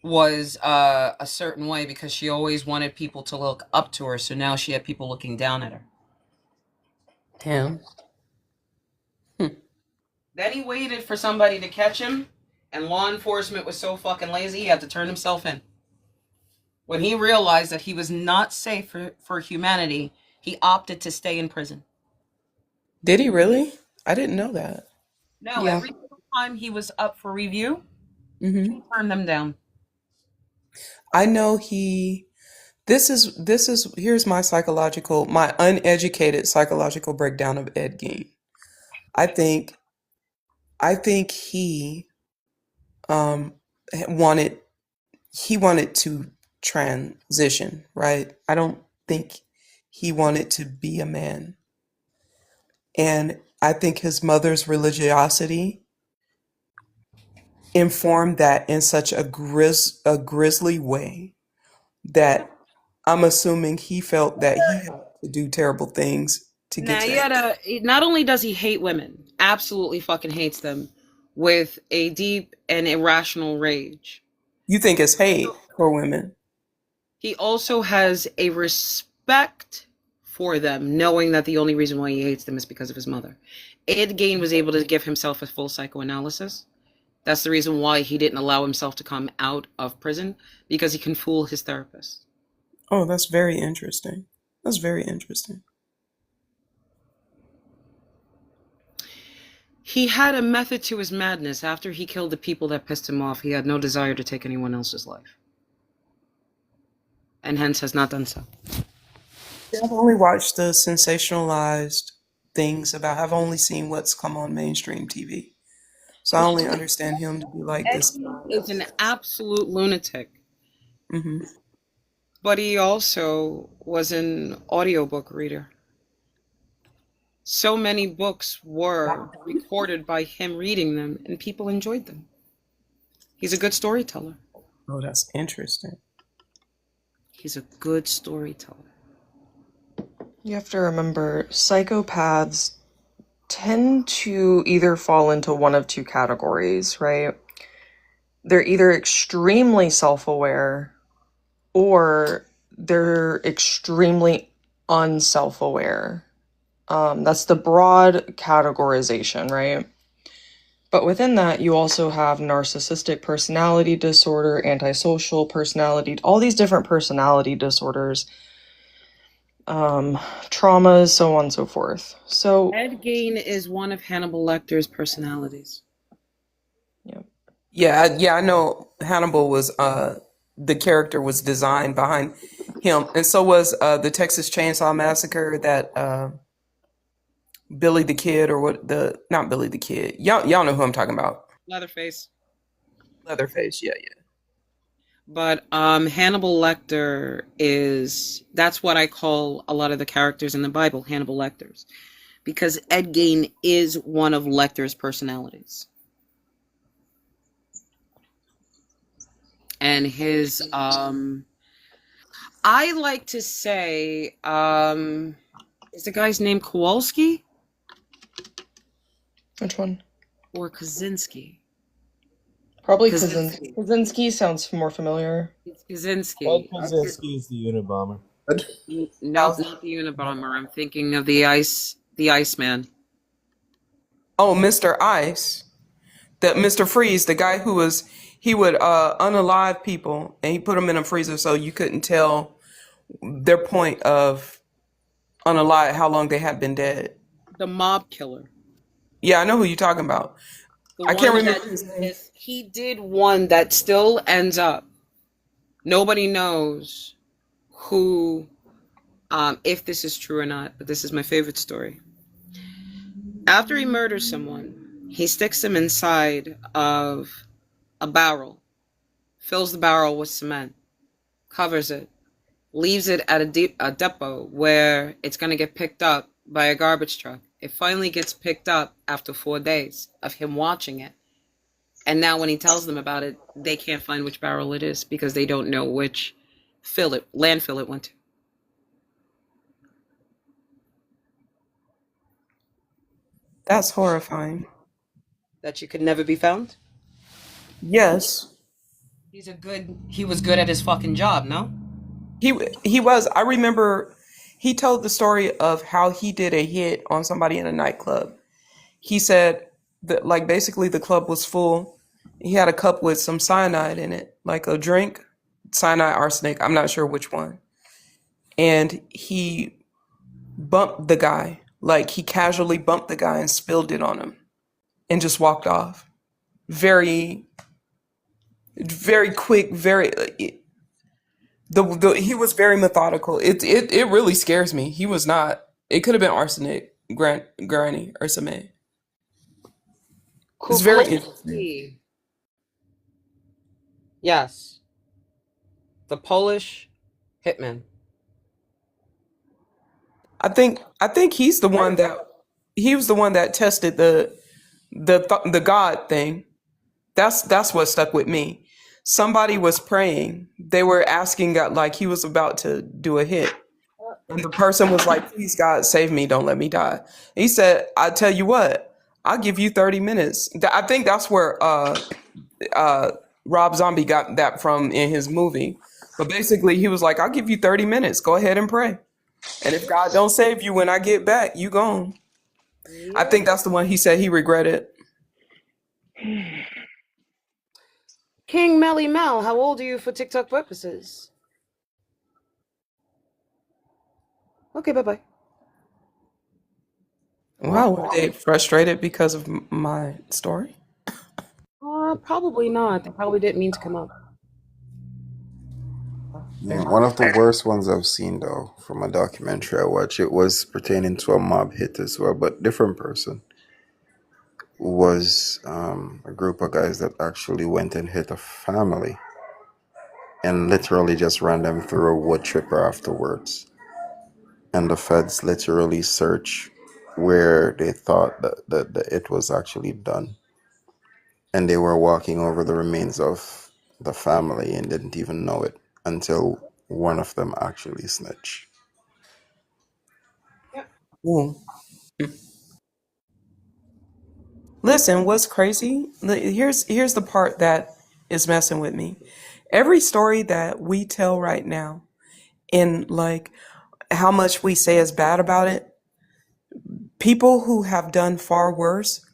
was a certain way because she always wanted people to look up to her. So now she had people looking down at her. Damn. Then he waited for somebody to catch him, and law enforcement was so fucking lazy he had to turn himself in. When he realized that he was not safe for humanity, he opted to stay in prison. Did he really? I didn't know that. No, every single time he was up for review, he turned them down. I know this is here's my uneducated psychological breakdown of Ed Gein. I think he um wanted to transition, right? I don't think he wanted to be a man. And I think his mother's religiosity informed that in such a grisly way that I'm assuming he felt that he had to do terrible things to get Now, to. not only does he hate women, absolutely fucking hates them with a deep and irrational rage. You think it's hate for women? He also has a respect for them, knowing that the only reason why he hates them is because of his mother. Ed Gein was able to give himself a full psychoanalysis. That's the reason why he didn't allow himself to come out of prison, because he can fool his therapist. Oh, that's very interesting. That's very interesting. He had a method to his madness. After he killed the people that pissed him off, he had no desire to take anyone else's life. And hence has not done so. I've only watched the sensationalized things about. I've only seen what's come on mainstream TV, so I only understand him to be like Ed this. Gein is an absolute lunatic, Hmm. but he also was an audiobook reader. So many books were recorded by him reading them, and people enjoyed them. He's a good storyteller. Oh, that's interesting. He's a good storyteller. You have to remember, psychopaths tend to either fall into one of two categories, right? They're either extremely self-aware or they're extremely unself-aware. That's the broad categorization, right? But within that, you also have narcissistic personality disorder, antisocial personality, all these different personality disorders, traumas, so on and so forth. So Ed Gein is one of Hannibal Lecter's personalities. Yeah, I know Hannibal was the character was designed behind him, and so was the Texas Chainsaw Massacre that Billy the Kid or what the not Billy the Kid. Y'all know who I'm talking about. Leatherface. Leatherface, yeah. But Hannibal Lecter that's what I call a lot of the characters in the Bible, Hannibal Lecters. Because Ed Gein is one of Lecter's personalities. And his I like to say, is the guy's name Kowalski? Which one? Or Kaczynski? Probably Kaczynski. Kaczynski sounds more familiar. It's Kaczynski. Ed Kaczynski is the Unabomber. No, it's not the Unabomber. I'm thinking of the Iceman. Oh, Mr. Ice, that Mr. Freeze, the guy who he would unalive people and he put them in a freezer so you couldn't tell their point of unalive, how long they had been dead. The mob killer. Yeah, I know who you're talking about. I can't remember his name. He did one that still ends up. Nobody knows who, if this is true or not, but this is my favorite story. After he murders someone, he sticks them inside of a barrel, fills the barrel with cement, covers it, leaves it at a depot where it's going to get picked up by a garbage truck. It finally gets picked up after 4 days of him watching it. And now when he tells them about it, they can't find which barrel it is because they don't know which landfill it went to. That's horrifying. That you could never be found? Yes. He was good at his fucking job, no? He was. I remember he told the story of how he did a hit on somebody in a nightclub. He said that like basically the club was full. He had a cup with some cyanide in it, like a drink, cyanide, arsenic. I'm not sure which one. And he bumped the guy, like he casually bumped the guy and spilled it on him and just walked off. Very, very quick, he was very methodical. It really scares me. He was not. It could have been arsenic, granny, or something. It's very interesting. Yes. The Polish hitman. I think he's the one that tested the God thing. That's what stuck with me. Somebody was praying. They were asking God, like he was about to do a hit. And the person was like, please God, save me. Don't let me die. He said, I tell you what, I'll give you 30 minutes. I think that's where Rob Zombie got that from in his movie. But basically he was like, I'll give you 30 minutes. Go ahead and pray. And if God don't save you when I get back, you gone. I think that's the one he said he regretted. King Melly Mel, how old are you for TikTok purposes? Okay, bye-bye. Wow, were they frustrated because of my story? Probably not. They probably didn't mean to come up. Yeah, one of the worst ones I've seen though from a documentary I watched, it was pertaining to a mob hit as well, but different person, was a group of guys that actually went and hit a family and literally just ran them through a wood chipper afterwards. And the feds literally searched where they thought that it was actually done. And they were walking over the remains of the family and didn't even know it until one of them actually snitched. Ooh. Listen, what's crazy? Here's the part that is messing with me. Every story that we tell right now, and like how much we say is bad about it, people who have done far worse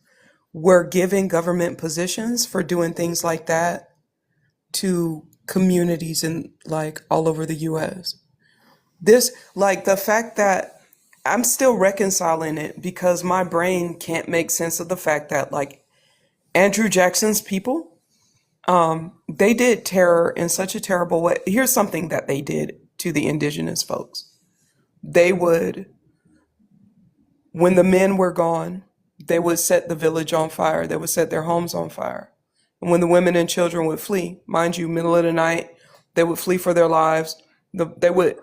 were given government positions for doing things like that to communities in like all over the US. This, like the fact that I'm still reconciling it because my brain can't make sense of the fact that like Andrew Jackson's people, they did terror in such a terrible way. Here's something that they did to the indigenous folks. They would, when the men were gone, they would set the village on fire. They would set their homes on fire. And when the women and children would flee, mind you, middle of the night, they would flee for their lives. They would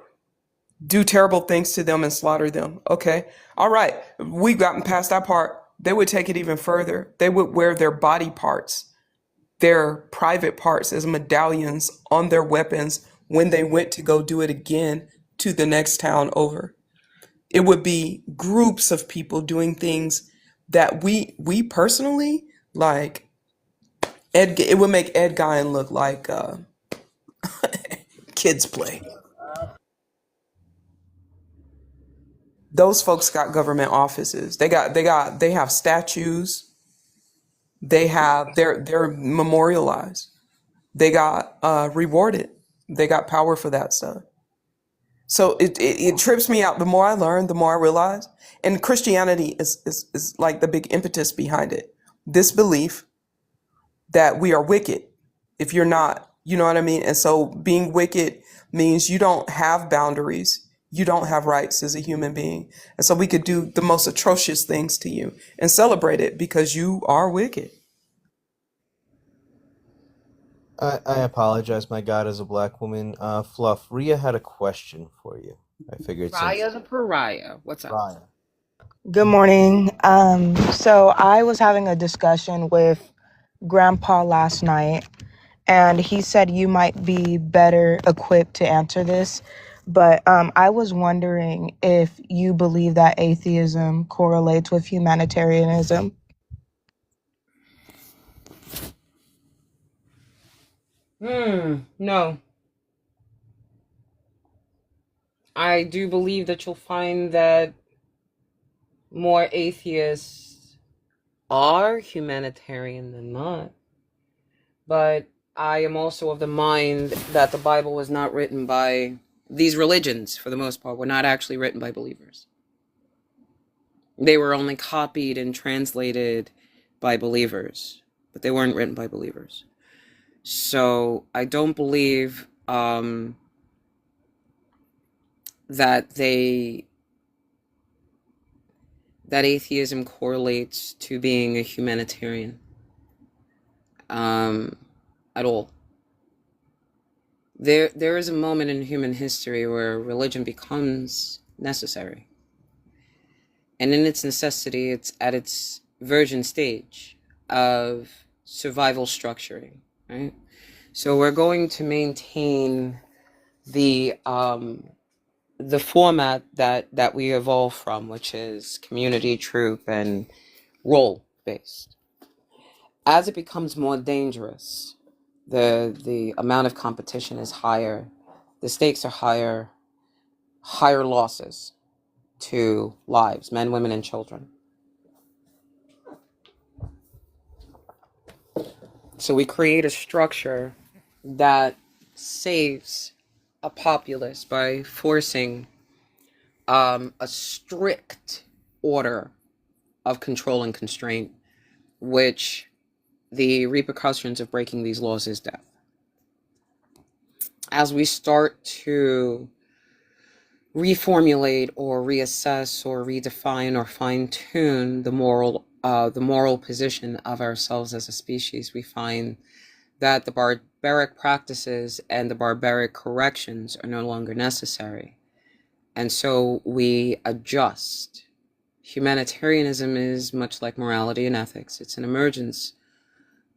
do terrible things to them and slaughter them. Okay. All right. We've gotten past that part. They would take it even further. They would wear their body parts, their private parts as medallions on their weapons when they went to go do it again to the next town over. It would be groups of people doing things that we personally like. It would make Ed Gein look like kids play. Those folks got government offices. They have statues. They're memorialized. They got rewarded. They got power for that stuff. So it trips me out. The more I learn, the more I realize. And Christianity is like the big impetus behind it. This belief that we are wicked if you're not, you know what I mean? And so being wicked means you don't have boundaries. You don't have rights as a human being. And so we could do the most atrocious things to you and celebrate it because you are wicked. I apologize, my God, as a black woman. Fluff, Rhea had a question for you. I figured since Raya the pariah. What's up? Raya. Good morning. So I was having a discussion with Grandpa last night, and he said you might be better equipped to answer this. But I was wondering if you believe that atheism correlates with humanitarianism. No. I do believe that you'll find that more atheists are humanitarian than not. But I am also of the mind that the Bible was not written by these religions, for the most part, were not actually written by believers. They were only copied and translated by believers, but they weren't written by believers. So I don't believe that atheism correlates to being a humanitarian at all. There is a moment in human history where religion becomes necessary. And in its necessity, it's at its virgin stage of survival structuring, right? So we're going to maintain the format that we evolve from, which is community, troop, and role based. As it becomes more dangerous, the amount of competition is higher, the stakes are higher losses to lives, men, women, and children. So we create a structure that saves a populace by forcing a strict order of control and constraint, which the repercussions of breaking these laws is death. as we start to reformulate or reassess or redefine or fine-tune the moral position of ourselves as a species, we find that the barbaric practices and the barbaric corrections are no longer necessary. And so we adjust. Humanitarianism is much like morality and ethics. It's an emergence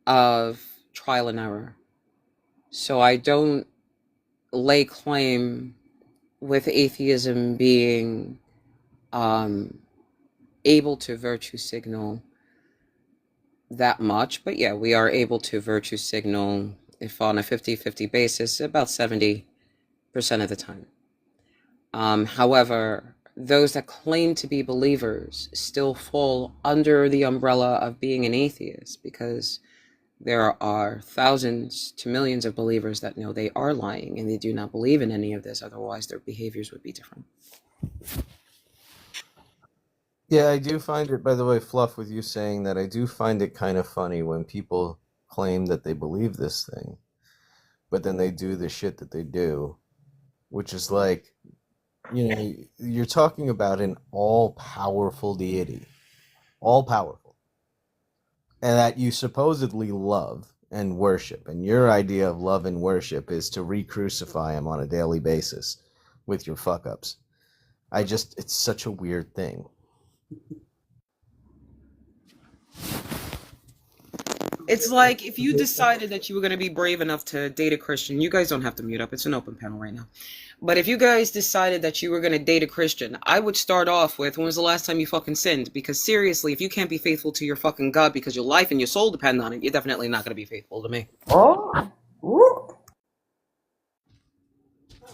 of trial and error. So I don't lay claim with atheism being able to virtue signal that much. But yeah, we are able to virtue signal, if on a 50-50 basis, about 70% of the time. However, those that claim to be believers still fall under the umbrella of being an atheist, because there are thousands to millions of believers that know they are lying and they do not believe in any of this. Otherwise, their behaviors would be different. Yeah, I do find it, by the way, Fluff, with you saying that, I do find it kind of funny when people claim that they believe this thing, but then they do the shit that they do, which is like, you know, you're talking about an all-powerful deity, all-powerful, and that you supposedly love and worship, and your idea of love and worship is to re-crucify him on a daily basis with your fuck-ups. It's such a weird thing. It's like if you decided that you were going to be brave enough to date a Christian, you guys don't have to mute up. It's an open panel right now. But if you guys decided that you were going to date a Christian, I would start off with, when was the last time you fucking sinned? Because seriously, if you can't be faithful to your fucking God because your life and your soul depend on it, you're definitely not going to be faithful to me. Oh,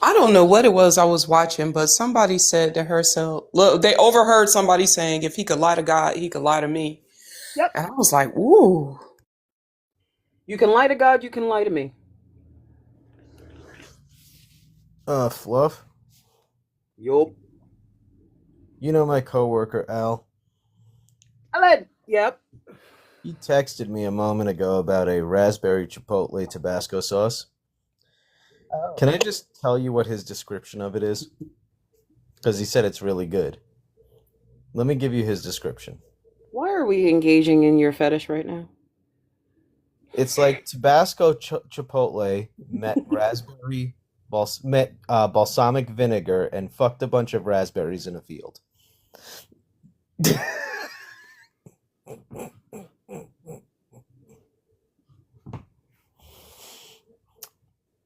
I don't know what it was I was watching, but somebody said to herself, look, they overheard somebody saying, if he could lie to God, he could lie to me. Yep. And I was like, ooh. You can lie to God, you can lie to me. Fluff? Yup. You know my coworker, Al? Alan. Yep. He texted me a moment ago about a raspberry chipotle Tabasco sauce. Oh. Can I just tell you what his description of it is? Because he said it's really good. Let me give you his description. Why are we engaging in your fetish right now? It's like Tabasco chipotle met raspberry balsamic vinegar and fucked a bunch of raspberries in a field.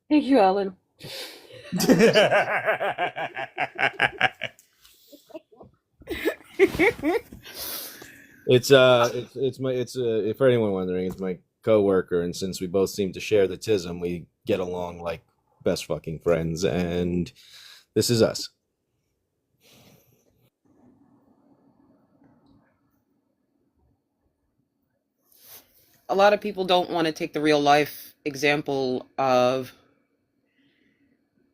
Thank you, Alan. It's for anyone wondering, it's my coworker, and since we both seem to share the tism, we get along like best fucking friends, and this is us. A lot of people don't want to take the real life example of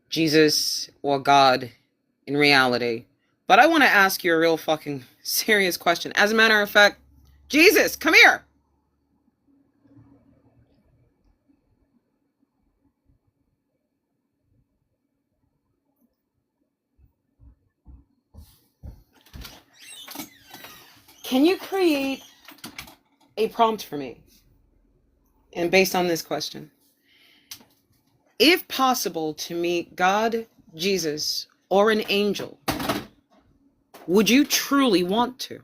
Jesus or God in reality. But I want to ask you a real fucking serious question. As a matter of fact, Jesus, come here. Can you create a prompt for me? And based on this question, if possible to meet God, Jesus, or an angel, would you truly want to?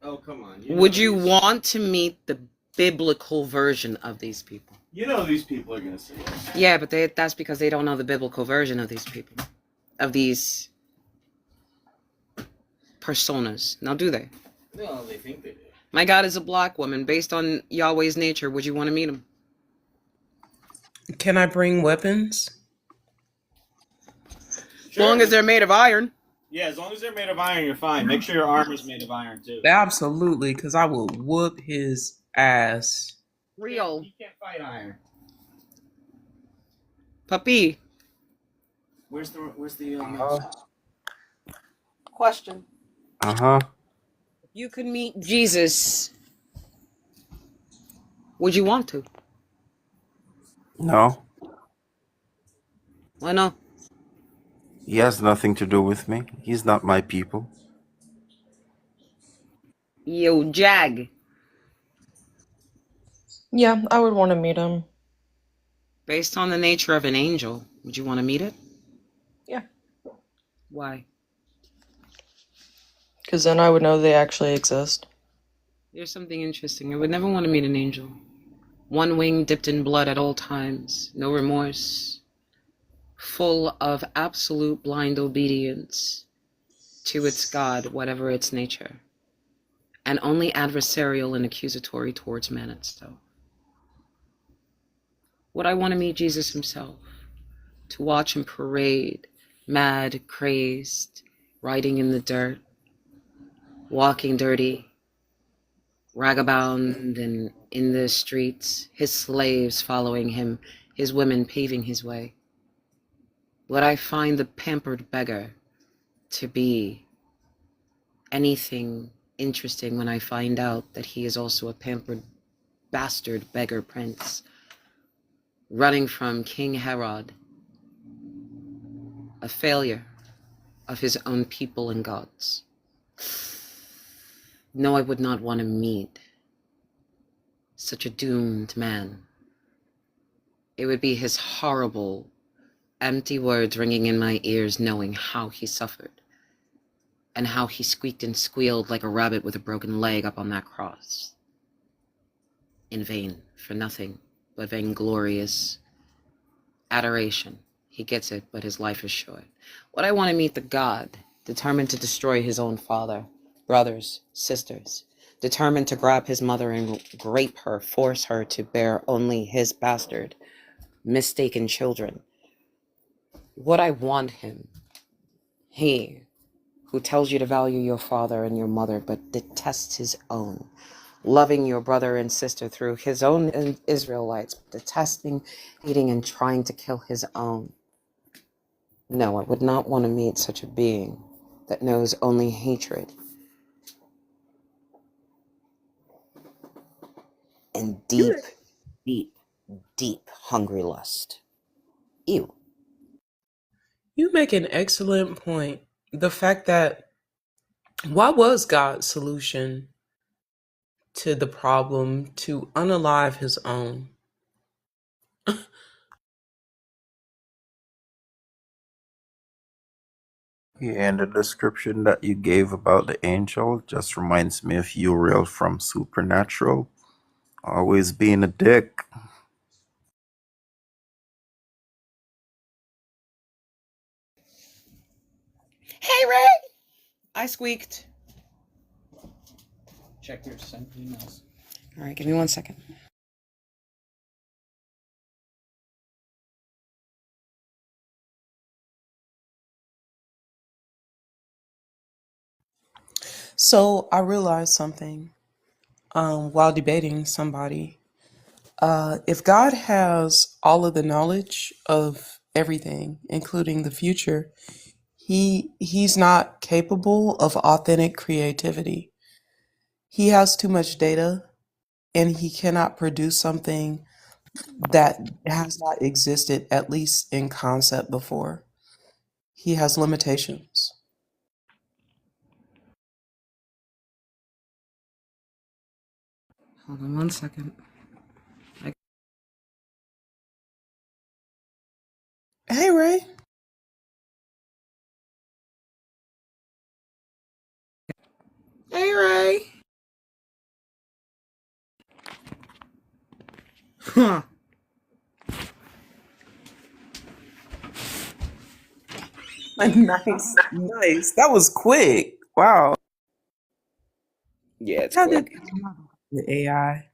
Oh, come on. Would you want to meet the biblical version of these people? You know these people are going to say yes. Yeah, but that's because they don't know the biblical version of these people. Of these personas. Now, do they? No, they think they do. My God is a black woman. Based on Yahweh's nature, would you want to meet him? Can I bring weapons? As long as they're made of iron. Yeah, as long as they're made of iron, you're fine. Make sure your armor's made of iron, too. Absolutely, because I will whoop his ass. Real. You can't fight iron. Puppy. Where's the Question. Uh-huh. You could meet Jesus Would you want to? No, Why not? he has nothing to do with me. He's not my people. Yo, Jag. Yeah, I would want to meet him. Based on the nature of an angel, would you want to meet it? Yeah. Why? Because then I would know they actually exist. There's something interesting. I would never want to meet an angel. One wing dipped in blood at all times, no remorse, full of absolute blind obedience to its God, whatever its nature, and only adversarial and accusatory towards man itself. Would I want to meet Jesus himself? To watch him parade, mad, crazed, riding in the dirt, walking dirty, ragabond and in the streets, his slaves following him, his women paving his way? Would I find the pampered beggar to be anything interesting when I find out that he is also a pampered bastard beggar prince, running from King Herod, a failure of his own people and gods? No, I would not want to meet such a doomed man. It would be his horrible, empty words ringing in my ears, knowing how he suffered and how he squeaked and squealed like a rabbit with a broken leg up on that cross. In vain, for nothing but vainglorious adoration. He gets it, but his life is short. Would I want to meet the God determined to destroy his own father, brothers, sisters, determined to grab his mother and rape her, force her to bear only his bastard, mistaken children? Would I want him? He who tells you to value your father and your mother, but detests his own, loving your brother and sister through his own Israelites, detesting, hating, and trying to kill his own. No, I would not want to meet such a being that knows only hatred and deep, deep, deep hungry lust. Ew. You make an excellent point. The fact that, why was God's solution to the problem to unalive his own? Yeah, and the description that you gave about the angel just reminds me of Uriel from Supernatural. Always being a dick. Hey, Ray! I squeaked. Check your sent emails. All right, give me 1 second. So I realized something while debating somebody. If God has all of the knowledge of everything, including the future, he's not capable of authentic creativity. He has too much data, and he cannot produce something that has not existed, at least in concept, before. He has limitations. Hold on 1 second. Hey, Ray. Hey, Ray. Huh. Nice, nice. That was quick. Wow. Yeah, it's How did quick. the AI?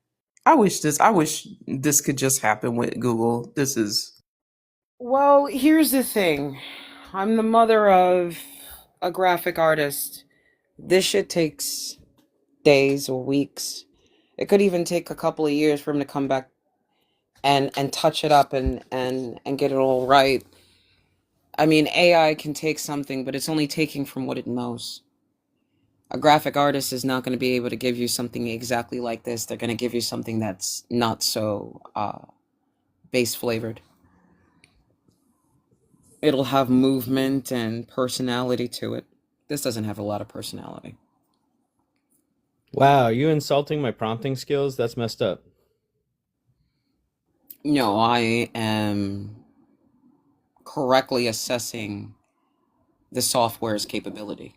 I wish this could just happen with Google. This is Well, here's the thing. I'm the mother of a graphic artist. This shit takes days or weeks. It could even take a couple of years for him to come back and touch it up and get it all right. I mean, AI can take something, but it's only taking from what it knows. A graphic artist is not going to be able to give you something exactly like this. They're going to give you something that's not so base flavored. It'll have movement and personality to it. This doesn't have a lot of personality. Wow, are you insulting my prompting skills? That's messed up. No, I am correctly assessing the software's capability.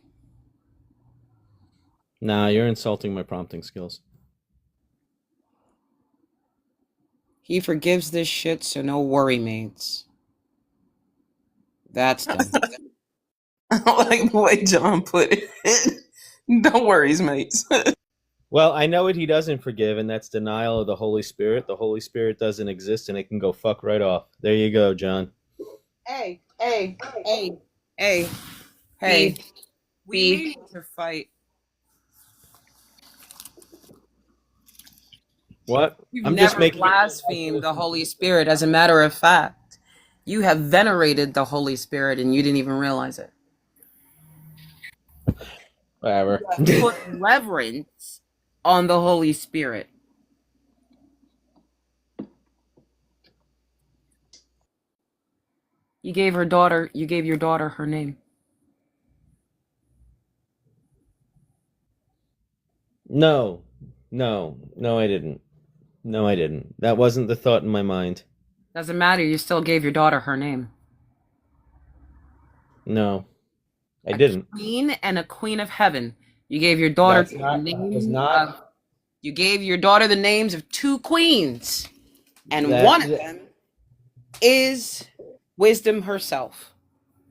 Nah, you're insulting my prompting skills. He forgives this shit, so no worry, mates. That's done. I like the way John put it. Don't worry, mates. Well, I know what he doesn't forgive, and that's denial of the Holy Spirit. The Holy Spirit doesn't exist, and it can go fuck right off. There you go, John. Hey, we may need to fight. What? You've I'm never just making blasphemed the Holy Spirit. As a matter of fact, you have venerated the Holy Spirit and you didn't even realize it. Whatever. Put reverence on the Holy Spirit. You gave your daughter her name. No, I didn't. No, I didn't. That wasn't the thought in my mind. Doesn't matter, you still gave your daughter her name. No, I didn't. Queen and a queen of heaven. You gave your daughter you gave your daughter the names of two queens. And one of them is wisdom herself.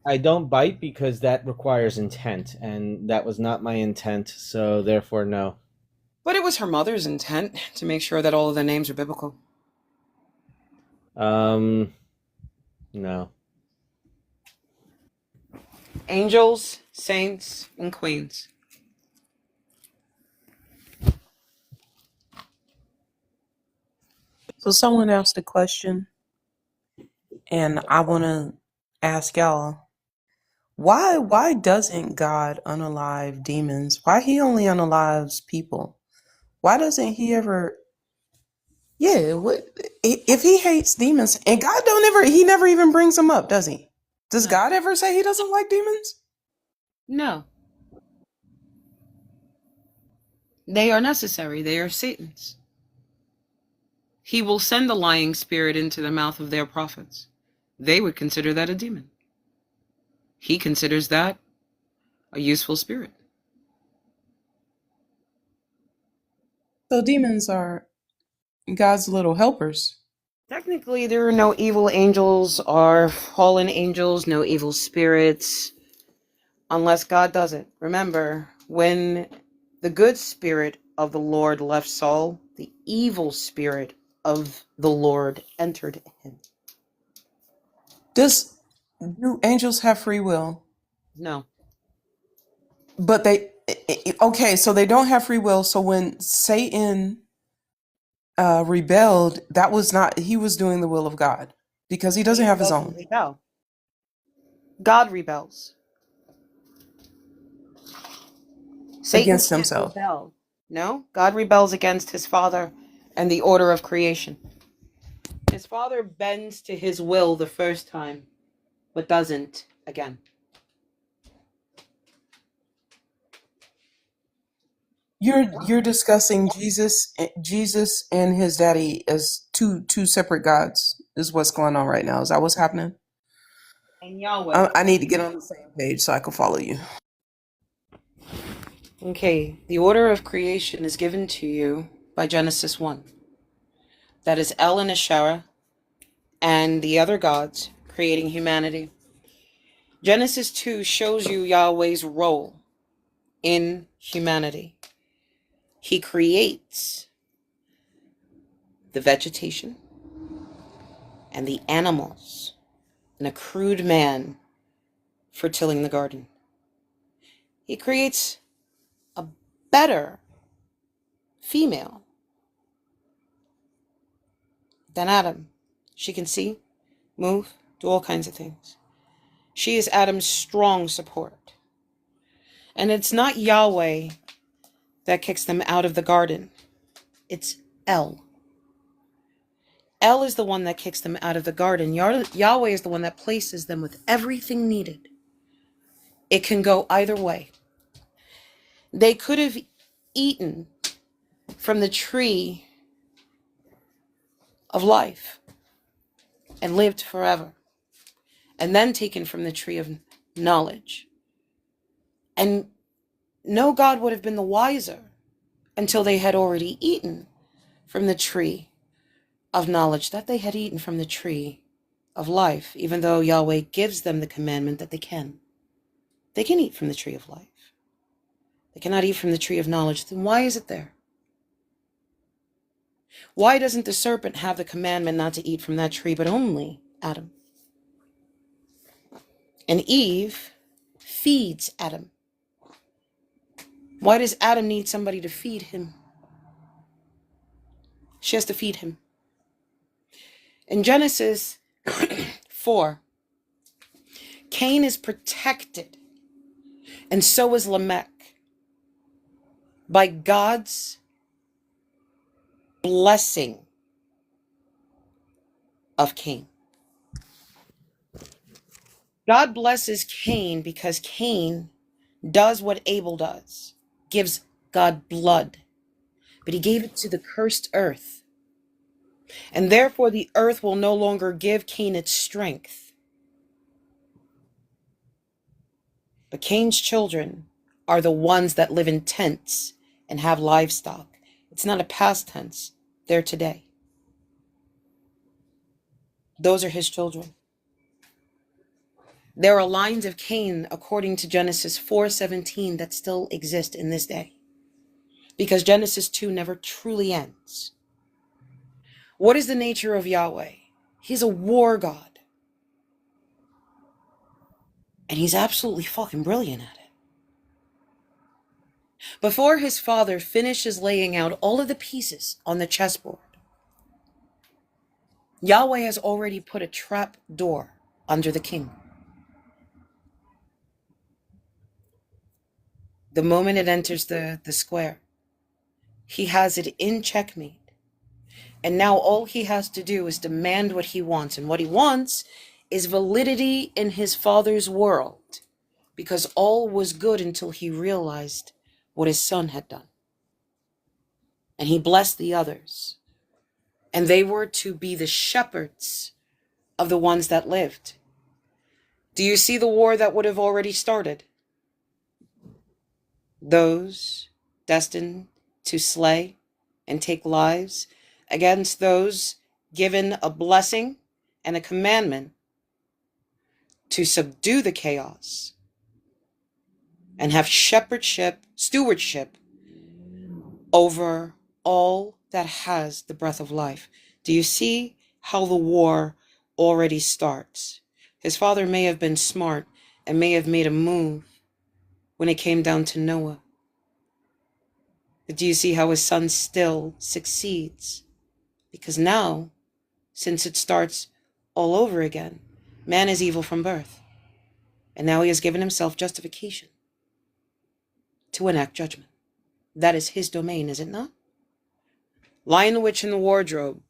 I don't bite because that requires intent, and that was not my intent, so therefore no. But it was her mother's intent to make sure that all of the names are biblical. No. Angels, saints, and queens. So someone asked a question, and I want to ask y'all, why doesn't God unalive demons? Why he only unalives people? Why doesn't he ever? Yeah, if he hates demons, and God he never even brings them up, does he? Does God ever say he doesn't like demons? No. They are necessary. They are Satan's. He will send the lying spirit into the mouth of their prophets. They would consider that a demon. He considers that a useful spirit. So demons are God's little helpers. Technically, there are no evil angels or fallen angels, no evil spirits, unless God does it. Remember, when the good spirit of the Lord left Saul, the evil spirit of the Lord entered him. Do angels have free will? No. But so they don't have free will. So when Satan rebelled, he was doing the will of God because he doesn't have his own. Rebel. God rebels. Satan Against can't himself. rebel. No, God rebels against his Father and the order of creation. His Father bends to his will the first time, but doesn't again. You're discussing Jesus and his daddy as two separate gods is what's going on right now. Is that what's happening? And Yahweh. I need to get on the same page so I can follow you. Okay, the order of creation is given to you by Genesis 1. That is El and Asherah and the other gods creating humanity. Genesis 2 shows you Yahweh's role in humanity. He creates the vegetation and the animals and a crude man for tilling the garden. He creates a better female than Adam. She can see, move, do all kinds of things. She is Adam's strong support. And it's not Yahweh that kicks them out of the garden. It's El. El is the one that kicks them out of the garden. Yahweh is the one that places them with everything needed. It can go either way. They could have eaten from the tree of life and lived forever, and then taken from the tree of knowledge. And no God would have been the wiser until they had already eaten from the tree of knowledge, that they had eaten from the tree of life, even though Yahweh gives them the commandment that they can. They can eat from the tree of life. They cannot eat from the tree of knowledge. Then why is it there? Why doesn't the serpent have the commandment not to eat from that tree, but only Adam? And Eve feeds Adam. Why does Adam need somebody to feed him? She has to feed him. In Genesis 4, Cain is protected, and so is Lamech, by God's blessing of Cain. God blesses Cain because Cain does what Abel does, gives God blood, but he gave it to the cursed earth. And therefore the earth will no longer give Cain its strength. But Cain's children are the ones that live in tents and have livestock. It's not a past tense. They're today. Those are his children. There are lines of Cain, according to Genesis 4:17, that still exist in this day, because Genesis 2 never truly ends. What is the nature of Yahweh? He's a war god. And he's absolutely fucking brilliant at it. Before his father finishes laying out all of the pieces on the chessboard, Yahweh has already put a trap door under the king. The moment it enters the square, he has it in checkmate. And now all he has to do is demand what he wants. And what he wants is validity in his father's world, because all was good until he realized what his son had done. And he blessed the others. And they were to be the shepherds of the ones that lived. Do you see the war that would have already started? Those destined to slay and take lives against those given a blessing and a commandment to subdue the chaos and have stewardship over all that has the breath of life. Do you see how the war already starts? His father may have been smart and may have made a move when it came down to Noah. But do you see how his son still succeeds? Because now, since it starts all over again, man is evil from birth. And now he has given himself justification to enact judgment. That is his domain, is it not? Lion, the Witch, and the Wardrobe.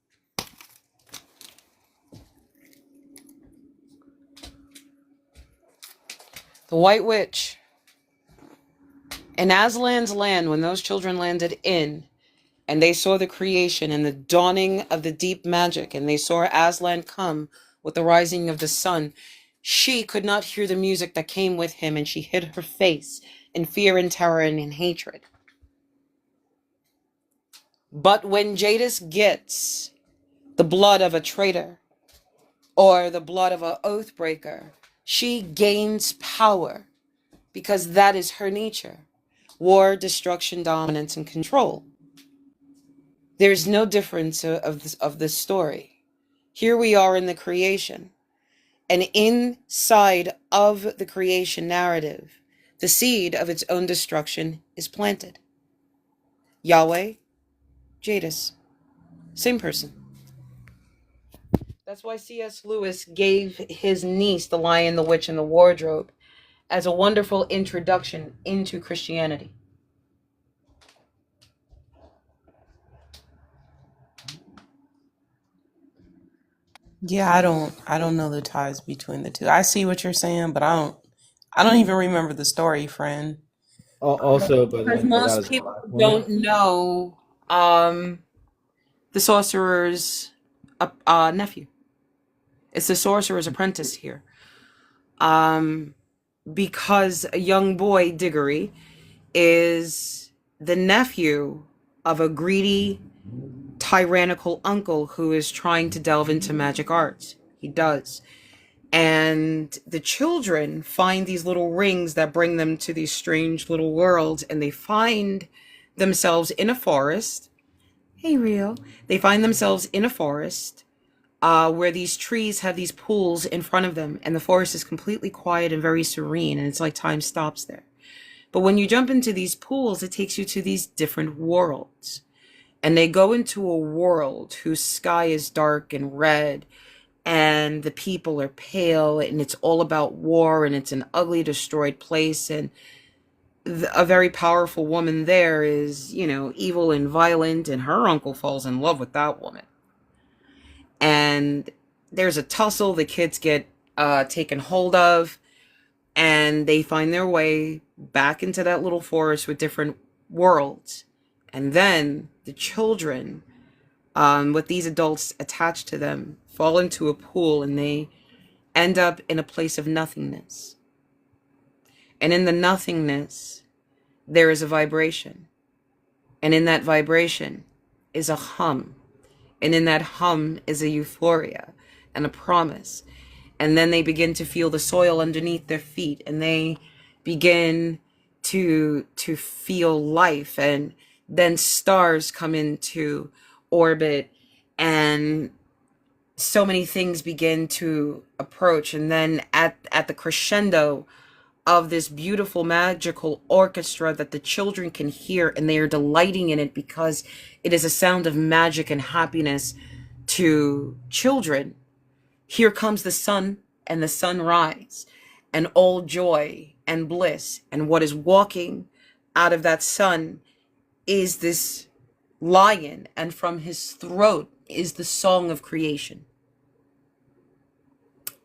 The White Witch. In Aslan's land, when those children landed in, and they saw the creation and the dawning of the deep magic, and they saw Aslan come with the rising of the sun, she could not hear the music that came with him, and she hid her face in fear and terror and in hatred. But when Jadis gets the blood of a traitor or the blood of an oath breaker, she gains power, because that is her nature. War, destruction, dominance, and control. There is no difference of this story. Here we are in the creation, and inside of the creation narrative, the seed of its own destruction is planted. Yahweh, Jadis, same person. That's why C.S. Lewis gave his niece The Lion, the Witch, and the Wardrobe as a wonderful introduction into Christianity. Yeah, I don't know the ties between the two. I see what you're saying, but I don't even remember the story, friend. Also, by the Because way, that most is a people black woman. don't know the sorcerer's nephew. It's the sorcerer's apprentice here. Because a young boy, Diggory, is the nephew of a greedy, tyrannical uncle who is trying to delve into magic arts. He does. And the children find these little rings that bring them to these strange little worlds, and they find themselves in a forest. Hey, Rio. They find themselves in a forest where these trees have these pools in front of them, and the forest is completely quiet and very serene, and it's like time stops there. But when you jump into these pools, it takes you to these different worlds. And they go into a world whose sky is dark and red, and the people are pale, and it's all about war, and it's an ugly, destroyed place. And a very powerful woman there is, evil and violent, and her uncle falls in love with that woman. And there's a tussle, the kids get taken hold of, and they find their way back into that little forest with different worlds. And then the children, with these adults attached to them, fall into a pool, and they end up in a place of nothingness. And in the nothingness, there is a vibration. And in that vibration is a hum. And in that hum is a euphoria and a promise. And then they begin to feel the soil underneath their feet, and they begin to feel life. And then stars come into orbit, and so many things begin to approach. And then at the crescendo of this beautiful magical orchestra that the children can hear, and they are delighting in it because it is a sound of magic and happiness to children, here comes the sun and the sunrise, and all joy and bliss. And what is walking out of that sun is this lion, and from his throat is the song of creation.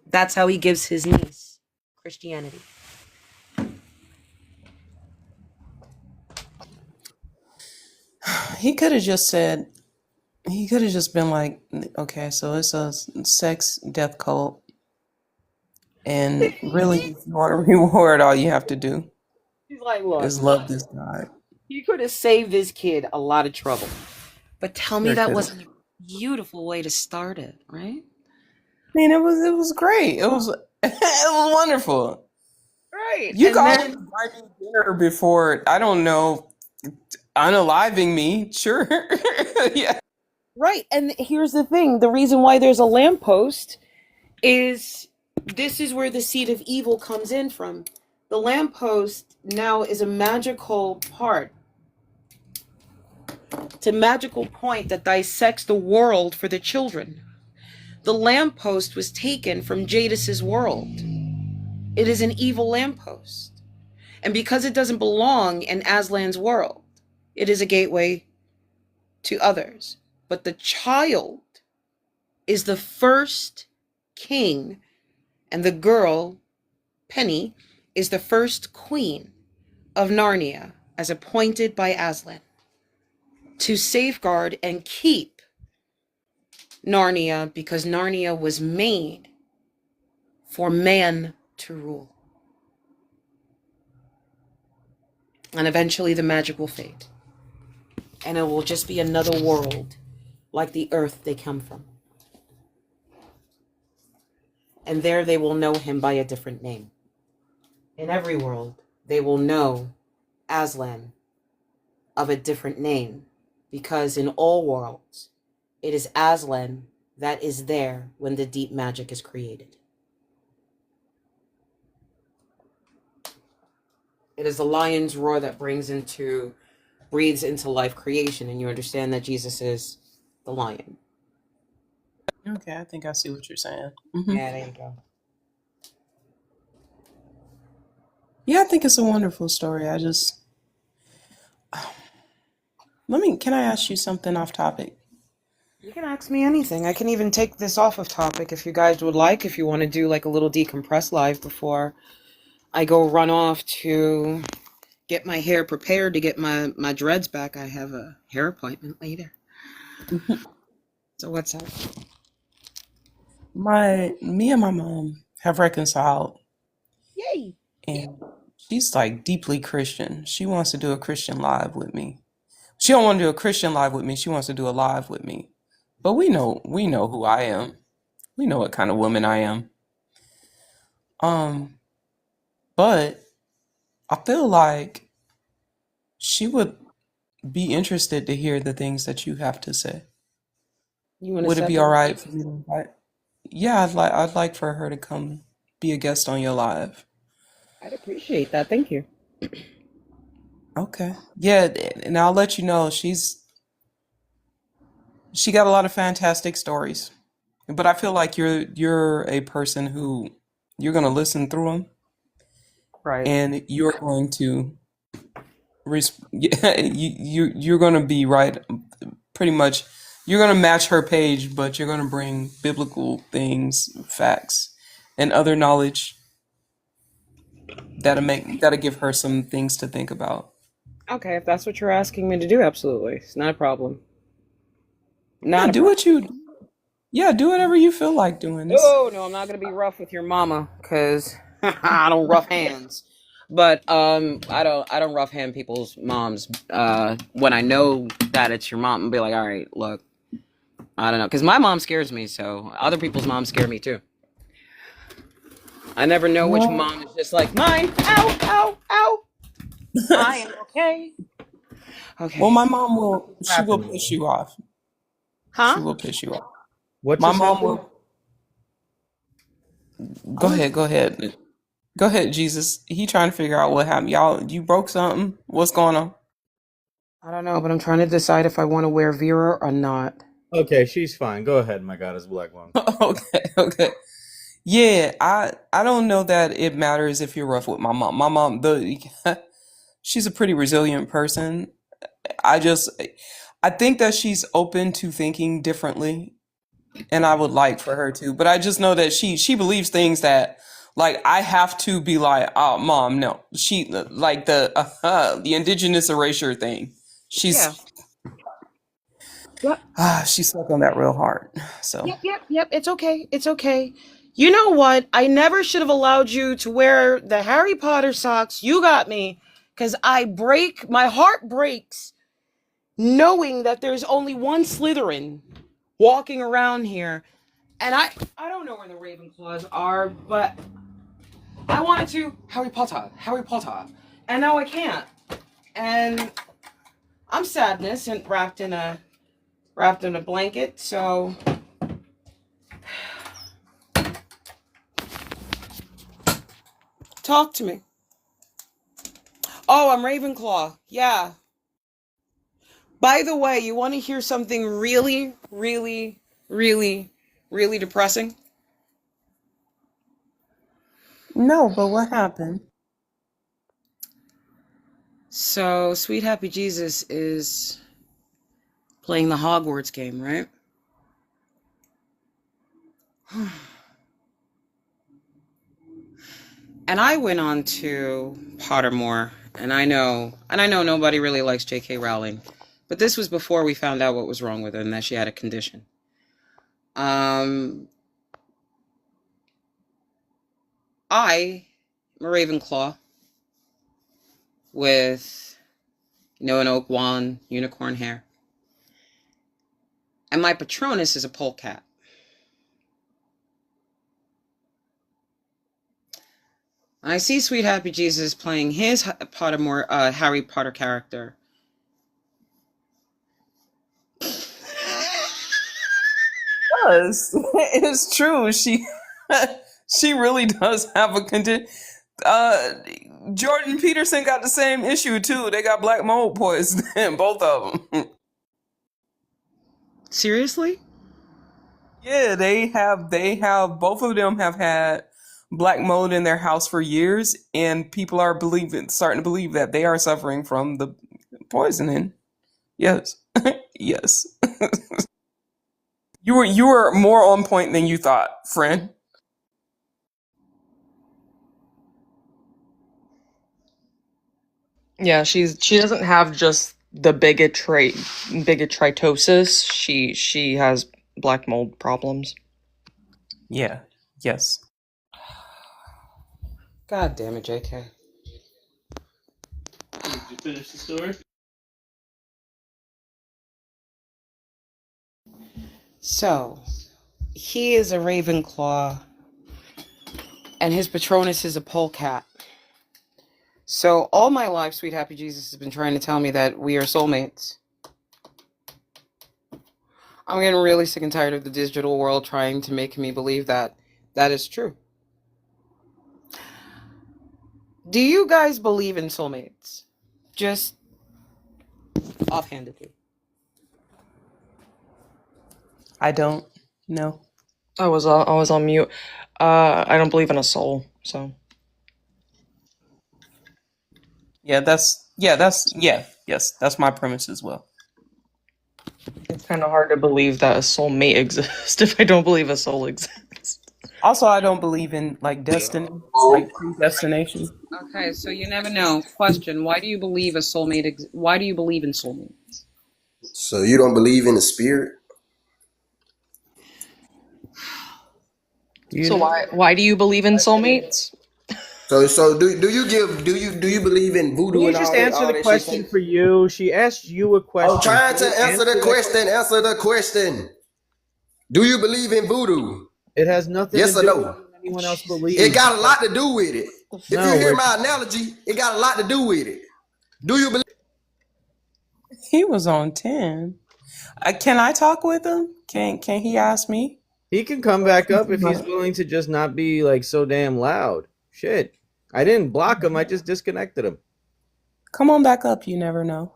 That's how he gives his niece Christianity. He could have just been like, okay, so it's a sex death cult, and really, if you want a reward, all you have to do He's like, look, is love this guy. he could have saved this kid a lot of trouble. But tell me Sure that could have. wasn't a beautiful way to start it, right? I mean, it was great. It was it was wonderful. Right. You And can always then buy me dinner before, I don't know, unaliving me. Sure. Yeah. right, and here's the thing. The reason why there's a lamppost is this is where the seed of evil comes in from. The lamppost now is a magical part. It's a magical point that dissects the world for the children. The lamppost was taken from Jadis's world. It is an evil lamppost. And because it doesn't belong in Aslan's world, it is a gateway to others. But the child is the first king, and the girl, Penny, is the first queen of Narnia, as appointed by Aslan, to safeguard and keep Narnia, because Narnia was made for man to rule. And eventually the magic will fade, and it will just be another world like the earth they come from. And there they will know him by a different name. In every world, they will know Aslan of a different name, because in all worlds, it is Aslan that is there when the deep magic is created. It is the lion's roar that breathes into life creation, and you understand that Jesus is the lion. Okay, I think I see what you're saying. Yeah, there you go. Yeah, I think it's a wonderful story. I just can I ask you something off topic? You can ask me anything. I can even take this off of topic if you guys would like, if you want to do like a little decompress live before I go run off to get my hair prepared to get my dreads back. I have a hair appointment later. So what's up? Me and my mom have reconciled, Yay! and she's like deeply Christian. She wants to do a Christian live with me. She don't want to do a Christian live with me. She wants to do a live with me. But we know who I am. We know what kind of woman I am. Um, but I feel like she would be interested to hear the things that you have to say. You want to Would it set be that all up? right for me to invite? Yeah, I'd like for her to come be a guest on your live. I'd appreciate that. Thank you. Okay. Yeah, and I'll let you know she got a lot of fantastic stories. But I feel like you're a person who you're gonna listen through them, Right. and you're going to yeah, you're gonna be right. Pretty much, you're gonna match her page, but you're gonna bring biblical things, facts, and other knowledge that'll give her some things to think about. Okay, if that's what you're asking me to do, absolutely. It's not a problem. Yeah, Not a do problem. what you. Yeah, do whatever you feel like doing. This. Oh no, I'm not gonna be rough with your mama, cause I don't rough hands. But I don't rough hand people's moms. When I know that it's your mom, I'll be like, all right, look, I don't know, cause my mom scares me, so other people's moms scare me too. I never know which Well, mom is just like mine. Ow, ow, ow. I am okay. well, Okay. my mom will. What's She will happening? piss you off. She Huh? will piss you off. What My just mom happened? will. I'm Go listening. ahead. Go ahead. Go ahead, Jesus. He trying to figure out what happened. Y'all, you broke something. What's going on? I don't know, but I'm trying to decide if I want to wear Vera or not. Okay, she's fine. Go ahead, my goddess black one. Okay. Okay. Yeah, I don't know that it matters if you're rough with my mom. My mom, she's a pretty resilient person. I just, I think that she's open to thinking differently, and I would like for her to. But I just know that she believes things that like I have to be like, oh, mom, no. She like the indigenous erasure thing. Yeah. She's Yep. she's stuck on that real hard. So Yep, yep, yep. It's okay. It's okay. You know what? I never should have allowed you to wear the Harry Potter socks. You got me. Because my heart breaks knowing that there's only one Slytherin walking around here. And I don't know where the Ravenclaws are, but I wanted to. Harry Potter, Harry Potter. And now I can't. And I'm sadness and wrapped in a blanket, so talk to me. Oh, I'm Ravenclaw. Yeah. By the way, you want to hear something really, really, really, really depressing? no, but what happened? So, Sweet Happy Jesus is playing the Hogwarts game, right? And I went on to Pottermore, and I know nobody really likes J.K. Rowling, but this was before we found out what was wrong with her and that she had a condition. Um, I am a Ravenclaw with an oak wand, unicorn hair, and my Patronus is a polecat. I see Sweet Happy Jesus playing his Harry Potter character. Does it's true. She really does have a condition. Uh, Jordan Peterson got the same issue too. They got black mold poisoning, both of them. Seriously? Yeah, they have both of them have had black mold in their house for years, and people are starting to believe that they are suffering from the poisoning. Yes, yes. You were more on point than you thought, friend. Yeah, she doesn't have just the bigotrytosis. She has black mold problems. Yeah. Yes. God damn it, JK. Did you finish the story? So, he is a Ravenclaw, and his Patronus is a polecat. So, all my life, Sweet Happy Jesus has been trying to tell me that we are soulmates. I'm getting really sick and tired of the digital world trying to make me believe that that is true. Do you guys believe in soulmates? Just offhandedly. I don't know. I was on mute. I don't believe in a soul, so Yes, that's my premise as well. it's kind of hard to believe that a soul may exist if I don't believe a soul exists. Also, I don't believe in like destiny, like predestination. Okay, so you never know. Question: why do you believe a soulmate? Why do you believe in soulmates? So you don't believe in the spirit? So why do you believe in soulmates? So do you believe in Can voodoo you and just answer all the that shit? question for you? She asked you a I'm question. trying Can to you answer the that question. Answer the question. Do you believe in voodoo? It has nothing to Yes or do with no? what anyone else It believes. got a lot to do with it. If you No, hear we're my analogy, it got a lot to do with it. Do you believe? He was on 10. Can I talk with him? Can he ask me? he can come back up if he's willing to just not be like so damn loud. Shit. I didn't block him, I just disconnected him. Come on back up. You never know.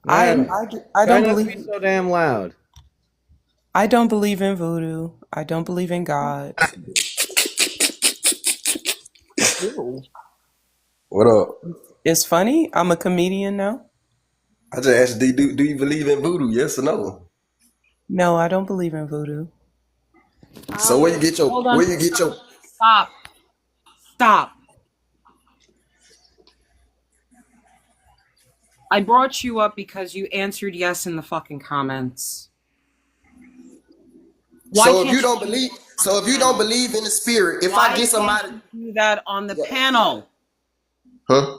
I I try don't not to be believe. so damn loud. I don't believe in voodoo. I don't believe in God. Ew. What up? It's funny. I'm a comedian now. I just asked, do you believe in voodoo? Yes or no? No, I don't believe in voodoo. So Hold on. where you get your Stop. Stop. I brought you up because you answered yes in the fucking comments. Why so if can't you you don't do that believe on the so if you don't panel? believe in the spirit, if I Why get can't somebody, you do that on the panel? huh?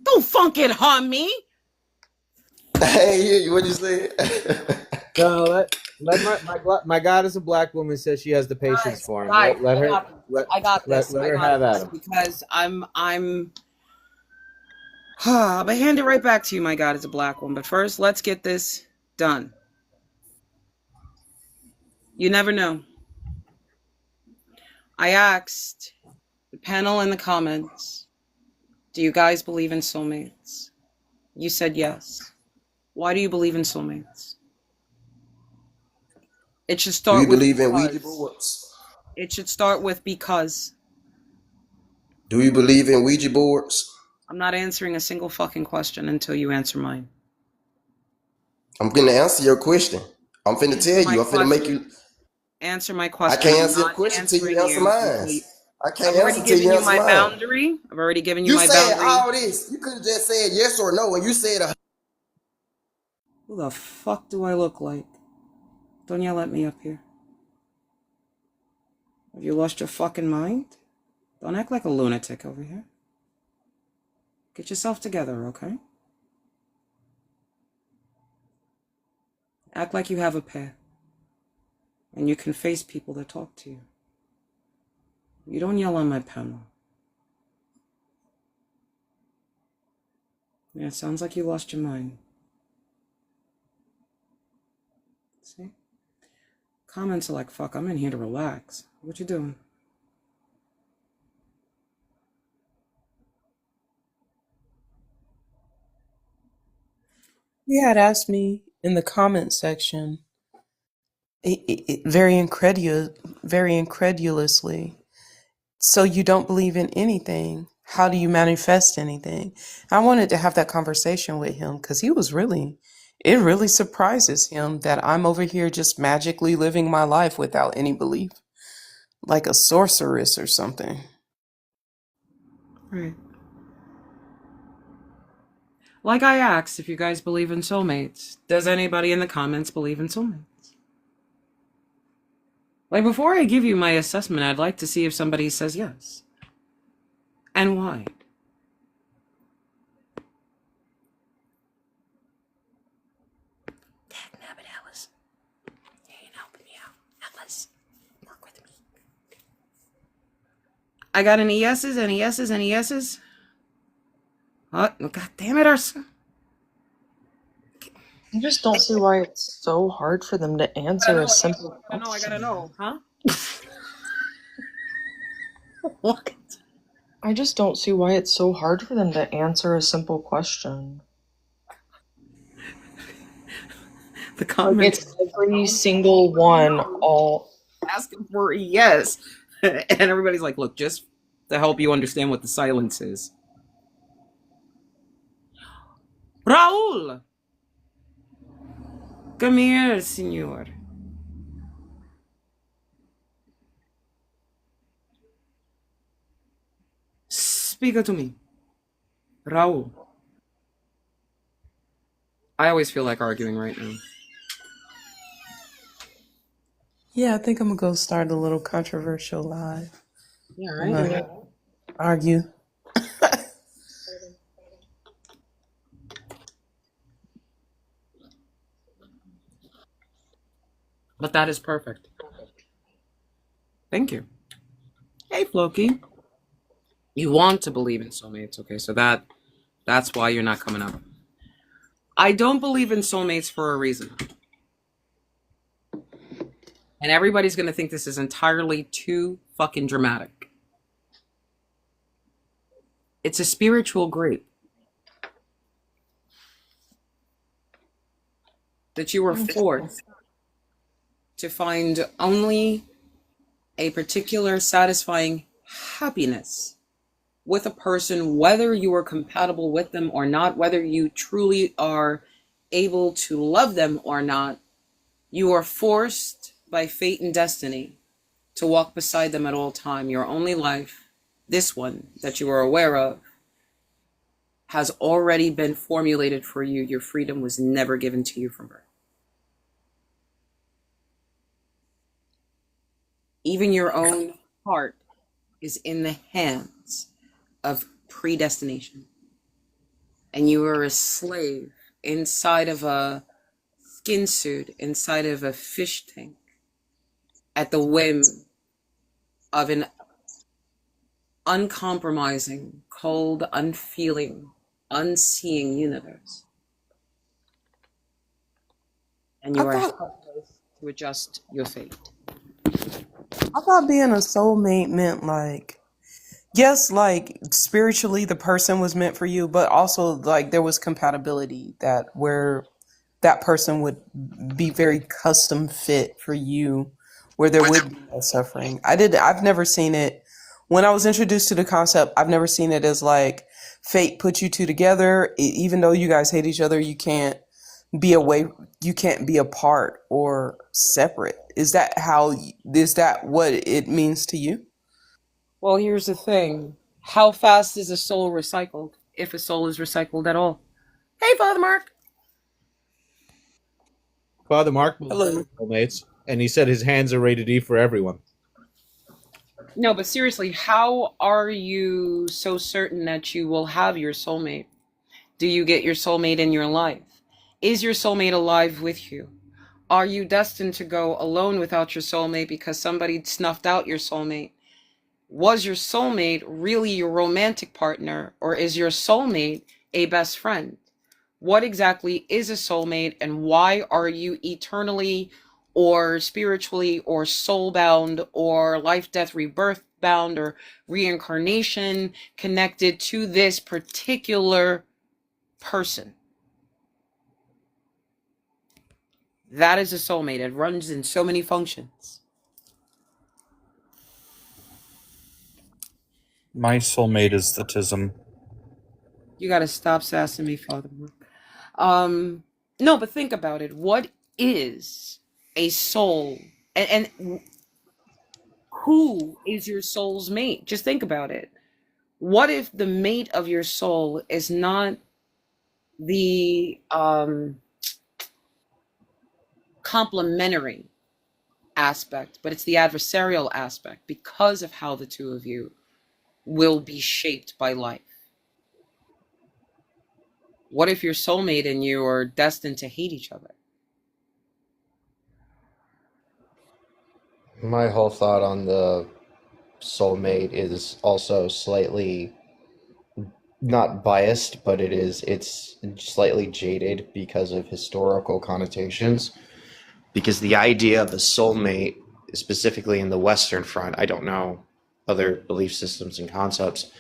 Don't fucking harm me. I ain't hear you. What you say? No, my God is a black woman says she has the patience for him. Guys, Let I her got this. I got this. let I her got have at this him. because I'm I'll hand it right back to you, my God, as a black one. But first, let's get this done. You never know. I asked the panel in the comments, do you guys believe in soulmates? You said yes. Why do you believe in soulmates? It should Do you start with believe in Ouija because. boards? It should start with because. Do you believe in Ouija boards? I'm not answering a single fucking question until you answer mine. I'm gonna answer your question. I'm finna Answer tell my you. I'm finna make question. you. Answer my I question. can't I'm answer your not question till you answering answer you mine. until you. I can't I've already answer till given you you answer my mine. boundary. I've already given you You my said boundary. all this. You could have just said yes or no, and you said Who the fuck do I look like? Don't yell at me up here. Have you lost your fucking mind? Don't act like a lunatic over here. Get yourself together, okay? Act like you have a pair. And you can face people that talk to you. You don't yell on my panel. Yeah, it sounds like you lost your mind. See? Comments are like, fuck, I'm in here to relax. What you doing? He had asked me in the comment section, very incredulously, So you don't believe in anything. How do you manifest anything? I wanted to have that conversation with him because it really surprises him that I'm over here just magically living my life without any belief, like a sorceress or something. Right. Like I asked if you guys believe in soulmates. Does anybody in the comments believe in soulmates? Like, before I give you my assessment, I'd like to see if somebody says yes. And why? Dagnabbit, Alice. You ain't helping me out. Alice, work with me. I got any yeses, any yeses, any yeses? Oh, God damn it, Arson. I just don't see why it's so hard for them to answer a simple I gotta question. know, huh? What? I just don't see why it's so hard for them to answer a simple question. The Like, comments it's every single one, all. asking for a yes. And everybody's like, look, just to help you understand what the silence is. Raul! Come here, senor. Speak to me. Raul. I always feel like arguing right now. Yeah, I think I'm gonna go start a little controversial live. Yeah, I'm right? gonna argue. But that is perfect. Thank you. Hey, Floki. You want to believe in soulmates, okay? So that's why you're not coming up. I don't believe in soulmates for a reason. And everybody's gonna think this is entirely too fucking dramatic. It's a spiritual grape that you were forced to find only a particular satisfying happiness with a person, whether you are compatible with them or not, whether you truly are able to love them or not. You are forced by fate and destiny to walk beside them at all time. Your only life, this one that you are aware of, has already been formulated for you. Your freedom was never given to you from birth. Even your own heart is in the hands of predestination. And you are a slave inside of a skin suit, inside of a fish tank, at the whim of an uncompromising, cold, unfeeling, unseeing universe. And I you are thought helpless to adjust your fate. I thought being a soulmate meant like, yes, like spiritually the person was meant for you, but also like there was compatibility that where that person would be very custom fit for you, where there would be no suffering. I've never seen it when I was introduced to the concept. I've never seen it as like fate put you two together. Even though you guys hate each other, you can't be away, you can't be apart or separate. Is that what it means to you? Well, here's the thing. How fast is a soul recycled, if a soul is recycled at all? Hey, Father Mark. Father Mark believes Hello. in soulmates, and he said his hands are rated E for everyone. No, but seriously, how are you so certain that you will have your soulmate? Do you get your soulmate in your life? Is your soulmate alive with you? Are you destined to go alone without your soulmate because somebody snuffed out your soulmate? Was your soulmate really your romantic partner, or is your soulmate a best friend? What exactly is a soulmate, and why are you eternally or spiritually or soul bound or life, death, rebirth bound or reincarnation connected to this particular person? That is a soulmate. It runs in so many functions. My soulmate is the tism. You gotta stop sassing me, Father. No, but think about it. What is a soul? And who is your soul's mate? Just think about it. What if the mate of your soul is not the complementary aspect, but it's the adversarial aspect because of how the two of you will be shaped by life? What if your soulmate and you are destined to hate each other? My whole thought on the soulmate is also slightly not biased, but it's slightly jaded because of historical connotations. Because the idea of a soulmate, specifically in the Western front, I don't know other belief systems and concepts,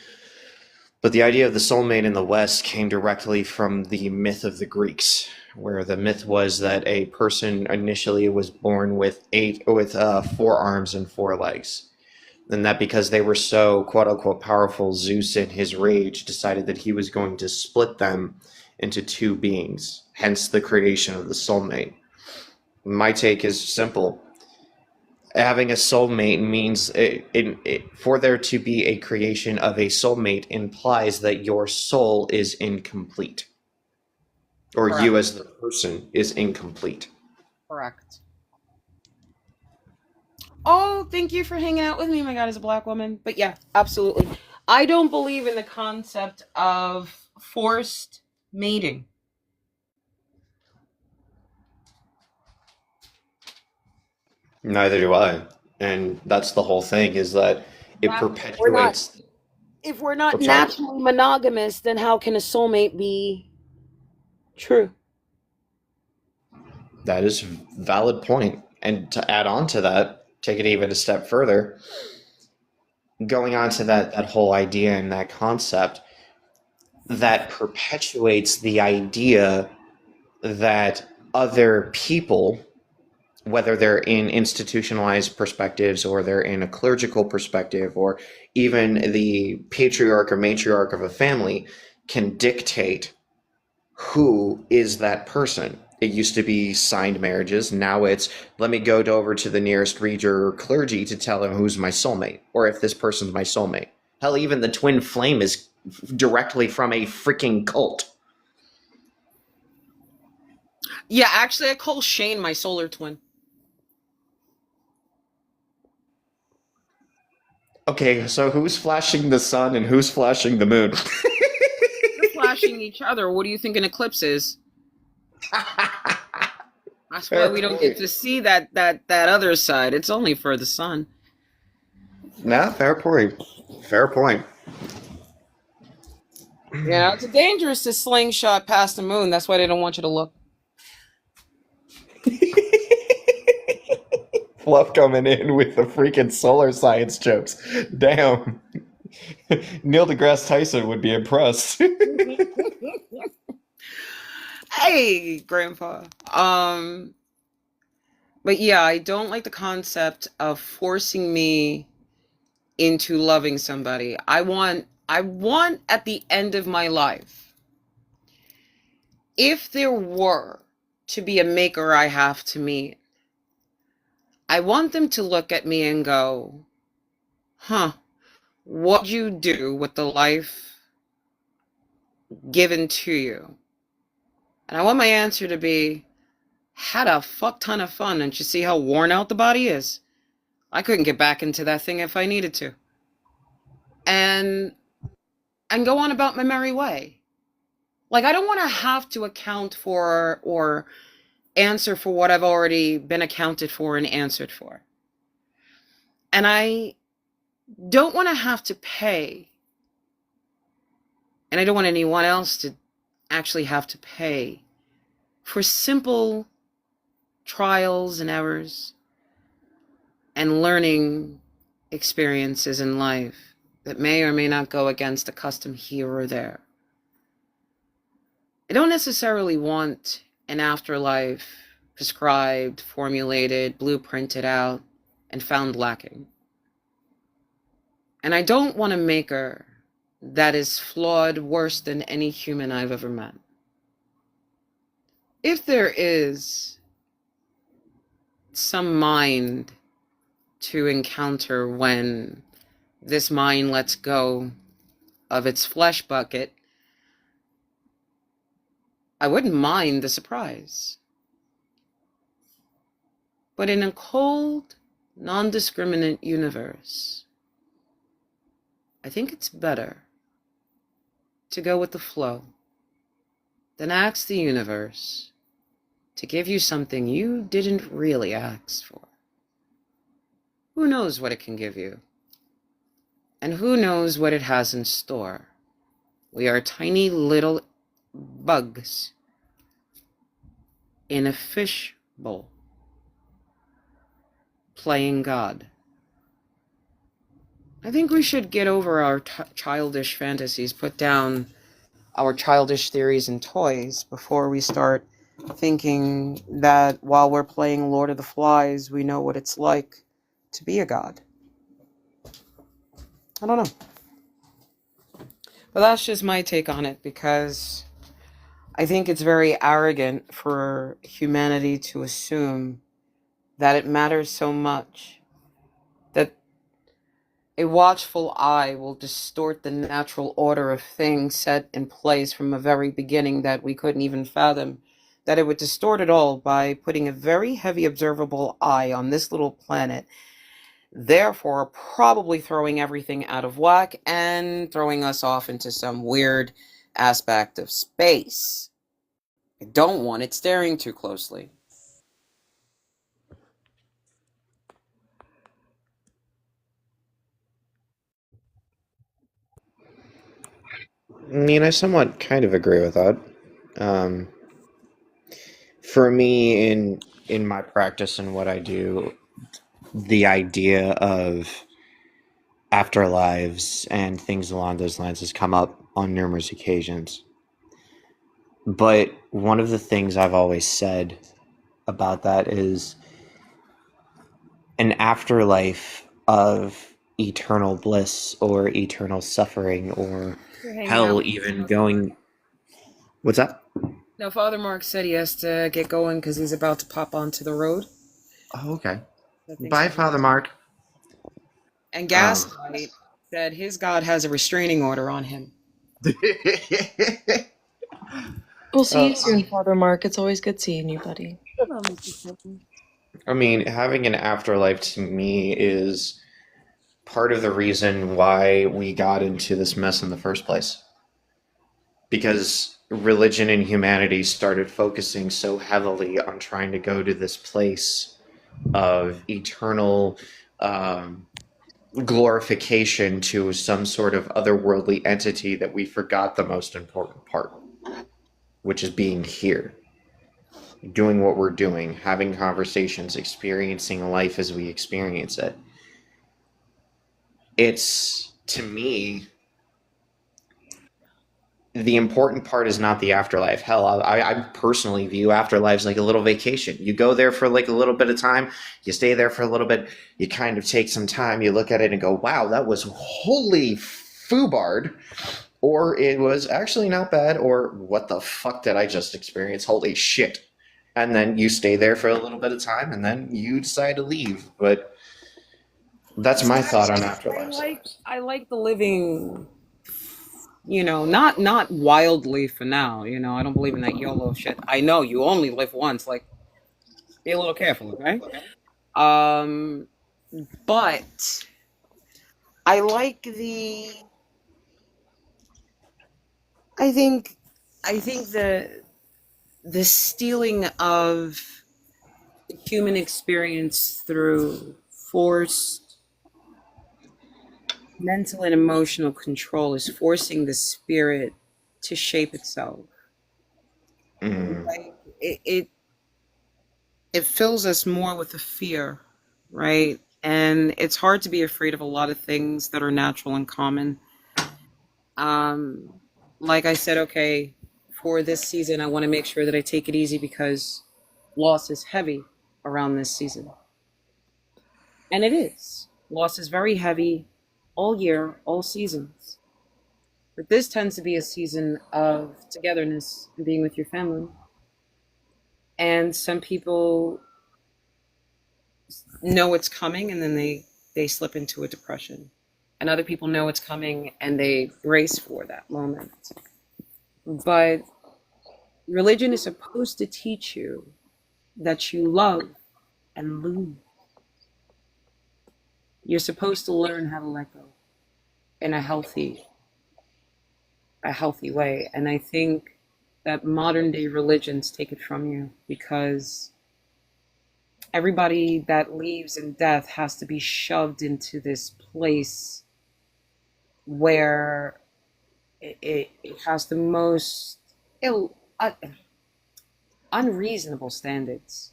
but the idea of the soulmate in the West came directly from the myth of the Greeks, where the myth was that a person initially was born with 4 arms and 4 legs. And that because they were so quote-unquote powerful, Zeus in his rage decided that he was going to split them into 2 beings, hence the creation of the soulmate. My take is simple. Having a soulmate means, for there to be a creation of a soulmate implies that your soul is incomplete. Or Correct. you as the person is incomplete. Correct. Oh, thank you for hanging out with me, my God, as a black woman. But yeah, absolutely. I don't believe in the concept of forced mating. Neither do I. And that's the whole thing, is that it perpetuates... If we're not I'm sorry. naturally monogamous, then how can a soulmate be true? That is a valid point. And to add on to that, take it even a step further, going on to that whole idea and that concept, that perpetuates the idea that other people, whether they're in institutionalized perspectives or they're in a clerical perspective or even the patriarch or matriarch of a family, can dictate who is that person. It used to be signed marriages. Now it's, let me go over to the nearest reader or clergy to tell him who's my soulmate, or if this person's my soulmate. Hell, even the twin flame is directly from a freaking cult. Yeah, actually, I call Shane my solar twin. Okay, so who's flashing the sun and who's flashing the moon? They're flashing each other. What do you think an eclipse is? That's why we don't get to see that other side. It's only for the sun. Nah, fair point. Fair point. Yeah, it's dangerous to slingshot past the moon. That's why they don't want you to look. Fluff coming in with the freaking solar science jokes. Damn. Neil deGrasse Tyson would be impressed. Hey, Grandpa. But yeah, I don't like the concept of forcing me into loving somebody. I want at the end of my life, if there were to be a maker I have to meet, I want them to look at me and go, huh, what'd you do with the life given to you? And I want my answer to be, had a fuck ton of fun. And you see how worn out the body is? I couldn't get back into that thing if I needed to. And go on about my merry way. Like, I don't want to have to account for or answer for what I've already been accounted for and answered for. And I don't want to have to pay. And I don't want anyone else to actually have to pay for simple trials and errors and learning experiences in life that may or may not go against the custom here or there. I don't necessarily want an afterlife prescribed, formulated, blueprinted out, and found lacking. And I don't want a maker that is flawed worse than any human I've ever met. If there is some mind to encounter when this mind lets go of its flesh bucket, I wouldn't mind the surprise. But in a cold, non-discriminate universe, I think it's better to go with the flow than ask the universe to give you something you didn't really ask for. Who knows what it can give you? And who knows what it has in store? We are tiny little bugs in a fish bowl playing God. I think we should get over our childish fantasies, put down our childish theories and toys before we start thinking that while we're playing Lord of the Flies, we know what it's like to be a god. I don't know. But that's just my take on it, because I think it's very arrogant for humanity to assume that it matters so much that a watchful eye will distort the natural order of things set in place from a very beginning that we couldn't even fathom, that it would distort it all by putting a very heavy observable eye on this little planet, therefore probably throwing everything out of whack and throwing us off into some weird aspect of space. I don't want it staring too closely. I mean, I somewhat kind of agree with that. Um, for me, in my practice and what I do, the idea of afterlives and things along those lines has come up on numerous occasions. But one of the things I've always said about that is an afterlife of eternal bliss or eternal suffering or You're hanging out hell with even Father Mark. going. What's that? No, Father Mark said he has to get going because he's about to pop onto the road. Oh, okay. So thanks Bye, for being Father here. Mark. And Um, Gaslight said his god has a restraining order on him. We'll see uh, you soon, Father Mark. It's always good seeing you, buddy. Hello, Mr. Clinton. I mean, having an afterlife to me is part of the reason why we got into this mess in the first place. Because religion and humanity started focusing so heavily on trying to go to this place of eternal glorification to some sort of otherworldly entity that we forgot the most important part, which is being here, doing what we're doing, having conversations, experiencing life as we experience it. It's, to me, the important part is not the afterlife. Hell, I personally view afterlives like a little vacation. You go there for like a little bit of time, you stay there for a little bit, you kind of take some time, you look at it and go, wow, that was holy foobarred, or it was actually not bad, or what the fuck did I just experience? Holy shit. And then you stay there for a little bit of time, and then you decide to leave. But that's my thought on afterlives. I like the living, not wildly for now. I don't believe in that YOLO shit. I know you only live once. Like, be a little careful, okay? But I like I think the stealing of the human experience through forced mental and emotional control is forcing the spirit to shape itself. Like it fills us more with a fear, right? And it's hard to be afraid of a lot of things that are natural and common. Like I said, okay, for this season, I want to make sure that I take it easy because loss is heavy around this season. And it is. Loss is very heavy all year, all seasons. But this tends to be a season of togetherness and being with your family. And some people know it's coming and then they slip into a depression. And other people know it's coming and they brace for that moment. But religion is supposed to teach you that you love and lose. You're supposed to learn how to let go in a healthy way. And I think that modern day religions take it from you because everybody that leaves in death has to be shoved into this place where it has the most unreasonable standards.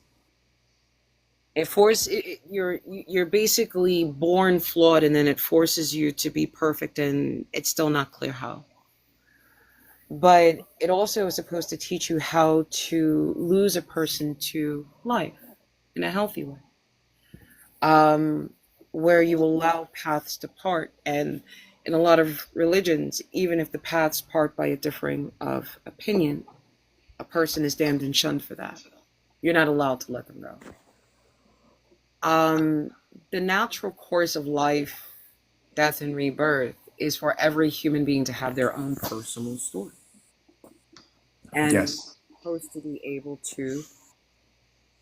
You're basically born flawed, and then it forces you to be perfect, and it's still not clear how. But it also is supposed to teach you how to lose a person to life in a healthy way, where you allow paths to part. And in a lot of religions, even if the paths part by a differing of opinion, a person is damned and shunned for that. You're not allowed to let them go. The natural course of life, death, and rebirth is for every human being to have their own personal story. And Yes. you're supposed to be able to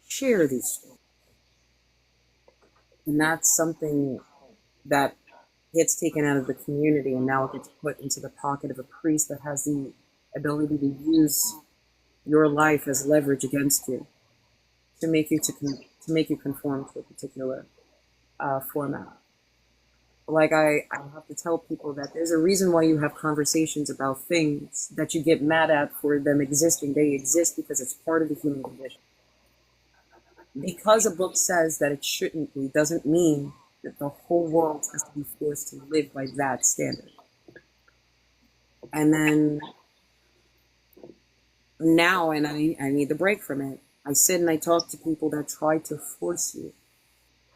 share these stories. And that's something that gets taken out of the community and now it gets put into the pocket of a priest that has the ability to use your life as leverage against you to make you conform to a particular format. Like I have to tell people that there's a reason why you have conversations about things that you get mad at for them existing. They exist because it's part of the human condition. Because a book says that it shouldn't be doesn't mean that the whole world has to be forced to live by that standard. And then now, and I need the break from it, I sit and I talk to people that try to force you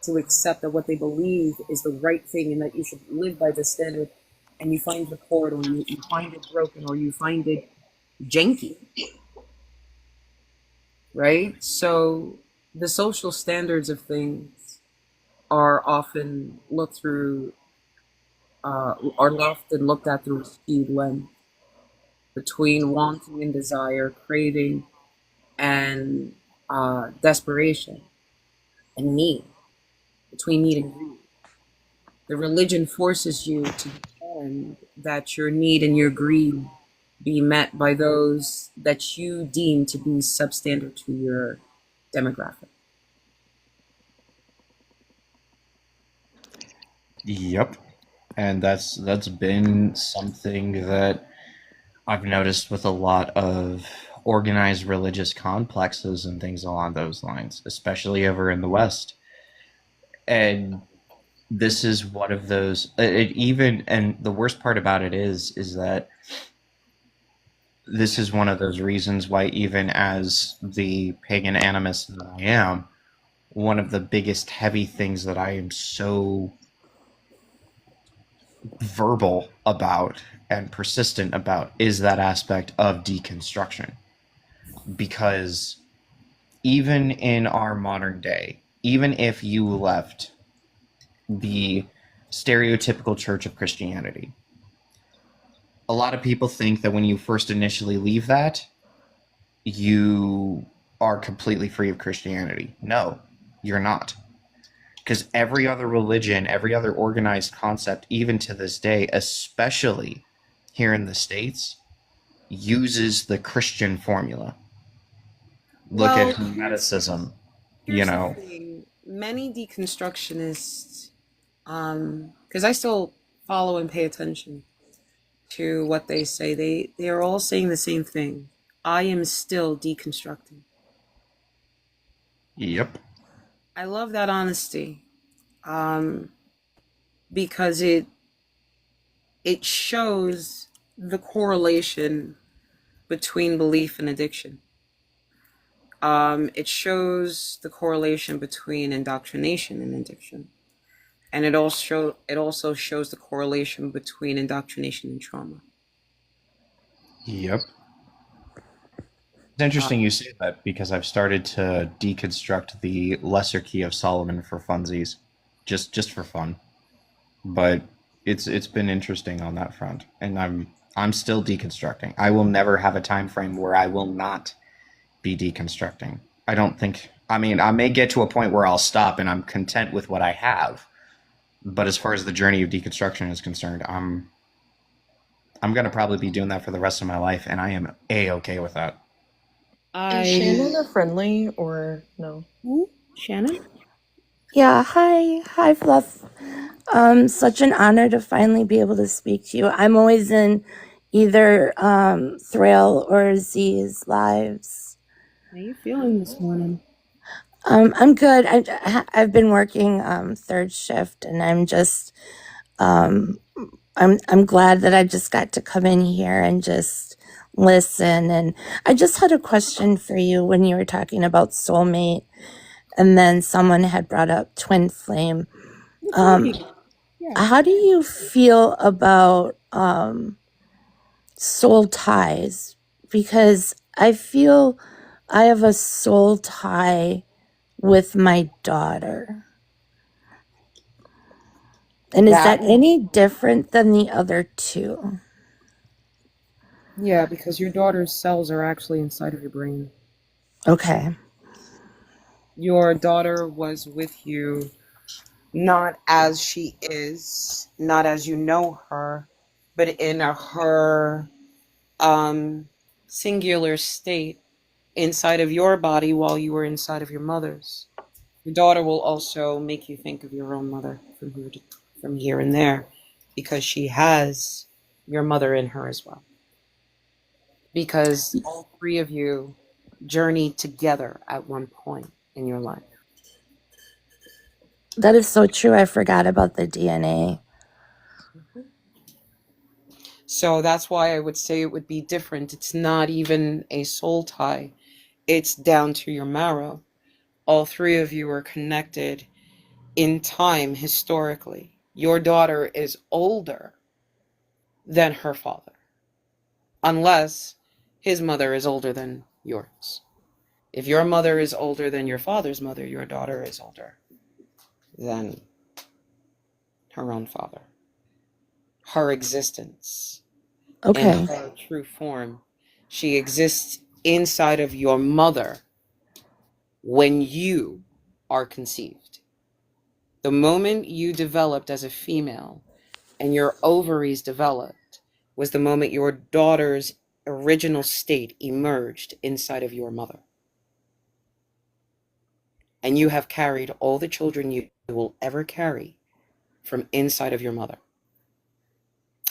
to accept that what they believe is the right thing and that you should live by this standard, and you find it hard, or you find it broken, or you find it janky, right? So the social standards of things are often looked at through a skewed lens between wanting and desire, craving and desperation and need, between need and greed. The religion forces you to depend that your need and your greed be met by those that you deem to be substandard to your demographic. Yep. And that's been something that I've noticed with a lot of organized religious complexes and things along those lines, especially over in the West. And this is one of those and the worst part about it is that this is one of those reasons why, even as the pagan animist that I am, one of the biggest heavy things that I am so verbal about and persistent about is that aspect of deconstruction. Because even in our modern day, even if you left the stereotypical Church of Christianity, a lot of people think that when you first initially leave that, you are completely free of Christianity. No, you're not. Because every other religion, every other organized concept, even to this day, especially here in the States, uses the Christian formula. Look at Hermeticism, Here's the thing. Many deconstructionists, because I still follow and pay attention to what they say, they are all saying the same thing. I am still deconstructing. Yep. I love that honesty, because it shows the correlation between belief and addiction. It shows the correlation between indoctrination and addiction. And it also shows the correlation between indoctrination and trauma. Yep. It's Uh, interesting you say that because I've started to deconstruct the Lesser Key of Solomon for funsies, just for fun. But it's been interesting on that front, and I'm still deconstructing. I will never have a time frame where I will not be deconstructing. I don't think. I mean, I may get to a point where I'll stop and I'm content with what I have. But as far as the journey of deconstruction is concerned, I'm gonna probably be doing that for the rest of my life, and I am okay with that. Is Shannon a friendly or no? Shannon? Yeah, hi, Fluff. Such an honor to finally be able to speak to you. I'm always in either Thrail or Z's lives. How you feeling this morning? I'm good. I've been working third shift, and I'm just I'm glad that I just got to come in here and just listen. And I just had a question for you when you were talking about soulmate, and then someone had brought up twin flame. How do you feel about soul ties? Because I feel I have a soul tie with my daughter. And is that any different than the other two? Yeah, because your daughter's cells are actually inside of your brain. Okay. Your daughter was with you not as she is, not as you know her, but in her singular state inside of your body while you were inside of your mother's. Your daughter will also make you think of your own mother from here and there, because she has your mother in her as well. Because all three of you journeyed together at one point in your life. That is so true. I forgot about the DNA. So that's why I would say it would be different. It's not even a soul tie. It's down to your marrow. All three of you are connected in time historically. Your daughter is older than her father, unless his mother is older than yours. If your mother is older than your father's mother, your daughter is older than her own father. Her existence in Okay. her true form, she exists inside of your mother when you are conceived. The moment you developed as a female and your ovaries developed was the moment your daughter's original state emerged inside of your mother. And you have carried all the children you will ever carry from inside of your mother.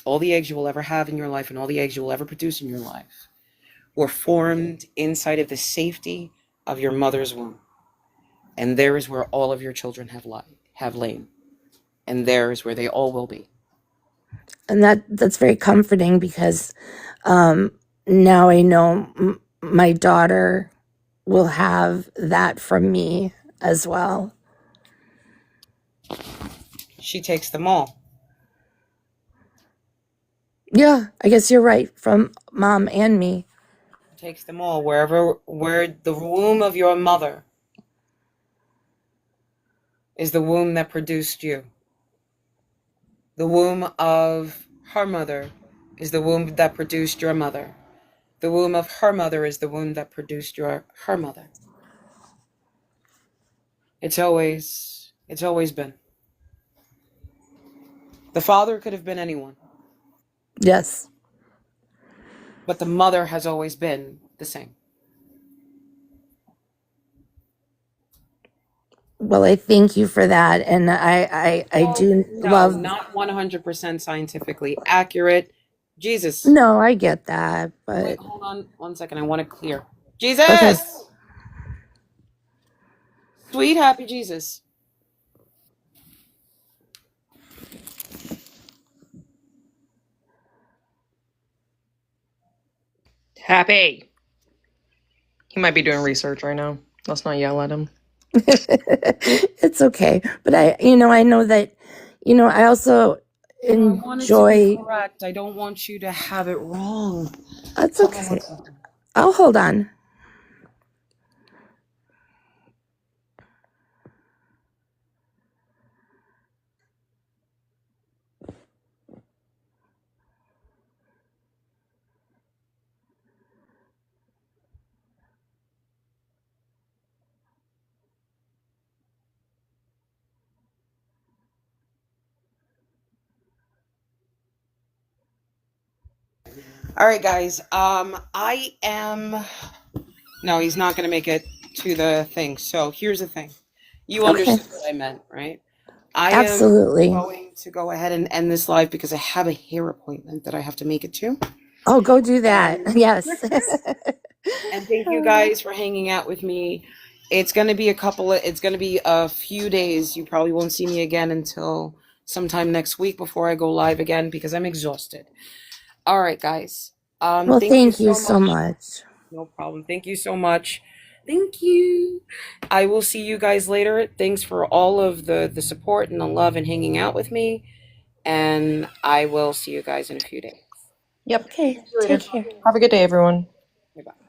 All the eggs you will ever have in your life and all the eggs you will ever produce in your life were formed inside of the safety of your mother's womb. And there is where all of your children have lain. And there is where they all will be. And that's very comforting because now I know my daughter will have that from me as well. She takes them all. Yeah, I guess you're right, from mom and me. Takes them all where the womb of your mother is the womb that produced you. The womb of her mother is the womb that produced your mother. The womb of her mother is the womb that produced her mother. It's always been. The father could have been anyone. Yes. But the mother has always been the same. Well, I thank you for that. And I do No, love. not 100% scientifically accurate. Jesus. No, I get that. But Wait, hold on 1 second. I want it clear. okay. Jesus! Sweet, happy Jesus. Happy. He might be doing research right now. Let's not yell at him. It's okay. But I know that, I also No, I want it to be enjoy. correct. I don't want you to have it wrong. That's Hold on one okay. second. I'll hold on. All right, guys. I am. No, he's not going to make it to the thing. So here's the thing. You Okay. understood what I meant, right? I am Absolutely. going to go ahead and end this live because I have a hair appointment that I have to make it to. Oh, go do that. And Yes. and thank you guys for hanging out with me. It's going to be a few days. You probably won't see me again until sometime next week before I go live again because I'm exhausted. All right, guys. Well, Thank you thank you so so much. much. No problem. Thank you so much. Thank you. I will see you guys later. Thanks for all of the support and the love and hanging out with me. And I will see you guys in a few days. Yep. Okay. See you later. Take care. Have a good day, everyone. Bye-bye.